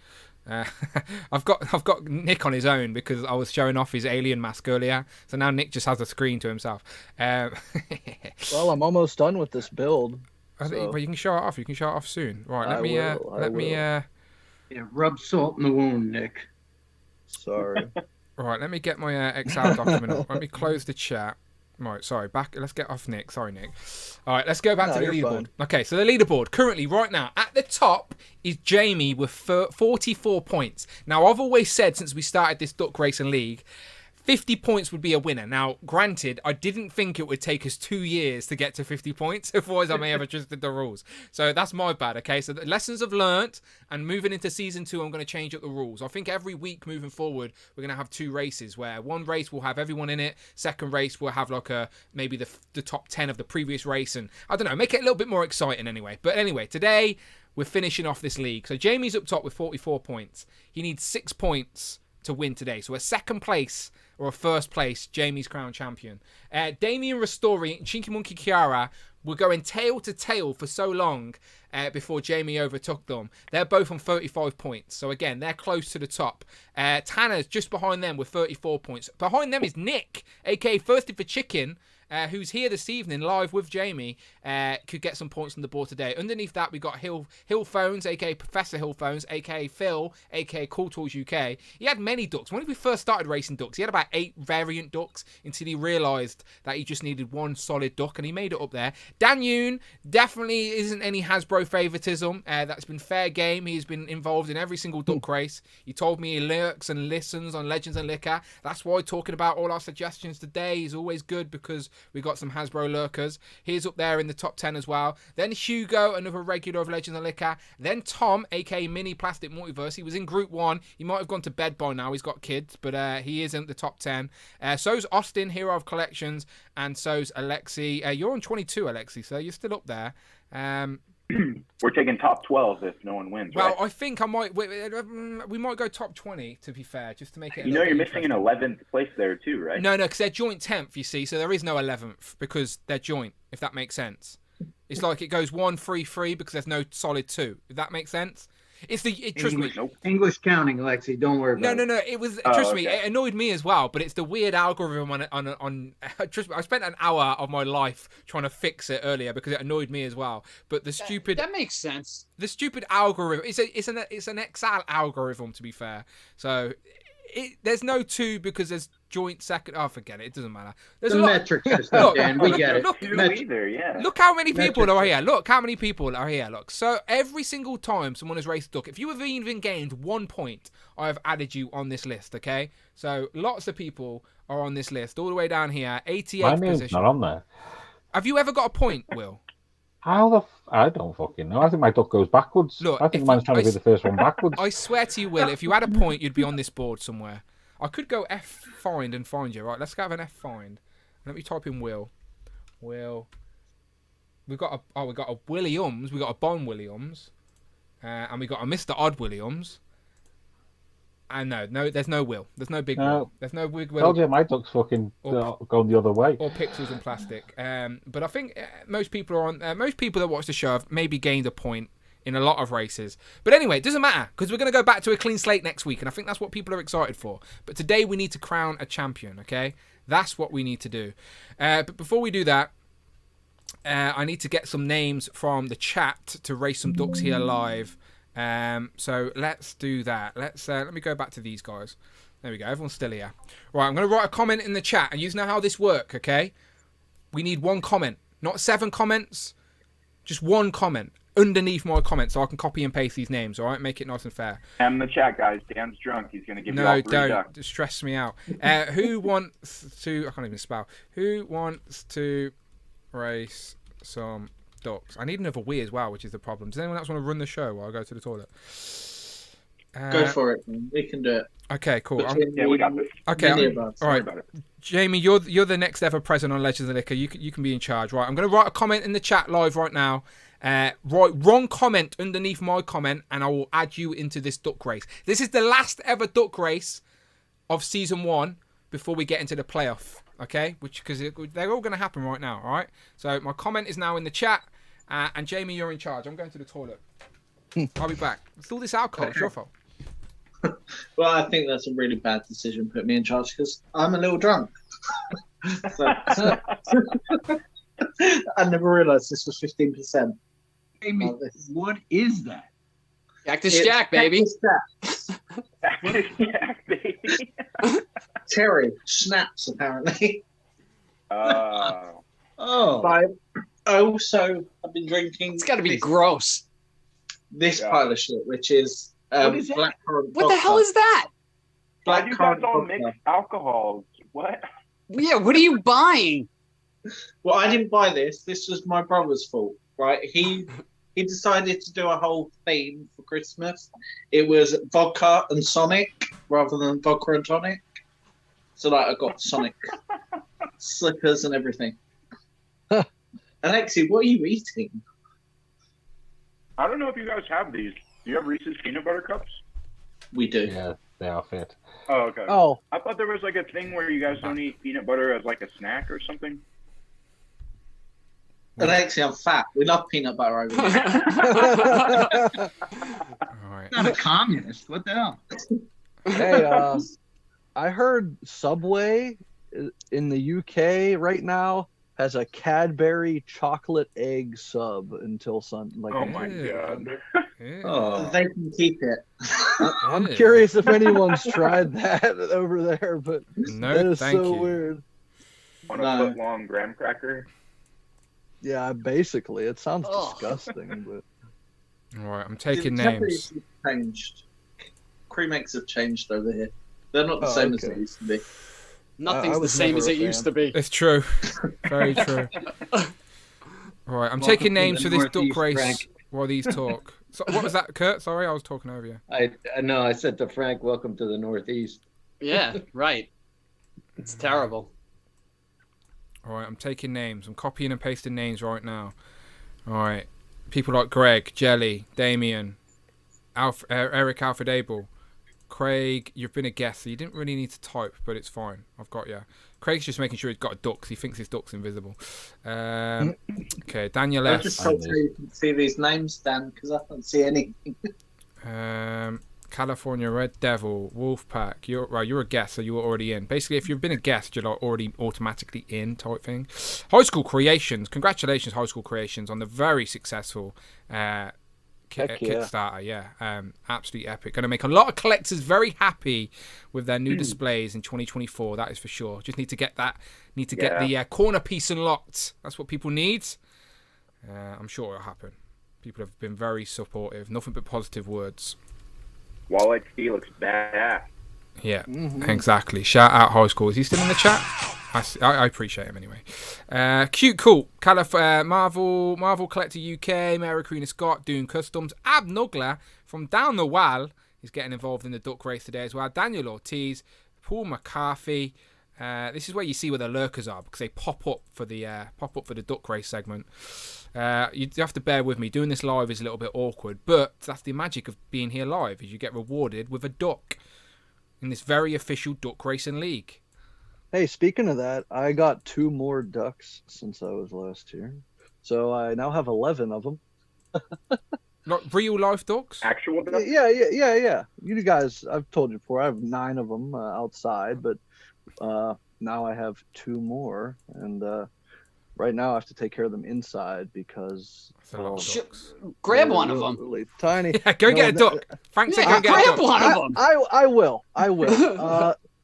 I've got Nick on his own because I was showing off his alien mask earlier. So now Nick just has a screen to himself. Well, I'm almost done with this build. So. But you can show it off. You can show it off soon. Right, let me. Yeah, rub salt in the wound, Nick. Sorry. Right, let me get my Excel document up. Let me close the chat. Right, sorry, back. Let's get off Nick. Sorry, Nick. All right, let's go back to the leaderboard. Fine. Okay, so the leaderboard currently, right now, at the top is Jamie with 44 points. Now, I've always said since we started this Duck Racing League, 50 points would be a winner. Now, granted, I didn't think it would take us 2 years to get to 50 points. Otherwise, I may have adjusted the rules. So that's my bad, okay? So the lessons I've learnt, and moving into Season 2, I'm going to change up the rules. I think every week moving forward, we're going to have 2 races, where one race will have everyone in it. Second race will have like maybe the top 10 of the previous race. And I don't know, make it a little bit more exciting anyway. But anyway, today, we're finishing off this league. So Jamie's up top with 44 points. He needs 6 points to win today. So a second place or a first place, Jamie's crown champion. Damien Ristori and Chinky Monkey Kiara were going tail to tail for so long before Jamie overtook them. They're both on 35 points. So again, they're close to the top. Tanner's just behind them with 34 points. Behind them is Nick, aka Thirsty for Chicken, who's here this evening live with Jamie, could get some points on the board today. Underneath that, we got Hill Phones, aka Professor Hill Phones, aka Phil, aka Cool Tools UK. He had many ducks. When we first started racing ducks, he had about 8 variant ducks until he realised that he just needed one solid duck, and he made it up there. Dan Yoon definitely isn't any Hasbro favoritism. That's been fair game. He's been involved in every single duck race. He told me he lurks and listens on Legends and Liquor. That's why talking about all our suggestions today is always good, because we got some Hasbro lurkers. He's up there in the top 10 as well. Then Hugo, another regular of Legends and Liquor. Then Tom, aka Mini Plastic Multiverse. He was in Group 1. He might have gone to bed by now. He's got kids, but he is in the top 10. So's Austin, Hero of Collections, and so's Alexi. You're on 22, Alexi, so you're still up there. We're taking top 12 if no one wins, well, right? I think we might go top 20, to be fair, just to make it you're missing an 11th place there too, right? No, because they're joint 10th, you see, so there is no 11th because they're joint, if that makes sense. It's like it goes 1, 3, 3 because there's no solid 2, if that makes sense. Trust me. English counting, Alexi. Don't worry about it. No. It was trust me. It annoyed me as well. But it's the weird algorithm on. Trust me. I spent an hour of my life trying to fix it earlier because it annoyed me as well. But the stupid. That makes sense. The stupid algorithm. It's an Excel algorithm, to be fair. So. There's no 2 because there's joint second. Oh, forget it. It doesn't matter. There's a metric system, Dan. We get it. Look how many people are here. Look how many people are here. Look. So every single time someone has raced a duck, if you have even gained 1 point, I have added you on this list. Okay. So lots of people are on this list, all the way down here. 88th position. Not on there. Have you ever got a point, Will? I don't fucking know. I think my duck goes backwards. Look, I think mine's trying to be the first one backwards. I swear to you, Will, if you had a point, you'd be on this board somewhere. I could go F find and find you. Right, let's go have an F find. Let me type in Will. Will. We got a Williams. We got a Bon Williams, and we got a Mr. Odd Williams. No, there's no will. There's no big will. There's no big will. Told you my duck's fucking going the other way. Or pixels and plastic. But I think most people that watch the show have maybe gained a point in a lot of races. But anyway, it doesn't matter, because we're going to go back to a clean slate next week, and I think that's what people are excited for. But today we need to crown a champion, okay? That's what we need to do. But before we do that, I need to get some names from the chat to race some ducks here live. So let's do that. Let me go back to these guys. There we go. Everyone's still here. Right, I'm going to write a comment in the chat, and you know how this works, okay? We need one comment, not 7 comments, just one comment underneath my comment, so I can copy and paste these names, all right? Make it nice and fair. And the chat, guys. Dan's drunk. He's going to give you all No, 3 don't. ducks. It stress me out. Who wants to... I can't even spell. Who wants to race some ducks? I need another wee as well, which is the problem. Does anyone else want to run the show while I go to the toilet? Go for it. We can do it. Okay, cool. Yeah, we got this. Okay, all right. Jamie, you're the next ever present on Legends of Liquor. You can be in charge, right? I'm going to write a comment in the chat live right now. Write wrong comment underneath my comment, and I will add you into this duck race. This is the last ever duck race of season 1 before we get into the playoff. Okay, because they're all going to happen right now. All right. So my comment is now in the chat, and Jamie, you're in charge. I'm going to the toilet. I'll be back. It's all this alcohol. It's your fault. Well, I think that's a really bad decision. Put me in charge because I'm a little drunk. I never realised this was 15%. Amy, what is that? Cactus Jack, baby. Cactus Jack, baby. Cherry snaps, apparently. Oh. But I also have been drinking. It's got to be gross. This pile of shit, which is blackcurrant. What the hell is that? Why do you guys all mix alcohols? What? Yeah, what are you buying? Well, I didn't buy this. This was my brother's fault, right? He decided to do a whole theme for Christmas. It was vodka and Sonic rather than vodka and tonic. So, like, I got Sonic slippers and everything. Alexi, what are you eating? I don't know if you guys have these. Do you have Reese's peanut butter cups? We do. Yeah, they are fit. Oh, okay. Oh. I thought there was like a thing where you guys don't eat peanut butter as like a snack or something. Alexi, I'm fat. We love peanut butter over here. Not a communist. What the hell? Hey, I heard Subway in the UK right now has a Cadbury chocolate egg sub until Oh my god. Oh, they can keep it. I'm curious if anyone's tried that over there, but that is so weird. On a foot long graham cracker. Yeah, basically. It sounds disgusting, but all right, I'm taking The names. temperatures have changed. Cream eggs have changed over here. They're not the same as they used to be. Nothing's the same as it used to be. It's true. Very true. All right, I'm taking names for this duck race Frank. while these talk. So, what was that, Kurt? Sorry, I was talking over you. I said to Frank, welcome to the Northeast. Yeah, right. It's terrible. All right, I'm taking names. I'm copying and pasting names right now. All right. People like Greg, Jelly, Damien, Eric Alfred Abel, Craig. You've been a guest, so you didn't really need to type, but it's fine. I've got you. Craig's just making sure he's got a duck, 'cause he thinks his duck's invisible. Okay, Daniel I S. just told you can see these names, Dan, because I can't see anything. California Red Devil, Wolfpack. You're a guest, so you were already in. Basically, if you've been a guest, you're like already automatically in type thing. High School Creations. Congratulations, High School Creations, on the very successful Kickstarter. Yeah, absolutely epic. Going to make a lot of collectors very happy with their new displays in 2024. That is for sure. Just need to get that. Need to get the corner piece unlocked. That's what people need. I'm sure it'll happen. People have been very supportive. Nothing but positive words. Walleye Felix badass. Yeah, exactly. Shout out High School. Is he still in the chat? I appreciate him anyway. Cute, cool. Marvel Collector UK, Mary Queen of Scott doing customs. Ab Nugler from down the wall is getting involved in the duck race today as well. Daniel Ortiz, Paul McCarthy. This is where you see where the lurkers are, because they pop up for the duck race segment. You have to bear with me. Doing this live is a little bit awkward, but that's the magic of being here live, is you get rewarded with a duck. in this very official duck racing league. Hey, speaking of that, I got 2 more ducks since I was last here. So I now have 11 of them. Like real life ducks? Actual ducks? Yeah. You guys, I've told you before, I have 9 of them outside, but now I have 2 more. And right now I have to take care of them inside because grab one of them. Really tiny. Yeah, go get a duck. Frank said go get a duck. Grab one of them. I will.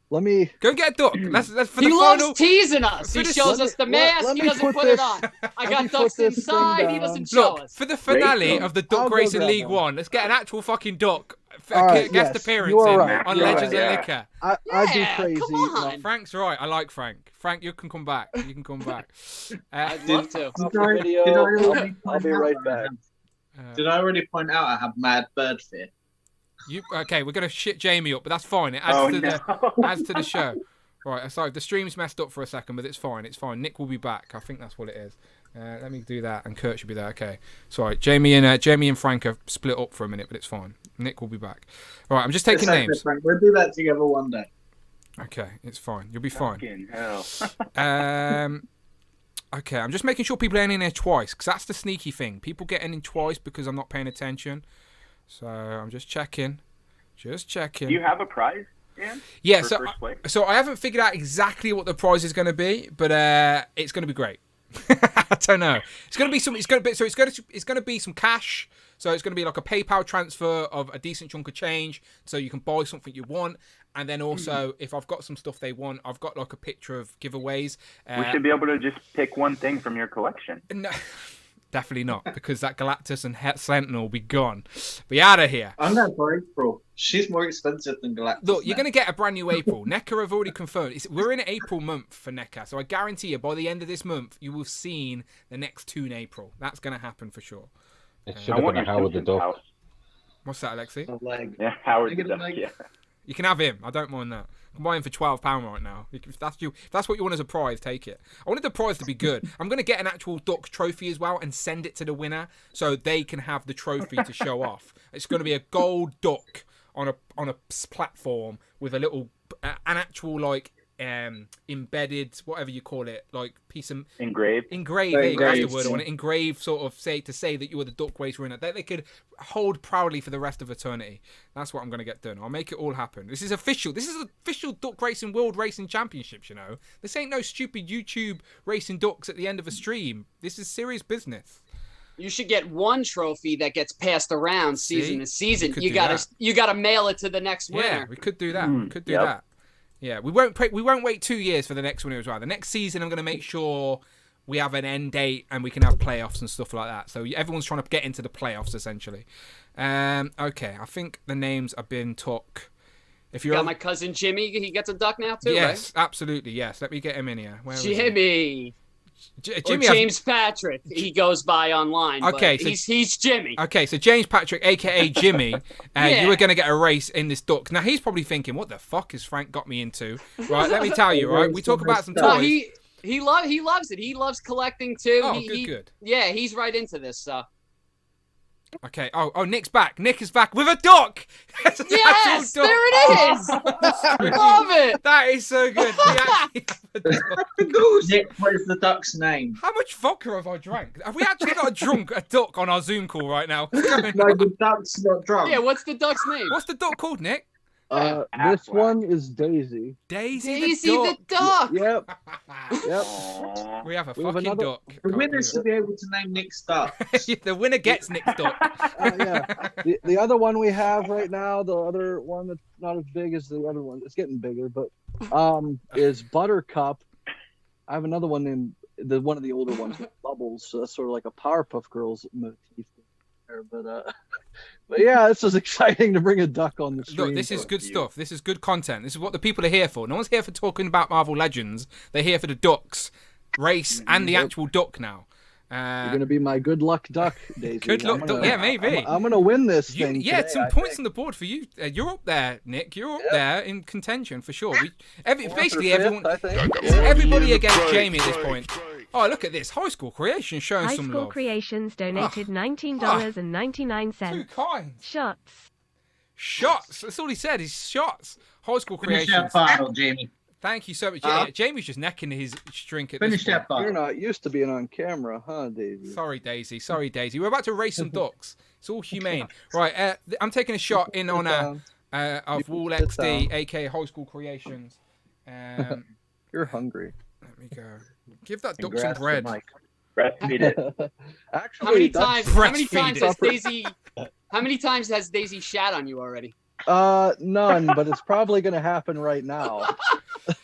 Let me go get a duck. Let's for he the loves final. teasing us. He shows us the mask. He doesn't put it on. I got ducks inside. He doesn't show us. For the finale of the Duck Racing League 1, let's get an actual fucking duck guest appearance on Legends and Liquor. I'd be crazy. Come on. Frank's right. I like Frank. Frank, you can come back. I'd love to. I'll be right back. Did I already point out I have mad bird fear? Okay, we're gonna shit Jamie up, but that's fine. It adds to the show. Right, sorry, the stream's messed up for a second, but it's fine. It's fine. Nick will be back. I think that's what it is. Let me do that, and Kurt should be there. Okay, sorry, Jamie and Frank have split up for a minute, but it's fine. Nick will be back. All right, I'm just taking names. Frank. We'll do that together one day. Okay, it's fine. You'll be fine. Fucking hell. Okay, I'm just making sure people ain't in there twice, because that's the sneaky thing. People get in twice because I'm not paying attention. So I'm just checking. Do you have a prize, Dan? Yeah, so I haven't figured out exactly what the prize is going to be, but it's going to be great. I don't know. It's going to be some. It's going to be some cash. So it's going to be like a PayPal transfer of a decent chunk of change, so you can buy something you want. And then also, if I've got some stuff they want, I've got like a picture of giveaways. We should be able to just pick one thing from your collection. No. Definitely not, because that Galactus and Sentinel will be gone. Be out of here. I'm going for April. She's more expensive than Galactus. Look, you're going to get a brand new April. NECA have already confirmed. We're in April month for NECA, so I guarantee you by the end of this month, you will have seen the next 2 in April. That's going to happen for sure. It should have been a Howard the Duck. What's that, Alexi? Yeah, Howard the Duck, yeah. You can have him. I don't mind that. I can buy him for £12 right now. If that's what you want as a prize, take it. I wanted the prize to be good. I'm going to get an actual duck trophy as well and send it to the winner so they can have the trophy to show off. It's going to be a gold duck on a platform with a little an actual embedded, whatever you call it, like piece of engraved. That's the word I want. Engraved, sort of to say that you were the duck race winner that they could hold proudly for the rest of eternity. That's what I'm going to get done. I'll make it all happen. This is official. This is official Duck Racing World Racing Championships. You know, this ain't no stupid YouTube racing ducks at the end of a stream. This is serious business. You should get one trophy that gets passed around season to season. You gotta mail it to the next winner. Yeah, we could do that. We could do that. Yeah, we won't wait 2 years for the next winner as well. The next season, I'm going to make sure we have an end date and we can have playoffs and stuff like that. So everyone's trying to get into the playoffs essentially. Okay, I think the names have been took. If you're got my cousin Jimmy, he gets a duck now too. Yes, right? Absolutely. Yes, let me get him in here. Jimmy. Jimmy James Patrick, he goes by online. Okay, so he's Jimmy. Okay, so James Patrick, aka Jimmy, you were going to get a race in this duck. Now he's probably thinking, "What the fuck has Frank got me into?" Right? Let me tell you. Right, we talk about some toys. He loves it. He loves collecting too. Oh, good. Yeah, he's right into this stuff. Okay. Oh, Nick's back. Nick is back with a duck. Yes, there it is. Love it. That is so good. Nick, what is the duck's name? How much vodka have I drank? Have we actually got a duck on our Zoom call right now? No, the duck's not drunk. Yeah, what's the duck's name? What's the duck called, Nick? This one is Daisy. Daisy the duck. Yep. We have a fucking duck. The winner should be able to name Nick's duck. The winner gets Nick's duck. The other one we have right now, the other one that's not as big as the other one, it's getting bigger, but is Buttercup. I have another one named one of the older ones with Bubbles, so that's sort of like a Powerpuff Girls motif there, but yeah, this is exciting to bring a duck on the stream. Look, this is good stuff. This is good content. This is what the people are here for. No one's here for talking about Marvel Legends. They're here for the ducks race and the actual duck now. You're going to be my good luck duck, Daisy. Good luck duck. Yeah, maybe. I'm going to win this thing. Yeah, today, some points on the board for you. You're up there, Nick. You're up there in contention for sure. Basically, everybody against Jamie at this point. Oh, look at this. High School Creations showing some love. High School Creations donated $19.99. Too kind. Shots. Shots. That's all he said. Is shots. High School Finish Creations. that bottle, Jamie. Thank you so much. Yeah, Jamie's just necking his drink at Finish this point. that bottle. You're not used to being on camera, huh, Daisy? Sorry, Daisy. Sorry, Daisy. We're about to race some ducks. It's all humane. Right, I'm taking a shot in honor of Wall XD, aka High School Creations. You're hungry. Let me go. Give that duck some bread. Breastfeed it. How many times? How many times has Daisy shat on you already? None, but it's probably going to happen right now.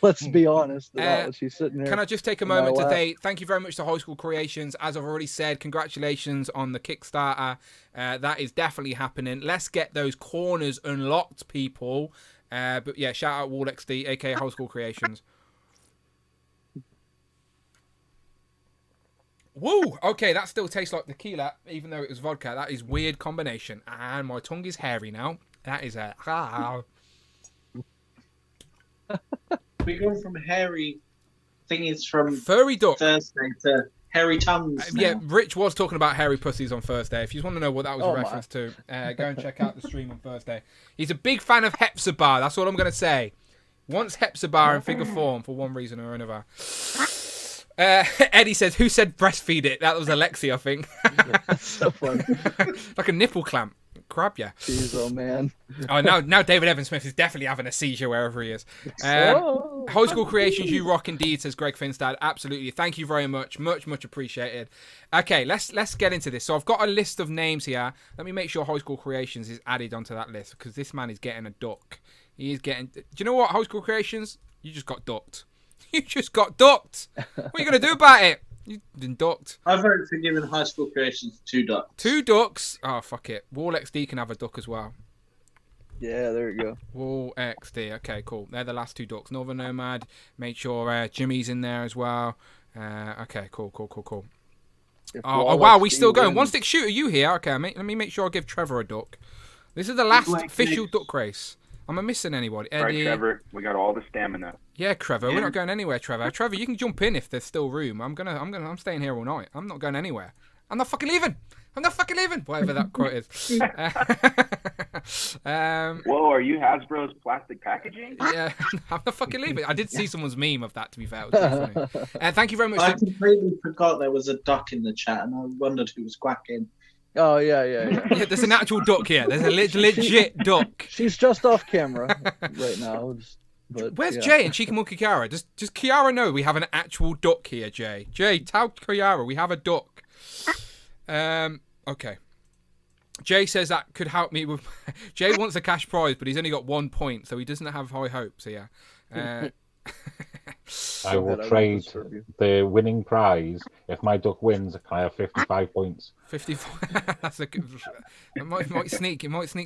Let's be honest. She's sitting here. Can I just take a moment to say thank you very much to High School Creations. As I've already said, congratulations on the Kickstarter. That is definitely happening. Let's get those corners unlocked, people. But yeah, shout out Wall XD, aka High School Creations. Woo! Okay, that still tastes like tequila, even though it was vodka. That is weird combination. And my tongue is hairy now. That is a... We go from hairy thingies from furry duck Thursday to hairy tongues. Yeah, Rich was talking about hairy pussies on Thursday. If you want to know what that was a reference to, go and check out the stream on Thursday. He's a big fan of Hepzibah. That's all I'm going to say. Wants Hepzibah in figure form for one reason or another. Eddie says, who said breastfeed it? That was Alexi, I think. That's so funny. Like a nipple clamp. Crab, yeah. Jeez, oh man. Oh, now David Evan Smith is definitely having a seizure wherever he is. High School Creations, you rock indeed, says Greg Finstad. Absolutely. Thank you very much. Much appreciated. Okay, let's get into this. So I've got a list of names here. Let me make sure High School Creations is added onto that list because this man is getting a duck. He is getting... Do you know what, High School Creations? You just got ducked. You just got ducked. What are you going to do about it? You've been ducked. I vote for giving High School Creations 2 ducks. 2 ducks? Oh, fuck it. Wall XD can have a duck as well. Yeah, there you go. Wall XD. Okay, cool. They're the last 2 ducks. Northern Nomad. Make sure Jimmy's in there as well. Okay, cool. Oh, wow, we still going. One Stick Shooter, you here? Okay, let me make sure I give Trevor a duck. This is the last official duck race. Am I missing anybody? Eddie. Right, Trevor. We got all the stamina. Yeah, Trevor. Yeah. We're not going anywhere, Trevor. Trevor, you can jump in if there's still room. I'm staying here all night. I'm not going anywhere. I'm not fucking leaving. Whatever that quote is. Whoa, are you Hasbro's plastic packaging? Yeah, I'm not fucking leaving. I did see someone's meme of that, to be fair. It was pretty funny. Thank you very much. I completely forgot there was a duck in the chat, and I wondered who was quacking. Oh, yeah. Yeah, there's an actual duck here. There's a legit duck. She's just off camera right now. Where's Jay and Chica Monkey Kiara? Does Kiara know we have an actual duck here, Jay? Jay, tell Kiara we have a duck. Okay. Jay says that could help me with... Jay wants a cash prize, but he's only got 1 point, so he doesn't have high hopes here. I will trade the winning prize. If my duck wins, I have 55 points. 55. That's a good... It might sneak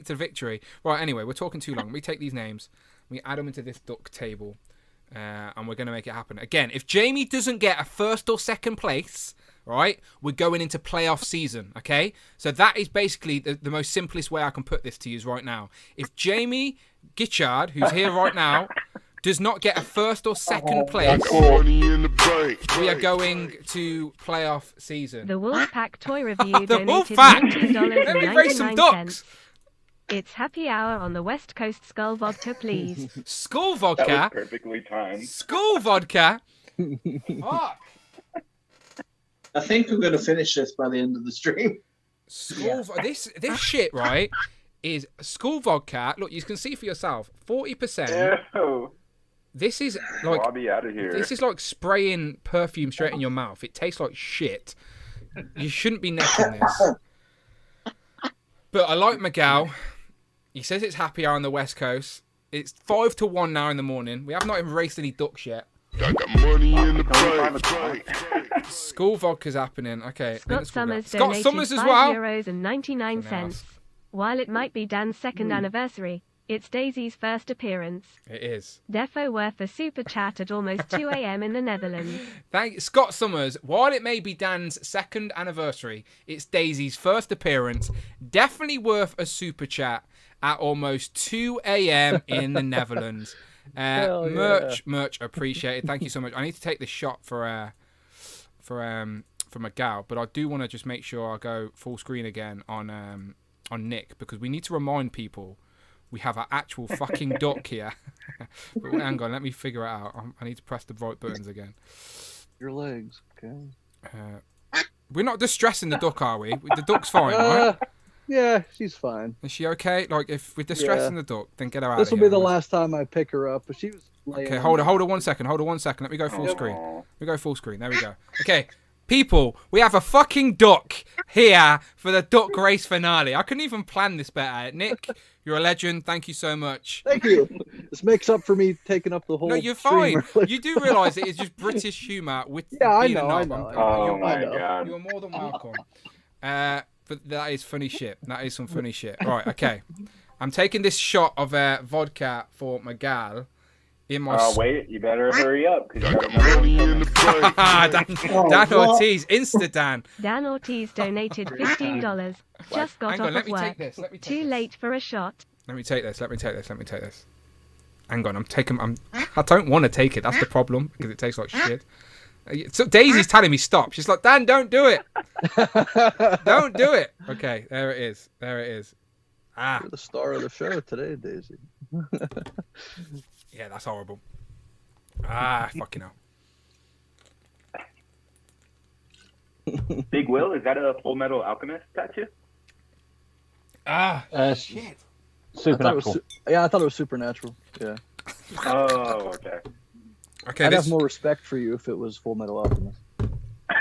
to victory. Right, anyway, we're talking too long. We take these names, we add them into this duck table, and we're going to make it happen. Again, if Jamie doesn't get a first or second place, right, we're going into playoff season, okay? So that is basically the most simplest way I can put this to you right now. If Jamie Gitchard, who's here right now, does not get a first or second place, we are going to playoff season. The Wolfpack Toy Review the donated Wolfpack! Let me raise some ducks. It's happy hour on the West Coast. Skull vodka, please. Skull vodka? That was perfectly timed. Skull vodka? Fuck. I think we're going to finish this by the end of the stream. This shit, right, is Skull vodka. Look, you can see for yourself. 40%. Ew. This is like... I'll be out of here. This is like spraying perfume straight in your mouth. It tastes like shit. You shouldn't be necking this. But I like Miguel. He says it's happy hour on the West Coast. It's 5-1 now in the morning. We have not even raced any ducks yet. I got money in the bank. School vodka's happening. Okay. Scott Summers donated €5.99. While it might be Dan's second anniversary, it's Daisy's first appearance. It is. Defo worth a super chat at almost 2 a.m. in the Netherlands. Thank Scott Summers. While it may be Dan's second anniversary, it's Daisy's first appearance. Definitely worth a super chat at almost 2 a.m. in the Netherlands. Much appreciated. Thank you so much. I need to take this shot for Miguel, but I do want to just make sure I go full screen again on Nick, because we need to remind people we have our actual fucking duck here. But hang on, let me figure it out. I need to press the right buttons again. Your legs, okay. We're not distressing the duck, are we? The duck's fine, right? Yeah, she's fine. Is she okay? Like, if we're distressing the duck, then get her out This of will here. be the last time I pick her up, but she was laying Okay, hold on 1 second. Hold on 1 second. Let me go full screen. We go full screen. There we go. Okay, people, we have a fucking duck here for the duck race finale. I couldn't even plan this better. Nick, you're a legend. Thank you so much. Thank you. This makes up for me taking up the whole. No, you're fine. You do realise it is just British humour with being a knob. Oh my God. You're more than welcome. But that is funny shit. That is some funny shit. Right, okay. I'm taking this shot of vodka for my gal. In my wait, you better hurry up. Dan Ortiz, Insta Dan. Dan Ortiz donated $15. Just got Hang off on, let of me work. take this. Too late for a shot. Let me take this. Hang on, I don't want to take it. That's the problem, because it tastes like shit. So Daisy's telling me stop. She's like, Dan, don't do it. Don't do it. Okay, there it is. You're the star of the show today, Daisy. Yeah, that's horrible. Fucking hell. Big Will, is that a Full Metal Alchemist tattoo? Shit. Supernatural. I thought it was Supernatural. Yeah. Oh, okay. I'd have more respect for you if it was Full Metal Alchemist.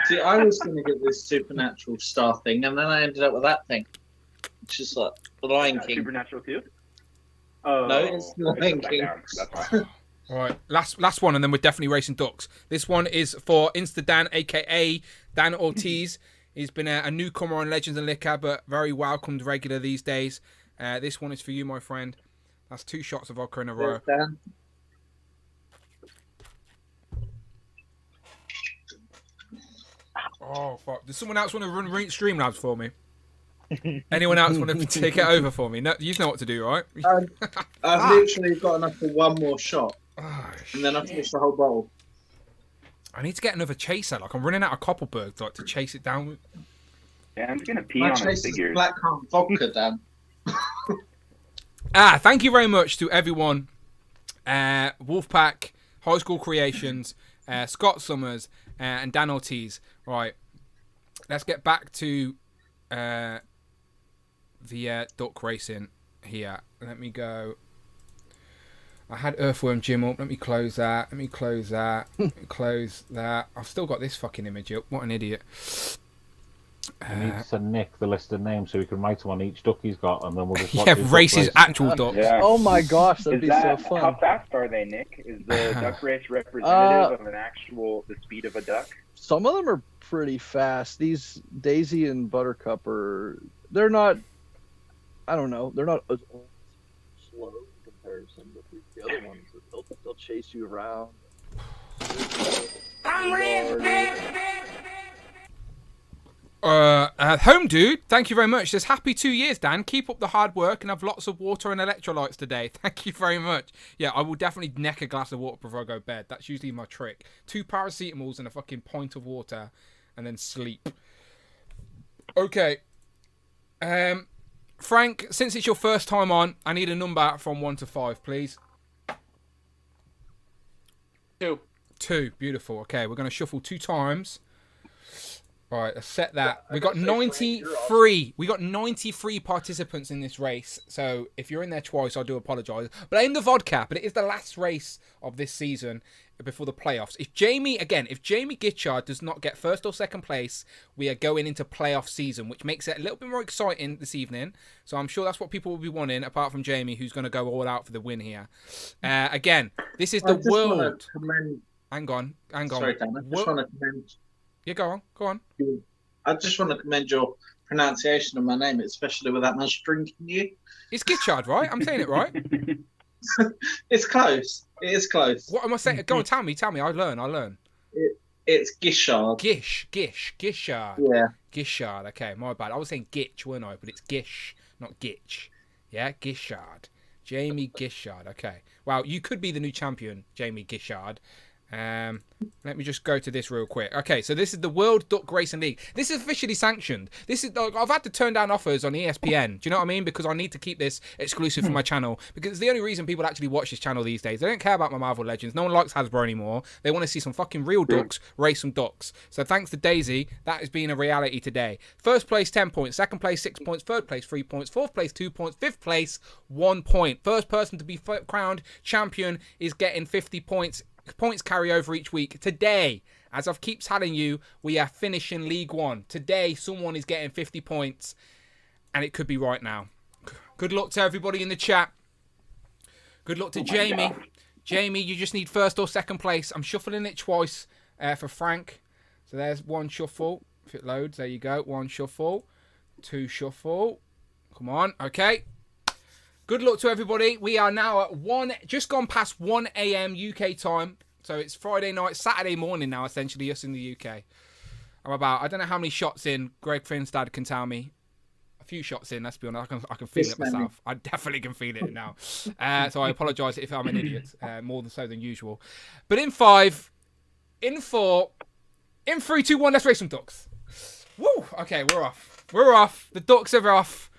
See, I was going to get this Supernatural star thing, and then I ended up with that thing. It's just like the Lion King. Supernatural 2? Oh, no, it's the Lion King. All right, last one, and then we're definitely racing ducks. This one is for Insta Dan, aka Dan Ortiz. He's been a newcomer on Legends and Liquor, but very welcomed regular these days. This one is for you, my friend. That's 2 shots of vodka in a row. Dan. Oh fuck! Does someone else want to run Streamlabs for me? Anyone else want to take it over for me? No, you know what to do, right? I've literally got enough for one more shot, and then I finish the whole bowl. I need to get another chaser. Like, I'm running out of Koppelberg to chase it down with. Yeah, I'm just gonna pee My on chase the is figures. black vodka, Dan. Thank you very much to everyone. Wolfpack, High School Creations, Scott Summers, and Dan Ortiz. Right, let's get back to the duck racing here. Let me go. I had Earthworm Jim up. Let me close that. Let me close that. I've still got this fucking image up. What an idiot. He needs to nick the list of names so we can write them on each duck he's got, and then we'll just race his actual ducks. Yeah. Oh my gosh, that'd be so fun. How fast are they, Nick? Is the duck race representative of the speed of a duck? Some of them are pretty fast. These Daisy and Buttercup they're not, I don't know, they're not as slow in comparison, but the other ones, they'll chase you around. Home Dude, thank you very much. Says, happy 2 years, Dan. Keep up the hard work and have lots of water and electrolytes today. Thank you very much. Yeah, I will definitely neck a glass of water before I go to bed. That's usually my trick. 2 paracetamols and a fucking pint of water and then sleep. Okay. Frank, since it's your first time on, I need a number from 1 to 5, please. 2. 2, beautiful. Okay, we're going to shuffle 2 times. All right, let's set that. We got 93. We got 93 participants in this race. So if you're in there twice, I do apologise. But in the vodka, but it is the last race of this season before the playoffs. If Jamie Gitchard does not get first or second place, we are going into playoff season, which makes it a little bit more exciting this evening. So I'm sure that's what people will be wanting, apart from Jamie, who's going to go all out for the win here. Again, this is the world. Hang on. Sorry, Dan. I just want to commend. Yeah, go on. I just want to commend your pronunciation of my name, especially with that much drinking you. It's Gitchard, right? I'm saying it right. It's close. It is close. What am I saying? Go on, tell me. I learn. It's Gishard. Gishard. Yeah. Gishard. Okay, my bad. I was saying Gitch, weren't I? But it's Gish, not Gitch. Yeah, Gishard. Jamie Gishard. Okay. Well, you could be the new champion, Jamie Gishard. Let me just go to this real quick. Okay, so this is the World Duck Racing League. This is officially sanctioned. This is I've had to turn down offers on ESPN. Do you know what I mean? Because I need to keep this exclusive for my channel. Because it's the only reason people actually watch this channel these days. They don't care about my Marvel Legends. No one likes Hasbro anymore. They want to see some fucking real ducks race some ducks. So thanks to Daisy, that has been a reality today. First place 10 points. Second place 6 points. Third place 3 points. Fourth place 2 points. Fifth place 1 point. First person to be crowned champion is getting 50 points. Points carry over each week. Today, as I've keep telling you, we are finishing League One. Today, someone is getting 50 points, and it could be right now. Good luck to everybody in the chat. Good luck to Jamie. God. Jamie, you just need first or second place. I'm shuffling it twice for Frank. So there's one shuffle. If it loads, there you go. One shuffle. Two shuffle. Come on. Okay. Good luck to everybody. We are now at just gone past 1 a.m. UK time. So it's Friday night, Saturday morning now, essentially, us in the UK. I don't know how many shots in. Greg Finstad can tell me. A few shots in, let's be honest. I can feel it myself. I definitely can feel it now. So I apologise if I'm an idiot, more than so than usual. But in 5, in 4, in 3, 2, 1, let's race some ducks. Woo! Okay, we're off. We're off. The ducks are off.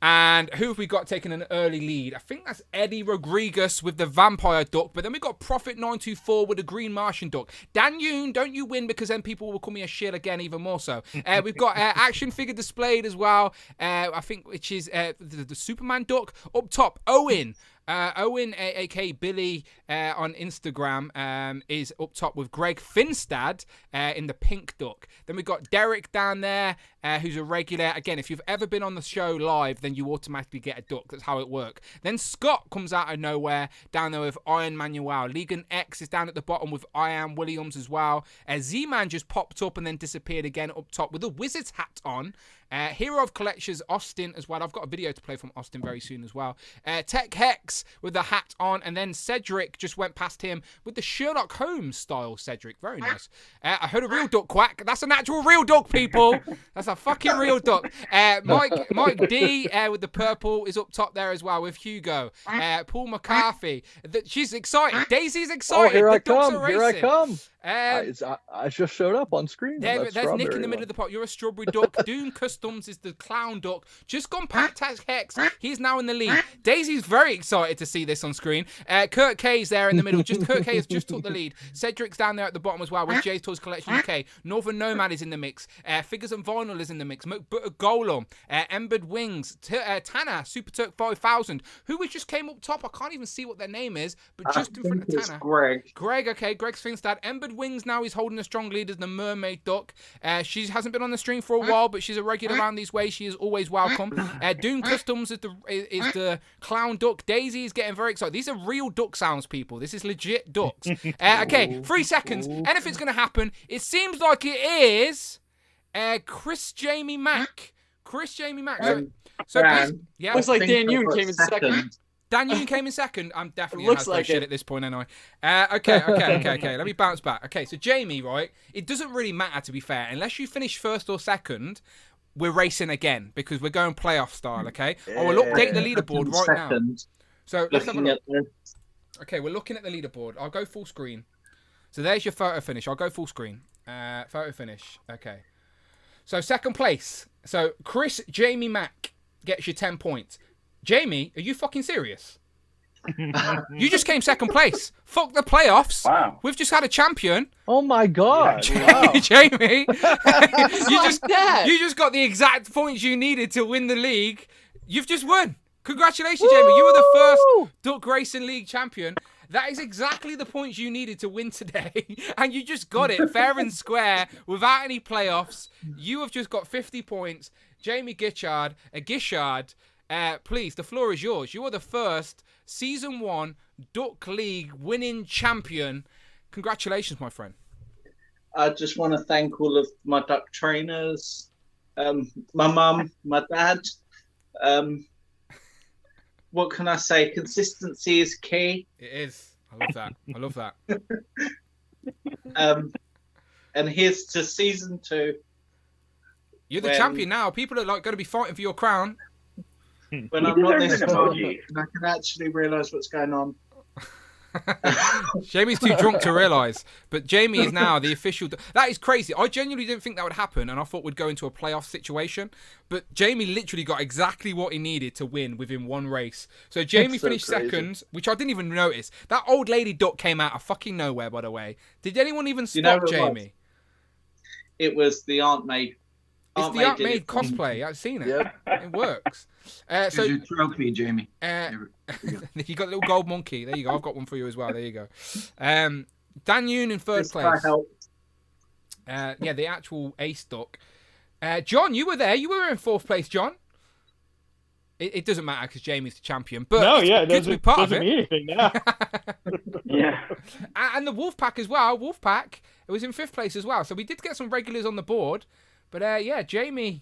And who have we got taking an early lead? I think that's Eddie Rodriguez with the Vampire Duck. But then we got Profit924 with the Green Martian Duck. Dan Yoon, don't you win because then people will call me a shit again even more so. We've got action figure displayed as well. I think which is the Superman Duck. Up top, Owen. Owen, aka Billy on Instagram, is up top with Greg Finstad in the pink duck. Then we've got Derek down there, who's a regular. Again, if you've ever been on the show live, then you automatically get a duck. That's how it works. Then Scott comes out of nowhere down there with Iron Manuel. Legan X is down at the bottom with Ian Williams as well. Z-Man just popped up and then disappeared again up top with a Wizard's hat on. Hero of Collections, Austin as well. I've got a video to play from Austin very soon as well. Tech Hex with the hat on. And then Cedric just went past him with the Sherlock Holmes style Cedric. Very nice. I heard a real duck quack. That's an actual real duck, people. That's a fucking real duck. Mike D with the purple is up top there as well with Hugo. Paul McCarthy. She's excited. Daisy's excited. Oh, here the I ducks come. are Here I racing. come. I just showed up on screen. There's Nick in the middle of the pot. You're a strawberry duck. Dune Customs is the clown duck. Just gone past Tax Hex. He's now in the lead. Daisy's very excited to see this on screen. Kurt K's there in the middle. Kurt K has just took the lead. Cedric's down there at the bottom as well with Jay's Toys Collection UK. Northern Nomad is in the mix. Figures and Vinyl is in the mix. Golem. Embered Wings. Tanner. Super Turk 5000. Who just came up top. I can't even see what their name is. But just in front of Tanner. Greg. Okay. Greg Finstad. Embered Wings now is holding a strong lead as the Mermaid Duck. She hasn't been on the stream for a while, but she's a regular around these ways. She is always welcome. Doom Customs is the clown duck. Daisy is getting very excited. These are real duck sounds, people. This is legit ducks. Okay, 3 seconds. Anything's going to happen. It seems like it is Chris Jamie Mack. Yeah. Looks like Dan Yoon came in second. Dan Yoon came in second. I'm definitely looks like shit at this point anyway. Okay. Let me bounce back. Okay, so Jamie, right? It doesn't really matter, to be fair. Unless you finish first or second, we're racing again because we're going playoff style, okay? I will update the leaderboard right now. So let's have a look. Okay, we're looking at the leaderboard. I'll go full screen. So there's your photo finish. I'll go full screen. Photo finish. Okay. So second place. So Chris Jamie Mack gets you 10 points. Jamie, are you fucking serious? You just came second place. Fuck the playoffs. Wow. We've just had a champion. Oh my god. Wow. Jamie. you just got the exact points you needed to win the league. You've just won. Congratulations, Woo! Jamie. You were the first Duck Racing League champion. That is exactly the points you needed to win today. And you just got it fair and square without any playoffs. You have just got 50 points. Jamie Gishard, please, the floor is yours. You are the first Season 1 Duck League winning champion. Congratulations, my friend. I just want to thank all of my duck trainers, my mum, my dad. What can I say? Consistency is key. It is. I love that. And here's to Season 2. You're the champion now. People are going to be fighting for your crown. When I'm not this strong, and I can actually realise what's going on. Jamie's too drunk to realise. But Jamie is now the official... That is crazy. I genuinely didn't think that would happen, and I thought we'd go into a playoff situation. But Jamie literally got exactly what he needed to win within one race. So Jamie finished second, which I didn't even notice. That old lady duck came out of fucking nowhere, by the way. Did anyone even spot Jamie? It was the Aunt May. It's the Aunt May cosplay. I've seen it. Yep. It works. So your trophy, Jamie. You got a little gold monkey. There you go. I've got one for you as well. There you go. Dan Yoon in third place. Yeah, the actual ace duck. John, you were there. You were in fourth place, John. It doesn't matter because Jamie's the champion. But no, yeah, it doesn't mean anything now. Yeah. And the Wolfpack as well. Wolfpack, it was in fifth place as well. So we did get some regulars on the board. But yeah, Jamie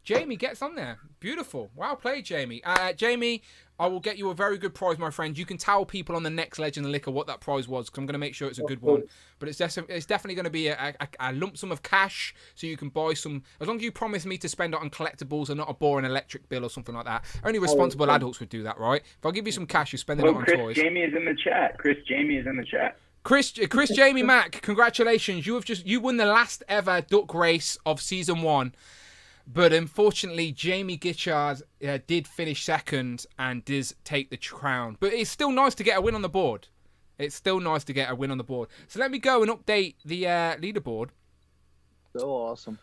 gets on there. Beautiful. Well played, Jamie. Jamie, I will get you a very good prize, my friend. You can tell people on the next Legend of Liquor what that prize was, because I'm going to make sure it's a good one. But it's definitely going to be a lump sum of cash, so you can buy some, as long as you promise me to spend it on collectibles and not a boring electric bill or something like that. Only responsible adults would do that, right? If I give you some cash, you're spending it on toys. Jamie is in the chat. Chris Jamie is in the chat. Chris Jamie Mack, congratulations. You won the last ever duck race of season 1. But unfortunately, Jamie Gitchard did finish second and does take the crown. But it's still nice to get a win on the board. So let me go and update the leaderboard. So awesome.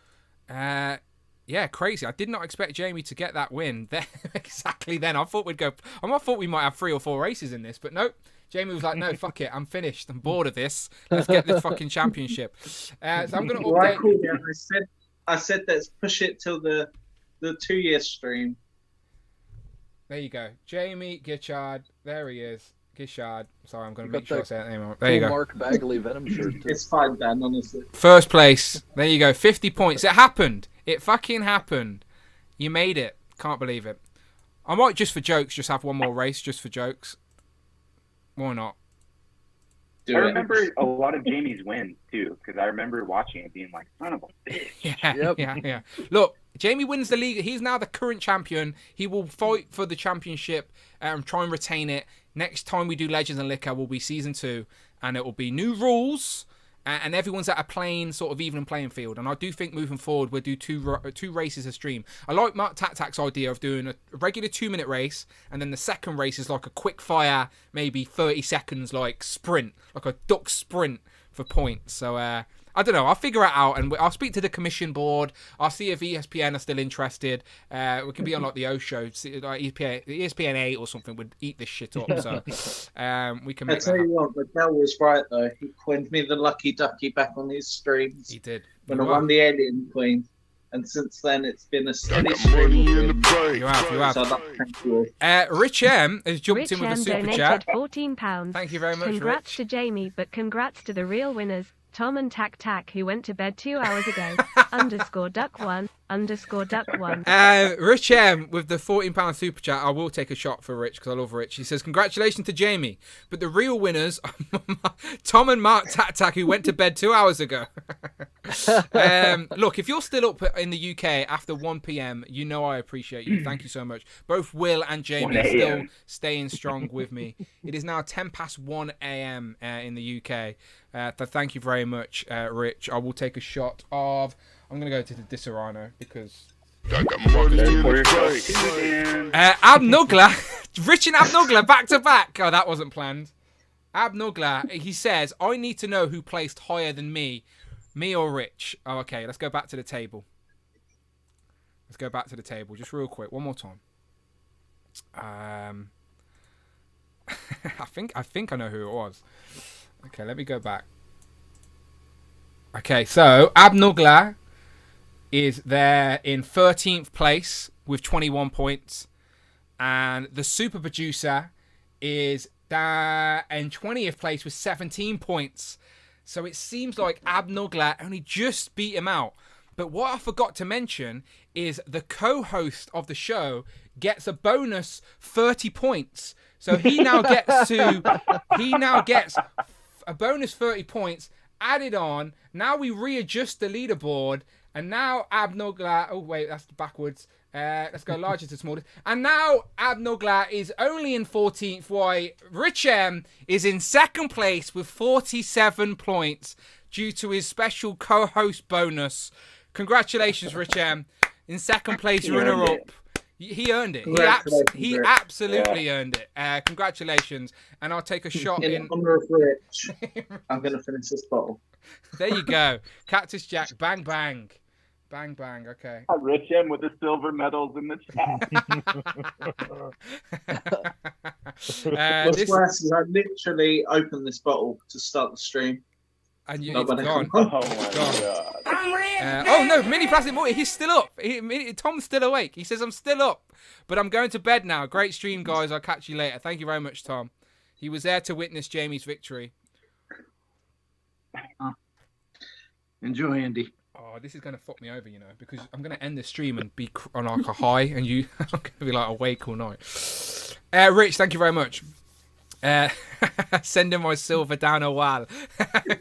Yeah, crazy. I did not expect Jamie to get that win exactly then. I thought we might have 3 or 4 races in this, but nope. Jamie was like, no, fuck it. I'm finished. I'm bored of this. Let's get this fucking championship. So I'm going to update. I said let's push it till the 2-year stream. There you go. Jamie Gitchard. There he is. Gitchard. Sorry, I'm going to make sure I say that name. There you go. Mark Bagley Venom shirt. It's fine, Dan, honestly. First place. There you go. 50 points. It happened. It fucking happened. You made it. Can't believe it. I might, just for jokes, just have one more race, just for jokes. Why not? I remember a lot of Jamie's wins too, because I remember watching it being like, son of a bitch. Yeah. Look, Jamie wins the league. He's now the current champion. He will fight for the championship and try and retain it. Next time we do Legends and Liquor will be season 2, and it will be new rules, and everyone's at a plain sort of even playing field. And I do think moving forward we'll do two races a stream. I like Mark Tatak's idea of doing a regular 2-minute race, and then the second race is like a quick fire, maybe 30 seconds like sprint, like a duck sprint for points. So I don't know. I'll figure it out, and I'll speak to the commission board. I'll see if ESPN are still interested. We can be on like the O show, like ESPN 8 or something would eat this shit up. So we can. I tell you what, Miguel was right though. He coined me the lucky ducky back on his streams. He did. When I won the Alien Queen, and since then it's been a steady stream. You have. So Rich M has jumped in with a super chat. £14. Thank you very much. Congrats Rich. to Jamie, but congrats to the real winners. Tom and Tac, who went to bed 2 hours ago. _duck1, _duck1. Rich M with the £14 super chat. I will take a shot for Rich because I love Rich. He says, congratulations to Jamie, but the real winners are Tom and Mark Tac, who went to bed 2 hours ago. Look, if you're still up in the UK after 1 p.m, you know I appreciate you. Thank you so much. Both Will and Jamie are still staying strong with me. It is now 1 a.m. In the UK. Thank you very much, Rich. I will take a shot of... I'm going to go to the Disaronno because... Abnugler. Rich and Abnugler back to back. Oh, that wasn't planned. Abnugler, he says, I need to know who placed higher than me or Rich. Oh, okay, let's go back to the table. Just real quick. One more time. I think I know who it was. Okay, let me go back. Okay, so Abnugler is there in 13th place with 21 points. And the super producer is there in 20th place with 17 points. So it seems like Abnugler only just beat him out. But what I forgot to mention is the co-host of the show gets a bonus 30 points. So he now gets a bonus 30 points added on. Now we readjust the leaderboard, And now Abnogla. Oh wait, that's backwards. Let's go largest to smallest. And now Abnogla is only in 14th. Why Rich M is in second place with 47 points due to his special co-host bonus. Congratulations, Rich M. In second place, runner-up. He earned it. He absolutely earned it. Congratulations. And I'll take a shot in honor of Rich. I'm going to finish this bottle. There you go. Cactus Jack. Bang, bang. Bang, bang. Okay. Rich M with the silver medals in the chat. What's worse is I literally opened this bottle to start the stream. And it's gone. Oh my god. Oh no, Mini Plastic Morty, he's still up. Tom's still awake. He says, I'm still up, but I'm going to bed now. Great stream, guys. I'll catch you later. Thank you very much, Tom. He was there to witness Jamie's victory. Enjoy, Andy. Oh, this is going to fuck me over, you know, because I'm going to end the stream and be on like a high, and I'm going to be like awake all night. Rich, thank you very much. Sending my silver down a wall.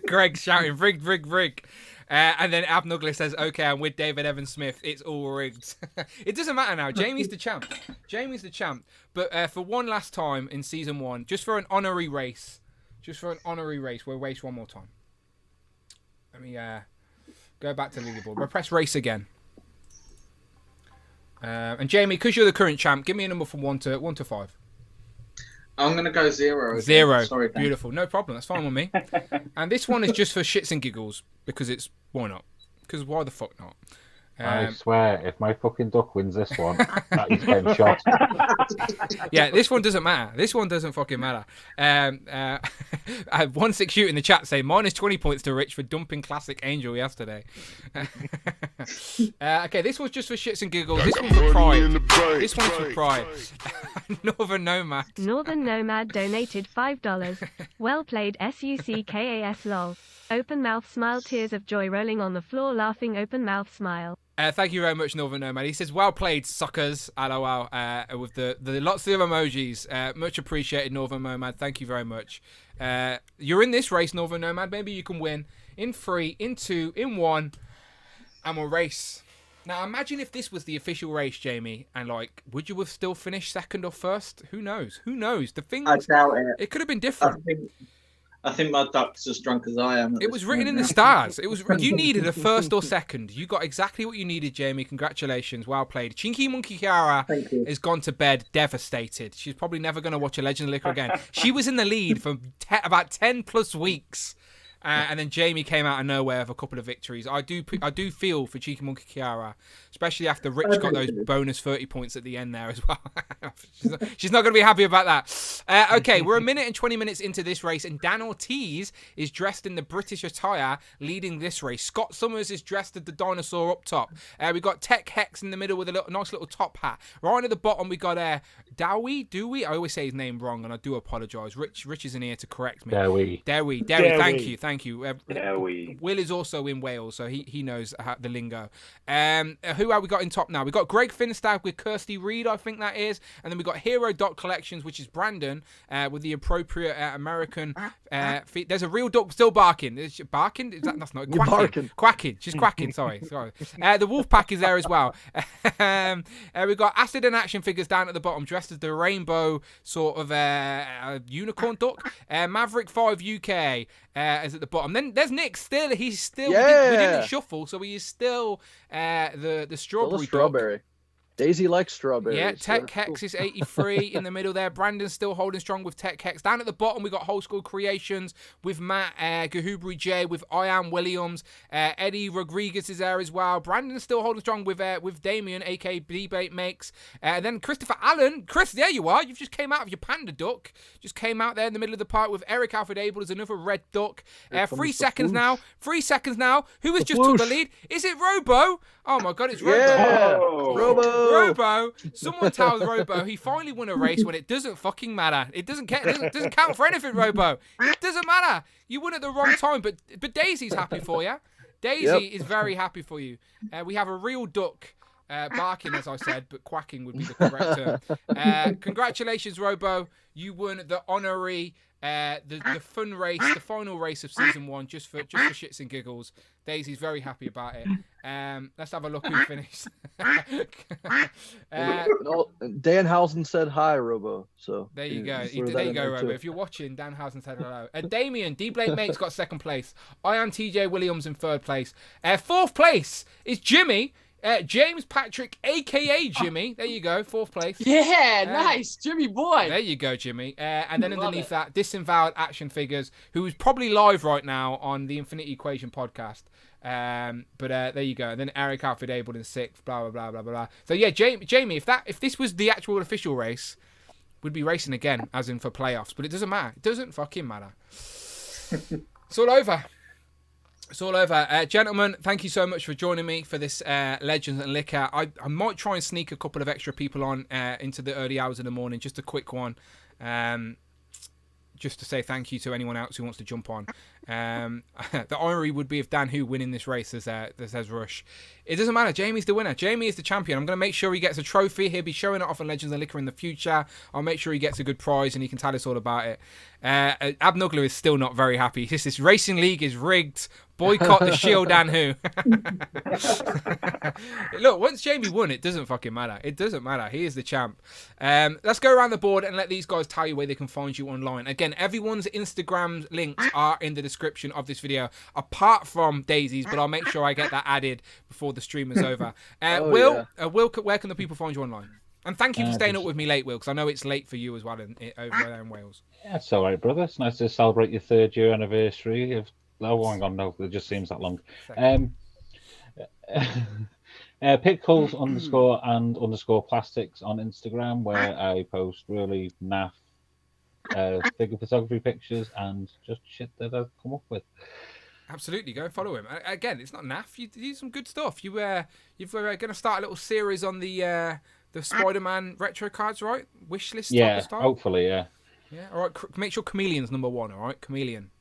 Greg shouting, rig, rig, rig. And then Abnugler says, okay, I'm with David Evan Smith. It's all rigged. It doesn't matter now. Jamie's the champ. Jamie's the champ. But for one last time in season 1, just for an honorary race, we'll race one more time. Let me go back to the leaderboard. We'll press race again. And Jamie, because you're the current champ, give me a number from 1 to 5. I'm going to go 0. Again. 0. Sorry, Dan. Beautiful. No problem. That's fine with me. And this one is just for shits and giggles because it's why not? Because why the fuck not? I swear, if my fucking duck wins this one, that is getting shot. Yeah, this one doesn't matter. This one doesn't fucking matter. I had 16 in the chat saying minus 20 points to Rich for dumping Classic Angel yesterday. Okay, this one's just for shits and giggles. This one's for pride. This one's for pride. Northern Nomad. Northern Nomad donated $5. Well played, SUCKAS lol. Open mouth smile, tears of joy rolling on the floor, laughing open mouth smile. Thank you very much, Northern Nomad. He says, well played, suckers. LOL. With the lots of emojis. Much appreciated, Northern Nomad. Thank you very much. You're in this race, Northern Nomad. Maybe you can win in 3, in 2, in 1, and we'll race. Now, imagine if this was the official race, Jamie, and like, would you have still finished second or first? Who knows? Who knows? The thing I doubt it. It could have been different. I think my duck's as drunk as I am. It was written in the stars. It was. You needed a first or second. You got exactly what you needed, Jamie. Congratulations. Well played. Chinky Monkey Kiara has gone to bed devastated. She's probably never going to watch a Legend of Liquor again. She was in the lead for about 10 plus weeks. And then Jamie came out of nowhere with a couple of victories. I do feel for Cheeky Monkey Kiara, especially after Rich got those bonus 30 points at the end there as well. She's not going to be happy about that. Okay, we're 1 minute and 20 minutes into this race, and Dan Ortiz is dressed in the British attire leading this race. Scott Summers is dressed as the dinosaur up top. We got Tech Hex in the middle with a nice little top hat. Right at the bottom, we got Dewey. I always say his name wrong, and I do apologise. Rich isn't here to correct me. Dewey. Thank you. Will is also in Wales, so he knows the lingo. Who have we got in top now? We got Greg Finstad with Kirsty Reed, I think that is, and then we got Hero Dot Collections, which is Brandon with the appropriate American. There's a real duck still barking. Is she barking? That's not quacking. She's quacking. Sorry. The wolf pack is there as well. We got Acid and Action figures down at the bottom, dressed as the rainbow sort of unicorn duck. Maverick 5 UK is at the bottom. Then there's Nick. Still, he's still. We didn't shuffle, so he is still the strawberry. Duck. Daisy likes strawberries. Yeah, Tech Hex is 83 in the middle there. Brandon's still holding strong with Tech Hex. Down at the bottom, we got Whole School Creations with Matt, Gahubri J with I Am Williams. Eddie Rodriguez is there as well. Brandon's still holding strong with Damien, aka Debate Makes. Then Christopher Allen. Chris, there you are. You've just came out of your panda duck. Just came out there in the middle of the park with Eric Alfred Abel as another red duck. 3 seconds now. 3 seconds now. Who has just took the lead? Is it Robo? Oh my God, it's Robo. Yeah. Robo. Someone tells Robo he finally won a race when it doesn't fucking matter. It doesn't count for anything, Robo. It doesn't matter. You won at the wrong time, but Daisy's happy for you. Daisy is very happy for you. We have a real duck Barking, as I said, but quacking would be the correct term. Congratulations, Robo. You won the Honorary, the fun race, the final race of season 1, just for shits and giggles. Daisy's very happy about it. Let's have a look who finished. Danhausen said hi, Robo. So there you go. There you go, Robo. If you're watching, Danhausen said hello. Damien, D-Blake Mate's got 2nd place. I am TJ Williams in 3rd place. 4th place is Jimmy. James Patrick, a.k.a. Jimmy. There you go, 4th place. Yeah, nice. Jimmy boy. There you go, Jimmy. And then underneath that, Disavowed Action Figures, who is probably live right now on the Infinity Equation podcast. But there you go. And then Eric Alfred Abel in 6th, blah, blah, blah, blah, blah. So yeah, Jamie, if this was the actual official race, we'd be racing again, as in for playoffs. But it doesn't matter. It doesn't fucking matter. It's all over. It's all over. Gentlemen, thank you so much for joining me for this Legends and Liquor. I might try and sneak a couple of extra people on into the early hours of the morning. Just a quick one. Just to say thank you to anyone else who wants to jump on. The honorary would be of Dan Who winning this race, says Rush. It doesn't matter. Jamie's the winner. Jamie is the champion. I'm going to make sure he gets a trophy. He'll be showing it off on Legends and Liquor in the future. I'll make sure he gets a good prize and he can tell us all about it. Abnugler is still not very happy. This racing league is rigged. Boycott the Shield and Who. Look, once Jamie won, it doesn't fucking matter. It doesn't matter. He is the champ. Let's go around the board and let these guys tell you where they can find you online. Again, everyone's Instagram links are in the description of this video, apart from Daisy's, but I'll make sure I get that added before the stream is over. Will, where can the people find you online? And thank you for staying up with me late, Will, because I know it's late for you as well over there in Wales. Yeah, it's all right, brother. It's nice to celebrate your 3rd year anniversary of... Oh, hang on, no, it just seems that long. Pickles _ plastics on Instagram, where I post really naff figure photography pictures and just shit that I've come up with. Absolutely, go and follow him. Again, it's not naff. You do some good stuff. You're going to start a little series on the Spider-Man retro cards, right? Wishlist. Yeah, hopefully, yeah. Yeah, all right. Make sure Chameleon's #1. All right, Chameleon.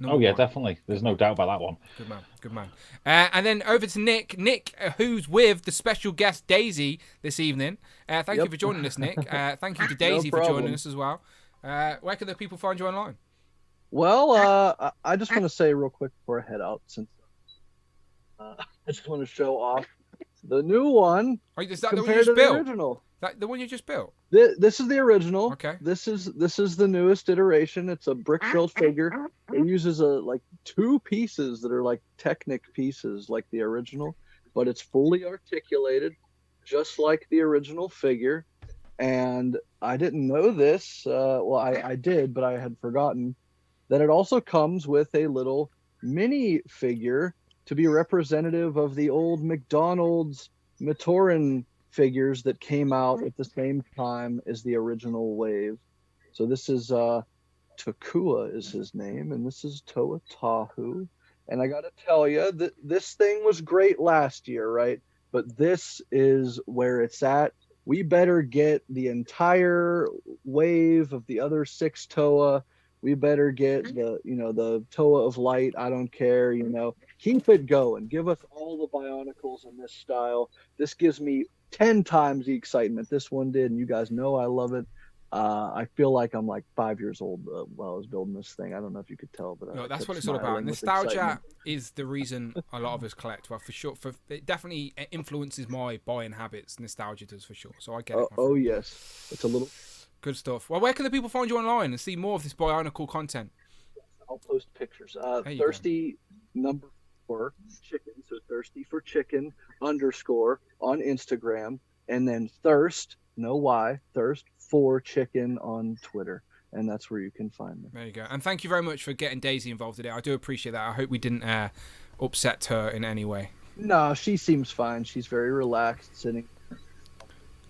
Yeah, definitely. There's no doubt about that one. Good man. And then over to Nick. Nick, who's with the special guest Daisy this evening. Thank you for joining us, Nick. Thank you to Daisy for joining us as well. Where can the people find you online? Well, I just want to say real quick before I head out, since I just want to show off the new one. Is that the one you just built? Original. The one you just built? This is the original. Okay. This is the newest iteration. It's a brick built figure. It uses like 2 pieces that are like Technic pieces, like the original, but it's fully articulated, just like the original figure. And I didn't know this. Well, I did, but I had forgotten that it also comes with a little mini figure to be representative of the old McDonald's Matoran figures that came out at the same time as the original wave. So this is Takua is his name, and this is Toa Tahu. And I gotta tell you that this thing was great last year, right? But this is where it's at. We better get the entire wave of the other 6 Toa. We better get the Toa of Light. I don't care, keep it going. Give us all the Bionicles in this style. This gives me 10 times the excitement this one did, and you guys know I love it. I feel like I'm like 5 years old while I was building this thing. I don't know if you could tell, but no, that's what it's all about. Nostalgia is the reason a lot of us collect. Well, for sure, it definitely influences my buying habits. Nostalgia does for sure. So I get it. Oh yes, it's a little good stuff. Well, where can the people find you online and see more of this Bionicle content? I'll post pictures. Thirsty _chicken. So Thirsty for Chicken _ on Instagram, and then Thirst for Chicken on Twitter, and that's where you can find me. There you go. And thank you very much for getting Daisy involved today. I do appreciate that. I hope we didn't upset her in any way. No, she seems fine. She's very relaxed, sitting.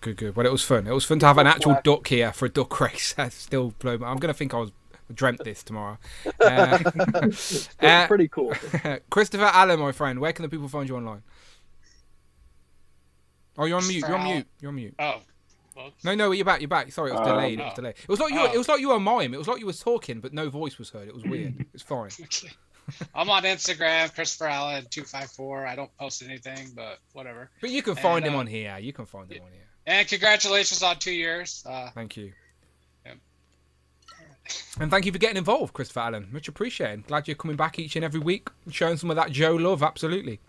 Good. Well, it was fun. It was fun to have an actual duck here for a duck race. That's still blow. I'm gonna think I dreamt this tomorrow. It's pretty cool. Christopher Allen, my friend, where can the people find you online? Oh, you're on mute. You're on mute. Oh. Well, no, you're back. Sorry, it was delayed. It was delayed. It was like you were a mime. It was like you were talking, but no voice was heard. It was weird. It's fine. I'm on Instagram, Christopher Allen 254. I don't post anything, but whatever. But you can find him on here. You can find him on here. And congratulations on 2 years. Thank you. Yeah. And thank you for getting involved, Christopher Allen. Much appreciated. Glad you're coming back each and every week, showing some of that Joe love. Absolutely.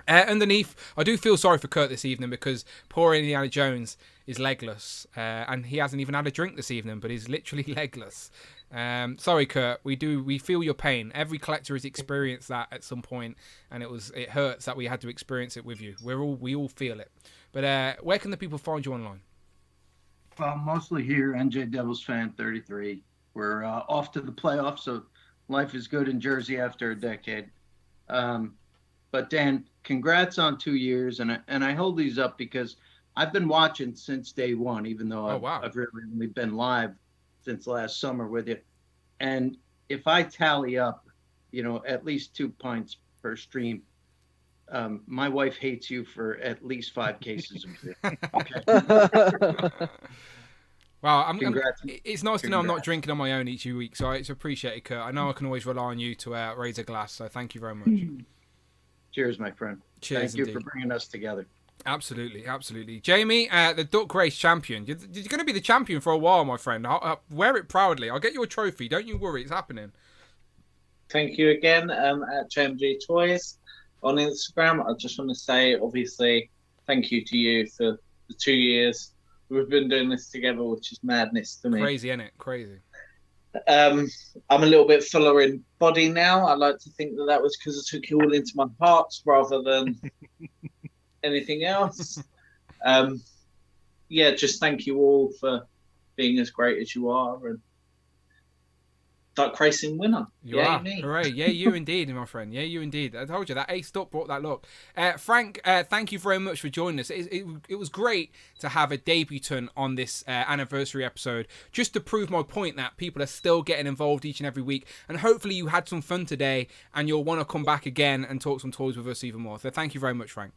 Underneath, I do feel sorry for Kurt this evening because poor Indiana Jones is legless, and he hasn't even had a drink this evening, but he's literally legless. Sorry, Kurt. We feel your pain. Every collector has experienced that at some point, and it hurts that we had to experience it with you. We all feel it. But where can the people find you online? Well, mostly here, NJ Devils fan 33. We're off to the playoffs, so life is good in Jersey after a decade. But Dan, congrats on 2 years, and I hold these up because I've been watching since day one, even though I've really only been live since last summer with you. And if I tally up, at least 2 pints per stream, my wife hates you for at least 5 cases of beer. Okay. Wow, it's nice to know I'm not drinking on my own each week, so it's appreciated, Kurt. I know I can always rely on you to raise a glass, so thank you very much. Cheers, my friend. Cheers. Thank you for bringing us together. Absolutely, absolutely. Jamie, the duck race champion. You're going to be the champion for a while, my friend. I'll wear it proudly. I'll get you a trophy. Don't you worry, it's happening. Thank you again at JMG Toys on Instagram. I just want to say, obviously, thank you to you for the 2 years. We've been doing this together, which is madness to me. Crazy, isn't it? Crazy. I'm a little bit fuller in body now. I like to think that was because I took you all into my heart rather than anything else. Just thank you all for being as great as you are, and duck racing winner. You are. Me. Hooray. Yeah, you indeed, my friend. Yeah, you indeed. I told you that ace duck brought that look. Frank, thank you very much for joining us. It was great to have a debutant on this anniversary episode, just to prove my point that people are still getting involved each and every week. And hopefully you had some fun today and you'll want to come back again and talk some toys with us even more. So thank you very much, Frank.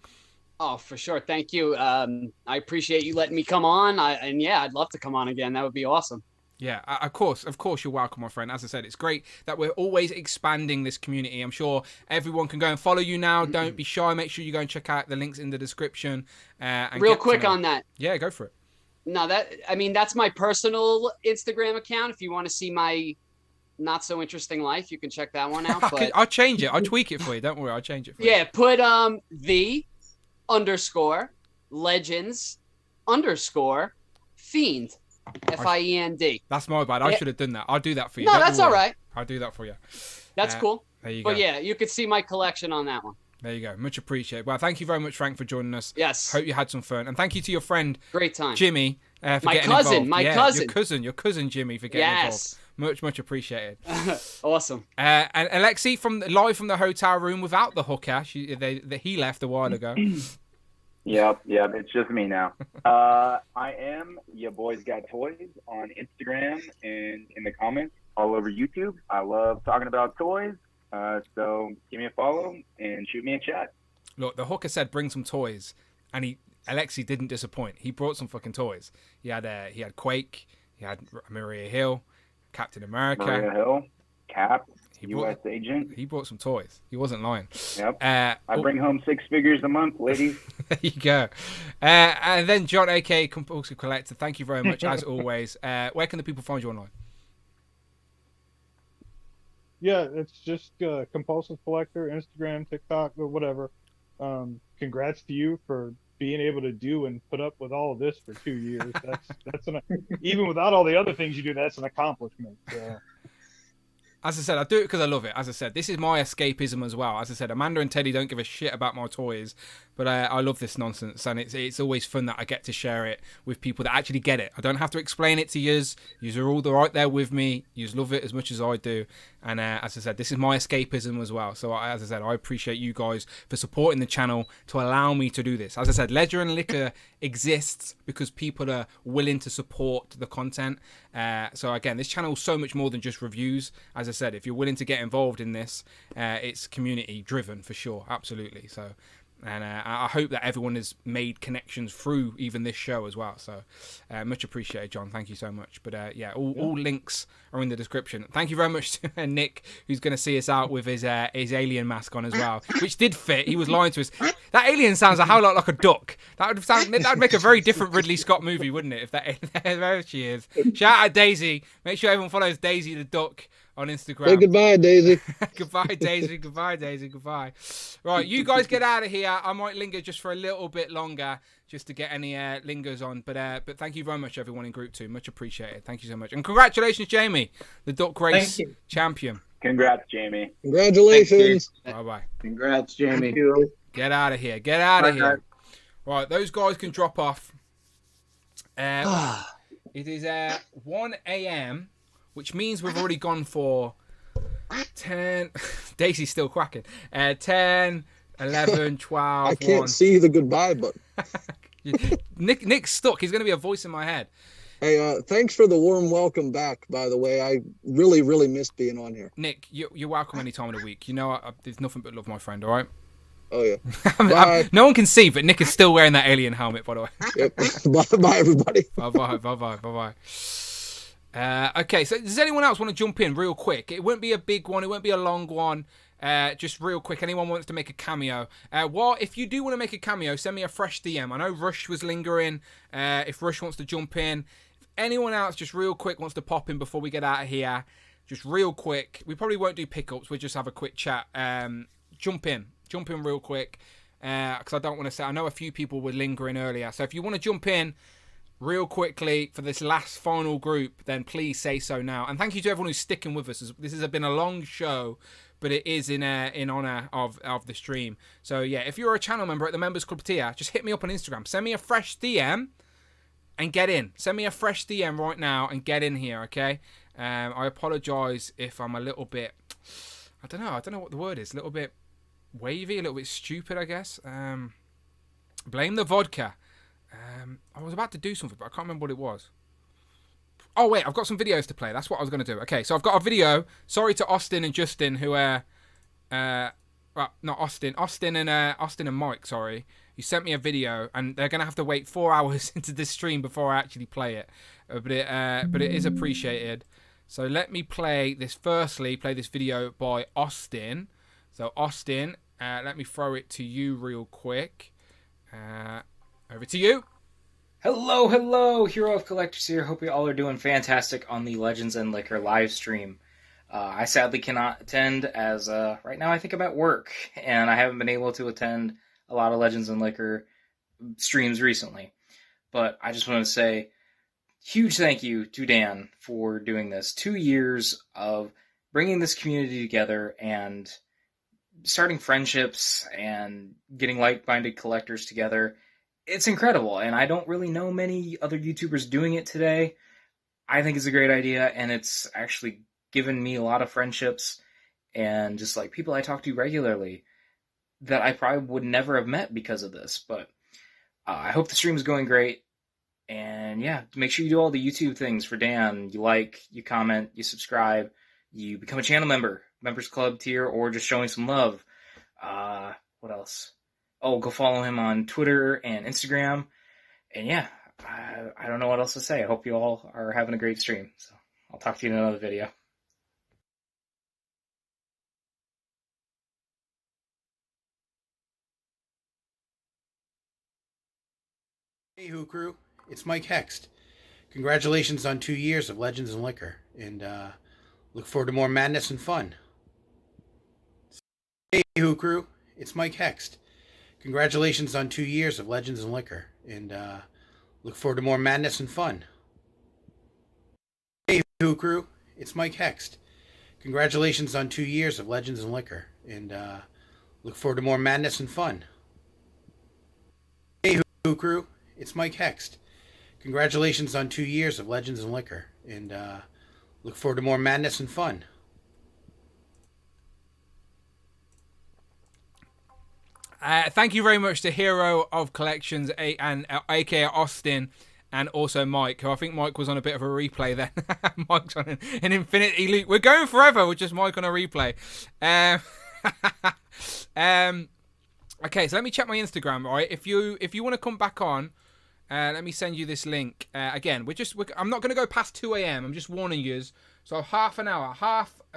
Oh, for sure. Thank you. I appreciate you letting me come on. I'd love to come on again. That would be awesome. Yeah, of course you're welcome, my friend. As I said, it's great that we're always expanding this community. I'm sure everyone can go and follow you now. Don't be shy. Make sure you go and check out the links in the description. And real quick on that. Yeah, go for it. No, that's my personal Instagram account. If you want to see my not so interesting life, you can check that one out. But I'll change it. I'll tweak it for you. Don't worry. I'll change it for you. Yeah, put the_Legends_Fiend. FIEND. That's my bad. I should have done that. I'll do that for you. No, that's all right. I'll do that for you. That's cool. There you go. But yeah, you could see my collection on that one. There you go. Much appreciated. Well, thank you very much, Frank, for joining us. Yes. Hope you had some fun. And thank you to your friend, great time, Jimmy, for getting involved. My cousin. Your cousin Jimmy for getting involved. Much appreciated. Awesome. And Alexi, live from the hotel room without the hooker. He left a while ago. Yep, it's just me now. I am your boys got toys on Instagram and in the comments all over YouTube. I love talking about toys, so give me a follow and shoot me a chat. Look, the hooker said bring some toys, and Alexi didn't disappoint. He brought some fucking toys. He had Quake, he had Maria Hill, Captain America, Maria Hill, Cap. U.S. agent. He brought some toys. He wasn't lying. Yep. I bring home 6 figures a month, ladies. There you go. And then John, a.k.a. Compulsive Collector, thank you very much, as always. Where can the people find you online? Yeah, it's just Compulsive Collector, Instagram, TikTok, or whatever. Congrats to you for being able to do and put up with all of this for 2 years. That's even without all the other things you do, that's an accomplishment. As I said, I do it because I love it. As I said, this is my escapism as well. As I said, Amanda and Teddy don't give a shit about my toys, but I love this nonsense, and it's always fun that I get to share it with people that actually get it. I don't have to explain it to yous. Yous are all right there with me. Yous love it as much as I do. And as I said, this is my escapism as well. So as I said, I appreciate you guys for supporting the channel to allow me to do this. As I said, Ledger and Liquor exists because people are willing to support the content. So again, this channel is so much more than just reviews. As I said, if you're willing to get involved in this, it's community driven for sure. Absolutely. So And I hope that everyone has made connections through even this show as well. So much appreciated, John. Thank you so much. But all links are in the description. Thank you very much to Nick, who's going to see us out with his alien mask on as well, which did fit. He was lying to us. That alien sounds a whole lot like a duck. That would make a very different Ridley Scott movie, wouldn't it? If there she is. Shout out Daisy. Make sure everyone follows Daisy the duck on Instagram. Say goodbye, Daisy. Goodbye, Daisy. Goodbye, Daisy. Goodbye. Right, you guys get out of here. I might linger just for a little bit longer, just to get any lingers on. But thank you very much, everyone in Group 2. Much appreciated. Thank you so much. And congratulations, Jamie, the duck race champion. Congrats, Jamie. Congratulations. Bye-bye. Congrats, Jamie. Get out of here. Get out of here. Right, those guys can drop off. It is 1 a.m., which means we've already gone for 10. Daisy's still quacking. 10, 11, 12. I can't see the goodbye button. Nick's stuck. He's going to be a voice in my head. Hey, thanks for the warm welcome back, by the way. I really, really missed being on here. Nick, you're welcome any time of the week. You know, there's nothing but love, my friend, all right? Oh, yeah. No one can see, but Nick is still wearing that alien helmet, by the way. Yep. Bye, everybody. Bye-bye. Okay, so does anyone else want to jump in real quick? It won't be a big one. It won't be a long one. Just real quick. Anyone wants to make a cameo? If you do want to make a cameo, send me a fresh DM. I know Rush was lingering. If Rush wants to jump in. If anyone else just real quick wants to pop in before we get out of here, just real quick. We probably won't do pickups. We'll just have a quick chat. Jump in real quick. Because I don't want to say, I know a few people were lingering earlier. So if you want to jump in real quickly for this last final group, then please say so now. And thank you to everyone who's sticking with us. This has been a long show, but it is in honor of the stream. So yeah, if you're a channel member at the Members Club tier, just hit me up on Instagram. Send me a fresh DM and get in. Send me a fresh DM right now and get in here, okay? I apologise if I'm a little bit, I don't know what the word is, a little bit wavy, a little bit stupid, I guess. Blame the vodka. I was about to do something, but I can't remember what it was. Oh, wait, I've got some videos to play. That's what I was going to do. Okay, so I've got a video. Sorry to Austin and Justin, who well, not Austin. Austin and Mike, sorry. You sent me a video, and they're going to have to wait 4 hours into this stream before I actually play it. But it is appreciated. So let me play this video by Austin. So, Austin, let me throw it to you real quick. Over to you. Hello, Hero of Collectors here. Hope you all are doing fantastic on the Legends and Liquor live stream. I sadly cannot attend as right now I think I'm at work, and I haven't been able to attend a lot of Legends and Liquor streams recently. But I just want to say huge thank you to Dan for doing this. 2 years of bringing this community together and starting friendships and getting like-minded collectors together. It's incredible, and I don't really know many other YouTubers doing it today. I think it's a great idea, and it's actually given me a lot of friendships and just like people I talk to regularly that I probably would never have met because of this. But I hope the stream is going great, and yeah, make sure you do all the YouTube things for Dan. You like, you comment, you subscribe, you become a channel member, Members Club tier, or just showing some love. What else? Oh, go follow him on Twitter and Instagram. And yeah, I don't know what else to say. I hope you all are having a great stream. So I'll talk to you in another video. Hey, Who Crew, it's Mike Hext. Congratulations on 2 years of Legends and Liquor, and look forward to more madness and fun. Hey, Who Crew, it's Mike Hext. Congratulations on 2 years of Legends and Liquor, and look forward to more madness and fun. Hey, Who Crew, it's Mike Hext. Congratulations on 2 years of Legends and Liquor, and look forward to more madness and fun. Hey, Who Crew, it's Mike Hext. Congratulations on 2 years of Legends and Liquor, and look forward to more madness and fun. Thank you very much to Hero of Collections and aka Austin, and also Mike, who I think Mike was on a bit of a replay then. Mike's on an infinity loop. We're going forever with just Mike on a replay. Okay, so let me check my Instagram, all right? If you want to come back on, let me send you this link. Again, I'm not going to go past 2 a.m. I'm just warning you. So half an hour,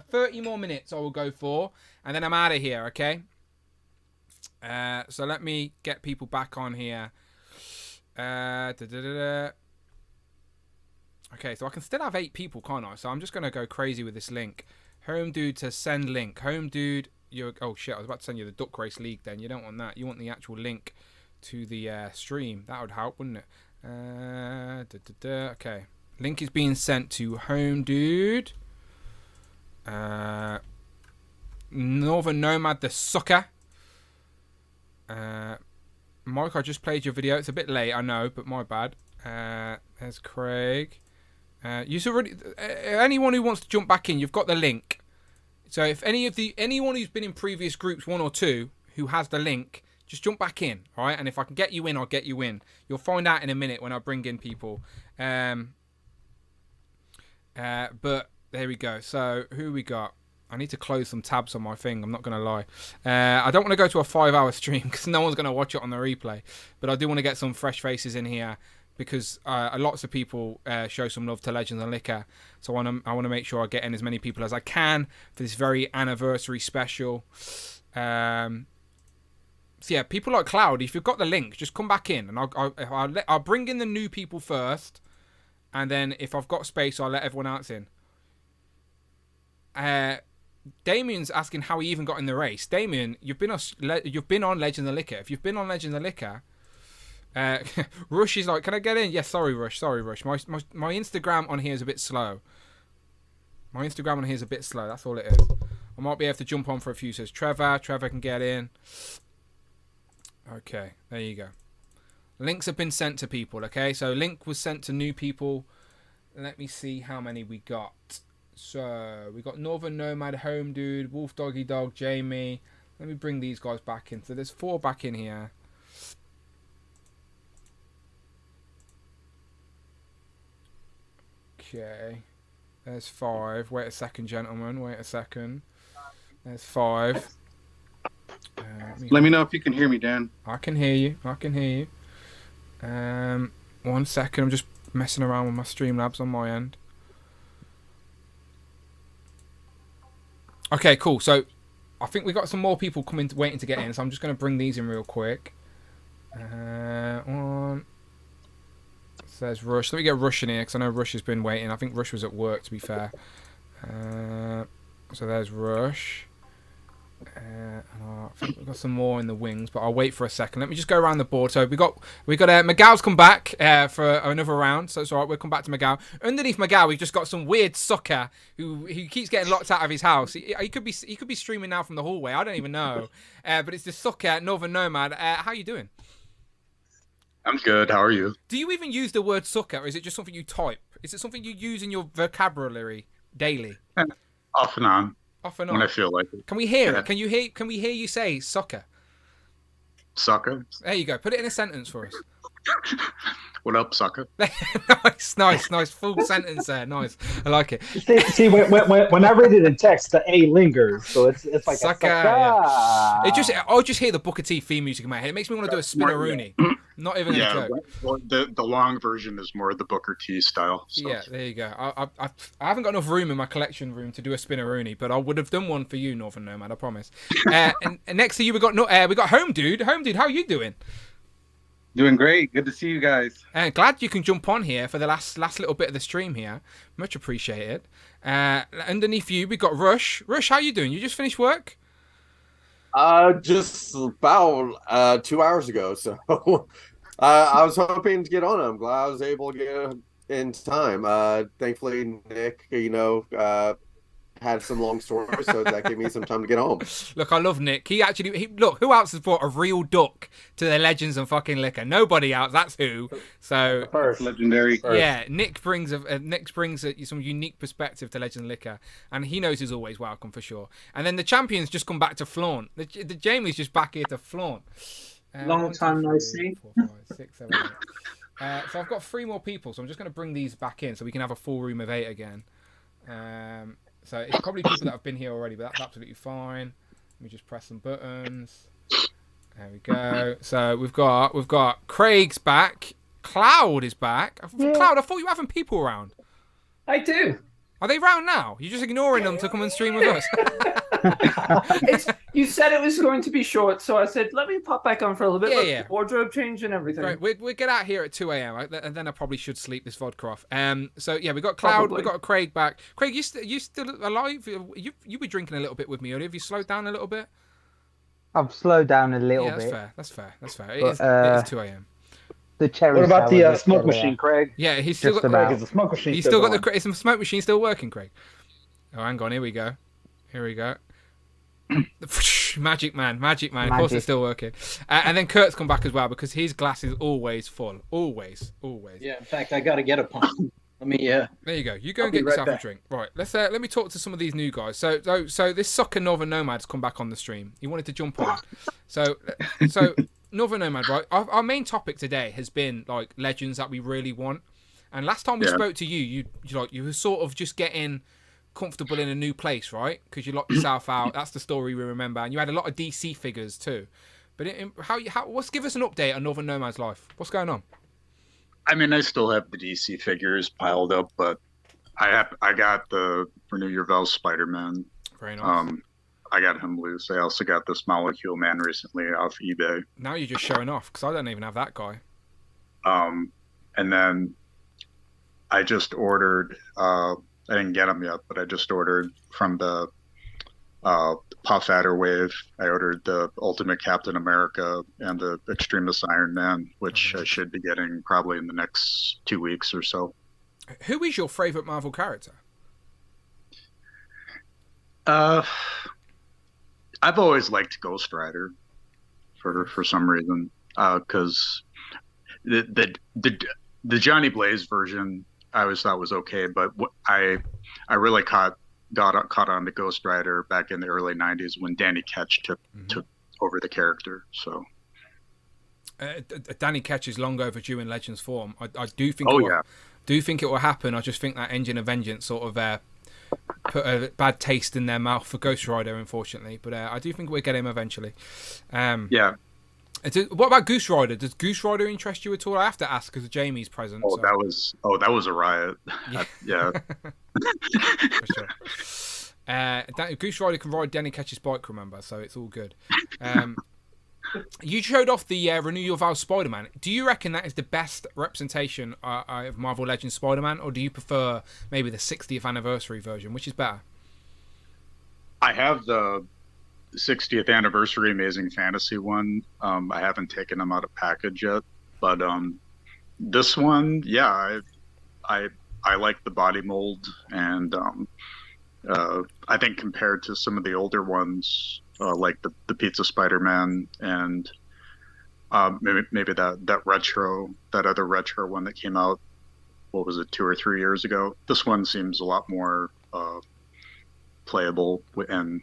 30 more minutes I will go for, and then I'm out of here, okay? So let me get people back on here. Okay, so I can still have 8 people, can't I? So I'm just going to go crazy with this link. Home dude to send link. Home dude, oh shit, I was about to send you the Duck Race League then. You don't want that. You want the actual link to the stream. That would help, wouldn't it? Okay. Link is being sent to Home Dude. Northern Nomad the Sucker. Mike, I just played your video. It's a bit late, I know, but my bad. There's Craig. Anyone who wants to jump back in, you've got the link. So if anyone who's been in previous groups 1 or 2 who has the link, just jump back in, all right? And if I can get you in, I'll get you in. You'll find out in a minute when I bring in people. But there we go. So who we got? I need to close some tabs on my thing. I'm not going to lie. I don't want to go to a 5-hour stream because no one's going to watch it on the replay. But I do want to get some fresh faces in here because lots of people show some love to Legends and Liquor. So I want to make sure I get in as many people as I can for this very anniversary special. So yeah, people like Cloud, if you've got the link, just come back in, and I'll bring in the new people first, and then if I've got space, I'll let everyone else in. Damien's asking how he even got in the race. Damien, you've been on Legends and Liquor. If you've been on Legends and Liquor, Rush is like, can I get in? Yes, sorry, Rush. My Instagram on here is a bit slow. That's all it is. I might be able to jump on for a few. Says Trevor. Trevor can get in. Okay, there you go. Links have been sent to people, okay? So link was sent to new people. Let me see how many we got. So we got Northern Nomad, Home Dude, Wolf Doggy Dog, Jamie. Let me bring these guys back in. So there's 4 back in here. Okay. There's 5. Wait a second, gentlemen. Wait a second. There's 5. Let me know if you can hear me, Dan. I can hear you. 1 second. I'm just messing around with my Streamlabs on my end. Okay, cool. So I think we got some more people waiting to get in. So I'm just going to bring these in real quick. One. Says Rush. Let me get Rush in here because I know Rush has been waiting. I think Rush was at work, to be fair. So there's Rush. And I think we've got some more in the wings, but I'll wait for a second. Let me just go around the board. So we got Miguel's come back for another round, so it's all right. We'll come back to Miguel. Underneath Miguel, we've just got some weird sucker who keeps getting locked out of his house. He could be streaming now from the hallway. I don't even know. But it's the sucker, Northern Nomad. How you doing? I'm good. How are you? Do you even use the word sucker, or is it just something you type? Is it something you use in your vocabulary daily? Off and on. Off and on. When I feel like it. Can we hear it? Can we hear you say sucker? Sucker. There you go. Put it in a sentence for us. What up, sucker? nice. Full sentence there. Nice. I like it. See, when I read it in text, the A lingers, so it's like sucker. Yeah. I'll just hear the Booker T theme music in my head. It makes me want to do a spinneroonie. Not even a joke. Well, the long version is more the Booker T style. So. Yeah, there you go. I haven't got enough room in my collection room to do a spinneroonie, but I would have done one for you, Northern Nomad. I promise. And next to you, we got Home Dude. Home Dude, how are you doing? Doing great. Good to see you guys. Glad you can jump on here for the last little bit of the stream here. Much appreciated. Underneath you, we got Rush. Rush, how you doing? You just finished work? Just about 2 hours ago. So I was hoping to get on. I'm glad I was able to get in time. Thankfully, Nick, had some long stories, so that gave me some time to get home. Look, I love Nick. Look, who else has brought a real duck to the Legends and fucking Liquor? Nobody else. That's who. So first, legendary. Yeah, Nick brings some unique perspective to Legends and Liquor, and he knows he's always welcome for sure. And then the champions just come back to flaunt. The Jamie's just back here to flaunt. Long time no see. 4, 5, 6, 7, 8. So I've got 3 more people, so I'm just going to bring these back in so we can have a full room of 8 again. So it's probably people that have been here already, but that's absolutely fine. Let me just press some buttons. There we go. So we've got Craig's back. Cloud is back. Yeah. Cloud, I thought you were having people around. I do. Are they round now? You're just ignoring them to come and stream with us. You said it was going to be short, so I said, let me pop back on for a little bit. Yeah. Wardrobe change and everything. Right, we'll get out here at 2 a.m. and then I probably should sleep this vodka off. So yeah, we got Cloud, Probably. we got Craig back. Craig, you still alive? You were drinking a little bit with me earlier. Have you slowed down a little bit? I've slowed down a little Yeah, bit. That's fair. But, It is 2 a.m. The cherry. What about the sours are smoke still machine, there. Craig? Yeah, he's still Just got. about. Is the smoke machine He's still still got going? is the smoke machine still working, Craig? Oh, hang on. Here we go. Magic man. Of course, it's still working. And then Kurt's come back as well because his glass is always full. Always. Yeah, in fact, I got to get a pump. Let me. There you go. You go I'll and be get right yourself a back. drink. Right. Let me talk to some of these new guys. So this sucker Northern Nomad's come back on the stream. He wanted to jump on. So Northern Nomad, right? Our main topic today has been like legends that we really want. And last time we spoke to you were sort of just getting comfortable in a new place, right? Because you locked yourself out. That's the story we remember. And you had a lot of DC figures too. But give us an update on Northern Nomad's life. What's going on? I mean, I still have the DC figures piled up, but I got the Renew Your Vows Spider-Man. Very nice. I got him loose. I also got this Molecule Man recently off eBay. Now you're just showing off because I don't even have that guy. And then I just ordered. I didn't get them yet, but I just ordered from the Puff Adder Wave. I ordered the Ultimate Captain America and the Extremist Iron Man, which I should be getting probably in the next 2 weeks or so. Who is your favorite Marvel character? I've always liked Ghost Rider for some reason, because the Johnny Blaze version I always thought was okay, but I really caught on to Ghost Rider back in the early '90s when Danny Ketch took over the character. So Danny Ketch is long overdue in Legends form. I do think. Do think it will happen. I just think that Engine of Vengeance sort of put a bad taste in their mouth for Ghost Rider, unfortunately. But I do think we'll get him eventually. Yeah. What about Goose Rider? Does Goose Rider interest you at all? I have to ask because Jamie's present. Oh, so. that was a riot. Yeah. For sure. Goose Rider can ride Danny Ketch's bike, remember? So it's all good. You showed off the Renew Your Vows Spider-Man. Do you reckon that is the best representation of Marvel Legends Spider-Man, or do you prefer maybe the 60th anniversary version? Which is better? I have the 60th anniversary Amazing Fantasy one. I haven't taken them out of package yet, but this one, yeah, I like the body mold, and I think compared to some of the older ones, like the Pizza Spider-Man and maybe that other retro one that came out, what was it, 2 or 3 years ago? This one seems a lot more playable and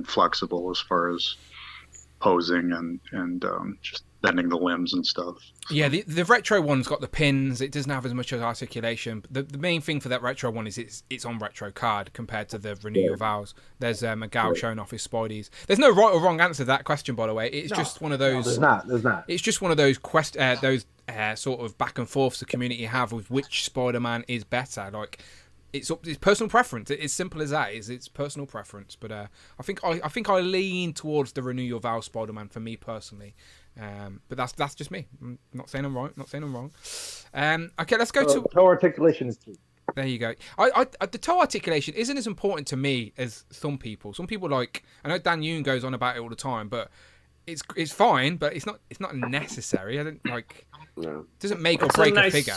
flexible as far as posing and just bending the limbs and stuff. Yeah, the retro one's got the pins. It doesn't have as much articulation. But the main thing for that retro one is it's on retro card compared to the Renew Your Vows. There's Miguel showing off his Spideys. There's no right or wrong answer to that question, by the way. It's just one of those. No, there's not. It's just one of those sort of back and forths the community have with which Spider-Man is better. Like, it's personal preference. It's simple as that. It's personal preference. But I think I lean towards the Renew Your Vows Spider-Man for me personally. But that's just me. I'm not saying I'm right. Not saying I'm wrong. Okay, let's go to toe articulation is key. There you go. The toe articulation isn't as important to me as some people. Some people I know Dan Yoon goes on about it all the time, but it's fine, but it's not necessary. I don't doesn't make or break a figure.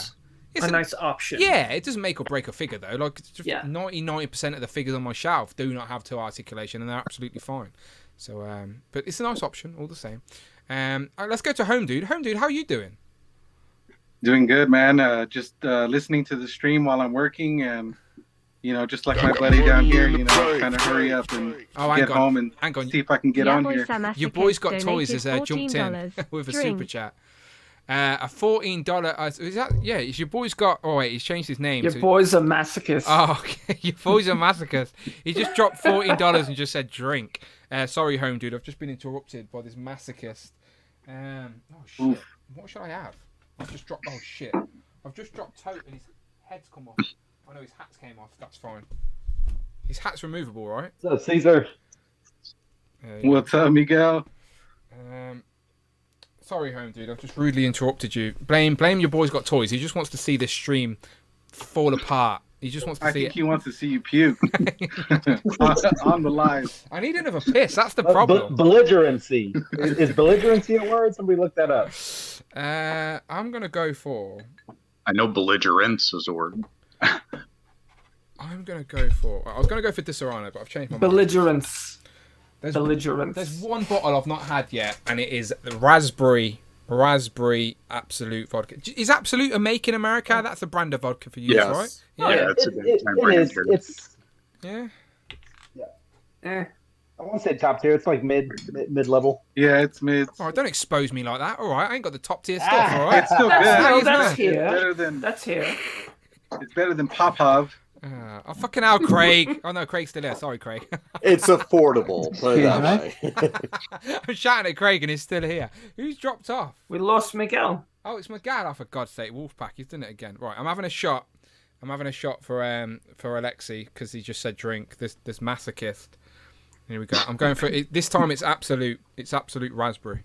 It's a nice option. Yeah, it doesn't make or break a figure though. Like 90% of the figures on my shelf do not have toe articulation, and they're absolutely fine. So, but it's a nice option all the same. Let's go to Home Dude. Home Dude, how are you doing? Doing good, man. Just listening to the stream while I'm working, and just like my buddy down here, kind of hurry up and get home and see if I can get on here. Your boy's got toys has jumped in with a super chat. A $14. Is that? Yeah, it's your boy's got. Oh wait, he's changed his name. Your boy's a masochist. Oh, okay. Your boy's a masochist. He just dropped $14 and just said drink. Sorry, home dude. I've just been interrupted by this masochist. Oh shit! Oof. What should I have? I've just dropped. Oh shit! I've just dropped Tote and his head's come off. Oh no, his hat's came off. That's fine. His hat's removable, right? So Caesar. What's up, Miguel? Sorry, home dude. I've just rudely interrupted you. Blame your boy's got toys. He just wants to see this stream fall apart. He just wants to see it. I think he wants to see you puke on the live. I need another piss. That's the problem. Belligerency. Is belligerency a word? Somebody look that up. I'm gonna go for. I know belligerence is a word. I'm gonna go for. I was gonna go for Disaronno, but I've changed my mind. Belligerence. Belligerence. There's one bottle I've not had yet, and it is the raspberry Absolute vodka. Is Absolute a make in America? That's a brand of vodka for you, right? Yeah, it's a big time brand here. Yeah. I won't say top tier. It's like mid level. Yeah, it's mid. All right, don't expose me like that. All right, I ain't got the top tier stuff. All right, it's still good. That's here. It's better than. That's here. It's better than Popov. Oh, fucking hell, Craig. Oh, no, Craig's still there. Sorry, Craig. It's affordable. Put it that way. I'm shouting at Craig and he's still here. Who's dropped off? We lost Miguel. Oh, it's Miguel. Oh, for God's sake. Wolfpack. He's done it again. Right, I'm having a shot. I'm having a shot for Alexi because he just said drink. This masochist. Here we go. I'm going for it. This time it's absolute raspberry.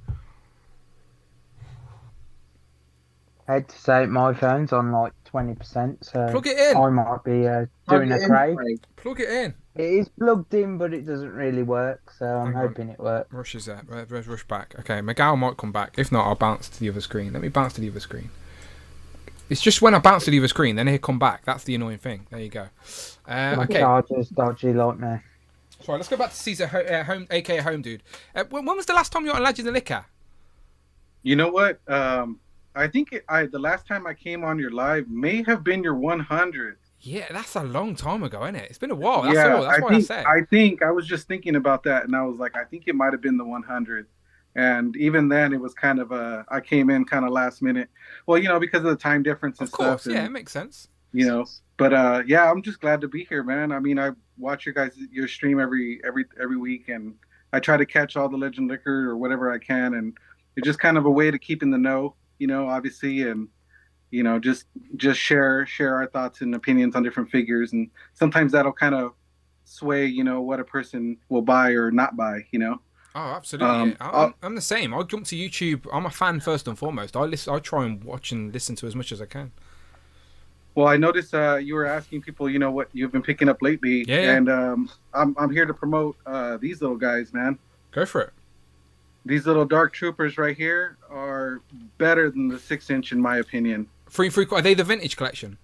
I had to say my phone's on like 20%, so plug it in. I might be doing a Craig. Plug it in. It is plugged in, but it doesn't really work, so I'm hoping it works. Rush is there. Where's Rush back? Okay, Miguel might come back. If not, I'll bounce to the other screen. Let me bounce to the other screen. It's just when I bounce to the other screen, then he'll come back. That's the annoying thing. There you go. My Okay. charger's dodgy like me. Sorry, let's go back to Caesar, home, aka Home Dude. When was the last time you were on Legends of Liquor? You know what? I think the last time I came on your live may have been your 100. Yeah, that's a long time ago, isn't it? It's been a while. That's yeah, all. That's what I said. I think I was just thinking about that, and I was like, I think it might have been the 100. And even then, it was kind of I came in kind of last minute. Well, because of the time difference and stuff. Of course, and, yeah, it makes sense. But yeah, I'm just glad to be here, man. I mean, I watch your stream every week, and I try to catch all the Legend Liquor or whatever I can, and it's just kind of a way to keep in the know, obviously, and just share our thoughts and opinions on different figures, and sometimes that'll kind of sway, what a person will buy or not buy, Oh, absolutely. I'm the same. I jump to YouTube. I'm a fan first and foremost. I try and watch and listen to as much as I can. Well, I noticed you were asking people, what you've been picking up lately. Yeah. And I'm here to promote these little guys, man. Go for it. These little Dark Troopers right here are better than the 6-inch, in my opinion. Are they the vintage collection?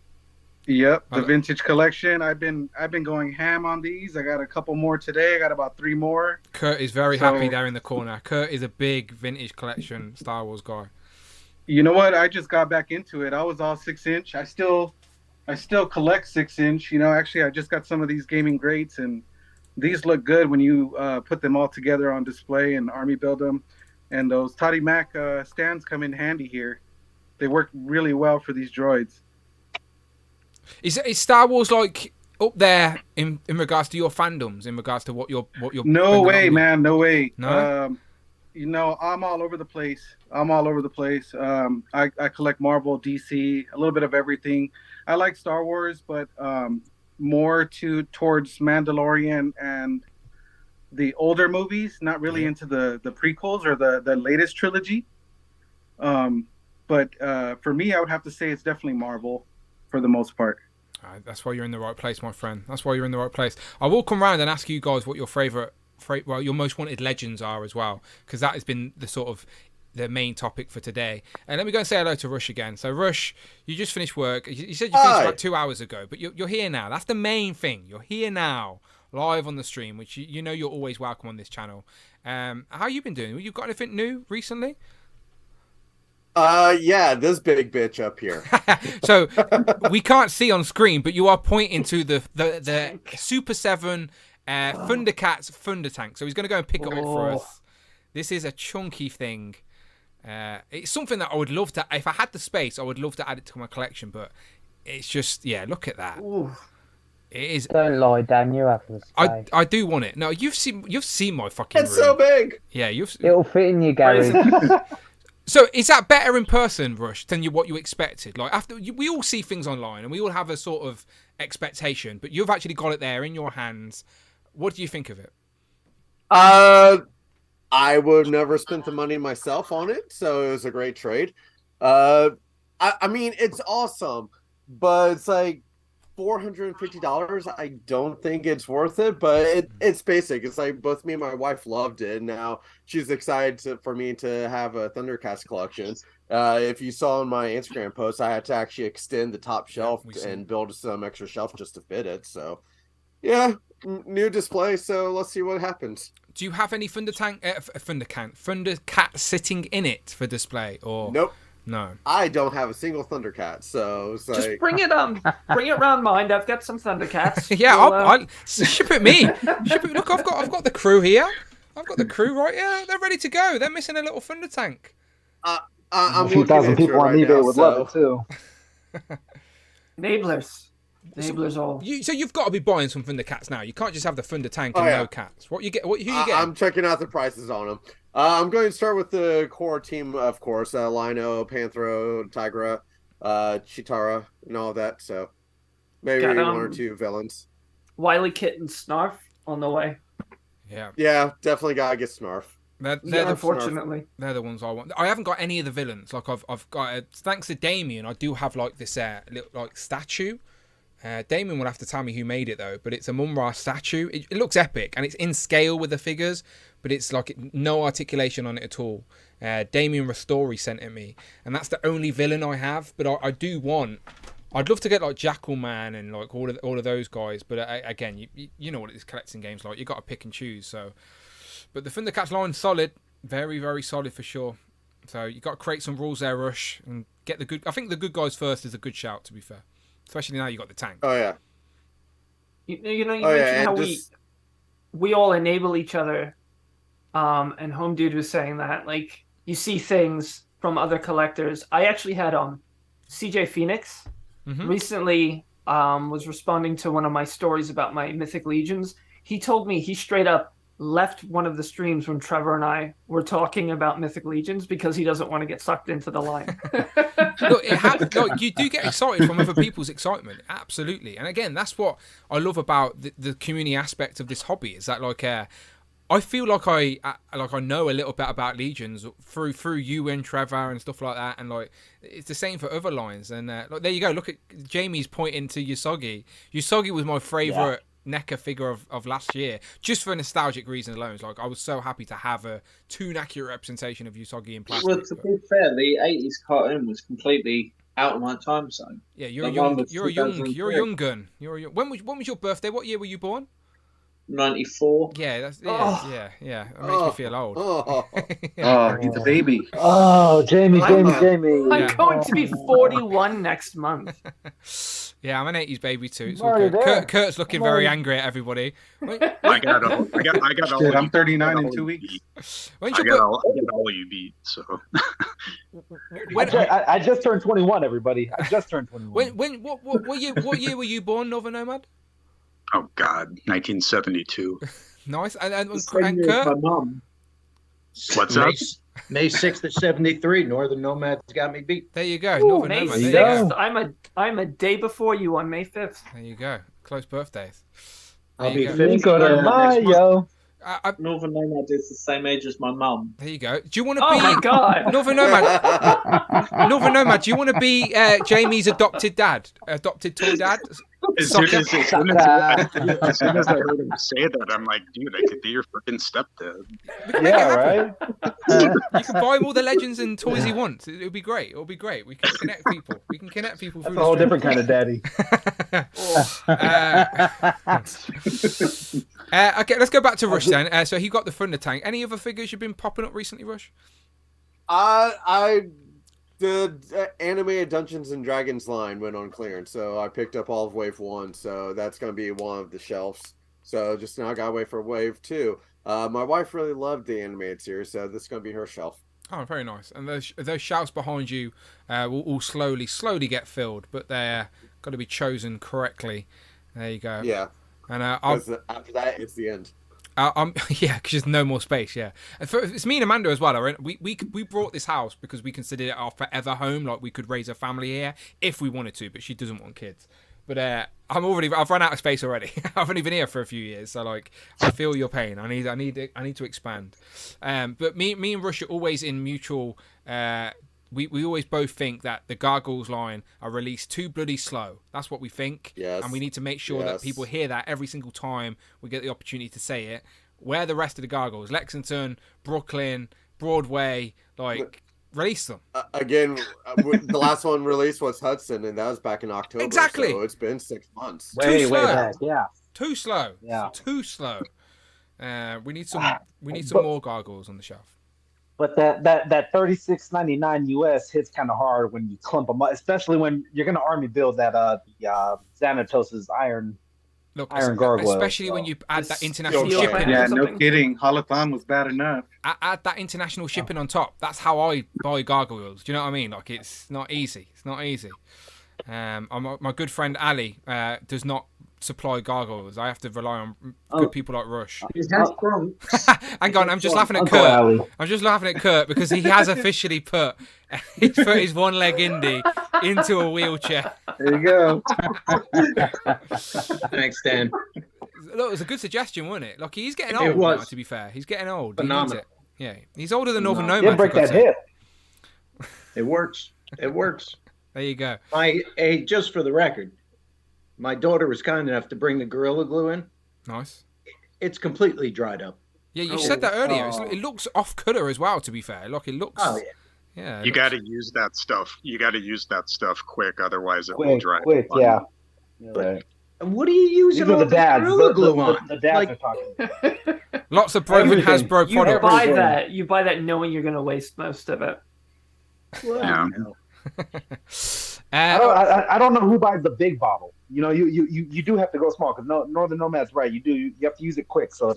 Yep, the vintage collection. I've been going ham on these. I got a couple more today. I got about 3 more. Kurt is very happy there in the corner. Kurt is a big vintage collection Star Wars guy. You know what? I just got back into it. I was all 6-inch. I still collect 6-inch. Actually, I just got some of these gaming greats, and these look good when you put them all together on display and army build them. And those Toddy Mac stands come in handy here. They work really well for these droids. Is Star Wars like up there in regards to your fandoms, in regards to what you're No way, man, no way. No? I'm all over the place. I collect Marvel, DC, a little bit of everything. I like Star Wars, but more towards Mandalorian and the older movies, not really into the prequels or the latest trilogy. But for me, I would have to say it's definitely Marvel for the most part. That's why you're in the right place, my friend. That's why you're in the right place. I will come round and ask you guys what your your most wanted legends are as well, because that has been the main topic for today. And let me go and say hello to Rush again. So Rush, you just finished work. You said you finished about 2 hours ago, but you're here now. That's the main thing. You're here now, live on the stream, which you're always welcome on this channel. How you been doing? You got anything new recently? Yeah, this big bitch up here. So we can't see on screen, but you are pointing to the Super 7 Thundercats Thunder Tank. So he's going to go and pick it up for us. This is a chunky thing. It's something that I would love to, if I had the space, I would love to add it to my collection, but it's just, look at that. Ooh. It is. Don't lie, Dan. You have the space. I do want it. No, you've seen my fucking It's room. so big. Yeah, It'll fit in your garage. So is that better in person, Rush, than what you expected? Like we all see things online and we all have a sort of expectation, but you've actually got it there in your hands. What do you think of it? I would never spent the money myself on it, so it was a great trade. I mean, it's awesome, but it's like $450. I don't think it's worth it, but it's basic. It's like both me and my wife loved it. Now she's excited for me to have a Thundercats collection. If you saw in my Instagram post, I had to actually extend the top shelf and build some extra shelf just to fit it. So, yeah, new display. So let's see what happens. Do you have any Thundercat sitting in it for display? Or nope. No, I don't have a single Thundercat, so it's just like... bring it round mine. I've got some Thundercats. Yeah, I'll ship it me. Look, I've got the crew here. I've got the crew right here. They're ready to go. They're missing a little Thunder tank. I'm a few thousand people on eBay would love it too. Enablers all. So you've got to be buying some Thundercats now. You can't just have the Thunder tank and no cats. What you get? Who you get? I'm checking out the prices on them. I'm going to start with the core team, of course. Lino, Panthro, Tigra, Chitara, and all that. So maybe one or two villains. Wily Kit and Snarf on the way. Yeah, definitely gotta get Snarf. Unfortunately, they're the ones I want. I haven't got any of the villains. Like I've got thanks to Damien, I do have like this little like statue. Damien will have to tell me who made it though, but it's a Mumra statue. It looks epic and it's in scale with the figures, but it's like no articulation on it at all. Damien Ristori sent it me, and that's the only villain I have. But I do want. I'd love to get like Jackal Man and like all of those guys, but again, you know what it is collecting games like. You got to pick and choose. So, but the Thundercats line's solid, very very solid for sure. So you got to create some rules there, Rush, and get the good. I think the good guys first is a good shout, to be fair. Especially now you got the tank. Oh yeah. You mentioned how we all enable each other. And Home Dude was saying that like you see things from other collectors. I actually had CJ Phoenix recently was responding to one of my stories about my Mythic Legions. He told me he straight up left one of the streams when Trevor and I were talking about Mythic Legions because he doesn't want to get sucked into the line. Look, you do get excited from other people's excitement, absolutely. And again, that's what I love about the community aspect of this hobby. Is that like I feel like I know a little bit about Legions through you and Trevor and stuff like that, and like it's the same for other lines. And like there you go. Look at Jamie's pointing to Usagi. Usagi was my favorite. NECA figure of last year, just for nostalgic reasons alone. Like I was so happy to have a too accurate representation of Usagi in plastic. Well, to be fair, the 80s cartoon was completely out of my time zone. Yeah, you're a young gun. When was your birthday? What year were you born? 94. Yeah, yeah. It makes me feel old. He's a baby. Oh, Jamie. I'm going to be 41 next month. Yeah, I'm an 80s baby too. It's all good. Kurt's looking very angry at everybody. I got all. Shit, I'm 39 in 2 weeks. I got all you beat. So. I just turned 21. Everybody, I just turned 21. What year were you born, Nova Nomad? Oh God, 1972. Nice. And Kurt? My mum. What's up? May 6th of 73. Northern Nomads got me beat. There you go. Ooh, May 6th. I'm a day before you on May 5th. There you go. Close birthdays. I'll be 50 next month. Northern Nomad is the same age as my mum. There you go. Do you want to be? Oh my God! Northern Nomad. Northern Nomad. Do you want to be Jamie's adopted toy dad? As soon as I heard him say that, I'm like, dude, I could be your freaking stepdad. Yeah, right. You can buy him all the legends and toys he wants. It'll be great. It'll be great. We can connect people. That's a whole different kind of daddy. Okay, let's go back to Rush then. So he got the Thunder Tank. Any other figures you've been popping up recently, Rush? The animated Dungeons and Dragons line went on clearance, so I picked up all of Wave 1, so that's going to be one of the shelves. So just now I got to wait for Wave 2. My wife really loved the animated series, so this is going to be her shelf. Oh, very nice. And those shelves behind you will slowly get filled, but they're got to be chosen correctly. There you go. Yeah. And after that, it's the end. Yeah, because there's no more space. Yeah, it's me and Amanda as well. Right? We brought this house because we considered it our forever home. Like we could raise a family here if we wanted to, but she doesn't want kids. But I've run out of space already. I've only been here for a few years, so like I feel your pain. I need to expand. But me and Rush are always in mutual. We always both think that the Gargoyles line are released too bloody slow. That's what we think. Yes. And we need to make sure that people hear that every single time we get the opportunity to say it. Where are the rest of the Gargoyles? Lexington, Brooklyn, Broadway, release them. Again, the last one released was Hudson, and that was back in October. Exactly. So it's been 6 months. Way back. Yeah. Too slow. Yeah. Too slow. We need some more Gargoyles on the shelf. But that $36.99 US hits kind of hard when you clump them up, especially when you're going to army build that Xanatos' Iron Gargoyle. Especially when you add that international shipping. Yeah, no kidding. Holothon was bad enough. Add that international shipping on top. That's how I buy Gargoyles. Do you know what I mean? Like it's not easy. It's not easy. My good friend Ali does not supply Gargoyles. I have to rely on good people like Rush. Hang on, I'm just laughing at Kurt. Ali. I'm just laughing at Kurt because he has officially put his one-leg indie into a wheelchair. There you go. Thanks, Dan. Look, it was a good suggestion, wasn't it? Like he's getting old now, to be fair. He's getting old. Phenomenal. He needs it. Yeah, he's older than Northern Nomad. Didn't break that hip. It works. It works. There you go. Just for the record, my daughter was kind enough to bring the Gorilla Glue in. Nice. It's completely dried up. Yeah, you said that earlier. It looks off-color as well, to be fair. Like, it looks... Oh, yeah. Yeah. You got to use that stuff. You got to use that stuff quick, otherwise it will dry. Quick, yeah. But what are you using all the the dads. Gorilla Glue on? The dads are talking. Lots of broken Hasbro products. You buy that knowing you're going to waste most of it. Yeah. I don't know who buys the big bottle. You know, you do have to go small because Northern Nomad's right. You have to use it quick. So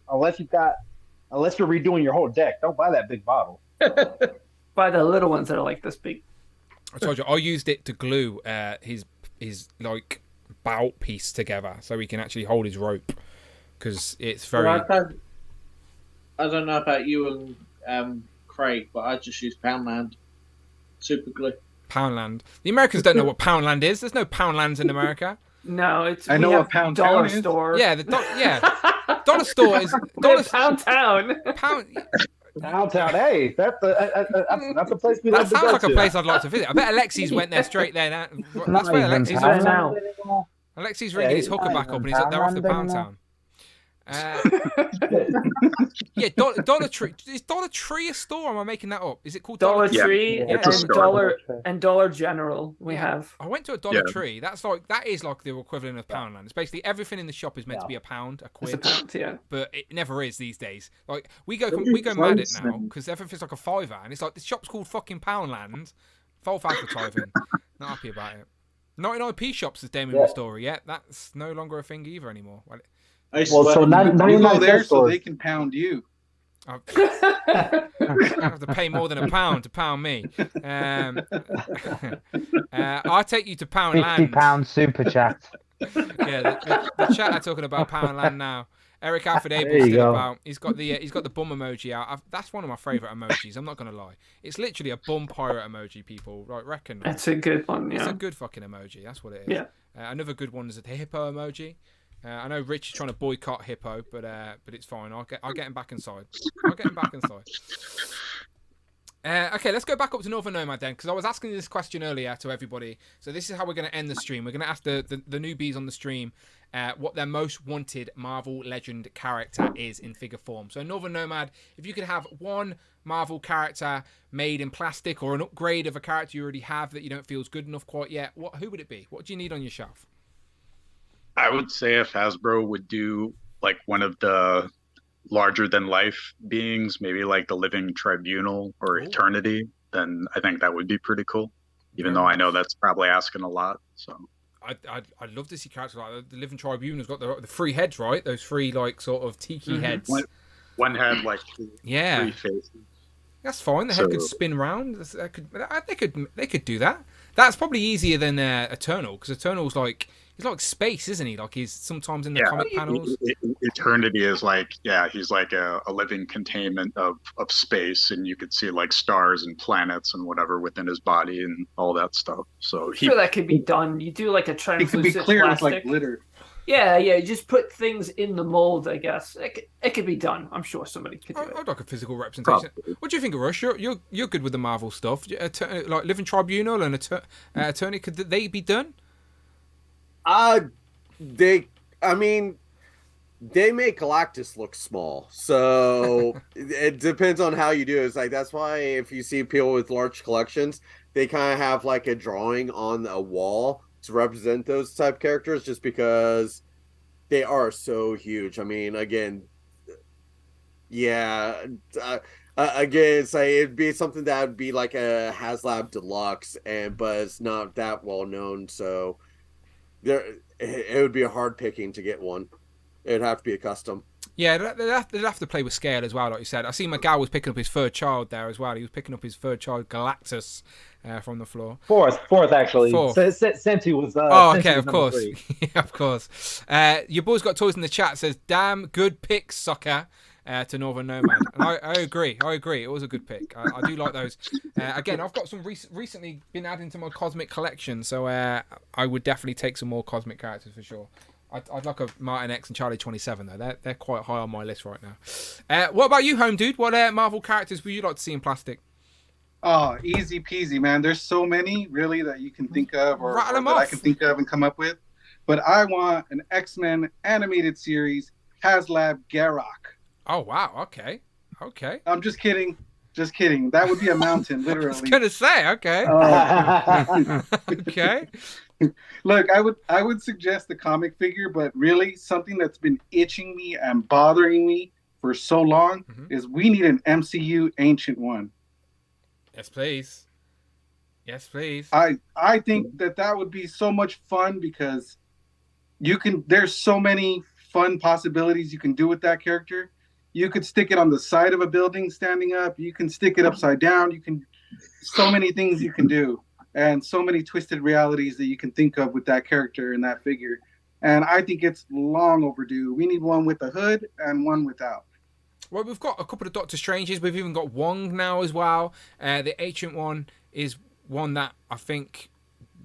unless you're redoing your whole deck, don't buy that big bottle. Buy the little ones that are like this big. I told you I used it to glue his like bout piece together so he can actually hold his rope because it's very. Well, I don't know about you and Craig, but I just use Poundland super glue. Poundland. The Americans don't know what Poundland is. There's no Poundlands in America. No, it's I know what Pound dollar Town is. store. Yeah, dollar store is Pound Town. Downtown, hey, that's a place we that love to sounds go like to. a place I'd like to visit. I bet Alexi's went there straight there. That's where Alexi's Pound now. Town. Alexi's ringing his hooker back up and they're off to Pound Town. Yeah, Dollar Tree. Is Dollar Tree a store? Or am I making that up? Is it called Dollar Tree it's a store. and Dollar General? We have. I went to a Dollar Tree. That is like the equivalent of Poundland. It's basically everything in the shop is meant to be a pound, a quid. It's a pound, yeah. But it never is these days. Like we go mad at it now because everything's like a $5, and it's like this shop's called fucking Poundland. False advertising. Not happy about it. 99p shops is Damien story. Yeah, that's no longer a thing either anymore. So now you go there so they can pound you. I have to pay more than £1 to pound me. I'll take you to Poundland. £50 super chat. Yeah, the chat are talking about Poundland now. Eric Alfred Abel's still about. He's got the bum emoji out. That's one of my favourite emojis. I'm not gonna lie. It's literally a bum pirate emoji. People reckon. That's a good one. Yeah. It's a good fucking emoji. That's what it is. Yeah. Another good one is the hippo emoji. I know Rich is trying to boycott hippo, but it's fine. I'll get him back inside. Okay, let's go back up to Northern Nomad then, because I was asking this question earlier to everybody. So this is how we're going to end the stream. We're going to ask the newbies on the stream what their most wanted Marvel Legend character is in figure form. So Northern Nomad, if you could have one Marvel character made in plastic or an upgrade of a character you already have that you don't feel is good enough quite yet, who would it be? What do you need on your shelf? I would say if Hasbro would do like one of the larger than life beings, maybe like the Living Tribunal or Eternity, then I think that would be pretty cool. Even though I know that's probably asking a lot. So I'd love to see characters like the Living Tribunal's got the three heads, right? Those three like sort of tiki heads. One head like three faces. That's fine. The head could spin round. They could do that. That's probably easier than Eternal, because Eternal's like like space, isn't he? Like he's sometimes in the comic panels. Eternity is like, he's like a living containment of space, and you could see like stars and planets and whatever within his body and all that stuff. So sure that could be done. You do like a translucent it could be clear plastic. with like glitter. Yeah, you just put things in the mold, I guess. It could be done. I'm sure somebody could do it. I'd like a physical representation. Probably. What do you think of Rush? You're good with the Marvel stuff. Like Living Tribunal and Attorney, could they be done? They make Galactus look small, so it depends on how you do it. It's like, that's why if you see people with large collections, they kind of have like a drawing on a wall to represent those type characters, just because they are so huge. I mean, again, again, it's like, it'd be something that would be like a HasLab Deluxe, but it's not that well known, so it would be a hard picking to get one. It'd have to be a custom. Yeah, they'd have to play with scale as well, like you said. I see Miguel was picking up his third child there as well. He was picking up his third child, Galactus, from the floor. Fourth actually. Senti was. Okay, of course. Yeah, of course. Your boy's got toys in the chat. Says, "Damn good pick, sucker." To Northern Nomad, and I agree. It was a good pick. I do like those. Again, I've got some recently been adding to my cosmic collection, so I would definitely take some more cosmic characters for sure. I'd like a Martin X and Charlie 27 though. They're quite high on my list right now. What about you, Home Dude? What Marvel characters would you like to see in plastic? Oh, easy peasy, man. There's so many really that you can think of, or that I can think of and come up with. But I want an X-Men animated series, HasLab Garrock. Oh wow! Okay. I'm just kidding. That would be a mountain, literally. I was gonna say, okay. Okay. Look, I would suggest the comic figure, but really something that's been itching me and bothering me for so long is we need an MCU Ancient One. Yes, please. I think that would be so much fun, because there's so many fun possibilities you can do with that character. You could stick it on the side of a building standing up. You can stick it upside down. So many things you can do, and so many twisted realities that you can think of with that character and that figure. And I think it's long overdue. We need one with a hood and one without. Well, we've got a couple of Doctor Stranges. We've even got Wong now as well. The Ancient One is one that I think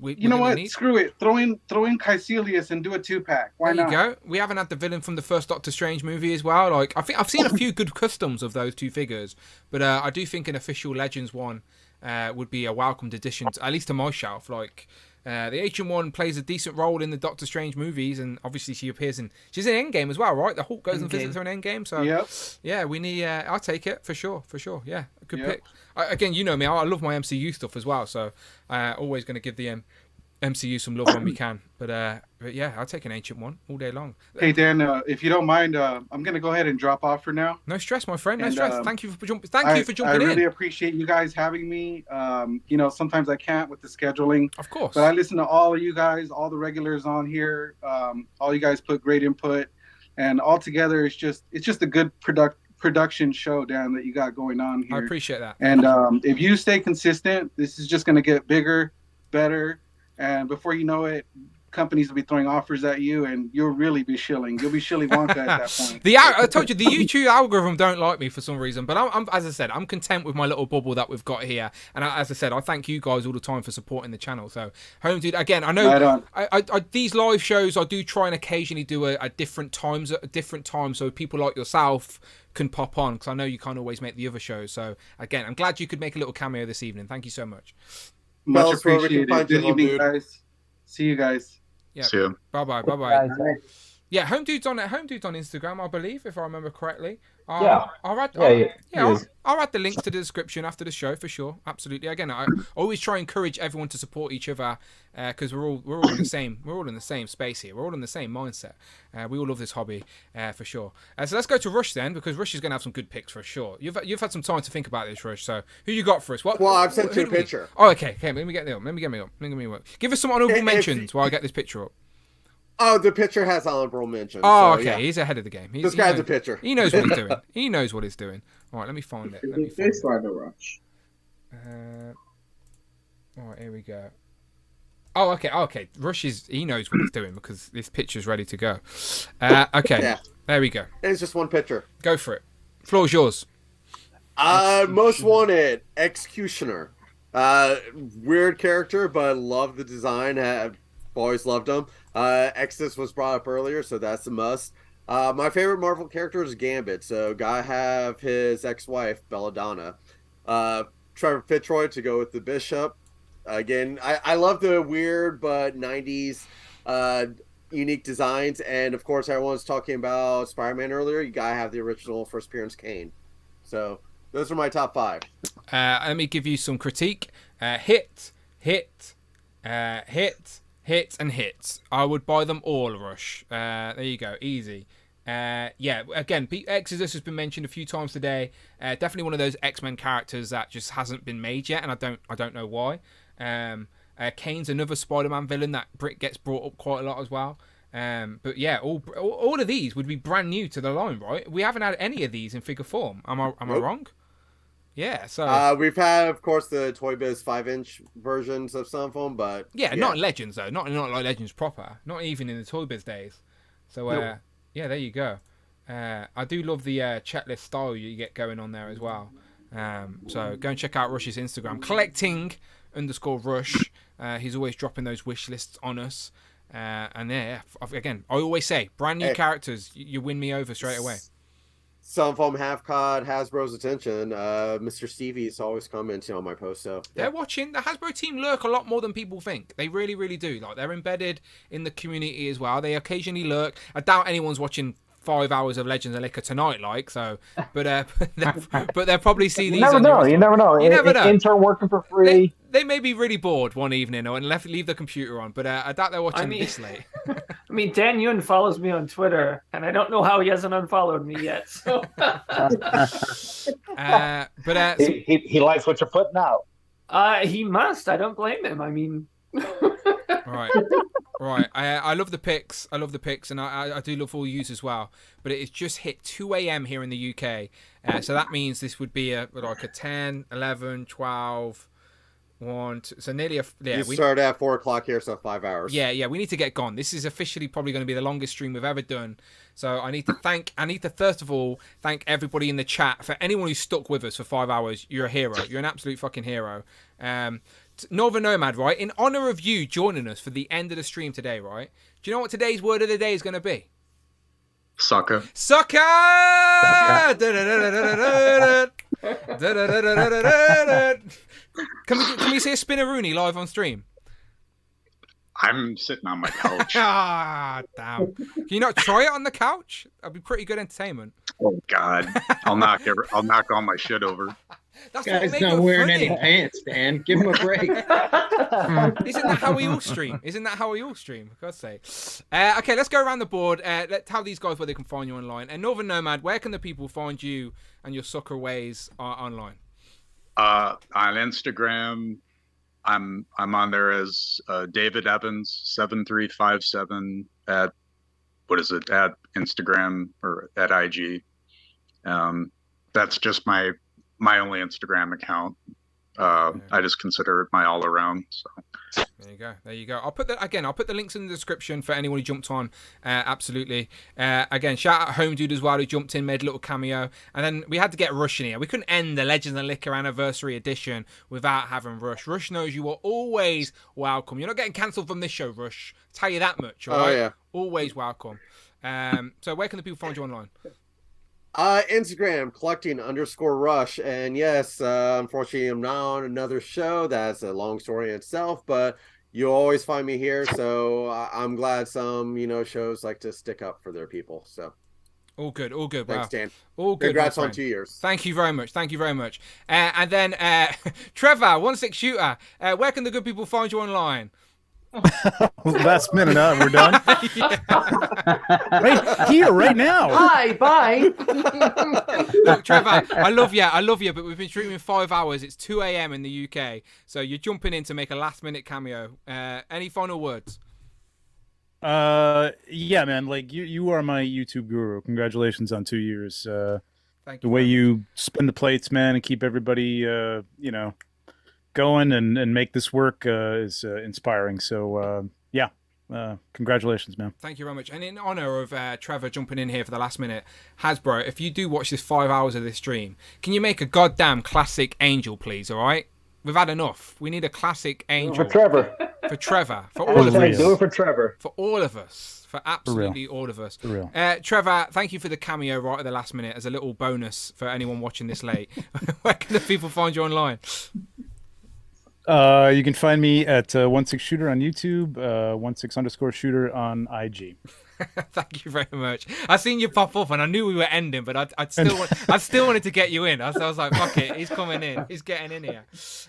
you know what? Need. Screw it. Throw in Caecilius and do a 2-pack. Why not? There you go. We haven't had the villain from the first Doctor Strange movie as well. Like, I think I've seen a few good customs of those two figures, but I do think an official Legends one would be a welcomed addition, at least to my shelf. Like, the Ancient One plays a decent role in the Doctor Strange movies, and obviously she's in Endgame as well, right? The Hulk goes and visits her in Endgame, so yeah, we need. I'll take it for sure. Yeah, a good pick. Again, you know me, I love my MCU stuff as well, so always going to give the MCU some love when we can. But yeah, I'll take an Ancient One all day long. Hey Dan, if you don't mind, I'm going to go ahead and drop off for now. No stress, my friend. No stress. Thank you for jumping. Thank you for jumping in. I really appreciate you guys having me. Sometimes I can't with the scheduling. Of course. But I listen to all of you guys, all the regulars on here. All you guys put great input, and all together, it's just a good production show, Dan, that you got going on here. I appreciate that. And if you stay consistent, this is just going to get bigger, better, and before you know it, companies will be throwing offers at you, and you'll really be shilling. You'll be Shilly Wonka at that point. I told you, the YouTube algorithm don't like me for some reason, but I'm as I said, I'm content with my little bubble that we've got here. And as I said, I thank you guys all the time for supporting the channel. So, Home Dude, again, I know these live shows, I do try and occasionally do at different times, so people like yourself can pop on, because I know you can't always make the other shows. So, again, I'm glad you could make a little cameo this evening. Thank you so much. Much appreciated. Good evening, guys. See you guys. Yeah. See you. Bye. Yeah, Home Dude's on Instagram, I believe, if I remember correctly. I'll add the links to the description after the show for sure. Absolutely. Again, I always try and encourage everyone to support each other, because we're all in the same space here. We're all in the same mindset. We all love this hobby for sure. So let's go to Rush then, because Rush is going to have some good picks for sure. You've had some time to think about this, Rush. So who you got for us? Well, I've sent you a picture. Oh, okay. Let me get me up. Give us some honorable mentions while I get this picture up. Oh, the pitcher has honorable mentions. Oh, okay. Yeah. He's ahead of the game. This guy's a pitcher. He knows what he's doing. He knows what he's doing. All right, let me find it. Rush. All right, here we go. Oh, okay. Rush he knows what he's doing because this picture's ready to go. Okay, yeah. There we go. It's just one picture. Go for it. Floor's yours. Most Wanted, Executioner. Weird character, but love the design. Have always loved him. Exodus was brought up earlier, so that's a must. My favorite Marvel character is Gambit, so gotta have his ex-wife, Belladonna. Trevor Fitzroy to go with the Bishop. Again, I love the weird but 90s unique designs, and of course everyone's talking about Spider-Man earlier. You gotta have the original first appearance Kane. So those are my top 5. Let me give you some critique. Hit, and hits. I would buy them all, Rush. There you go, easy. Again, Exodus has been mentioned a few times today. Definitely one of those X-Men characters that just hasn't been made yet, and I don't know why. Kane's another Spider-Man villain that gets brought up quite a lot as well. But yeah, all of these would be brand new to the line, right? We haven't had any of these in figure form. Am I wrong? Yeah, so we've had, of course, the Toy Biz 5-inch versions of some of them, but not Legends though, not like Legends proper, not even in the Toy Biz days. So yeah, there you go. I do love the checklist style you get going on there as well. So go and check out Rush's Instagram, collecting_Rush. He's always dropping those wish lists on us. And again, I always say, brand new characters, you win me over straight away. Some of them have caught Hasbro's attention. Mr. Stevie's always commenting on my post. So they're watching. The Hasbro team lurk a lot more than people think. They really, really do. Like, they're embedded in the community as well. They occasionally lurk. I doubt anyone's watching 5 hours of Legends of Liquor tonight, but they'll probably see these. You never know. You never know. Intern working for free. They may be really bored one evening and leave the computer on, but I doubt they're watching this late. I mean, Dan Yun follows me on Twitter, and I don't know how he hasn't unfollowed me yet. So. He likes what you're putting out. He must. I don't blame him. I mean. Right. I love the picks. And I do love all yous as well. But it's just hit 2 a.m. here in the UK. So that means this would be a 10, 11, 12, 1, 2, so nearly we started at 4 o'clock here, so 5 hours. Yeah, we need to get gone. This is officially probably going to be the longest stream we've ever done. So I need to first of all thank everybody in the chat. For anyone who stuck with us for 5 hours, you're a hero. You're an absolute fucking hero. Northern Nomad, right? In honor of you joining us for the end of the stream today, right? Do you know what today's word of the day is going to be? Sucker. Sucker! Can we see a Spinneroonie live on stream? I'm sitting on my couch. Damn. Can you not try it on the couch? That'd be pretty good entertainment. Oh God, I'll knock all my shit over. That's guy's not wearing any pants, Dan. Give him a break. Isn't that how we all stream? For God's sake. Okay, let's go around the board. Let's tell these guys where they can find you online. And Northern Nomad, where can the people find you and your sucker ways online? On Instagram, I'm on there as David Evans 7357 at Instagram or at IG. That's just my only Instagram account. I just consider it my all around. So there you go. I'll put the links in the description for anyone who jumped on. Absolutely. Again, shout out Home Dude as well, who jumped in, made a little cameo, and then we had to get Rush in here. We couldn't end the Legends and Liquor Anniversary Edition without having Rush. Rush knows you are always welcome. You're not getting cancelled from this show, Rush. I'll tell you that much. All right? Yeah. Always welcome. So where can the people find you online? Instagram, collecting_Rush. And yes, unfortunately, I'm not on another show. That's a long story in itself, but you'll always find me here. So I'm glad some, shows like to stick up for their people. So all good. Thanks, wow. Dan. All good. Congrats on 2 years. Thank you very much. And then Trevor, 16 shooter. Where can the good people find you online? Last minute, we're done. Right here, right now. Hi, bye. Look, Trevor, I love you, but we've been streaming 5 hours. It's 2 a.m. in the UK, so you're jumping in to make a last-minute cameo. Any final words? Yeah, man. Like you are my YouTube guru. Congratulations on 2 years. Thank you. The way you spin the plates, man, and keep everybody, going and make this work is inspiring. So yeah, congratulations, man. Thank you very much. And in honor of Trevor jumping in here for the last minute, Hasbro, if you do watch this 5 hours of this stream, can you make a goddamn classic angel, please? All right, we've had enough. We need a classic angel for Trevor. For Trevor, for all of us. Do it for Trevor. For all of us. For absolutely all of us. For real. Trevor, thank you for the cameo right at the last minute as a little bonus for anyone watching this late. Where can the people find you online? You can find me at 16shooter on YouTube, 16_shooter on IG. Thank you very much. I seen you pop up, and I knew we were ending, but I still wanted to get you in. I was like, fuck it, he's coming in, he's getting in here.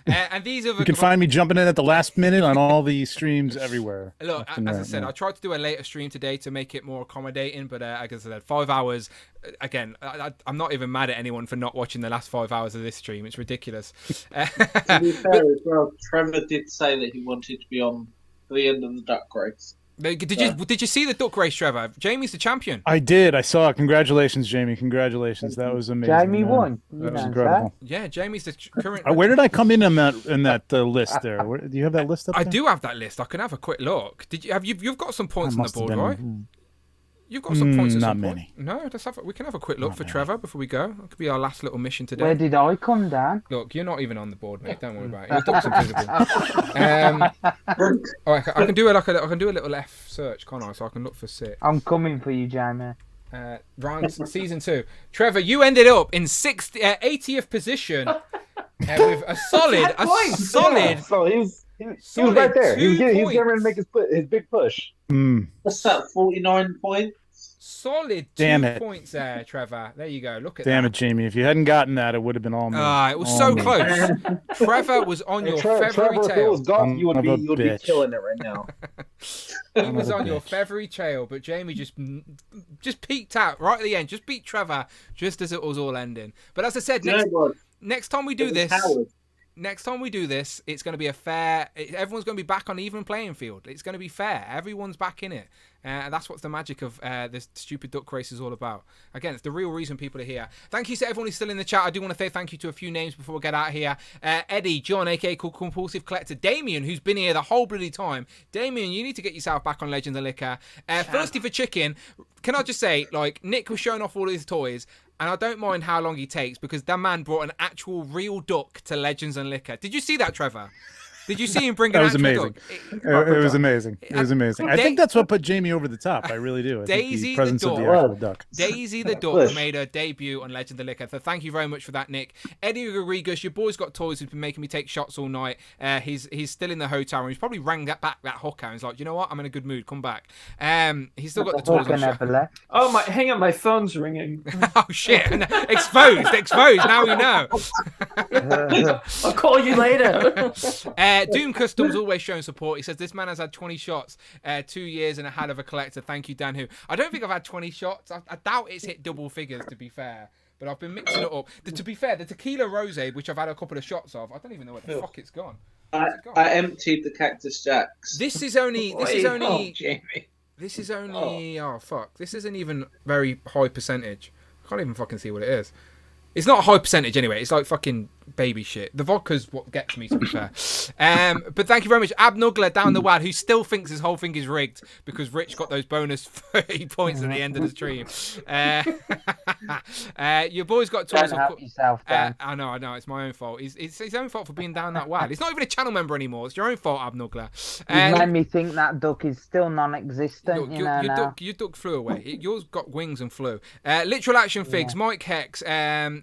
And these are you can find me jumping in at the last minute on all the streams everywhere. Look, as I said, I tried to do a later stream today to make it more accommodating, but like I said, 5 hours. Again, I'm not even mad at anyone for not watching the last 5 hours of this stream. It's ridiculous. To be fair as well, Trevor did say that he wanted to be on the end of the duck race. Did you see the duck race, Trevor? Jamie's the champion. I did. I saw it. Congratulations, Jamie. Congratulations. That was amazing. Jamie won. That was incredible. Yeah, Jamie's the current. Where did I come in that list there? Do you have that list up there? I do have that list. I can have a quick look. Did you have you've got some points on the board, right? You've got some points. Not many. No, we can have a quick look for Trevor before we go. That could be our last little mission today. Where did I come down? Look, you're not even on the board, mate. Don't worry about it. Your duck's invisible. I can do it. I can do a little F search, can't I? So I can look for 6. I'm coming for you, Jamie. Round season 2. Trevor, you ended up in 80th position with a solid. So he was right there. He was getting ready to make his big push. What's that? 49 points. Solid 2 points there, Trevor. There you go. Look at that. Damn it, Jamie. If you hadn't gotten that, it would have been all me. It was so close. Trevor was on your feathery Trevor, tail. if it was golf, you would be killing it right now. He was on your feathery tail, but Jamie just peeked out right at the end. Just beat Trevor just as it was all ending. But as I said, next time we do this... Next time we do this, it's going to be a fair... Everyone's going to be back on even playing field. It's going to be fair. Everyone's back in it. And that's what the magic of this stupid duck race is all about. Again, it's the real reason people are here. Thank you to everyone who's still in the chat. I do want to say thank you to a few names before we get out of here. Eddie, John, a.k.a. Compulsive Collector. Damien, who's been here the whole bloody time. Damien, you need to get yourself back on Legends of Liquor. Thirsty for Chicken. Can I just say, like, Nick was showing off all his toys. And I don't mind how long he takes because that man brought an actual real duck to Legends and Liquor. Did you see that, Trevor? Did you see him bring an actual duck? It was amazing. It was amazing. I think that's what put Jamie over the top. I really do. Daisy the actual duck. Daisy the duck made her debut on Legend of Liquor. So thank you very much for that, Nick. Eddie Rodriguez, your boy's got toys who's been making me take shots all night. He's still in the hotel room. He's probably rang that hooker and he's like, you know what? I'm in a good mood. Come back. He's still got the toys on. Oh my! Hang on, my phone's ringing. Oh shit! Exposed. Now we know. I'll call you later. Doom Customs always showing support. He says this man has had 20 shots, 2 years and a hell of a collector. Thank you, Dan. Who I don't think I've had 20 shots. I doubt it's hit double figures, to be fair. But I've been mixing it up. To be fair, the tequila rosé, which I've had a couple of shots of, I don't even know where the fuck it's gone. I emptied the Cactus Jacks. This is only. Jamie. This is only. Oh fuck! This isn't even very high percentage. I can't even fucking see what it is. It's not a high percentage anyway. It's like fucking baby shit. The vodka's what gets me, to be fair. But thank you very much. Abnugler down the wad, who still thinks his whole thing is rigged because Rich got those bonus 30 points at the end of the stream. Your boy's got toys. Help yourself, Dan. I know. It's my own fault. It's his own fault for being down that wad. He's not even a channel member anymore. It's your own fault, Abnugler. You made me think that duck is still non-existent. Your duck flew away. Yours got wings and flew. Literal Action Figs, Mike Hex,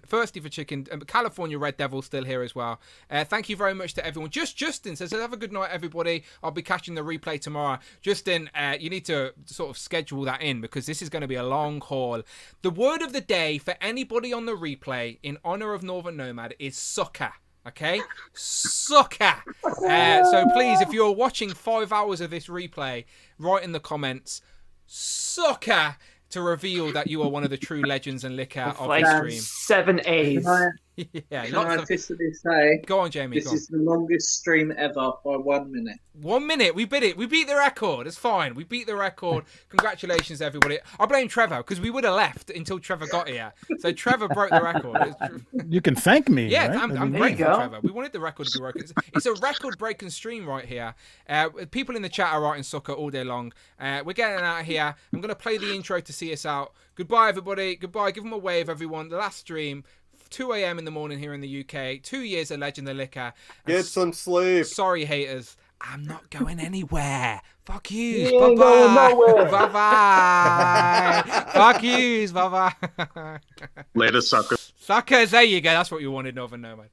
Thirsty for Chicken, California Red Devil still here as well. Thank you very much to everyone. Justin says, have a good night, everybody. I'll be catching the replay tomorrow. Justin, you need to sort of schedule that in because this is going to be a long haul. The word of the day for anybody on the replay in honor of Northern Nomad is sucker. Okay? Sucker. So please, if you're watching 5 hours of this replay, write in the comments, sucker, to reveal that you are one of the true legends and liquor of the stream. 7 A's. Yeah. Can I officially say? Go on, Jamie. This is the longest stream ever by 1 minute. 1 minute. We beat it. We beat the record. It's fine. We beat the record. Congratulations, everybody. I blame Trevor because we would have left until Trevor got here. So Trevor broke the record. You can thank me. Yeah, right? I'm grateful, Trevor. We wanted the record to be broken. It's a record-breaking stream right here. People in the chat are writing sucker all day long. We're getting out of here. I'm going to play the intro to see us out. Goodbye, everybody. Goodbye. Give them a wave, everyone. The last stream. 2 a.m. in the morning here in the UK. 2 years of Legend of Liquor. Get some sleep. Sorry, haters. I'm not going anywhere. Fuck yous. You ain't going nowhere. Bye-bye. Fuck yous. Bye-bye. Later, suckers. Suckers. There you go. That's what you wanted, Northern Nomad.